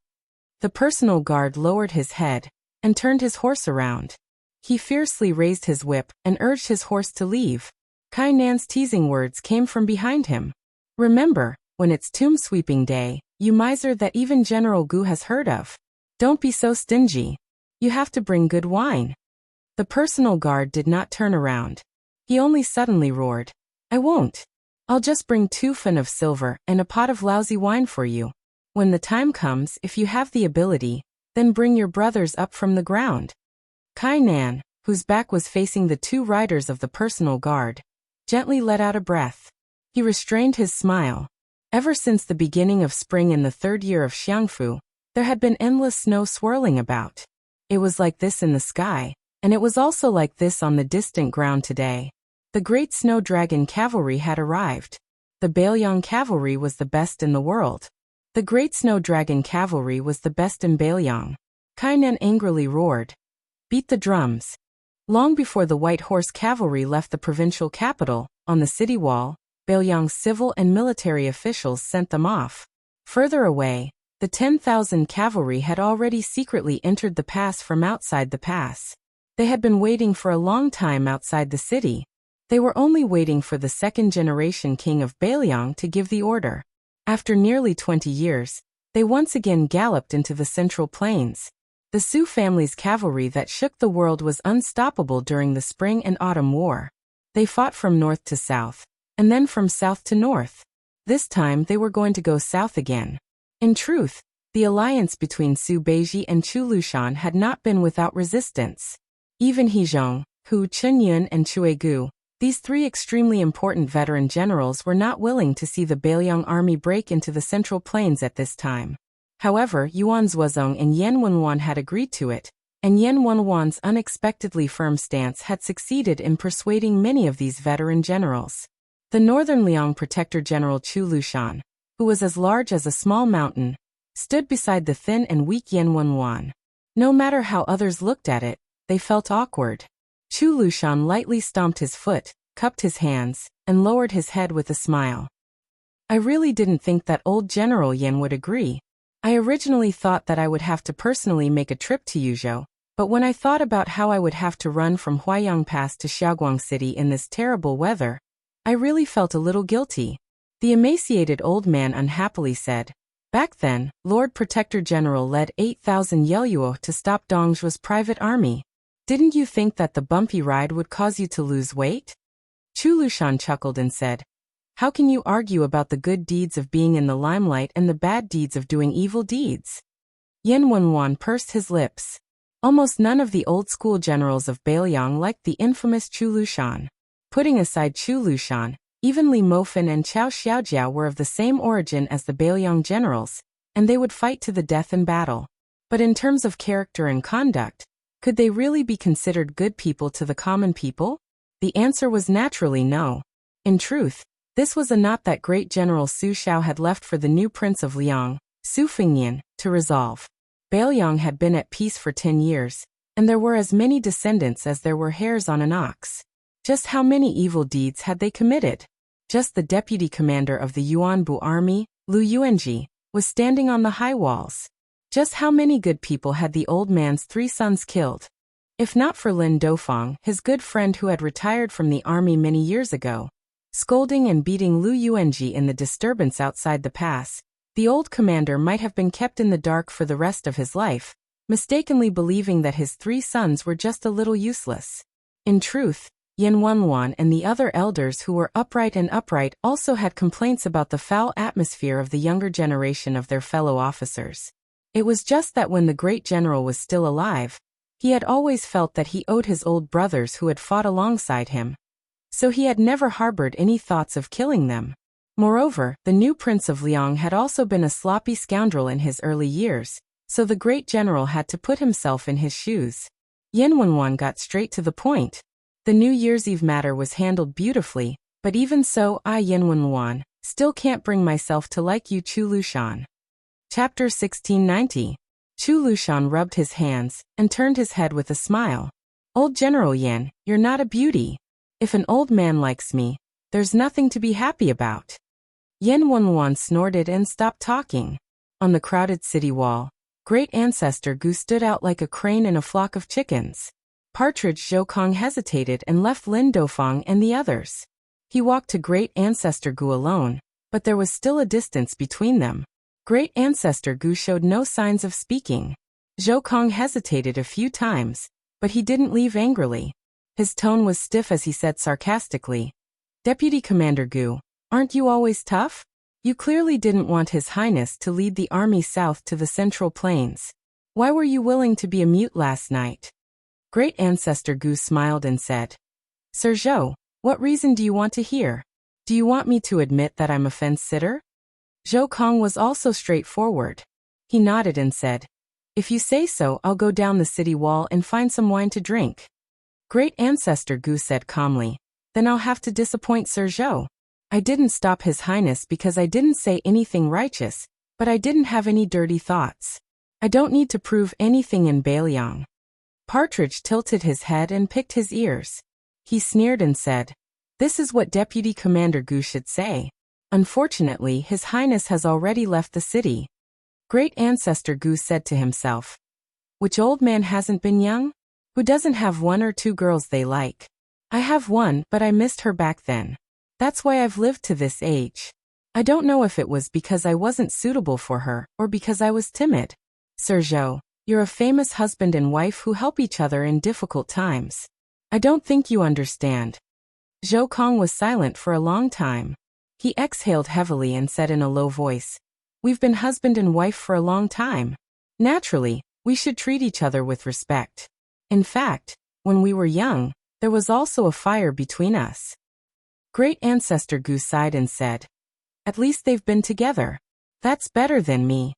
The personal guard lowered his head and turned his horse around. He fiercely raised his whip and urged his horse to leave. Kai Nan's teasing words came from behind him. "Remember, when it's tomb sweeping day, you miser that even General Gu has heard of. Don't be so stingy. You have to bring good wine." The personal guard did not turn around. He only suddenly roared, "I won't. I'll just bring 2 fen of silver and a pot of lousy wine for you. When the time comes, if you have the ability, then bring your brothers up from the ground." Kai Nan, whose back was facing the 2 riders of the personal guard, gently let out a breath. He restrained his smile. Ever since the beginning of spring in the 3rd year of Xiangfu, there had been endless snow swirling about. It was like this in the sky, and it was also like this on the distant ground today. The great snow dragon cavalry had arrived. The Bailiang cavalry was the best in the world. The great snow dragon cavalry was the best in Bailiang. Kai Nan angrily roared, "Beat the drums." Long before the White Horse cavalry left the provincial capital, on the city wall, Bailiang's civil and military officials sent them off. Further away, the 10,000 cavalry had already secretly entered the pass from outside the pass. They had been waiting for a long time outside the city. They were only waiting for the 2nd-generation king of Bailiang to give the order. After nearly 20 years, they once again galloped into the Central Plains. The Su family's cavalry that shook the world was unstoppable during the Spring and Autumn War. They fought from north to south, and then from south to north. This time they were going to go south again. In truth, the alliance between Su Beiji and Chu Lushan had not been without resistance. Even He Zhong, Hu Chunyun and Chue Gu, these 3 extremely important veteran generals, were not willing to see the Bailiang army break into the Central Plains at this time. However, Yuan Zuozong and Yan Wenwan had agreed to it, and Yan Wenwan's unexpectedly firm stance had succeeded in persuading many of these veteran generals. The Northern Liang Protector General Chu Lushan, who was as large as a small mountain, stood beside the thin and weak Yan Wenwan. No matter how others looked at it, they felt awkward. Chu Lushan lightly stomped his foot, cupped his hands, and lowered his head with a smile. "I really didn't think that old General Yan would agree. I originally thought that I would have to personally make a trip to Yuzhou, but when I thought about how I would have to run from Huaiyang Pass to Xiaoguang City in this terrible weather, I really felt a little guilty." The emaciated old man unhappily said, "Back then, Lord Protector General led 8,000 Yelluo to stop Dongzhuo's private army. Didn't you think that the bumpy ride would cause you to lose weight?" Chu Lushan chuckled and said, "How can you argue about the good deeds of being in the limelight and the bad deeds of doing evil deeds?" Yan Wenwan pursed his lips. Almost none of the old-school generals of Bailiang liked the infamous Chu Lushan. Putting aside Chu Lushan, even Li Mofan and Chao Xiaojiao were of the same origin as the Bailiang generals, and they would fight to the death in battle. But in terms of character and conduct, could they really be considered good people to the common people? The answer was naturally no. In truth, this was a knot that great General Su Shao had left for the new Prince of Liang, Su Fengnian, to resolve. Bailiang had been at peace for 10 years, and there were as many descendants as there were hairs on an ox. Just how many evil deeds had they committed? Just the deputy commander of the Yuanbu army, Lu Yuanji, was standing on the high walls. Just how many good people had the old man's 3 sons killed? If not for Lin Dofang, his good friend who had retired from the army many years ago, scolding and beating Lu Yuanji in the disturbance outside the pass, the old commander might have been kept in the dark for the rest of his life, mistakenly believing that his 3 sons were just a little useless. In truth, Yan Wenwan and the other elders who were upright also had complaints about the foul atmosphere of the younger generation of their fellow officers. It was just that when the great general was still alive, he had always felt that he owed his old brothers who had fought alongside him. So he had never harbored any thoughts of killing them. Moreover, the new Prince of Liang had also been a sloppy scoundrel in his early years, so the great general had to put himself in his shoes. Yan Wenwan got straight to the point. The New Year's Eve matter was handled beautifully, but even so, I, Yan Wenwan, still can't bring myself to like you, Chu Lushan. Chapter 1690. Chu Lushan rubbed his hands and turned his head with a smile. Old General Yan, you're not a beauty. If an old man likes me, there's nothing to be happy about. Yan Wenwan snorted and stopped talking. On the crowded city wall, Great Ancestor Gu stood out like a crane in a flock of chickens. Partridge Zhou Kong hesitated and left Lin Dofang and the others. He walked to Great Ancestor Gu alone, but there was still a distance between them. Great Ancestor Gu showed no signs of speaking. Zhou Kong hesitated a few times, but he didn't leave angrily. His tone was stiff as he said sarcastically, Deputy Commander Gu, aren't you always tough? You clearly didn't want His Highness to lead the army south to the Central Plains. Why were you willing to be a mute last night? Great Ancestor Gu smiled and said, Sir Zhou, what reason do you want to hear? Do you want me to admit that I'm a fence-sitter? Zhou Kong was also straightforward. He nodded and said, If you say so, I'll go down the city wall and find some wine to drink. Great Ancestor Gu said calmly, Then I'll have to disappoint Sir Zhou. I didn't stop His Highness because I didn't say anything righteous, but I didn't have any dirty thoughts. I don't need to prove anything in Bailiang. Partridge tilted his head and picked his ears. He sneered and said, This is what Deputy Commander Gu should say. Unfortunately, His Highness has already left the city. Great Ancestor Gu said to himself, Which old man hasn't been young? Who doesn't have one or two girls they like? I have one, but I missed her back then. That's why I've lived to this age. I don't know if it was because I wasn't suitable for her, or because I was timid. Sir Zhou, you're a famous husband and wife who help each other in difficult times. I don't think you understand. Zhou Kong was silent for a long time. He exhaled heavily and said in a low voice, We've been husband and wife for a long time. Naturally, we should treat each other with respect. In fact, when we were young, there was also a fire between us. Great Ancestor Gu sighed and said, At least they've been together. That's better than me.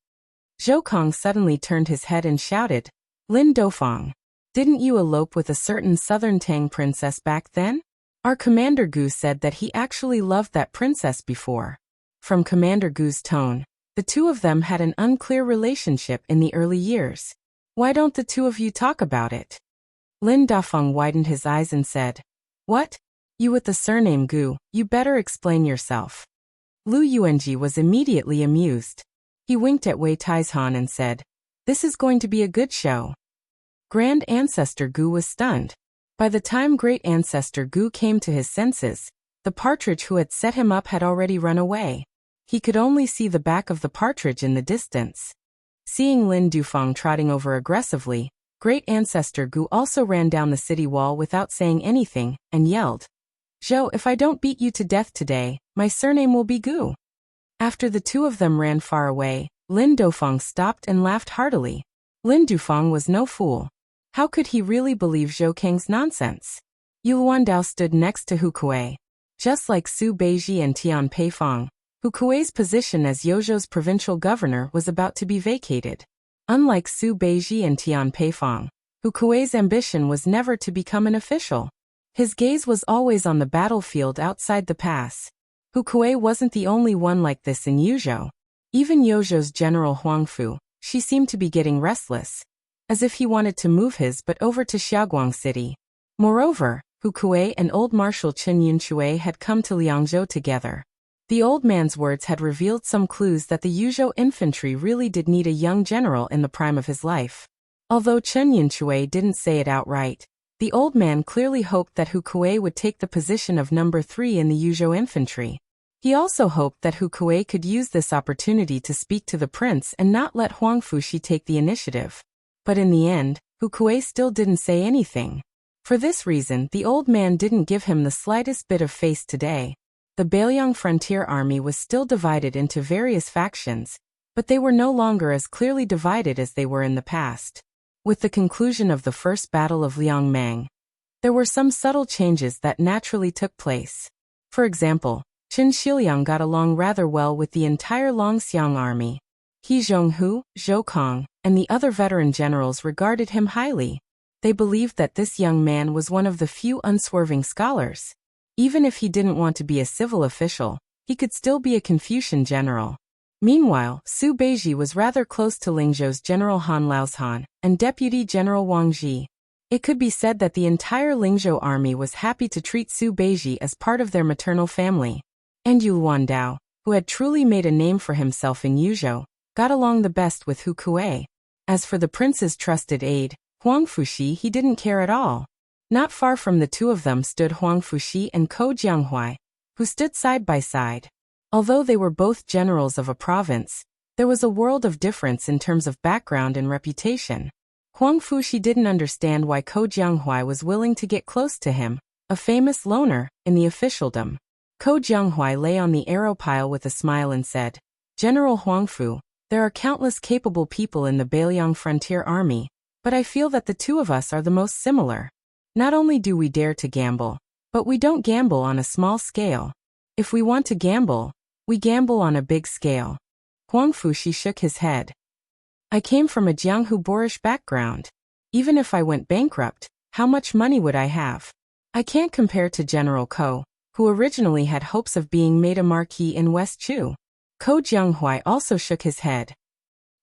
Zhou Kong suddenly turned his head and shouted, Lin Dofang, didn't you elope with a certain southern Tang princess back then? Our Commander Gu said that he actually loved that princess before. From Commander Gu's tone, the two of them had an unclear relationship in the early years. Why don't the two of you talk about it? Lin Dofang widened his eyes and said, What? You with the surname Gu, you better explain yourself. Lu Yuanji was immediately amused. He winked at Wei Taizhan and said, This is going to be a good show. Grand Ancestor Gu was stunned. By the time Great Ancestor Gu came to his senses, the partridge who had set him up had already run away. He could only see the back of the partridge in the distance. Seeing Lin Dufang trotting over aggressively, Great Ancestor Gu also ran down the city wall without saying anything, and yelled, Zhou, if I don't beat you to death today, my surname will be Gu. After the two of them ran far away, Lin Dofang stopped and laughed heartily. Lin Dufang was no fool. How could he really believe Zhou Kang's nonsense? Yu Luandao stood next to Hu Kuei. Just like Su Beiji and Tian Peifang, Hu Kuei's position as Yozhou's provincial governor was about to be vacated. Unlike Su Beiji and Tian Peifang, Hu Kuei's ambition was never to become an official. His gaze was always on the battlefield outside the pass. Hu Kuei wasn't the only one like this in Yuzhou. Even Yozhou's General Huangfu, she seemed to be getting restless, as if he wanted to move his butt over to Xiaoguang City. Moreover, Hu Kuei and old Marshal Chen Yunshui had come to Liangzhou together. The old man's words had revealed some clues that the Yuzhou infantry really did need a young general in the prime of his life. Although Chen Yunshui didn't say it outright, the old man clearly hoped that Hu Kuei would take the position of number 3 in the Yuzhou infantry. He also hoped that Hu Kuei could use this opportunity to speak to the prince and not let Huang Fuxi take the initiative. But in the end, Hu Kuei still didn't say anything. For this reason, the old man didn't give him the slightest bit of face today. The Bailiang frontier army was still divided into various factions, but they were no longer as clearly divided as they were in the past. With the conclusion of the First Battle of Liangmang, there were some subtle changes that naturally took place. For example, Qin Shiliang got along rather well with the entire Longxiang army. He Zhonghu, Zhou Kong, and the other veteran generals regarded him highly. They believed that this young man was one of the few unswerving scholars. Even if he didn't want to be a civil official, he could still be a Confucian general. Meanwhile, Su Beiji was rather close to Lingzhou's General Han Laozhan and Deputy General Wang Ji. It could be said that the entire Lingzhou army was happy to treat Su Beiji as part of their maternal family. And Yu Luandao, who had truly made a name for himself in Yuzhou, got along the best with Hu Kuei. As for the prince's trusted aide, Huang Fuxi, he didn't care at all. Not far from the two of them stood Huang Fuxi and Ko Jianghuai, who stood side by side. Although they were both generals of a province, there was a world of difference in terms of background and reputation. Huang Fuxi didn't understand why Ko Jianghuai was willing to get close to him, a famous loner, in the officialdom. Ko Jianghuai lay on the arrow pile with a smile and said, "General Huangfu, there are countless capable people in the Beiliang Frontier Army, but I feel that the two of us are the most similar. Not only do we dare to gamble, but we don't gamble on a small scale. If we want to gamble, we gamble on a big scale." Huang Fuxi shook his head. "I came from a Jianghu boorish background. Even if I went bankrupt, how much money would I have? I can't compare to General Ko, who originally had hopes of being made a marquis in West Chu." Ko Jianghuai also shook his head.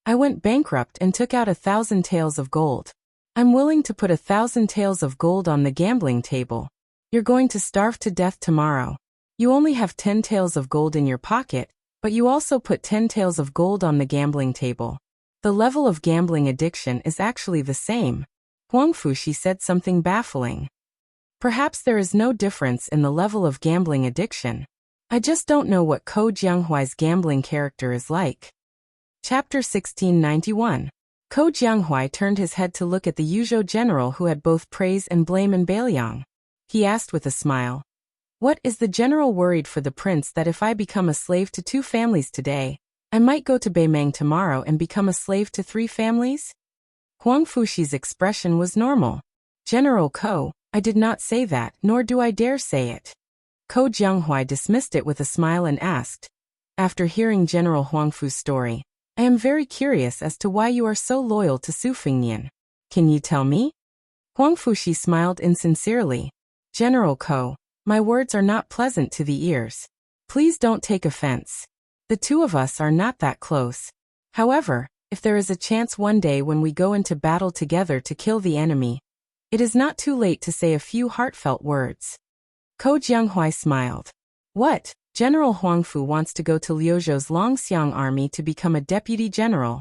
"I went bankrupt and took out 1,000 taels of gold. I'm willing to put 1,000 taels of gold on the gambling table. You're going to starve to death tomorrow. You only have 10 taels of gold in your pocket, but you also put 10 taels of gold on the gambling table. The level of gambling addiction is actually the same." Huang Fuxi said something baffling. "Perhaps there is no difference in the level of gambling addiction. I just don't know what Ko Jianghuai's gambling character is like." Chapter 1691. Ko Jianghuai turned his head to look at the Yuzhou general who had both praise and blame in Beiliang. He asked with a smile, "What, is the general worried for the prince that if I become a slave to 2 families today, I might go to Beimang tomorrow and become a slave to 3 families?" Huang Fuxi's expression was normal. "General Ko, I did not say that, nor do I dare say it." Ko Jianghuai dismissed it with a smile and asked, "After hearing General Huangfu's story, I am very curious as to why you are so loyal to Su Fengnian. Can you tell me?" Huang Fuxi smiled insincerely. "General Ko, my words are not pleasant to the ears. Please don't take offense. The two of us are not that close. However, if there is a chance one day when we go into battle together to kill the enemy, it is not too late to say a few heartfelt words." Ko Jianghuai smiled. "What? General Huangfu wants to go to Liuzhou's Longxiang army to become a deputy general?"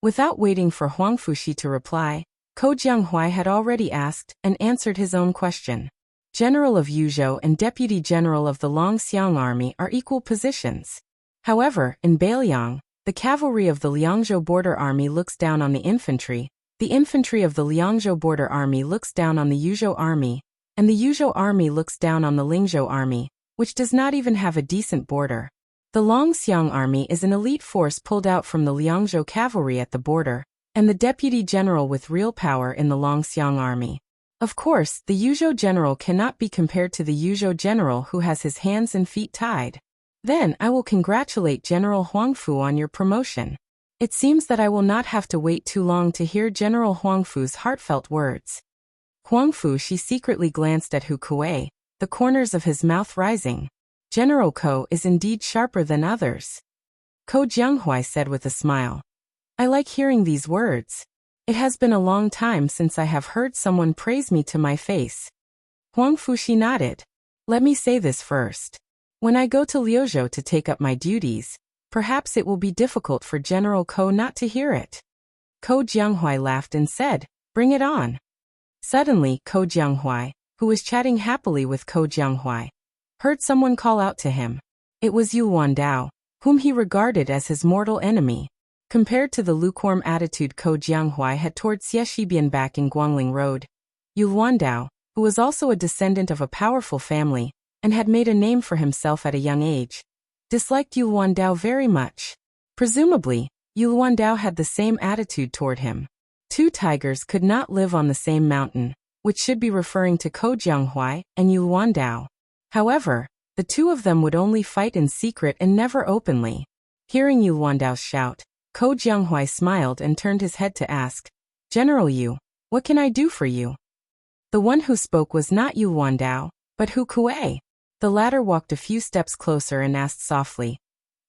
Without waiting for Huang Fuxi to reply, Ko Jianghuai had already asked and answered his own question. General of Yuzhou and deputy general of the Longxiang army are equal positions. However, in Beiliang, the cavalry of the Liangzhou border army looks down on the infantry of the Liangzhou border army looks down on the Yuzhou army, and the Yuzhou army looks down on the Lingzhou army, which does not even have a decent border. The Longxiang army is an elite force pulled out from the Liangzhou cavalry at the border, and the deputy general with real power in the Longxiang army. Of course, the Yuzhou general cannot be compared to the Yuzhou general who has his hands and feet tied. Then I will congratulate General Huangfu on your promotion. It seems that I will not have to wait too long to hear General Huangfu's heartfelt words." Huang Fuxi secretly glanced at Hu Kuei, the corners of his mouth rising. "General Ko is indeed sharper than others." Ko Jianghuai said with a smile, "I like hearing these words. It has been a long time since I have heard someone praise me to my face." Huang Fuxi nodded. "Let me say this first. When I go to Liuzhou to take up my duties, perhaps it will be difficult for General Ko not to hear it." Ko Jianghuai laughed and said, "Bring it on." Suddenly, Ko Jianghuai, who was chatting happily with Ko Jianghuai, heard someone call out to him. It was Yu Luandao, whom he regarded as his mortal enemy. Compared to the lukewarm attitude Ko Jianghuai had toward Xie Shibian back in Guangling Road, Yu Luandao, who was also a descendant of a powerful family, and had made a name for himself at a young age, disliked Yu Luandao very much. Presumably, Yu Luandao had the same attitude toward him. 2 tigers could not live on the same mountain, which should be referring to Ko Jianghuai and Yu Luandao. However, the two of them would only fight in secret and never openly. Hearing Yu Luandao's shout, Ko Jianghuai smiled and turned his head to ask, "General Yu, what can I do for you?" The one who spoke was not Yu Luandao, but Hu Kuei. The latter walked a few steps closer and asked softly,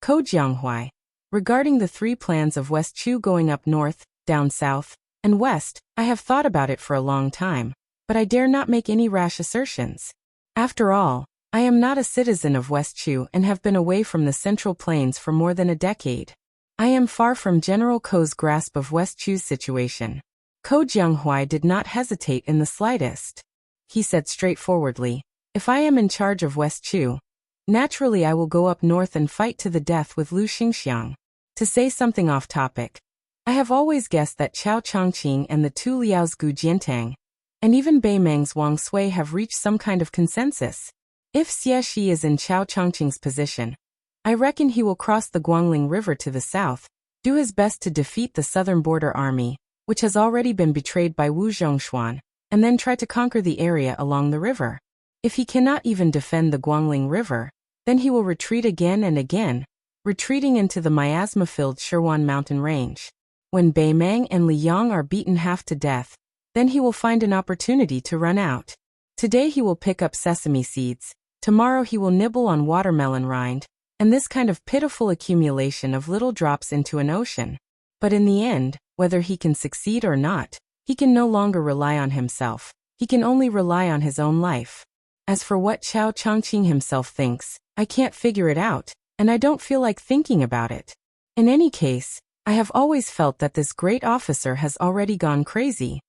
"Ko Jianghuai, Regarding the three plans of West Chu going up north, down south, and west, I have thought about it for a long time, but I dare not make any rash assertions. After all, I am not a citizen of West Chu and have been away from the Central Plains for more than a decade. I am far from General Ko's grasp of West Chu's situation. Ko Jianghuai did not hesitate in the slightest. He said straightforwardly, if I am in charge of West Chu, naturally I will go up north and fight to the death with Lu Xingxiang. To say something off topic, I have always guessed that Chao Chongqing and the two Liao's Gu Jiantang, and even Bei Meng's Wang Sui have reached some kind of consensus. If Xie Shi is in Chao Chongqing's position, I reckon he will cross the Guangling River to the south, do his best to defeat the southern border army, which has already been betrayed by Wu Zhongshuan, and then try to conquer the area along the river. If he cannot even defend the Guangling River, then he will retreat again and again, retreating into the miasma-filled Shirwan mountain range. When Bei Meng and Li Yang are beaten half to death, then he will find an opportunity to run out. Today he will pick up sesame seeds, tomorrow he will nibble on watermelon rind, and this kind of pitiful accumulation of little drops into an ocean. But in the end, whether he can succeed or not, he can no longer rely on himself, he can only rely on his own life. As for what Chao Chongqing himself thinks, I can't figure it out, and I don't feel like thinking about it. In any case, I have always felt that this great officer has already gone crazy.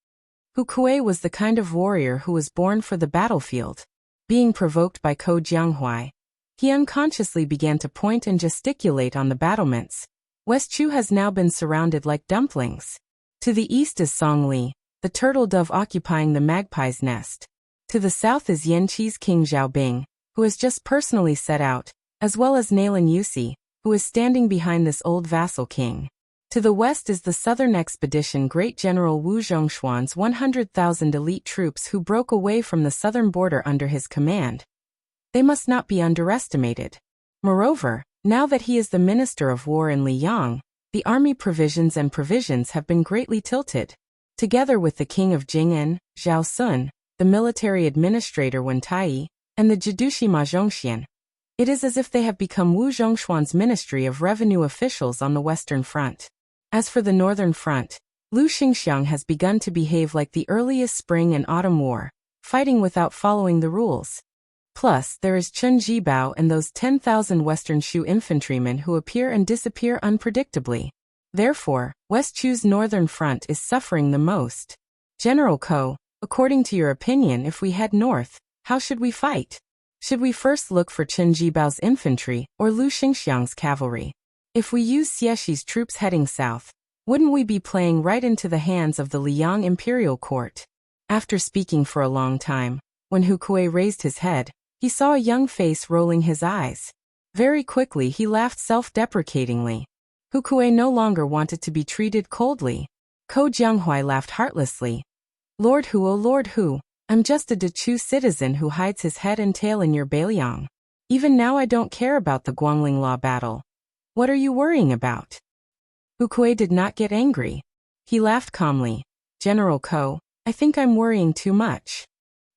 Hu Kuei was the kind of warrior who was born for the battlefield. Being provoked by Ko Jianghuai, he unconsciously began to point and gesticulate on the battlements. West Chu has now been surrounded like dumplings. To the east is Songli, the turtle dove occupying the magpie's nest. To the south is Yanqi's King Zhaobing, who has just personally set out, as well as Nailan Yusi, who is standing behind this old vassal king. To the west is the southern expedition Great General Wu Zhongshuan's 100,000 elite troops who broke away from the southern border under his command. They must not be underestimated. Moreover, now that he is the Minister of War in Liyang, the army provisions have been greatly tilted. Together with the king of Jing'an, Zhao Sun, the military administrator Wen Tai, and the Jidushi Ma Zhongxian, it is as if they have become Wu Zhongshuan's Ministry of Revenue officials on the Western Front. As for the Northern Front, Lu Xingxiang has begun to behave like the earliest spring and autumn war, fighting without following the rules. Plus, there is Chen Jibao and those 10,000 Western Shu infantrymen who appear and disappear unpredictably. Therefore, West Chu's Northern Front is suffering the most. General Ko, according to your opinion, if we head north, how should we fight? Should we first look for Chen Jibao's infantry or Lu Xingxiang's cavalry? If we use Xie Shi's troops heading south, wouldn't we be playing right into the hands of the Liyang imperial court? After speaking for a long time, when Hu Kuei raised his head, he saw a young face rolling his eyes. Very quickly he laughed self-deprecatingly. Hu Kuei no longer wanted to be treated coldly. Ko Jianghuai laughed heartlessly. Lord Hu, oh Lord Hu, I'm just a Dechu citizen who hides his head and tail in your Beiliang. Even now I don't care about the Guangling Law battle. What are you worrying about? Hu Kuei did not get angry. He laughed calmly. General Ko, I think I'm worrying too much.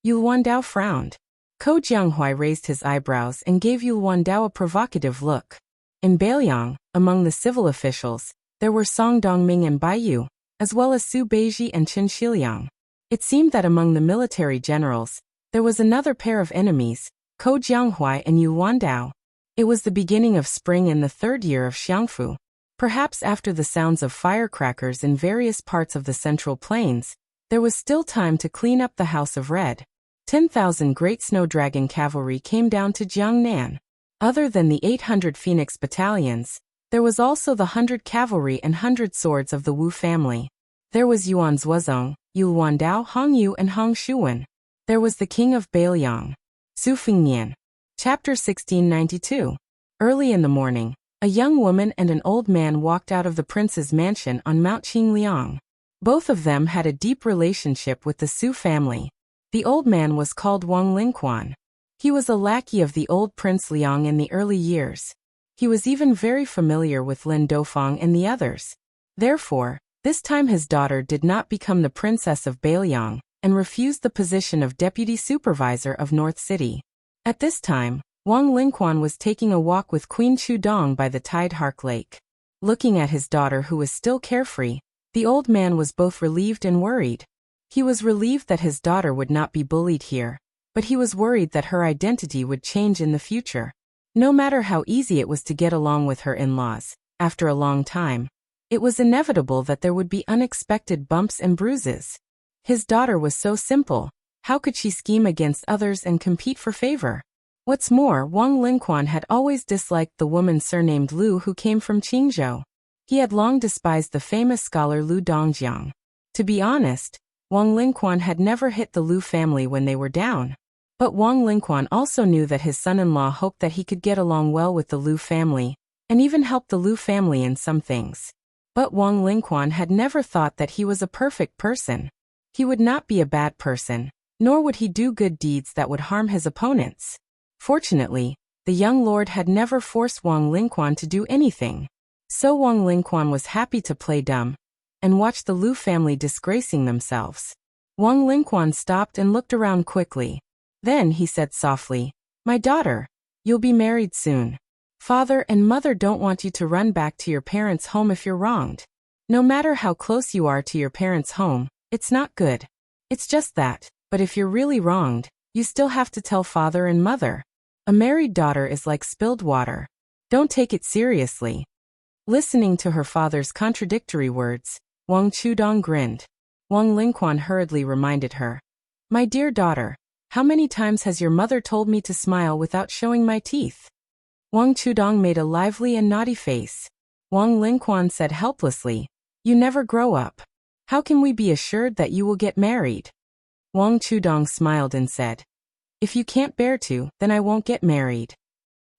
Yu Wandao frowned. Ko Jianghuai raised his eyebrows and gave Yu Wandao a provocative look. In Beiliang, among the civil officials, there were Song Dongming and Bai Yu, as well as Su Beiji and Qin Shiliang. It seemed that among the military generals, there was another pair of enemies, Ko Jianghuai and Yu Wandao. It was the beginning of spring in the third year of Xiangfu. Perhaps after the sounds of firecrackers in various parts of the Central Plains, there was still time to clean up the House of Red. 10,000 Great Snow Dragon cavalry came down to Jiangnan. Other than the 800 Phoenix battalions, there was also the 100 cavalry and 100 swords of the Wu family. There was Yuan Zuozong, Yu Wandao, Hong Yu and Hong Shuwen. There was the king of Beiliang, Su Fengnian. Chapter 1692. Early in the morning, a young woman and an old man walked out of the prince's mansion on Mount Qingliang. Both of them had a deep relationship with the Su family. The old man was called Wang Lingquan. He was a lackey of the old Prince Liang in the early years. He was even very familiar with Lin Dofang and the others. Therefore, this time his daughter did not become the princess of Beiliang and refused the position of deputy supervisor of North City. At this time, Wang Lingquan was taking a walk with Queen Chu Dong by the Tide Hark Lake. Looking at his daughter who was still carefree, the old man was both relieved and worried. He was relieved that his daughter would not be bullied here, but he was worried that her identity would change in the future. No matter how easy it was to get along with her in-laws, after a long time, it was inevitable that there would be unexpected bumps and bruises. His daughter was so simple, how could she scheme against others and compete for favor? What's more, Wang Lingquan had always disliked the woman surnamed Lu who came from Qingzhou. He had long despised the famous scholar Lu Dongjiang. To be honest, Wang Lingquan had never hit the Lu family when they were down. But Wang Lingquan also knew that his son-in-law hoped that he could get along well with the Lu family, and even help the Lu family in some things. But Wang Lingquan had never thought that he was a perfect person. He would not be a bad person, nor would he do good deeds that would harm his opponents. Fortunately, the young lord had never forced Wang Lingquan to do anything. So Wang Lingquan was happy to play dumb and watch the Lu family disgracing themselves. Wang Lingquan stopped and looked around quickly. Then he said softly, "My daughter, you'll be married soon. Father and mother don't want you to run back to your parents' home if you're wronged. No matter how close you are to your parents' home, it's not good. It's just that, but if you're really wronged, you still have to tell father and mother. A married daughter is like spilled water. Don't take it seriously." Listening to her father's contradictory words, Wang Chudong grinned. Wang Lingquan hurriedly reminded her, "My dear daughter, how many times has your mother told me to smile without showing my teeth?" Wang Chudong made a lively and naughty face. Wang Lingquan said helplessly, "You never grow up. How can we be assured that you will get married?" Wang Chudong smiled and said, "If you can't bear to, then I won't get married."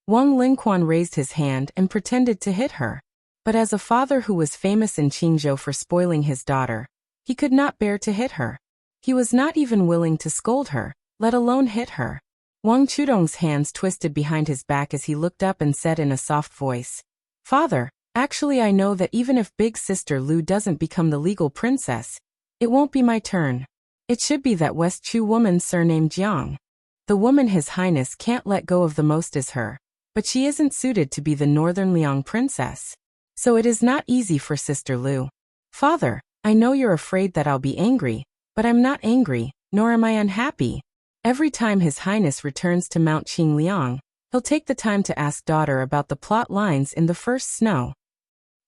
Wang Lingquan raised his hand and pretended to hit her. But as a father who was famous in Qingzhou for spoiling his daughter, he could not bear to hit her. He was not even willing to scold her, let alone hit her. Wang Chudong's hands twisted behind his back as he looked up and said in a soft voice, "Father, actually I know that even if big sister Lu doesn't become the legal princess, it won't be my turn. It should be that West Chu woman surnamed Jiang. The woman His Highness can't let go of the most is her, but she isn't suited to be the Northern Liang princess. So it is not easy for Sister Lu. Father, I know you're afraid that I'll be angry, but I'm not angry, nor am I unhappy. Every time His Highness returns to Mount Qingliang, he'll take the time to ask daughter about the plot lines in the first snow.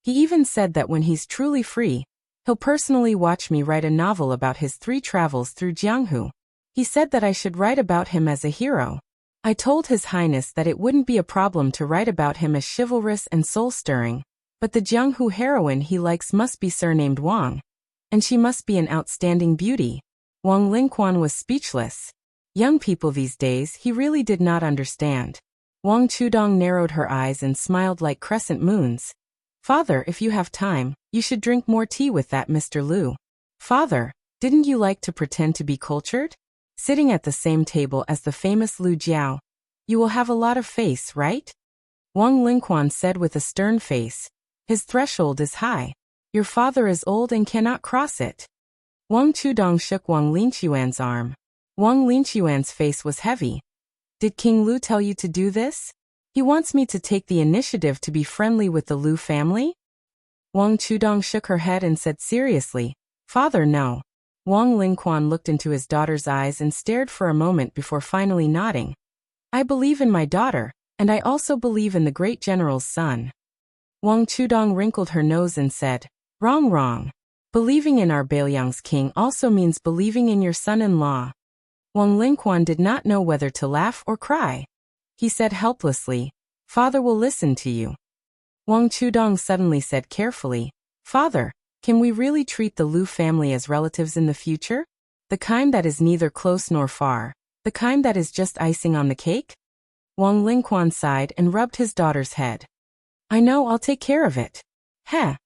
He even said that when he's truly free, he'll personally watch me write a novel about his 3 travels through Jianghu. He said that I should write about him as a hero. I told His Highness that it wouldn't be a problem to write about him as chivalrous and soul-stirring, but the Jianghu heroine he likes must be surnamed Wang, and she must be an outstanding beauty." Wang Lingquan was speechless. Young people these days he really did not understand. Wang Chudong narrowed her eyes and smiled like crescent moons. "Father, if you have time, you should drink more tea with that Mr. Lu. Father, didn't you like to pretend to be cultured? Sitting at the same table as the famous Lu Jiao, you will have a lot of face, right?" Wang Lingquan said with a stern face, "His threshold is high. Your father is old and cannot cross it." Wang Chudong shook Wang Linquan's arm. Wang Linquan's face was heavy. "Did King Lu tell you to do this? He wants me to take the initiative to be friendly with the Lu family?" Wang Chudong shook her head and said seriously, "Father, no." Wang Lingquan looked into his daughter's eyes and stared for a moment before finally nodding. "I believe in my daughter, and I also believe in the great general's son." Wang Chudong wrinkled her nose and said, Wrong. Believing in our Bailiang's king also means believing in your son-in-law." Wang Lingquan did not know whether to laugh or cry. He said helplessly, "Father will listen to you." Wang Chudong suddenly said carefully, "Father, can we really treat the Lu family as relatives in the future? The kind that is neither close nor far, the kind that is just icing on the cake?" Wang Lingquan sighed and rubbed his daughter's head. "I know, I'll take care of it.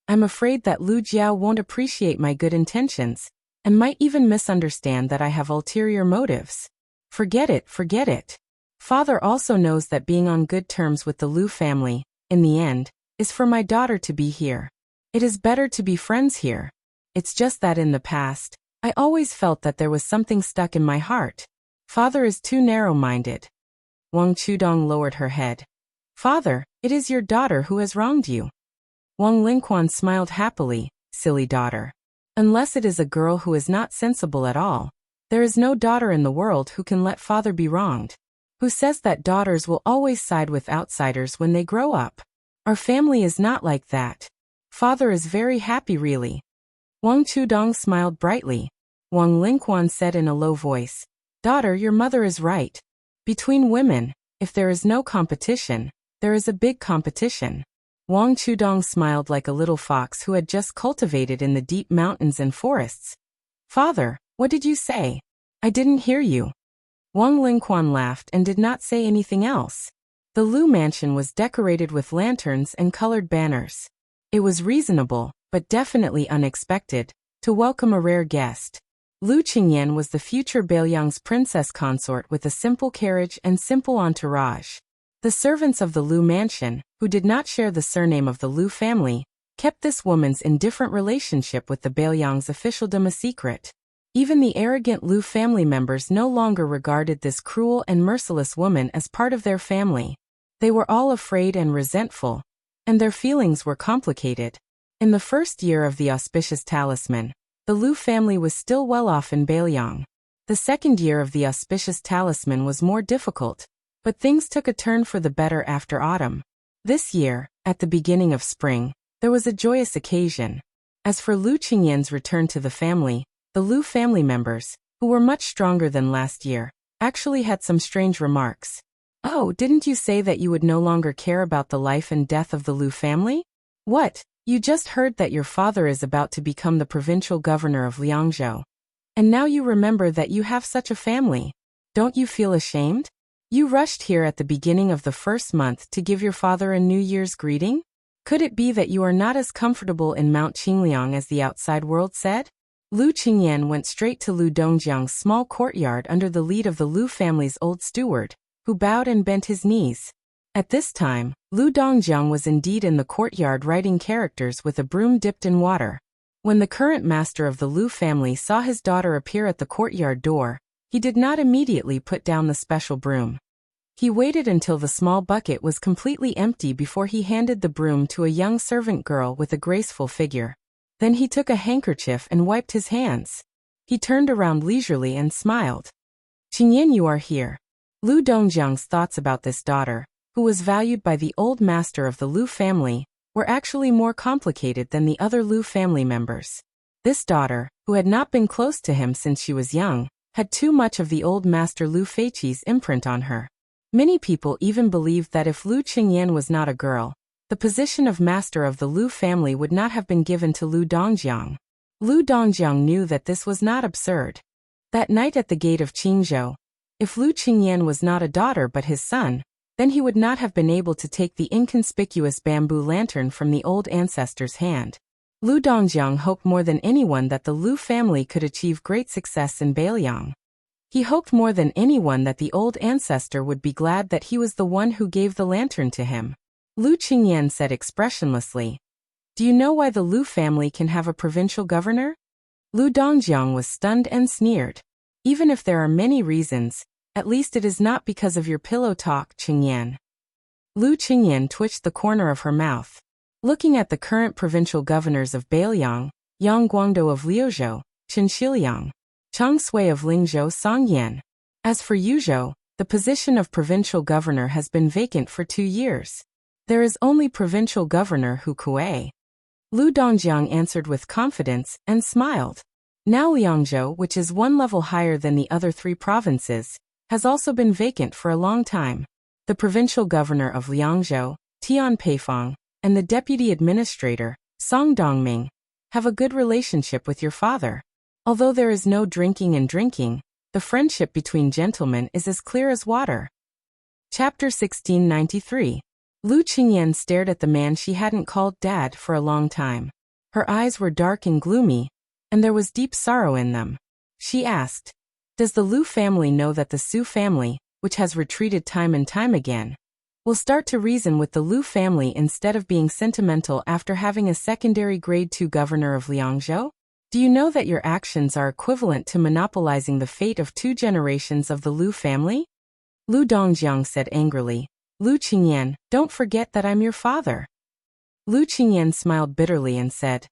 I'm afraid that Lu Jiao won't appreciate my good intentions, and might even misunderstand that I have ulterior motives. Forget it. Father also knows that being on good terms with the Lu family, in the end, is for my daughter to be here. It is better to be friends here. It's just that in the past, I always felt that there was something stuck in my heart. Father is too narrow-minded." Wang Chudong lowered her head. "Father, it is your daughter who has wronged you." Wang Lingquan smiled happily. Silly daughter. Unless it is a girl who is not sensible at all, there is no daughter in the world who can let father be wronged. Who says that daughters will always side with outsiders when they grow up? Our family is not like that. Father is very happy really. Wang Chudong smiled brightly. Wang Lingquan said in a low voice, daughter, your mother is right. Between women, if there is no competition, there is a big competition. Wang Chudong smiled like a little fox who had just cultivated in the deep mountains and forests. Father, what did you say? I didn't hear you. Wang Lingquan laughed and did not say anything else. The Lu mansion was decorated with lanterns and colored banners. It was reasonable, but definitely unexpected, to welcome a rare guest. Lu Qingyan was the future Beiliang's princess consort with a simple carriage and simple entourage. The servants of the Lu mansion, who did not share the surname of the Lu family, kept this woman's indifferent relationship with the Beiliang's officialdom a secret. Even the arrogant Lu family members no longer regarded this cruel and merciless woman as part of their family. They were all afraid and resentful, and their feelings were complicated. In the first year of the auspicious talisman, the Lu family was still well off in Beiliang. The second year of the auspicious talisman was more difficult, but things took a turn for the better after autumn. This year, at the beginning of spring, there was a joyous occasion. As for Lu Qingyan's return to the family, the Lu family members, who were much stronger than last year, actually had some strange remarks. Oh, didn't you say that you would no longer care about the life and death of the Lu family? What? You just heard that your father is about to become the provincial governor of Liangzhou. And now you remember that you have such a family. Don't you feel ashamed? You rushed here at the beginning of the first month to give your father a New Year's greeting? Could it be that you are not as comfortable in Mount Qingliang as the outside world said? Lu Qingyan went straight to Lu Dongjiang's small courtyard under the lead of the Lu family's old steward, who bowed and bent his knees. At this time, Lu Dongjiang was indeed in the courtyard writing characters with a broom dipped in water. When the current master of the Lu family saw his daughter appear at the courtyard door, he did not immediately put down the special broom. He waited until the small bucket was completely empty before he handed the broom to a young servant girl with a graceful figure. Then he took a handkerchief and wiped his hands. He turned around leisurely and smiled. Qingyan, you are here. Lu Dongjiang's thoughts about this daughter, who was valued by the old master of the Lu family, were actually more complicated than the other Lu family members. This daughter, who had not been close to him since she was young, had too much of the old master Lu Feiqi's imprint on her. Many people even believed that if Lu Qingyan was not a girl, the position of master of the Lu family would not have been given to Lu Dongjiang. Lu Dongjiang knew that this was not absurd. That night at the gate of Qingzhou, if Lu Qingyan was not a daughter but his son, then he would not have been able to take the inconspicuous bamboo lantern from the old ancestor's hand. Lu Dongjiang hoped more than anyone that the Lu family could achieve great success in Beiliang. He hoped more than anyone that the old ancestor would be glad that he was the one who gave the lantern to him. Lu Qingyan said expressionlessly, "Do you know why the Lu family can have a provincial governor?" Lu Dongjiang was stunned and sneered. "Even if there are many reasons, at least it is not because of your pillow talk, Qingyan." Lu Qingyan twitched the corner of her mouth. Looking at the current provincial governors of Beiliang, Yang Guangdou of Liuzhou, Chen Xiliang, Chang Sui of Lingzhou Songyan. As for Yuzhou, the position of provincial governor has been vacant for 2 years. There is only provincial governor Hu Kuei. Lu Dongjiang answered with confidence and smiled. Now Liangzhou, which is 1 level higher than the other 3 provinces, has also been vacant for a long time. The provincial governor of Liangzhou, Tian Peifang, and the deputy administrator, Song Dongming, have a good relationship with your father. Although there is no drinking and drinking, the friendship between gentlemen is as clear as water. Chapter 1693. Lu Qingyan stared at the man she hadn't called dad for a long time. Her eyes were dark and gloomy, and there was deep sorrow in them. She asked, "Does the Lu family know that the Su family, which has retreated time and time again, will start to reason with the Lu family instead of being sentimental after having a secondary grade 2 governor of Liangzhou? Do you know that your actions are equivalent to monopolizing the fate of 2 generations of the Lu family?" Lu Dongjiang said angrily, "Lu Qingyan, don't forget that I'm your father." Lu Qingyan smiled bitterly and said,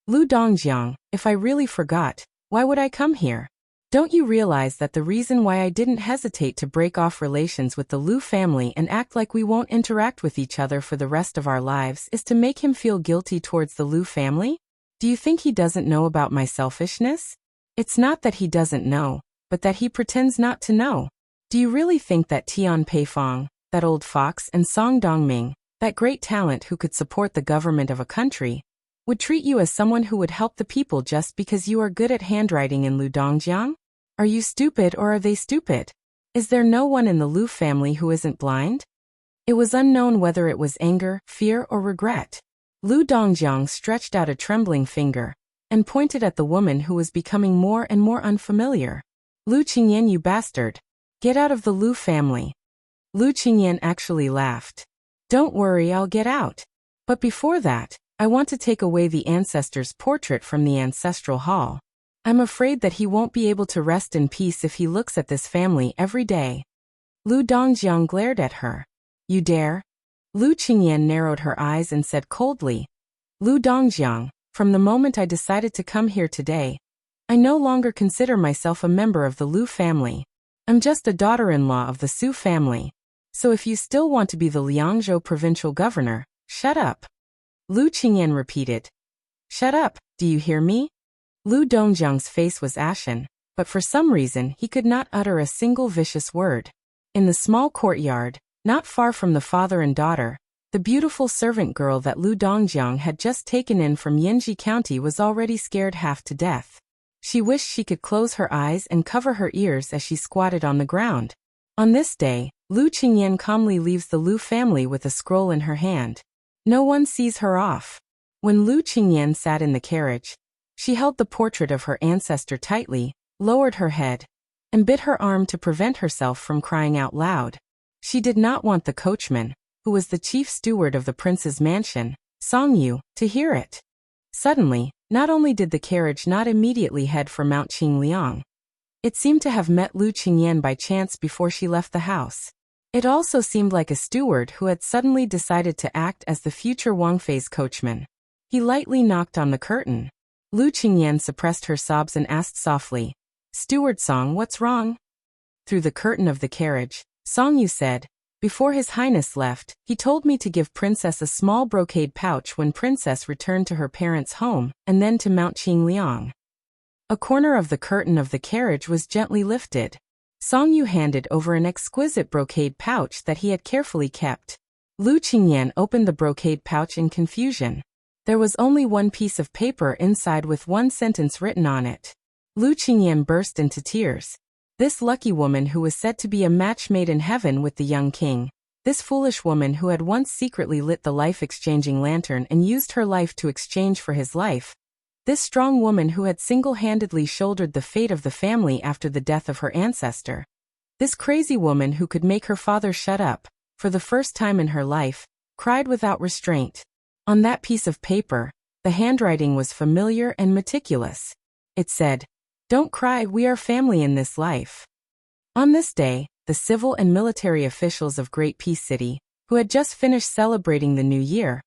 Lu Dongjiang, if I really forgot, why would I come here? Don't you realize that the reason why I didn't hesitate to break off relations with the Lu family and act like we won't interact with each other for the rest of our lives is to make him feel guilty towards the Lu family? Do you think he doesn't know about my selfishness? It's not that he doesn't know, but that he pretends not to know. Do you really think that Tian Peifong, that old fox, and Song Dongming, that great talent who could support the government of a country, would treat you as someone who would help the people just because you are good at handwriting in Lu Dongjiang? Are you stupid or are they stupid? Is there no one in the Lu family who isn't blind? It was unknown whether it was anger, fear, or regret. Lu Dongjiang stretched out a trembling finger and pointed at the woman who was becoming more and more unfamiliar. Lu Qingyan, you bastard. Get out of the Lu family. Lu Qingyan actually laughed. Don't worry, I'll get out. But before that, I want to take away the ancestor's portrait from the ancestral hall. I'm afraid that he won't be able to rest in peace if he looks at this family every day. Lu Dongjiang glared at her. You dare? Lu Qingyan narrowed her eyes and said coldly, Lu Dongjiang, from the moment I decided to come here today, I no longer consider myself a member of the Lu family. I'm just a daughter-in-law of the Su family. So if you still want to be the Liangzhou provincial governor, shut up. Lu Qingyan repeated. Shut up, do you hear me? Lu Dongjiang's face was ashen, but for some reason he could not utter a single vicious word. In the small courtyard, not far from the father and daughter, the beautiful servant girl that Lu Dongjiang had just taken in from Yinji County was already scared half to death. She wished she could close her eyes and cover her ears as she squatted on the ground. On this day, Lu Qingyan calmly leaves the Lu family with a scroll in her hand. No one sees her off. When Lu Qingyan sat in the carriage, she held the portrait of her ancestor tightly, lowered her head, and bit her arm to prevent herself from crying out loud. She did not want the coachman, who was the chief steward of the prince's mansion, Song Yu, to hear it. Suddenly, not only did the carriage not immediately head for Mount Qingliang, it seemed to have met Lu Qingyan by chance before she left the house. It also seemed like a steward who had suddenly decided to act as the future Wangfei's coachman. He lightly knocked on the curtain. Lu Qingyan suppressed her sobs and asked softly, Steward Song, what's wrong? Through the curtain of the carriage, Song Yu said, Before His Highness left, he told me to give Princess a small brocade pouch when Princess returned to her parents' home, and then to Mount Qingliang. A corner of the curtain of the carriage was gently lifted. Song Yu handed over an exquisite brocade pouch that he had carefully kept. Lu Qingyan opened the brocade pouch in confusion. There was only one piece of paper inside with one sentence written on it. Lu Qingyan burst into tears. This lucky woman who was said to be a match made in heaven with the young king. This foolish woman who had once secretly lit the life-exchanging lantern and used her life to exchange for his life. This strong woman who had single-handedly shouldered the fate of the family after the death of her ancestor. This crazy woman who could make her father shut up, for the first time in her life, cried without restraint. On that piece of paper, the handwriting was familiar and meticulous. It said, Don't cry, we are family in this life. On this day, the civil and military officials of Great Peace City, who had just finished celebrating the new year,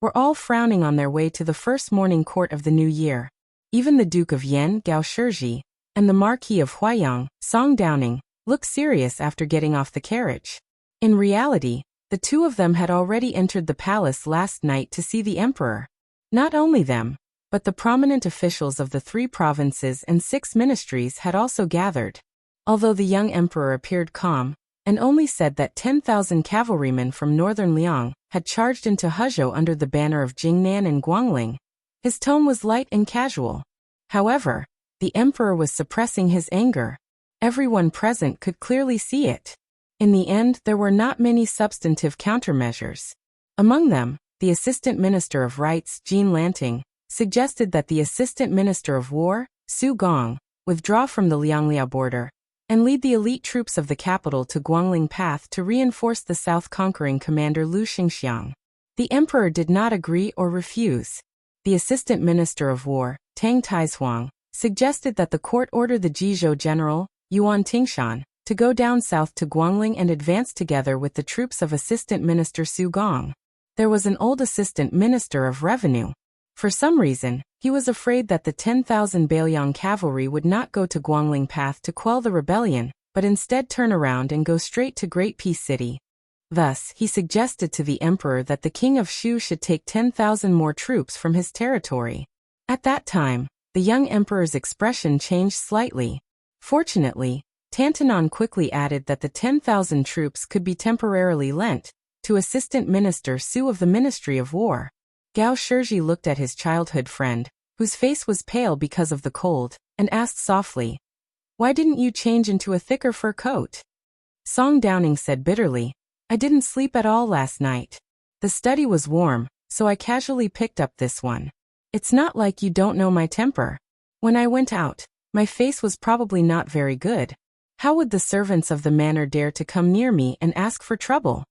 were all frowning on their way to the first morning court of the new year. Even the Duke of Yan, Gao Shizhi, and the Marquis of Huayang, Song Downing, looked serious after getting off the carriage. In reality, the two of them had already entered the palace last night to see the emperor. Not only them, but the prominent officials of the 3 provinces and 6 ministries had also gathered. Although the young emperor appeared calm, and only said that 10,000 cavalrymen from northern Liang had charged into Hezhou under the banner of Jingnan and Guangling, his tone was light and casual. However, the emperor was suppressing his anger. Everyone present could clearly see it. In the end, there were not many substantive countermeasures. Among them, the Assistant Minister of Rights, Jean Lanting, suggested that the Assistant Minister of War, Su Gong, withdraw from the Liangliao border and lead the elite troops of the capital to Guangling Path to reinforce the south-conquering commander Lu Xingxiang. The emperor did not agree or refuse. The Assistant Minister of War, Tang Taizuang, suggested that the court order the Jizhou general, Yuan Tingshan, to go down south to Guangling and advance together with the troops of Assistant Minister Su Gong. There was an old assistant minister of revenue. For some reason, he was afraid that the 10,000 Bailiang cavalry would not go to Guangling Path to quell the rebellion, but instead turn around and go straight to Great Peace City. Thus, he suggested to the emperor that the king of Shu should take 10,000 more troops from his territory. At that time, the young emperor's expression changed slightly. Fortunately, Tantanon quickly added that the 10,000 troops could be temporarily lent to Assistant Minister Su of the Ministry of War. Gao Shizhi looked at his childhood friend, whose face was pale because of the cold, and asked softly, "Why didn't you change into a thicker fur coat?" Song Downing said bitterly, "I didn't sleep at all last night. The study was warm, so I casually picked up this one. It's not like you don't know my temper. When I went out, my face was probably not very good. How would the servants of the manor dare to come near me and ask for trouble?"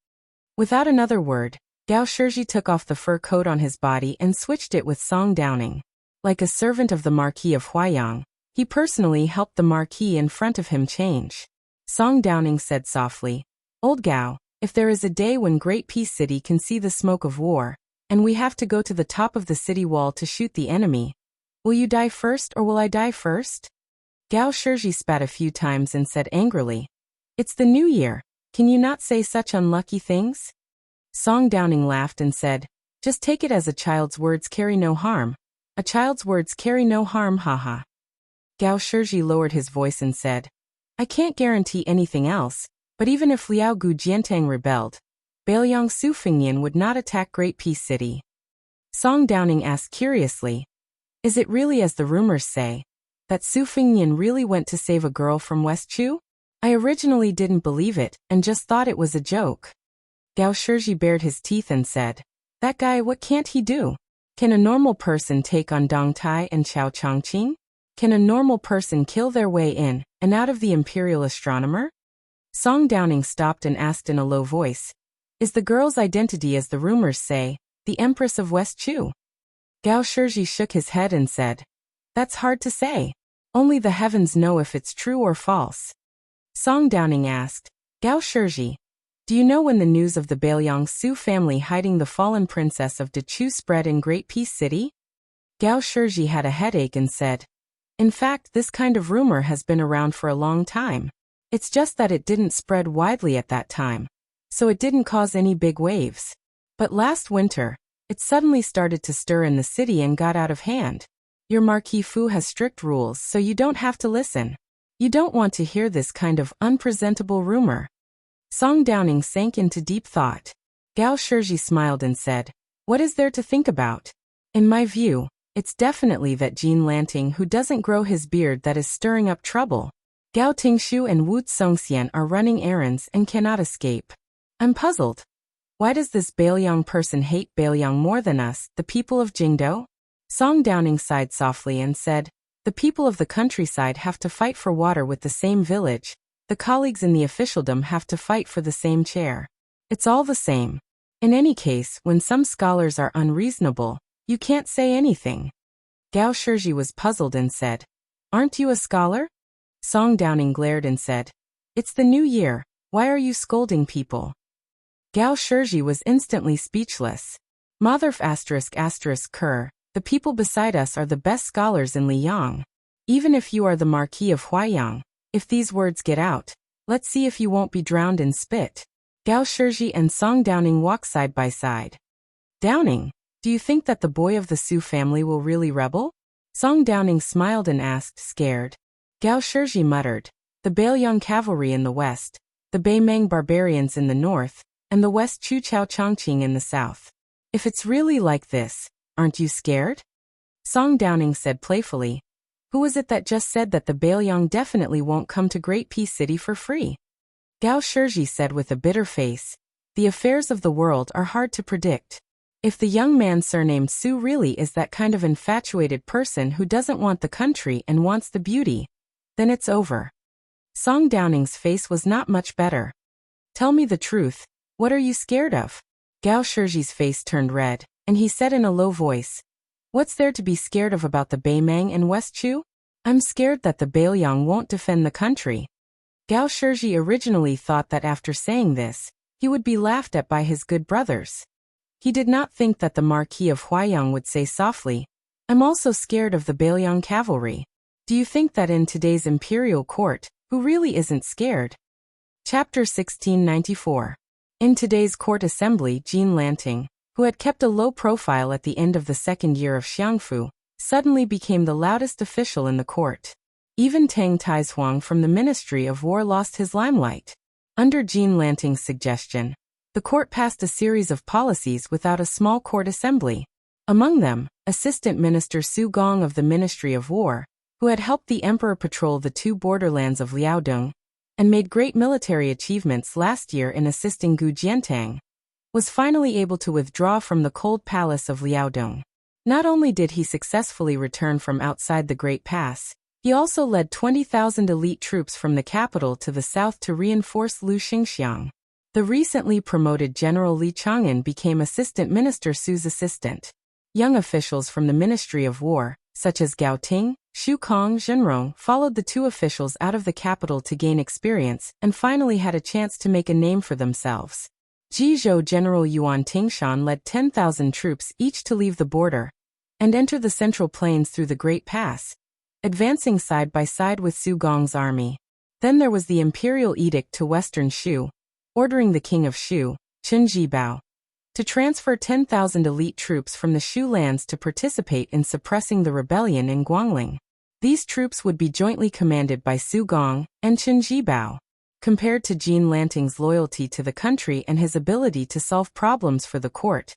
Without another word, Gao Shizhi took off the fur coat on his body and switched it with Song Downing. Like a servant of the Marquis of Huayang, he personally helped the Marquis in front of him change. Song Downing said softly, "Old Gao, if there is a day when Great Peace City can see the smoke of war, and we have to go to the top of the city wall to shoot the enemy, will you die first or will I die first?" Gao Shizhi spat a few times and said angrily, "It's the new year. Can you not say such unlucky things?" Song Downing laughed and said, "Just take it as a child's words carry no harm. A child's words carry no harm, haha." Gao Shizhi lowered his voice and said, "I can't guarantee anything else, but even if Liao Gu Jiantang rebelled, Bailiang Su Fingyan would not attack Great Peace City." Song Downing asked curiously, "Is it really as the rumors say, that Su Fingyan really went to save a girl from West Chu? I originally didn't believe it and just thought it was a joke." Gao Shizhi bared his teeth and said, "That guy, what can't he do? Can a normal person take on Dong Tai and Chao Chongqing? Can a normal person kill their way in and out of the Imperial Astronomer?" Song Downing stopped and asked in a low voice, "Is the girl's identity as the rumors say, the Empress of West Chu?" Gao Shizhi shook his head and said, "That's hard to say. Only the heavens know if it's true or false." Song Downing asked, "Gao Shizhi, do you know when the news of the Bailiang Su family hiding the fallen princess of Dechu spread in Great Peace City?" Gao Shizhi had a headache and said, "In fact, this kind of rumor has been around for a long time. It's just that it didn't spread widely at that time, so it didn't cause any big waves. But last winter, it suddenly started to stir in the city and got out of hand. Your Marquis Fu has strict rules, so you don't have to listen. You don't want to hear this kind of unpresentable rumor." Song Downing sank into deep thought. Gao Shizhi smiled and said, "What is there to think about? In my view, it's definitely that Jean Lanting who doesn't grow his beard that is stirring up trouble. Gao Tingshu and Wu Tsongxian are running errands and cannot escape. I'm puzzled. Why does this Bailiang person hate Bailiang more than us, the people of Jingdo?" Song Downing sighed softly and said, "The people of the countryside have to fight for water with the same village. The colleagues in the officialdom have to fight for the same chair. It's all the same. In any case, when some scholars are unreasonable, you can't say anything." Gao Shizhi was puzzled and said, "Aren't you a scholar?" Song Downing glared and said, "It's the new year. Why are you scolding people?" Gao Shizhi was instantly speechless. Motherf **** Ker, the people beside us are the best scholars in Liyang. Even if you are the Marquis of Huayang, if these words get out, let's see if you won't be drowned in spit." Gao Shizhi and Song Downing walked side by side. "Downing, do you think that the boy of the Su family will really rebel?" Song Downing smiled and asked, scared. Gao Shizhi muttered, "The Bailiang cavalry in the west, the Beimeng barbarians in the north, and the West Chu Chao Chongqing in the south. If it's really like this, aren't you scared?" Song Downing said playfully, "Who is it that just said that the Bailiang definitely won't come to Great Peace City for free?" Gao Shizhi said with a bitter face, "The affairs of the world are hard to predict. If the young man surnamed Su really is that kind of infatuated person who doesn't want the country and wants the beauty, then it's over." Song Downing's face was not much better. "Tell me the truth, what are you scared of?" Gao Shizhi's face turned red, and he said in a low voice, "What's there to be scared of about the Beimeng and West Chu? I'm scared that the Bailiang won't defend the country." Gao Shizhi originally thought that after saying this, he would be laughed at by his good brothers. He did not think that the Marquis of Huaiyang would say softly, "I'm also scared of the Bailiang cavalry." Do you think that in today's imperial court, who really isn't scared? Chapter 1694. In today's court assembly, Jean Lanting, who had kept a low profile at the end of the second year of Xiangfu, suddenly became the loudest official in the court. Even Tang Taizuang from the Ministry of War lost his limelight. Under Jean Lanting's suggestion, the court passed a series of policies without a small court assembly. Among them, Assistant Minister Su Gong of the Ministry of War, who had helped the emperor patrol the two borderlands of Liaodong, and made great military achievements last year in assisting Gu Jiantang, was finally able to withdraw from the cold palace of Liaodong. Not only did he successfully return from outside the Great Pass, he also led 20,000 elite troops from the capital to the south to reinforce Lu Xingxiang. The recently promoted General Li Chang'an became Assistant Minister Su's assistant. Young officials from the Ministry of War, such as Gao Ting, Xu Kong, Zhenrong, followed the two officials out of the capital to gain experience and finally had a chance to make a name for themselves. Jizhou General Yuan Tingshan led 10,000 troops each to leave the border and enter the Central Plains through the Great Pass, advancing side by side with Su Gong's army. Then there was the imperial edict to Western Shu, ordering the king of Shu, Chen Jibao, to transfer 10,000 elite troops from the Shu lands to participate in suppressing the rebellion in Guangling. These troops would be jointly commanded by Su Gong and Chen Jibao. Compared to Jean Lanting's loyalty to the country and his ability to solve problems for the court,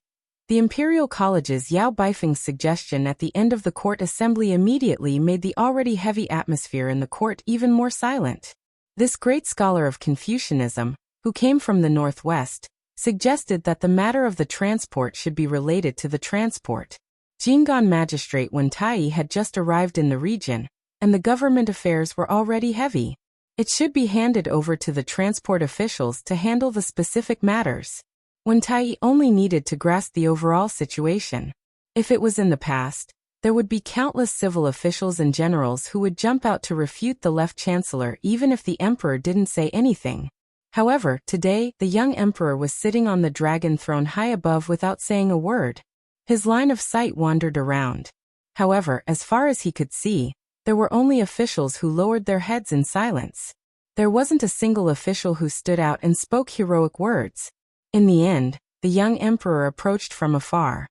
the Imperial College's Yao Baifeng's suggestion at the end of the court assembly immediately made the already heavy atmosphere in the court even more silent. This great scholar of Confucianism, who came from the northwest, suggested that the matter of the transport should be related to the transport. Jinggan magistrate Wen Tai had just arrived in the region, and the government affairs were already heavy. It should be handed over to the transport officials to handle the specific matters. Wen Tai only needed to grasp the overall situation. If it was in the past, there would be countless civil officials and generals who would jump out to refute the left chancellor even if the emperor didn't say anything. However, today, the young emperor was sitting on the dragon throne high above without saying a word. His line of sight wandered around. However, as far as he could see, there were only officials who lowered their heads in silence. There wasn't a single official who stood out and spoke heroic words. In the end, the young emperor approached from afar.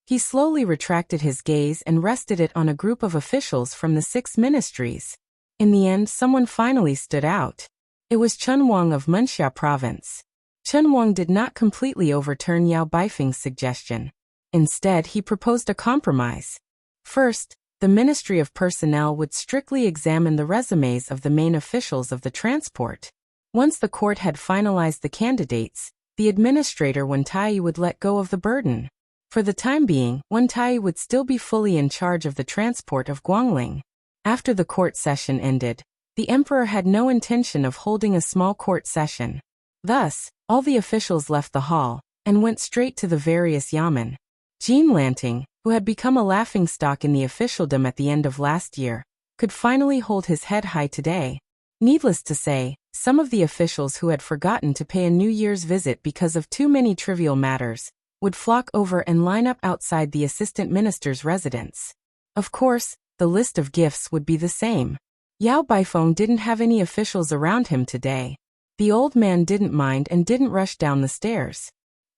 He slowly retracted his gaze and rested it on a group of officials from the 6 ministries. In the end, someone finally stood out. It was Chen Wang of Menxia province. Chen Wang did not completely overturn Yao Baifeng's suggestion. Instead, he proposed a compromise. First, the Ministry of Personnel would strictly examine the resumes of the main officials of the transport. Once the court had finalized the candidates, the administrator Wen Tai would let go of the burden. For the time being, Wen Tai would still be fully in charge of the transport of Guangling. After the court session ended, the emperor had no intention of holding a small court session. Thus, all the officials left the hall and went straight to the various yamen. Jean Lanting, who had become a laughingstock in the officialdom at the end of last year, could finally hold his head high today. Needless to say, some of the officials who had forgotten to pay a New Year's visit because of too many trivial matters would flock over and line up outside the assistant minister's residence. Of course, the list of gifts would be the same. Yao Baifeng didn't have any officials around him today. The old man didn't mind and didn't rush down the stairs.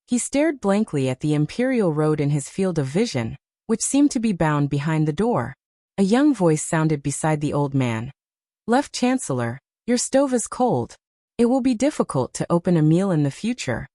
He stared blankly at the imperial road in his field of vision, which seemed to be bound behind the door. A young voice sounded beside the old man. "Left Chancellor, your stove is cold. It will be difficult to open a meal in the future."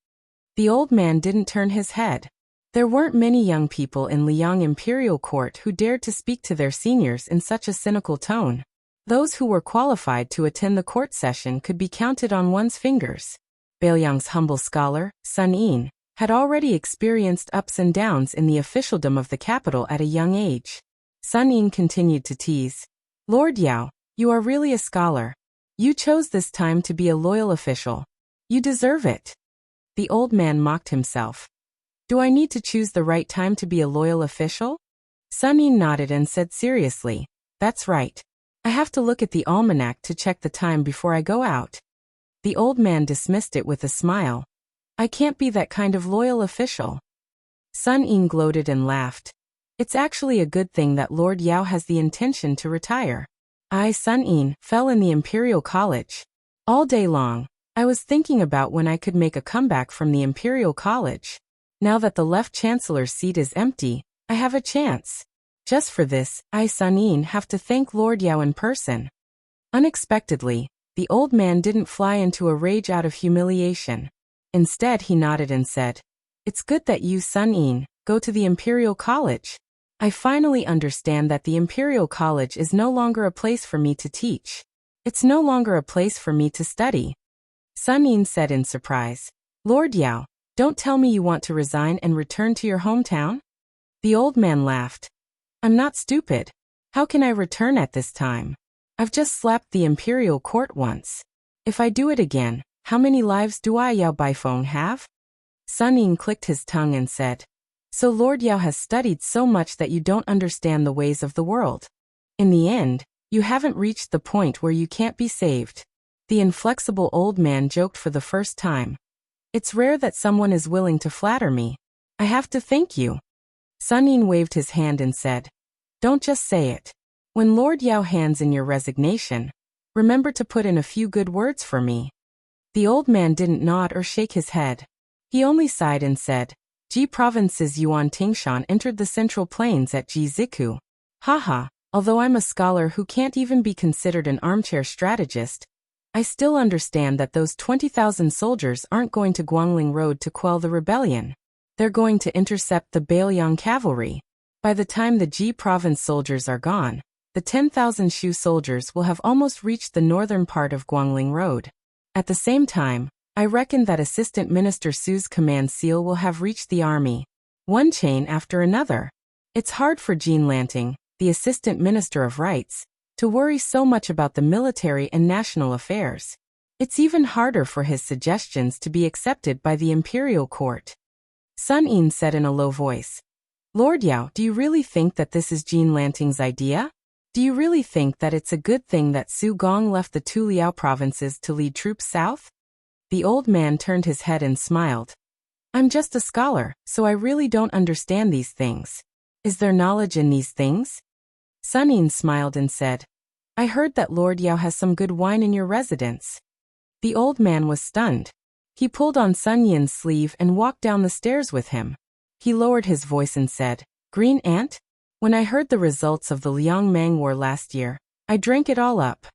The old man didn't turn his head. There weren't many young people in Liang Imperial Court who dared to speak to their seniors in such a cynical tone. Those who were qualified to attend the court session could be counted on one's fingers. Bailiang's humble scholar, Sun Yin, had already experienced ups and downs in the officialdom of the capital at a young age. Sun Yin continued to tease. "Lord Yao, you are really a scholar. You chose this time to be a loyal official. You deserve it." The old man mocked himself. "Do I need to choose the right time to be a loyal official?" Sun Yin nodded and said seriously, "That's right. I have to look at the almanac to check the time before I go out." The old man dismissed it with a smile. "I can't be that kind of loyal official. Sun Ying gloated and laughed. It's actually a good thing that Lord Yao has the intention to retire. I, Sun Ying, fell in the Imperial College. All day long, I was thinking about when I could make a comeback from the Imperial College. Now that the left chancellor's seat is empty, I have a chance. Just for this, I, Sun Ying, have to thank Lord Yao in person. Unexpectedly, the old man didn't fly into a rage out of humiliation. Instead, he nodded and said, "It's good that you, Sun Ying, go to the Imperial College. I finally understand that the Imperial College is no longer a place for me to teach. It's no longer a place for me to study." Sun Ying said in surprise, "Lord Yao, don't tell me you want to resign and return to your hometown?" The old man laughed. "I'm not stupid. How can I return at this time? I've just slapped the Imperial Court once. If I do it again, how many lives do I, Yao Baifeng, have?" Sun Ying clicked his tongue and said, "So Lord Yao has studied so much that you don't understand the ways of the world. In the end, you haven't reached the point where you can't be saved." The inflexible old man joked for the first time. "It's rare that someone is willing to flatter me. I have to thank you." Sun Ying waved his hand and said, "Don't just say it. When Lord Yao hands in your resignation, remember to put in a few good words for me." The old man didn't nod or shake his head. He only sighed and said, "Ji Province's Yuan Tingshan entered the Central Plains at Ji Ziku. Haha, although I'm a scholar who can't even be considered an armchair strategist, I still understand that those 20,000 soldiers aren't going to Guangling Road to quell the rebellion. They're going to intercept the Bailiang cavalry. By the time the Ji Province soldiers are gone, the 10,000 Shu soldiers will have almost reached the northern part of Guangling Road. At the same time, I reckon that Assistant Minister Su's command seal will have reached the army. One chain after another. It's hard for Jean Lanting, the Assistant Minister of Rights, to worry so much about the military and national affairs. It's even harder for his suggestions to be accepted by the Imperial Court." Sun Ying said in a low voice, "Lord Yao, do you really think that this is Jean Lanting's idea? Do you really think that it's a good thing that Su Gong left the two Liao provinces to lead troops south?" The old man turned his head and smiled. "I'm just a scholar, so I really don't understand these things. Is there knowledge in these things?" Sun Ying smiled and said, "I heard that Lord Yao has some good wine in your residence." The old man was stunned. He pulled on Sun Ying's sleeve and walked down the stairs with him. He lowered his voice and said, "Green Ant? When I heard the results of the Liang Mang War last year, I drank it all up."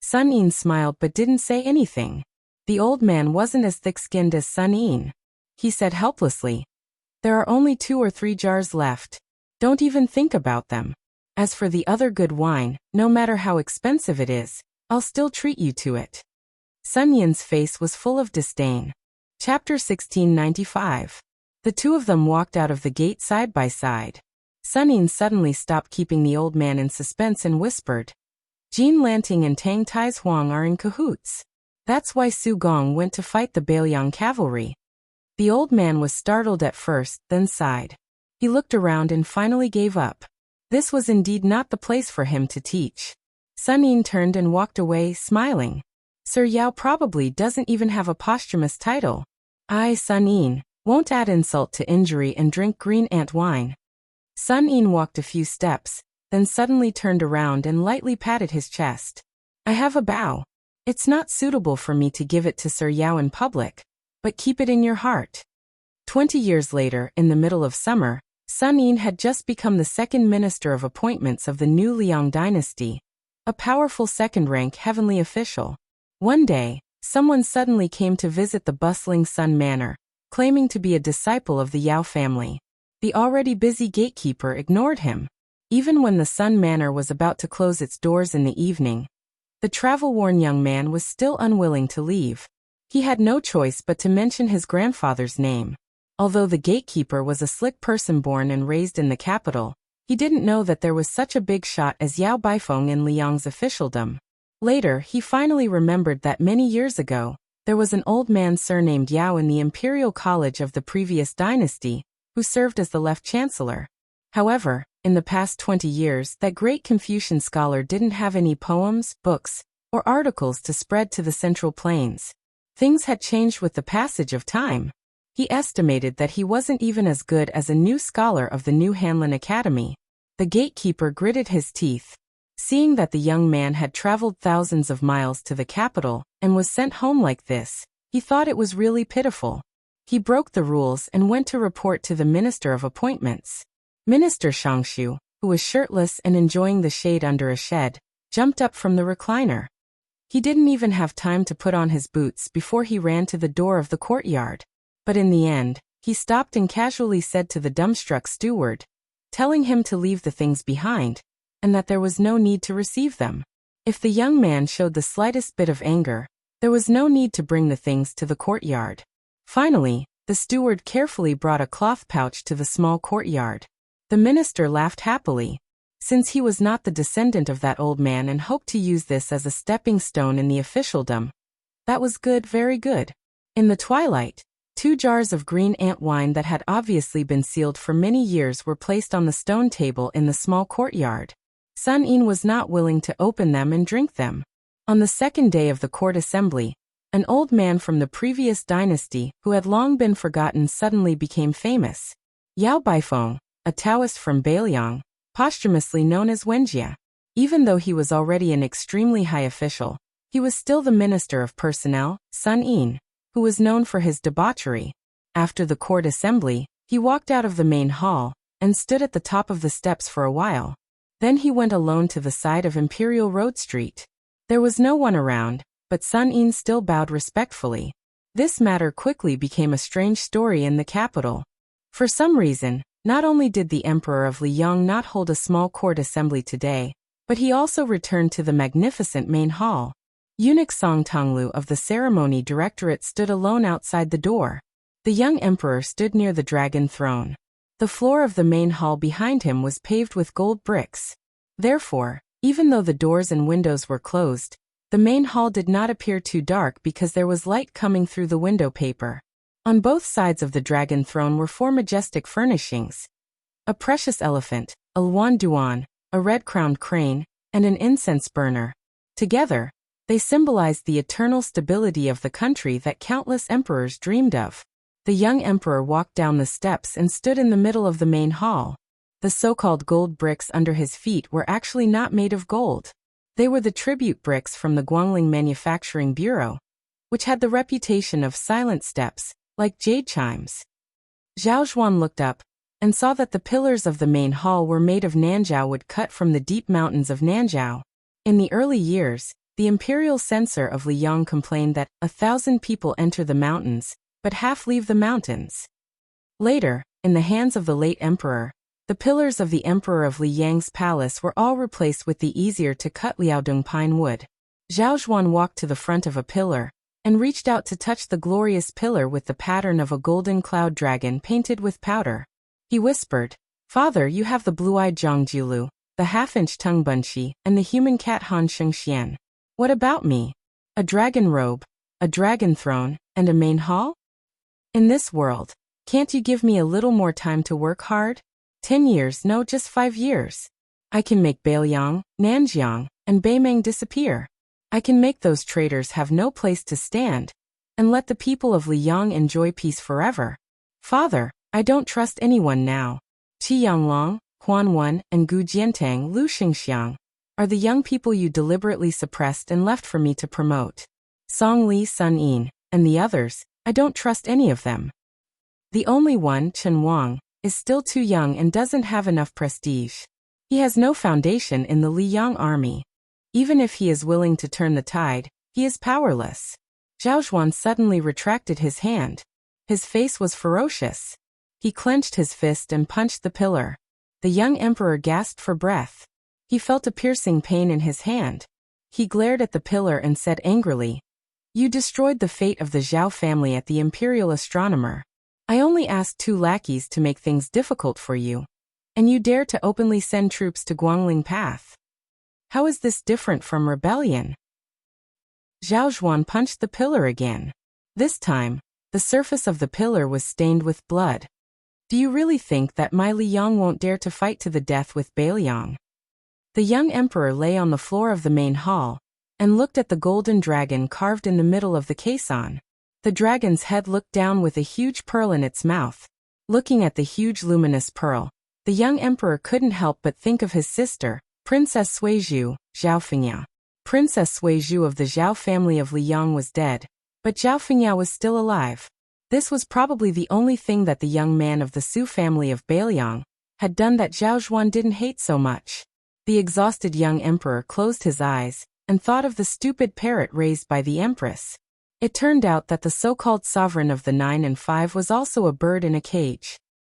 Sun Ying smiled but didn't say anything. The old man wasn't as thick-skinned as Sun Ying. He said helplessly, "There are only 2 or 3 jars left. Don't even think about them. As for the other good wine, no matter how expensive it is, I'll still treat you to it." Sun Yin's face was full of disdain. Chapter 1695. The two of them walked out of the gate side by side. Sun Yin suddenly stopped keeping the old man in suspense and whispered, "Jean Lanting and Tang Tai's Huang are in cahoots. That's why Su Gong went to fight the Bailiang cavalry." The old man was startled at first, then sighed. He looked around and finally gave up. This was indeed not the place for him to teach. Sun Yin turned and walked away, smiling. Sir Yao probably doesn't even have a posthumous title. I, Sun Yin, won't add insult to injury and drink green ant wine. Sun Yin walked a few steps, then suddenly turned around and lightly patted his chest. "I have a bow. It's not suitable for me to give it to Sir Yao in public, but keep it in your heart." 20 years later, in the middle of summer, Sun Yin had just become the second minister of appointments of the new Liang dynasty, a powerful second-rank heavenly official. One day, someone suddenly came to visit the bustling Sun Manor, claiming to be a disciple of the Yao family. The already busy gatekeeper ignored him. Even when the Sun Manor was about to close its doors in the evening, the travel-worn young man was still unwilling to leave. He had no choice but to mention his grandfather's name. Although the gatekeeper was a slick person born and raised in the capital, he didn't know that there was such a big shot as Yao Baifeng in Liang's officialdom. Later, he finally remembered that many years ago, there was an old man surnamed Yao in the Imperial College of the previous dynasty, who served as the left chancellor. However, in the past 20 years, that great Confucian scholar didn't have any poems, books, or articles to spread to the Central Plains. Things had changed with the passage of time. He estimated that he wasn't even as good as a new scholar of the New Hanlin Academy. The gatekeeper gritted his teeth. Seeing that the young man had traveled thousands of miles to the capital and was sent home like this, he thought it was really pitiful. He broke the rules and went to report to the Minister of Appointments. Minister Shangshu, who was shirtless and enjoying the shade under a shed, jumped up from the recliner. He didn't even have time to put on his boots before he ran to the door of the courtyard. But in the end, he stopped and casually said to the dumbstruck steward, telling him to leave the things behind, and that there was no need to receive them. If the young man showed the slightest bit of anger, there was no need to bring the things to the courtyard. Finally, the steward carefully brought a cloth pouch to the small courtyard. The minister laughed happily, since he was not the descendant of that old man and hoped to use this as a stepping stone in the officialdom. That was good, very good. In the twilight, 2 jars of green ant wine that had obviously been sealed for many years were placed on the stone table in the small courtyard. Sun Yin was not willing to open them and drink them. On the second day of the court assembly, an old man from the previous dynasty who had long been forgotten suddenly became famous. Yao Baifeng, a Taoist from Beiliang, posthumously known as Wenjia. Even though he was already an extremely high official, he was still the Minister of Personnel, Sun Yin, who was known for his debauchery. After the court assembly, he walked out of the main hall and stood at the top of the steps for a while. Then he went alone to the side of Imperial Road Street. There was no one around, but Sun Yin still bowed respectfully. This matter quickly became a strange story in the capital. For some reason, not only did the Emperor of Liang not hold a small court assembly today, but he also returned to the magnificent main hall. Eunuch Song Tonglu of the Ceremony Directorate stood alone outside the door. The young emperor stood near the dragon throne. The floor of the main hall behind him was paved with gold bricks. Therefore, even though the doors and windows were closed, the main hall did not appear too dark because there was light coming through the window paper. On both sides of the dragon throne were 4 majestic furnishings: a precious elephant, a luan duan, a red-crowned crane, and an incense burner. Together, they symbolized the eternal stability of the country that countless emperors dreamed of. The young emperor walked down the steps and stood in the middle of the main hall. The so-called gold bricks under his feet were actually not made of gold. They were the tribute bricks from the Guangling Manufacturing Bureau, which had the reputation of silent steps, like jade chimes. Zhao Zhuan looked up and saw that the pillars of the main hall were made of Nanjiao wood cut from the deep mountains of Nanjiao. In the early years, the imperial censor of Liang complained that 1,000 people enter the mountains, but half leave the mountains. Later, in the hands of the late emperor, the pillars of the emperor of Liang's palace were all replaced with the easier-to-cut Liaodong pine wood. Zhao Zhuan walked to the front of a pillar and reached out to touch the glorious pillar with the pattern of a golden cloud dragon painted with powder. He whispered, "Father, you have the blue-eyed Zhangjiulu, the half-inch tongue bunchi, and the human cat Han Shengxian. What about me? A dragon robe, a dragon throne, and a main hall? In this world, can't you give me a little more time to work hard? 10 years, no, just 5 years. I can make Beiliang, Nanjiang, and Beimeng disappear. I can make those traitors have no place to stand, and let the people of Liang enjoy peace forever. Father, I don't trust anyone now. Qi Yanglong, Huan Wen, and Gu Jiantang Lu Xingxiang are the young people you deliberately suppressed and left for me to promote. Song Li Sun Yin, and the others, I don't trust any of them. The only one, Chen Wang, is still too young and doesn't have enough prestige. He has no foundation in the Liang army. Even if he is willing to turn the tide, he is powerless." Zhao Zhuan suddenly retracted his hand. His face was ferocious. He clenched his fist and punched the pillar. The young emperor gasped for breath. He felt a piercing pain in his hand. He glared at the pillar and said angrily, "You destroyed the fate of the Zhao family at the Imperial Astronomer. I only asked 2 lackeys to make things difficult for you, and you dare to openly send troops to Guangling Path. How is this different from rebellion?" Zhao Zhuan punched the pillar again. This time, the surface of the pillar was stained with blood. "Do you really think that my Liang won't dare to fight to the death with Beiliang?" The young emperor lay on the floor of the main hall and looked at the golden dragon carved in the middle of the caisson. The dragon's head looked down with a huge pearl in its mouth. Looking at the huge luminous pearl, the young emperor couldn't help but think of his sister, Princess Suizhu, Zhao Fengya. Princess Suizhu of the Zhao family of Liyang was dead, but Zhao Fengya was still alive. This was probably the only thing that the young man of the Su family of Bailiang had done that Zhao Zhuan didn't hate so much. The exhausted young emperor closed his eyes and thought of the stupid parrot raised by the empress. It turned out that the so-called sovereign of the 9 and 5 was also a bird in a cage.